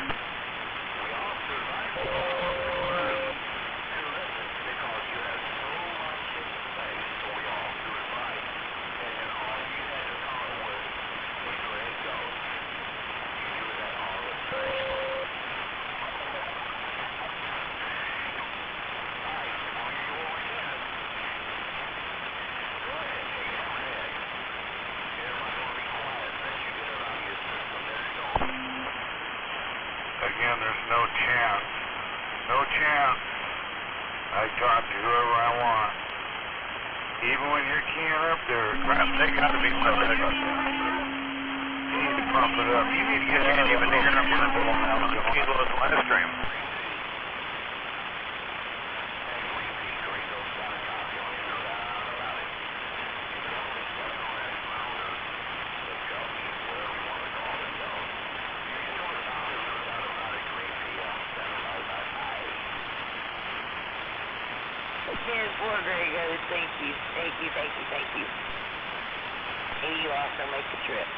Again, there's no chance. No chance. I talk to whoever I want. Even when you're keying up there, crap, they gotta be something. You need to pump it up. You need to get out of the Kino's live stream. Cheers, poor Gregos. Thank you. Thank you, thank you, thank you. And you also make the trip.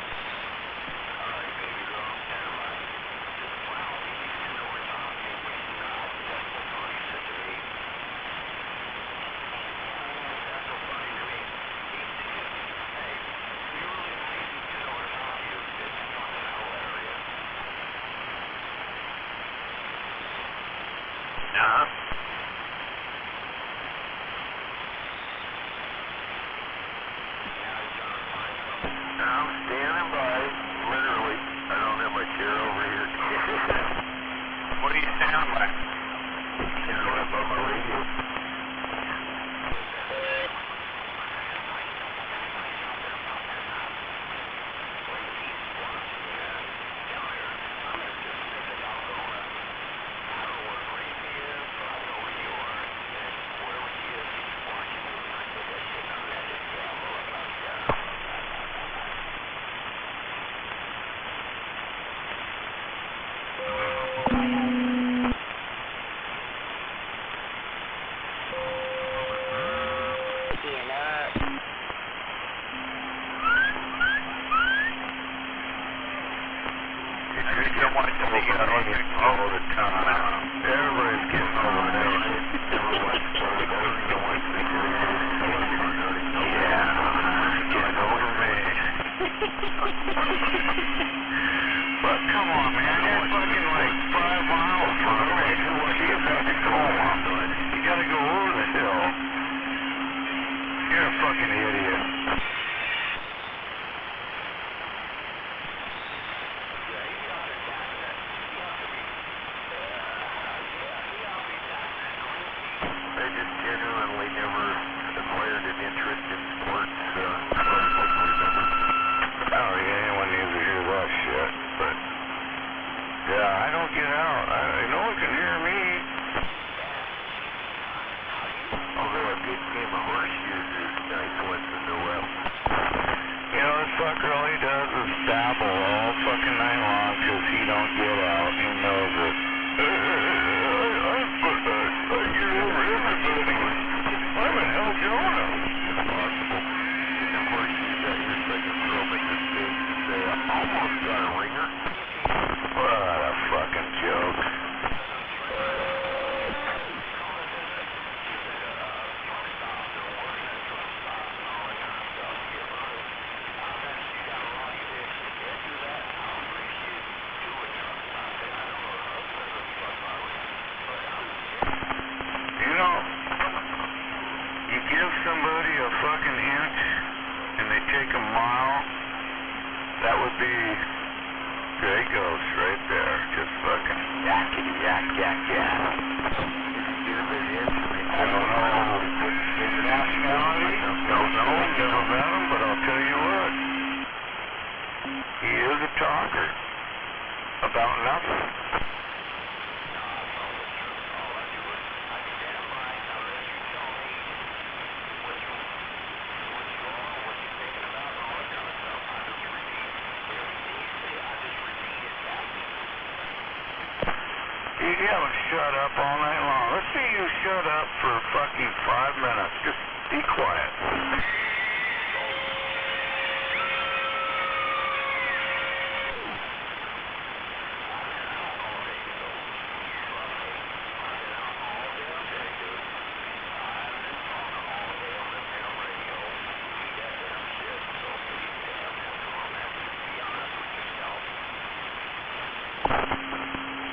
You haven't shut up all night long. Let's see you shut up for fucking 5 minutes. Just be quiet.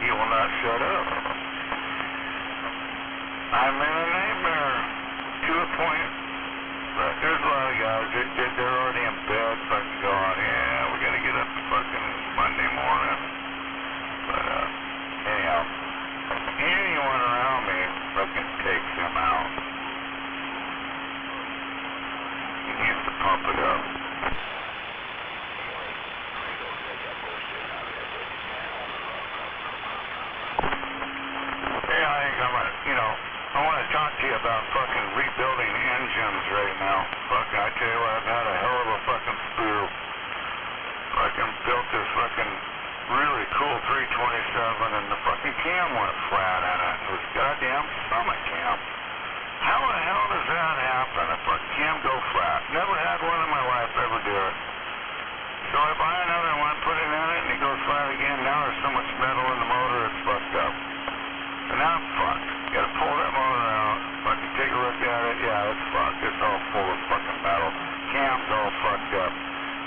You will not shut up. I'm in a nightmare to a point. But there's a lot of guys, they're already in bed fucking going, yeah, we gotta get up fucking Monday morning. But, anyhow, anyone around me fucking takes him out. He needs to pump it up. Yeah, I think I'm gonna, I want to talk to you about fucking rebuilding engines right now. Fucking, I tell you what, I've had a hell of a fucking spew. Fucking built this fucking really cool 327 and the fucking cam went flat on it. It was goddamn Summit cam. How the hell does that happen? A fucking cam go flat. Never had one in my life ever do it. So I buy another one, put it in it, and it goes flat again. Now there's so much metal in the motor, it's fucked up. And now I'm fucked. Gotta pull that motor out, fucking take a look at it. Yeah, it's fucked. It's all full of fucking metal. Cam's all fucked up.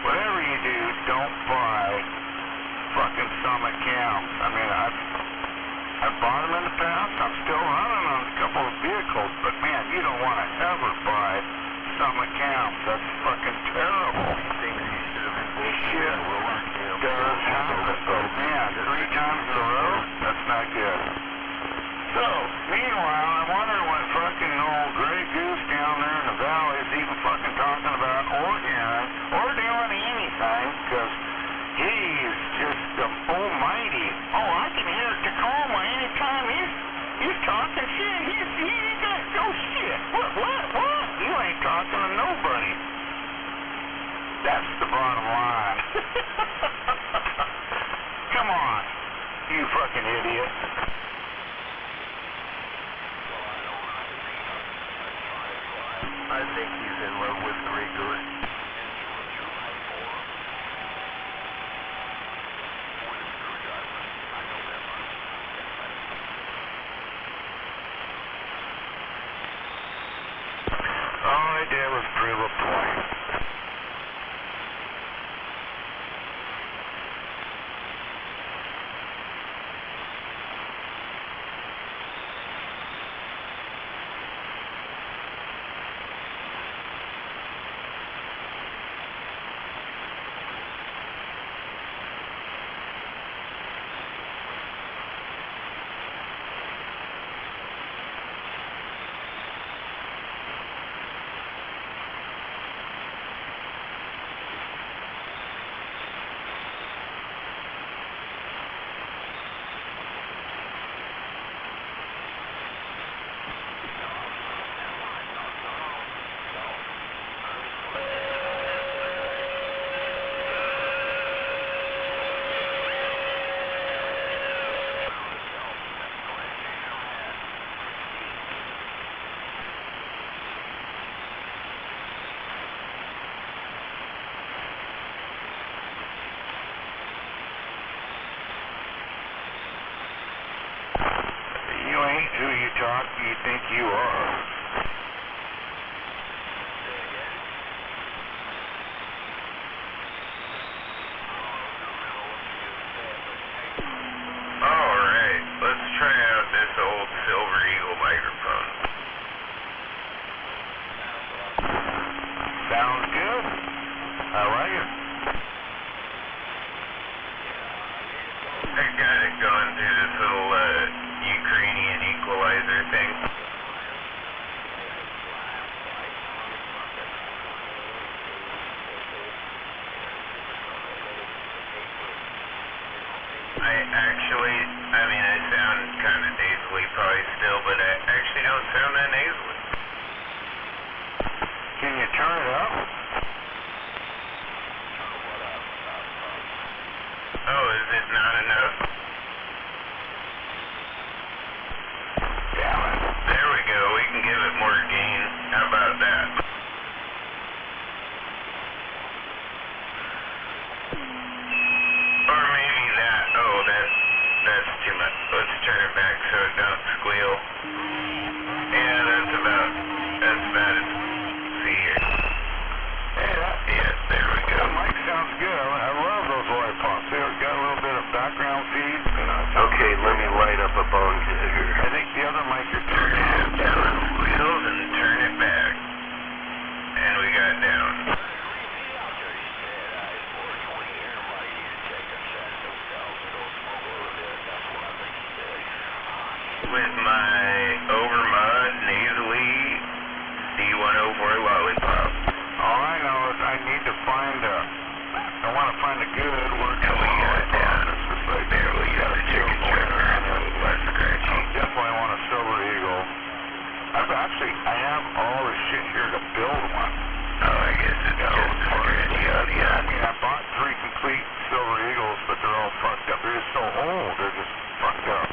Whatever you do, don't buy fucking Summit cams. I mean, I've bought them in the past. I'm still running on a couple of vehicles, but man, you don't want to ever buy Summit cams. That's fucking terrible. Shit does happen, but man, 3 times in a row, that's not good. So, meanwhile, I wonder what fucking old Grey Goose down there in the valley is even fucking talking about or hearing or doing anything, because he's just almighty. Oh, I can hear Tacoma anytime he's talking shit. He got no shit. What? You ain't talking to nobody. That's the bottom line. Come on, you fucking idiot. I think he's in love with Grey Goose. All I did was prove a point. Who you think you are. Alright, let's try out this old Silver Eagle microphone. Sounds good. I like it. I got it going through this little Ukrainian equalizer thing. I sound kind of nasally probably still, but I actually don't sound that nasally. Can you turn it up? actually, I have all the shit here to build one. Oh, I guess it's just scratchy on the I mean, I bought 3 complete Silver Eagles, but they're all fucked up. They're just so old, they're just fucked up.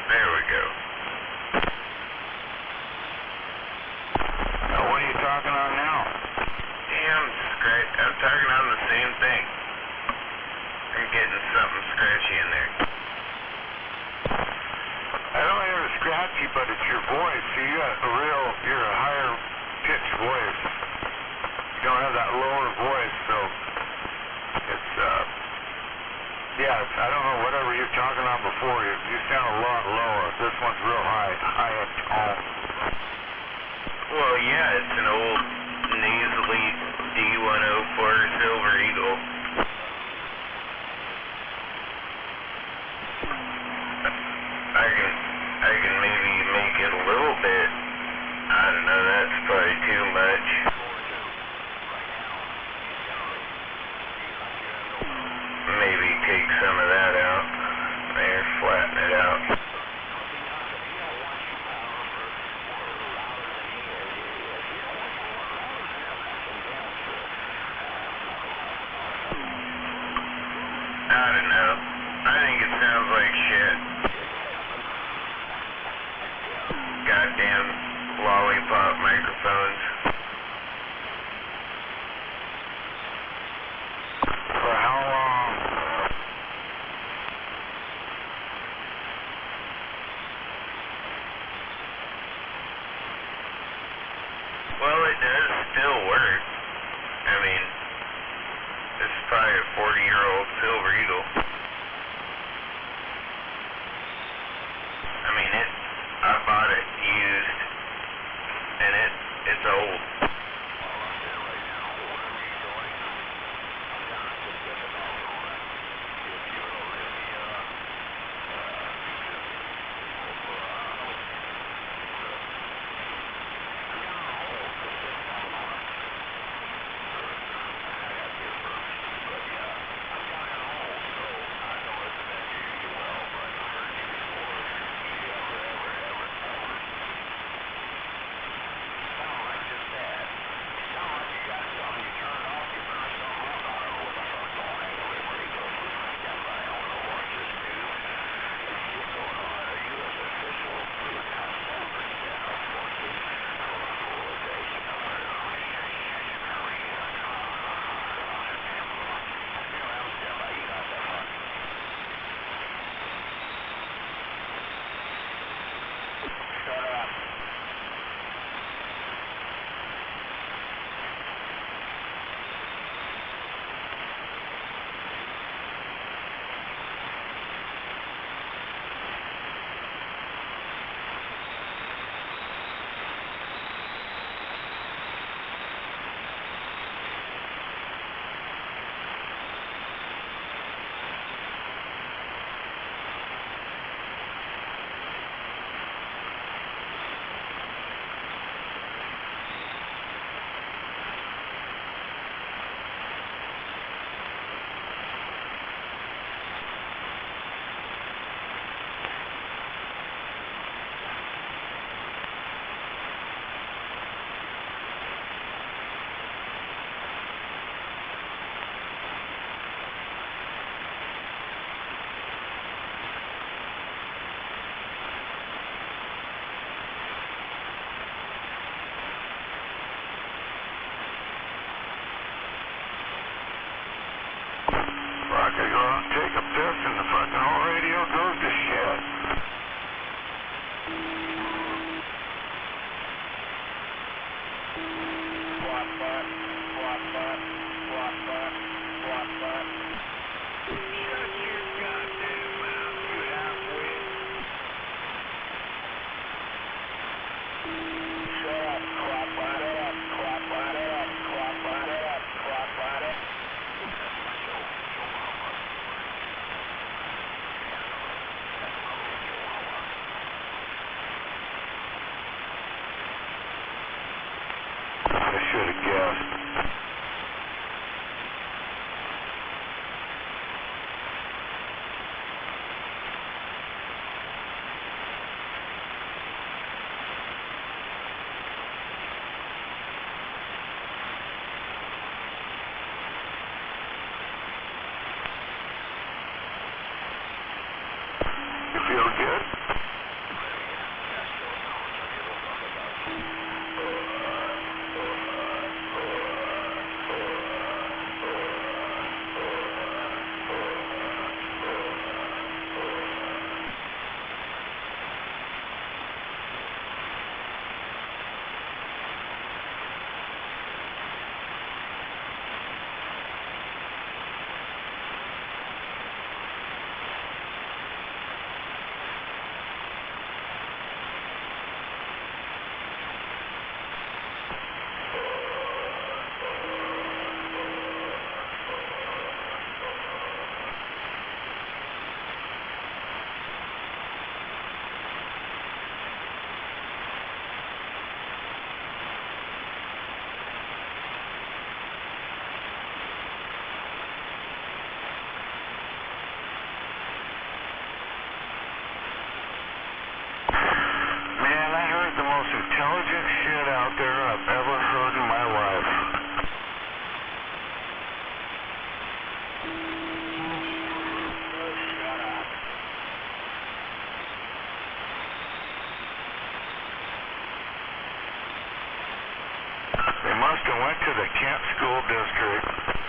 There we go. Now, what are you talking on now? I'm talking on the same thing. I'm getting something scratchy in there. I don't hear a scratchy, but it's your voice. See, you're a higher pitched voice. You don't have that lower voice, so it's, I don't know, whatever you're talking on before, you sound a lot lower. This one's real high up tone. Well, yeah, it's an old nasally D104 Silver Eagle. I can maybe make it a little bit. I don't know, that's probably too much. Maybe take some of that out. There, flatten it out. I don't know. I think it sounds like shit. Goddamn lollipop microphones. For how long? Well, it does still work. I mean, this is probably a 40-year-old Silver Eagle. I mean, I bought it used, and it's old. stare I've ever heard in my life. They must have went to the Kent School District.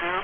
too?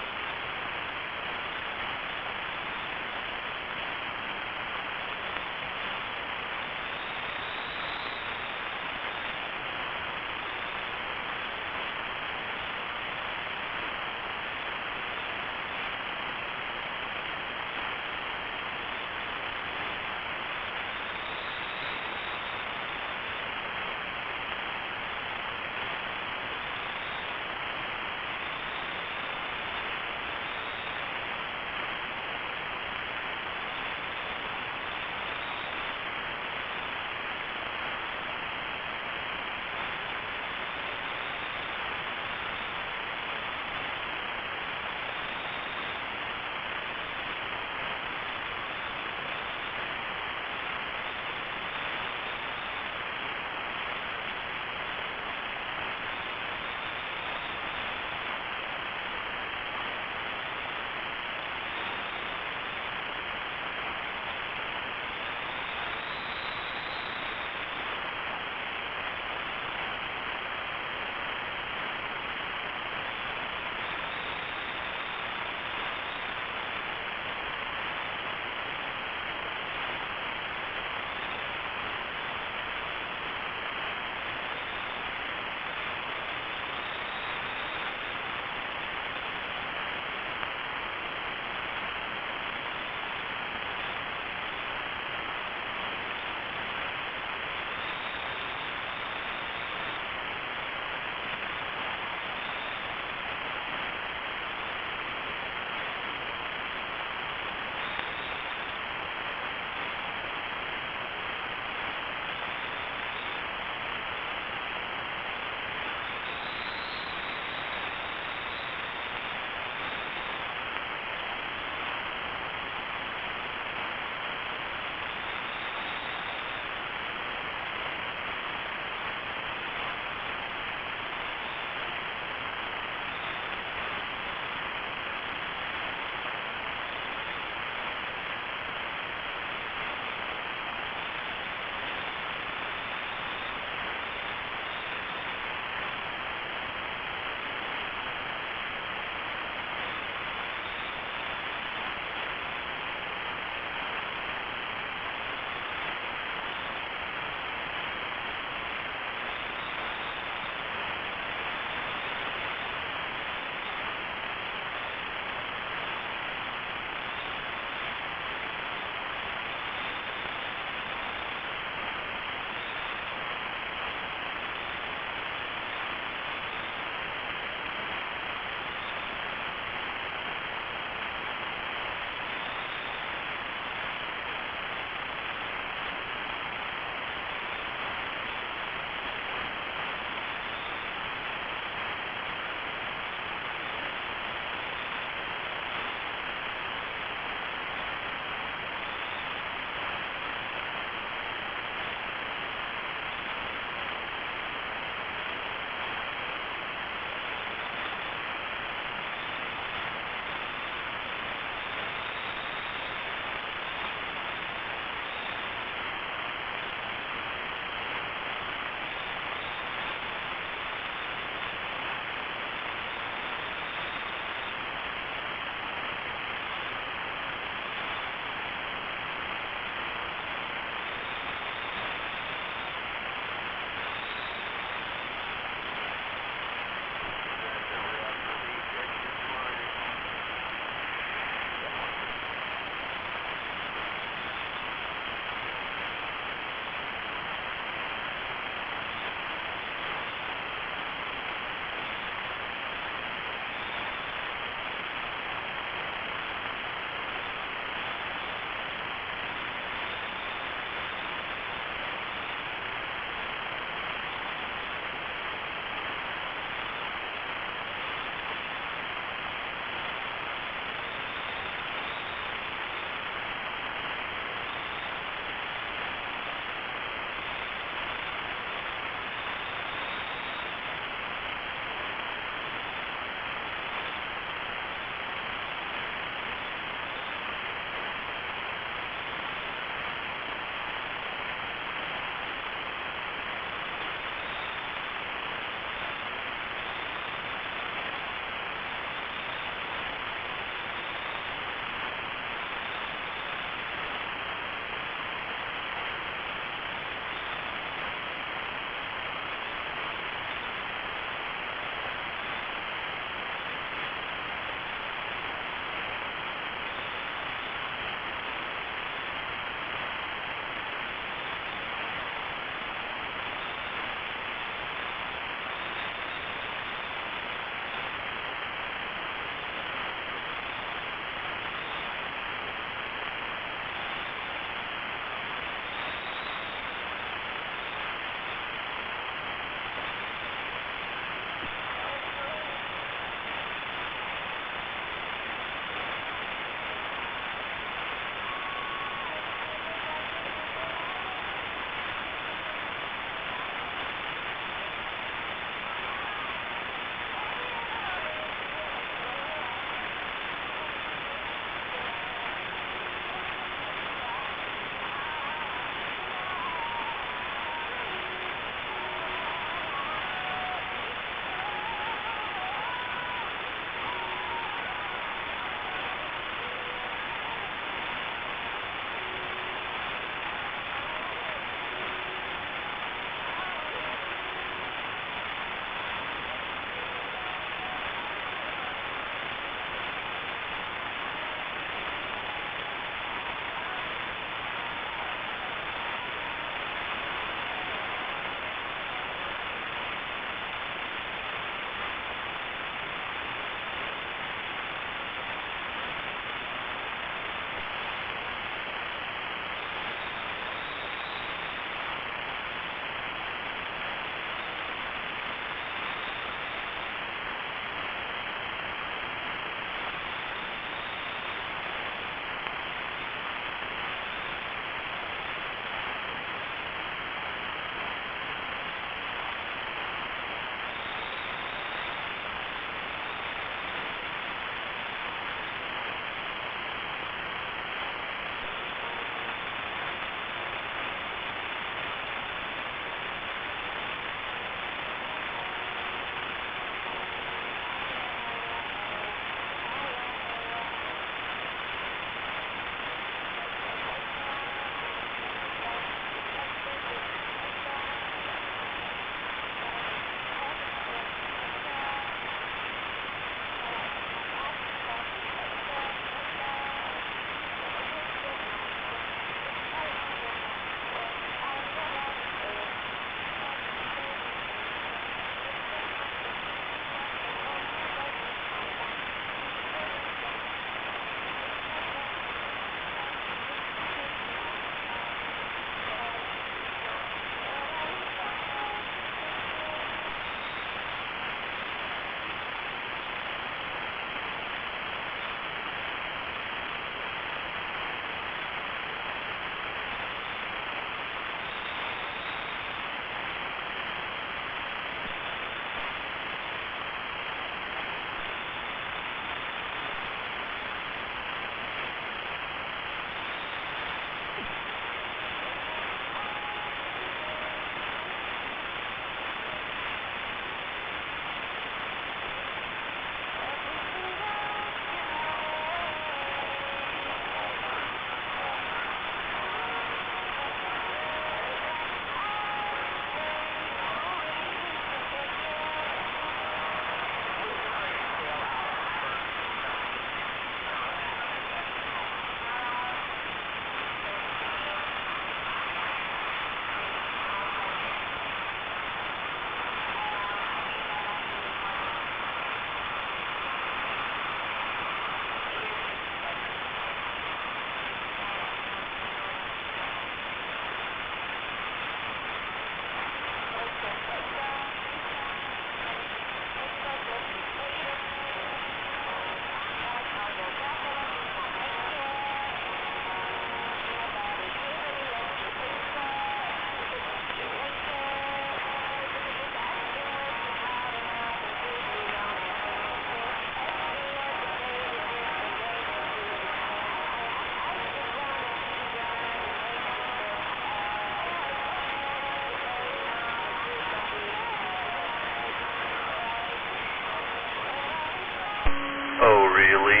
Lee.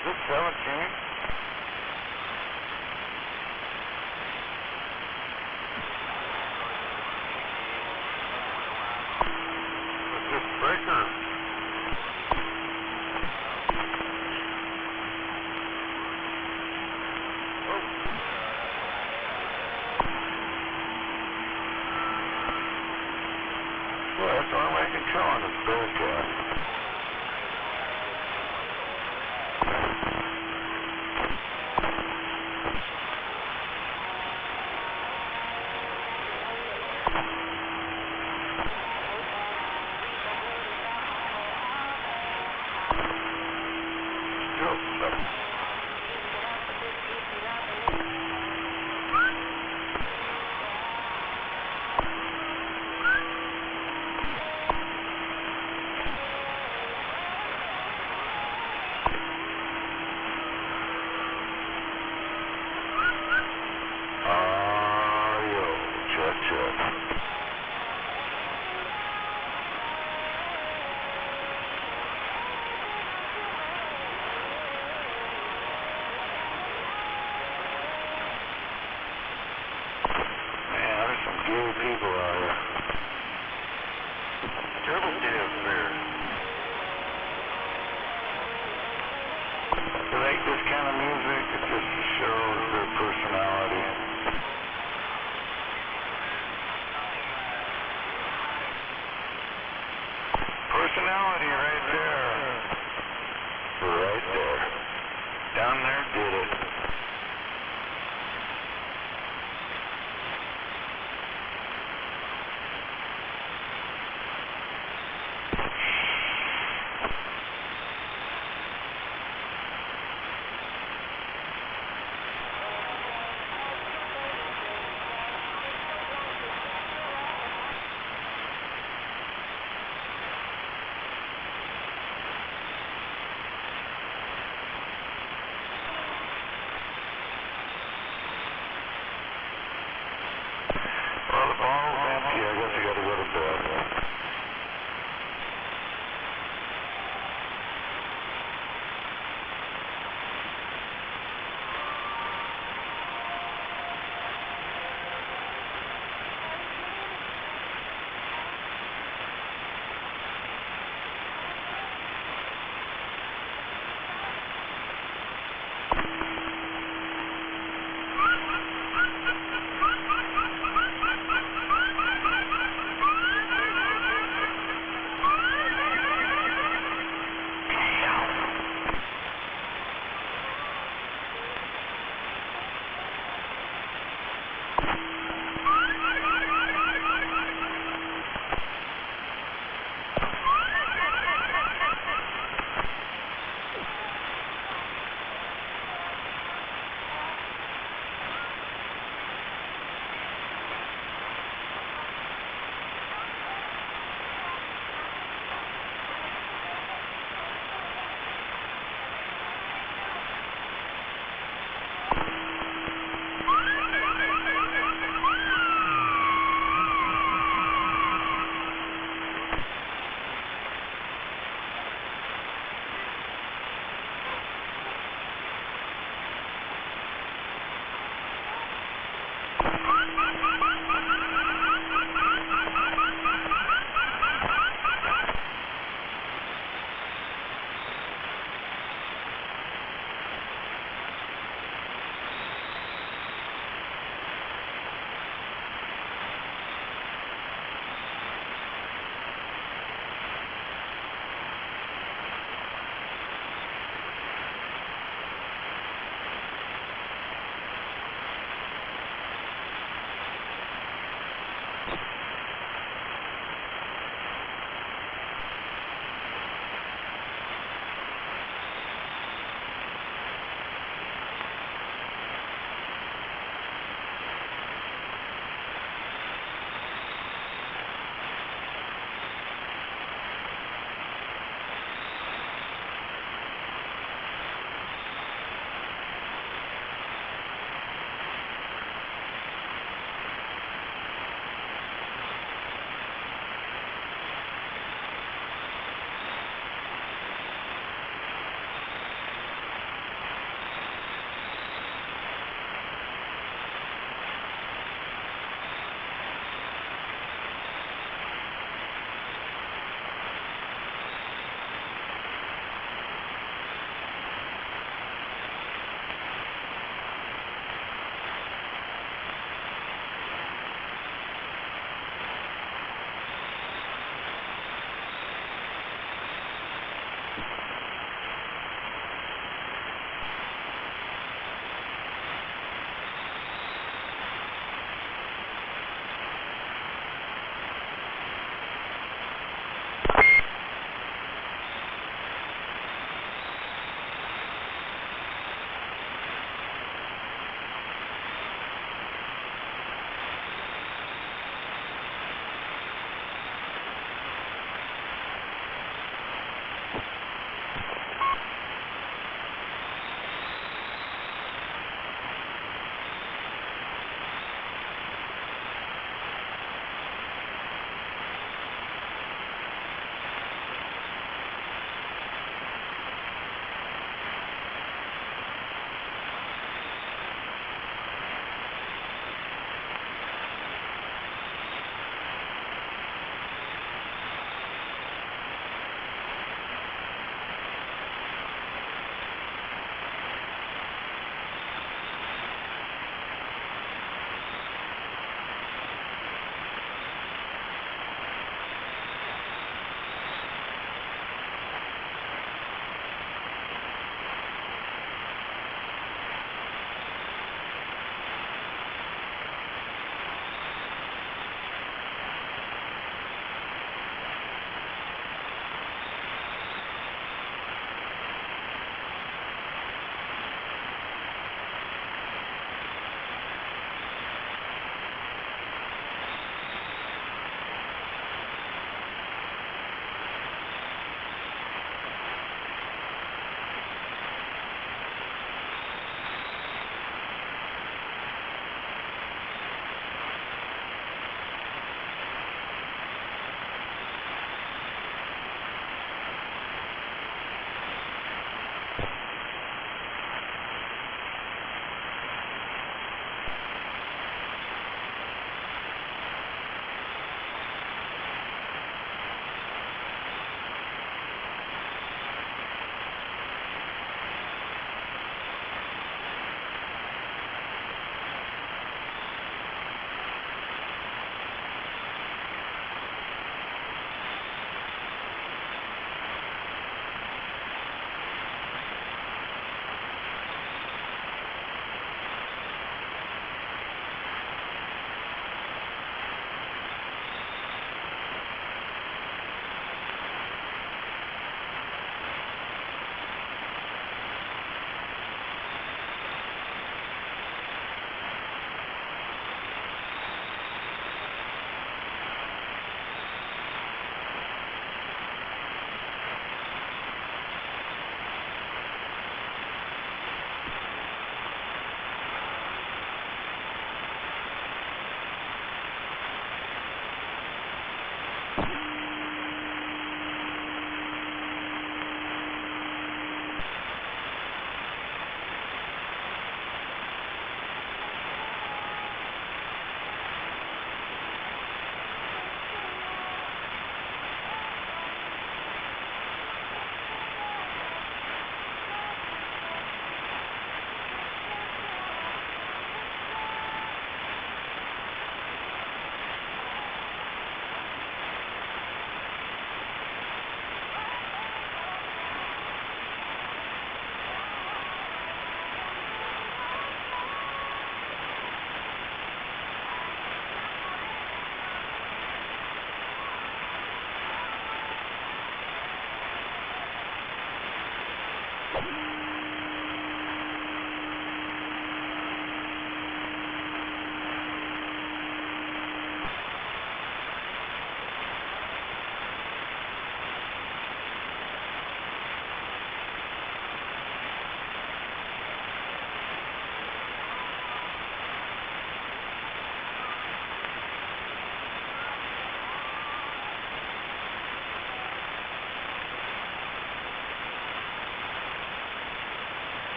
Is it 17? It's just breaker. Well, that's the only way I can tell on this Bearcat.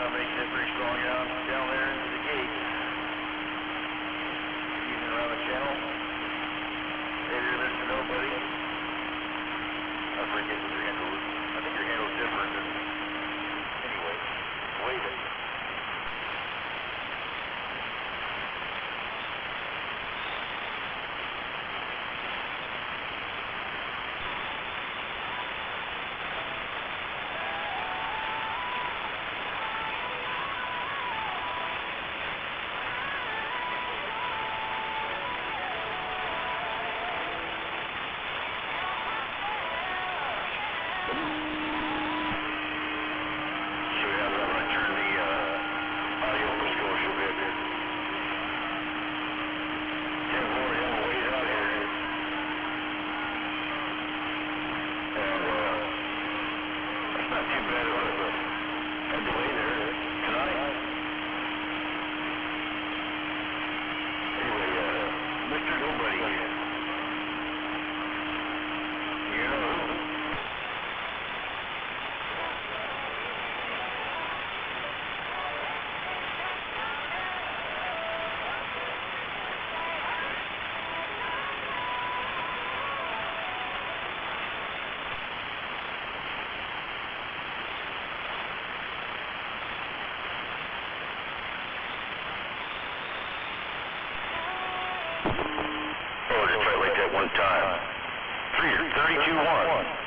combination is pretty strong down there into the gate. Even around the channel. Maybe you're listening to nobody. I forget what your handle is. I think your handle's different. Anyway, wave it. One time. 32-1.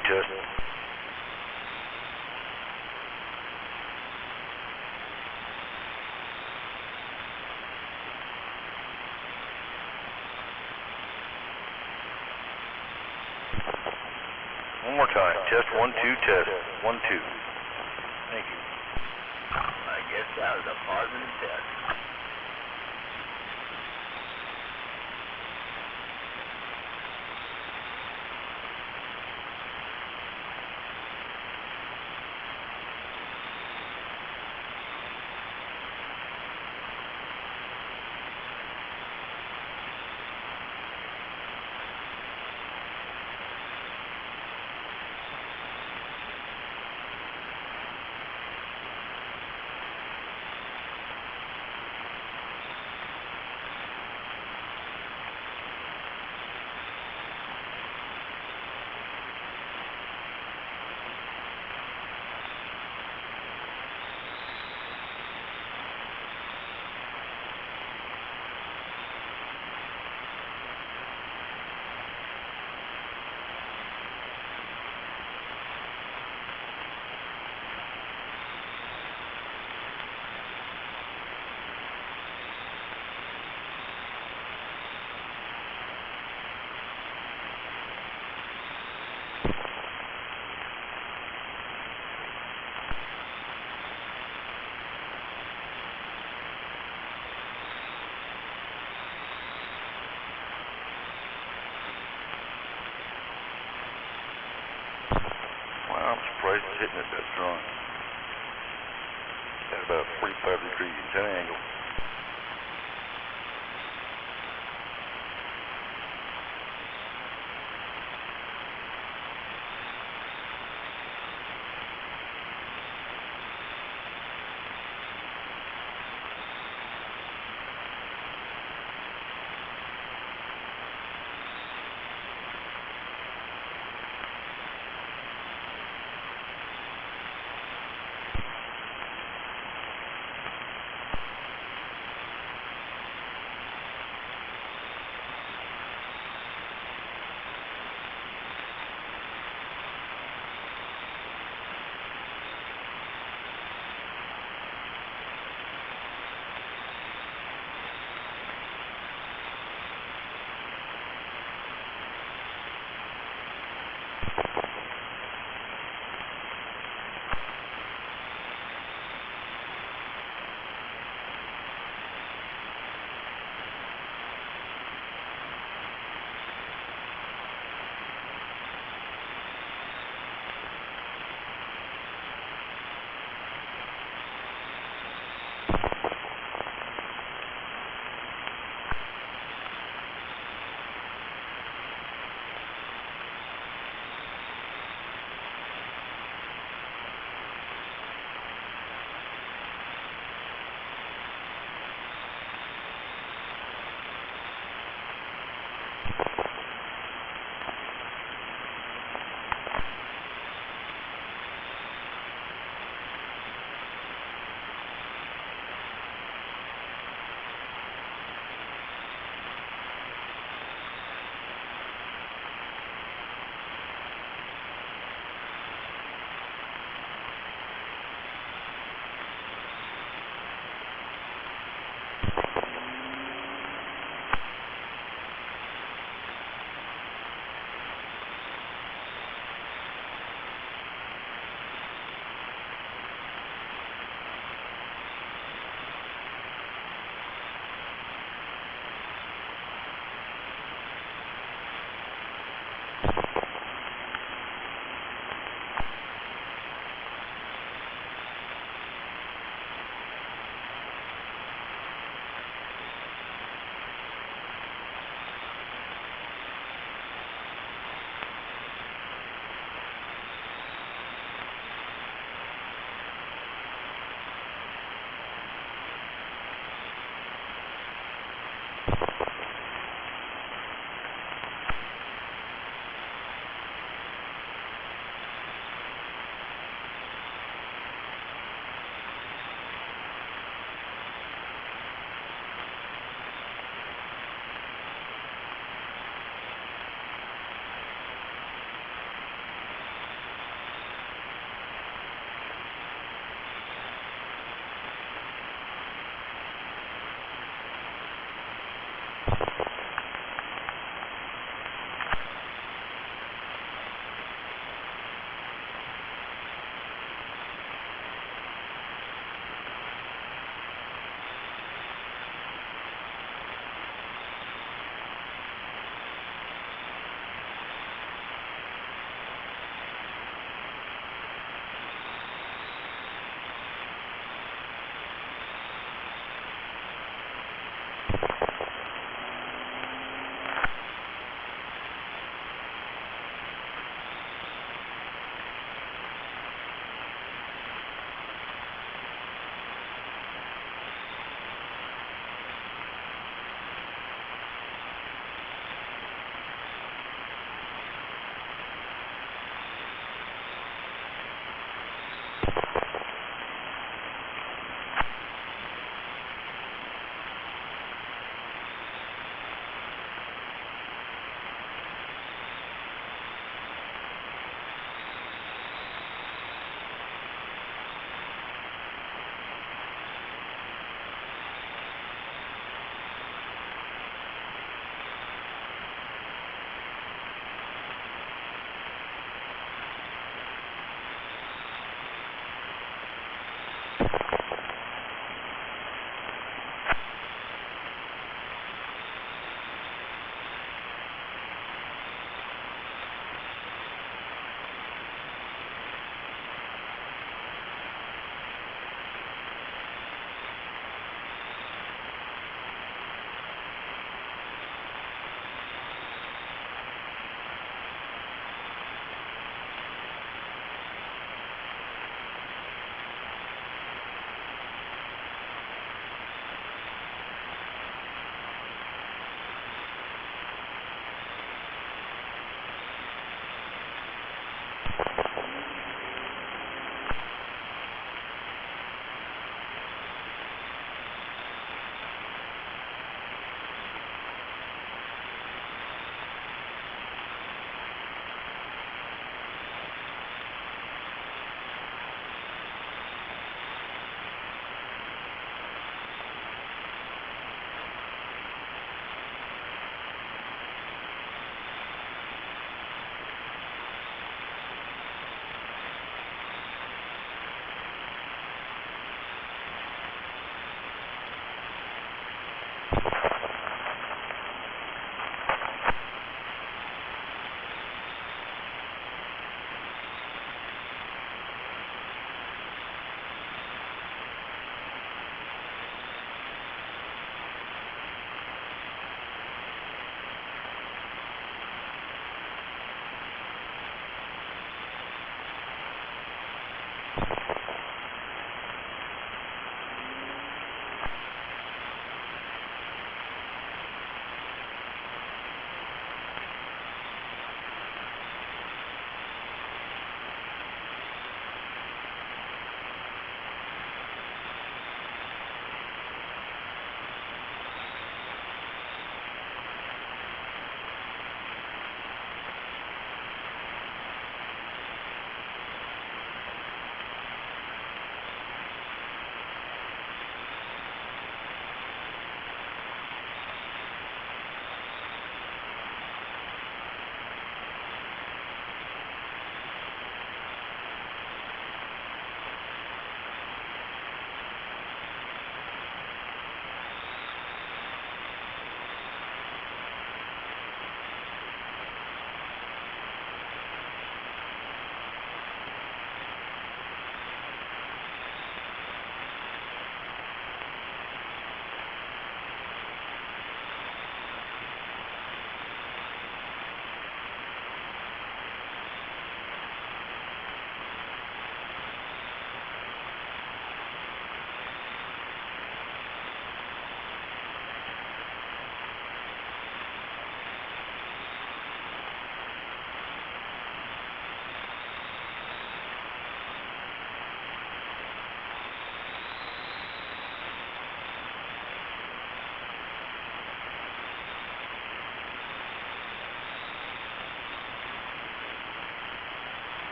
test. One more time. Test 1 2 test 1 2. Thank you. I guess that was a positive test. Wow, I'm surprised it's hitting it that strong. At about 45 degrees antenna angle.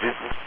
Exit.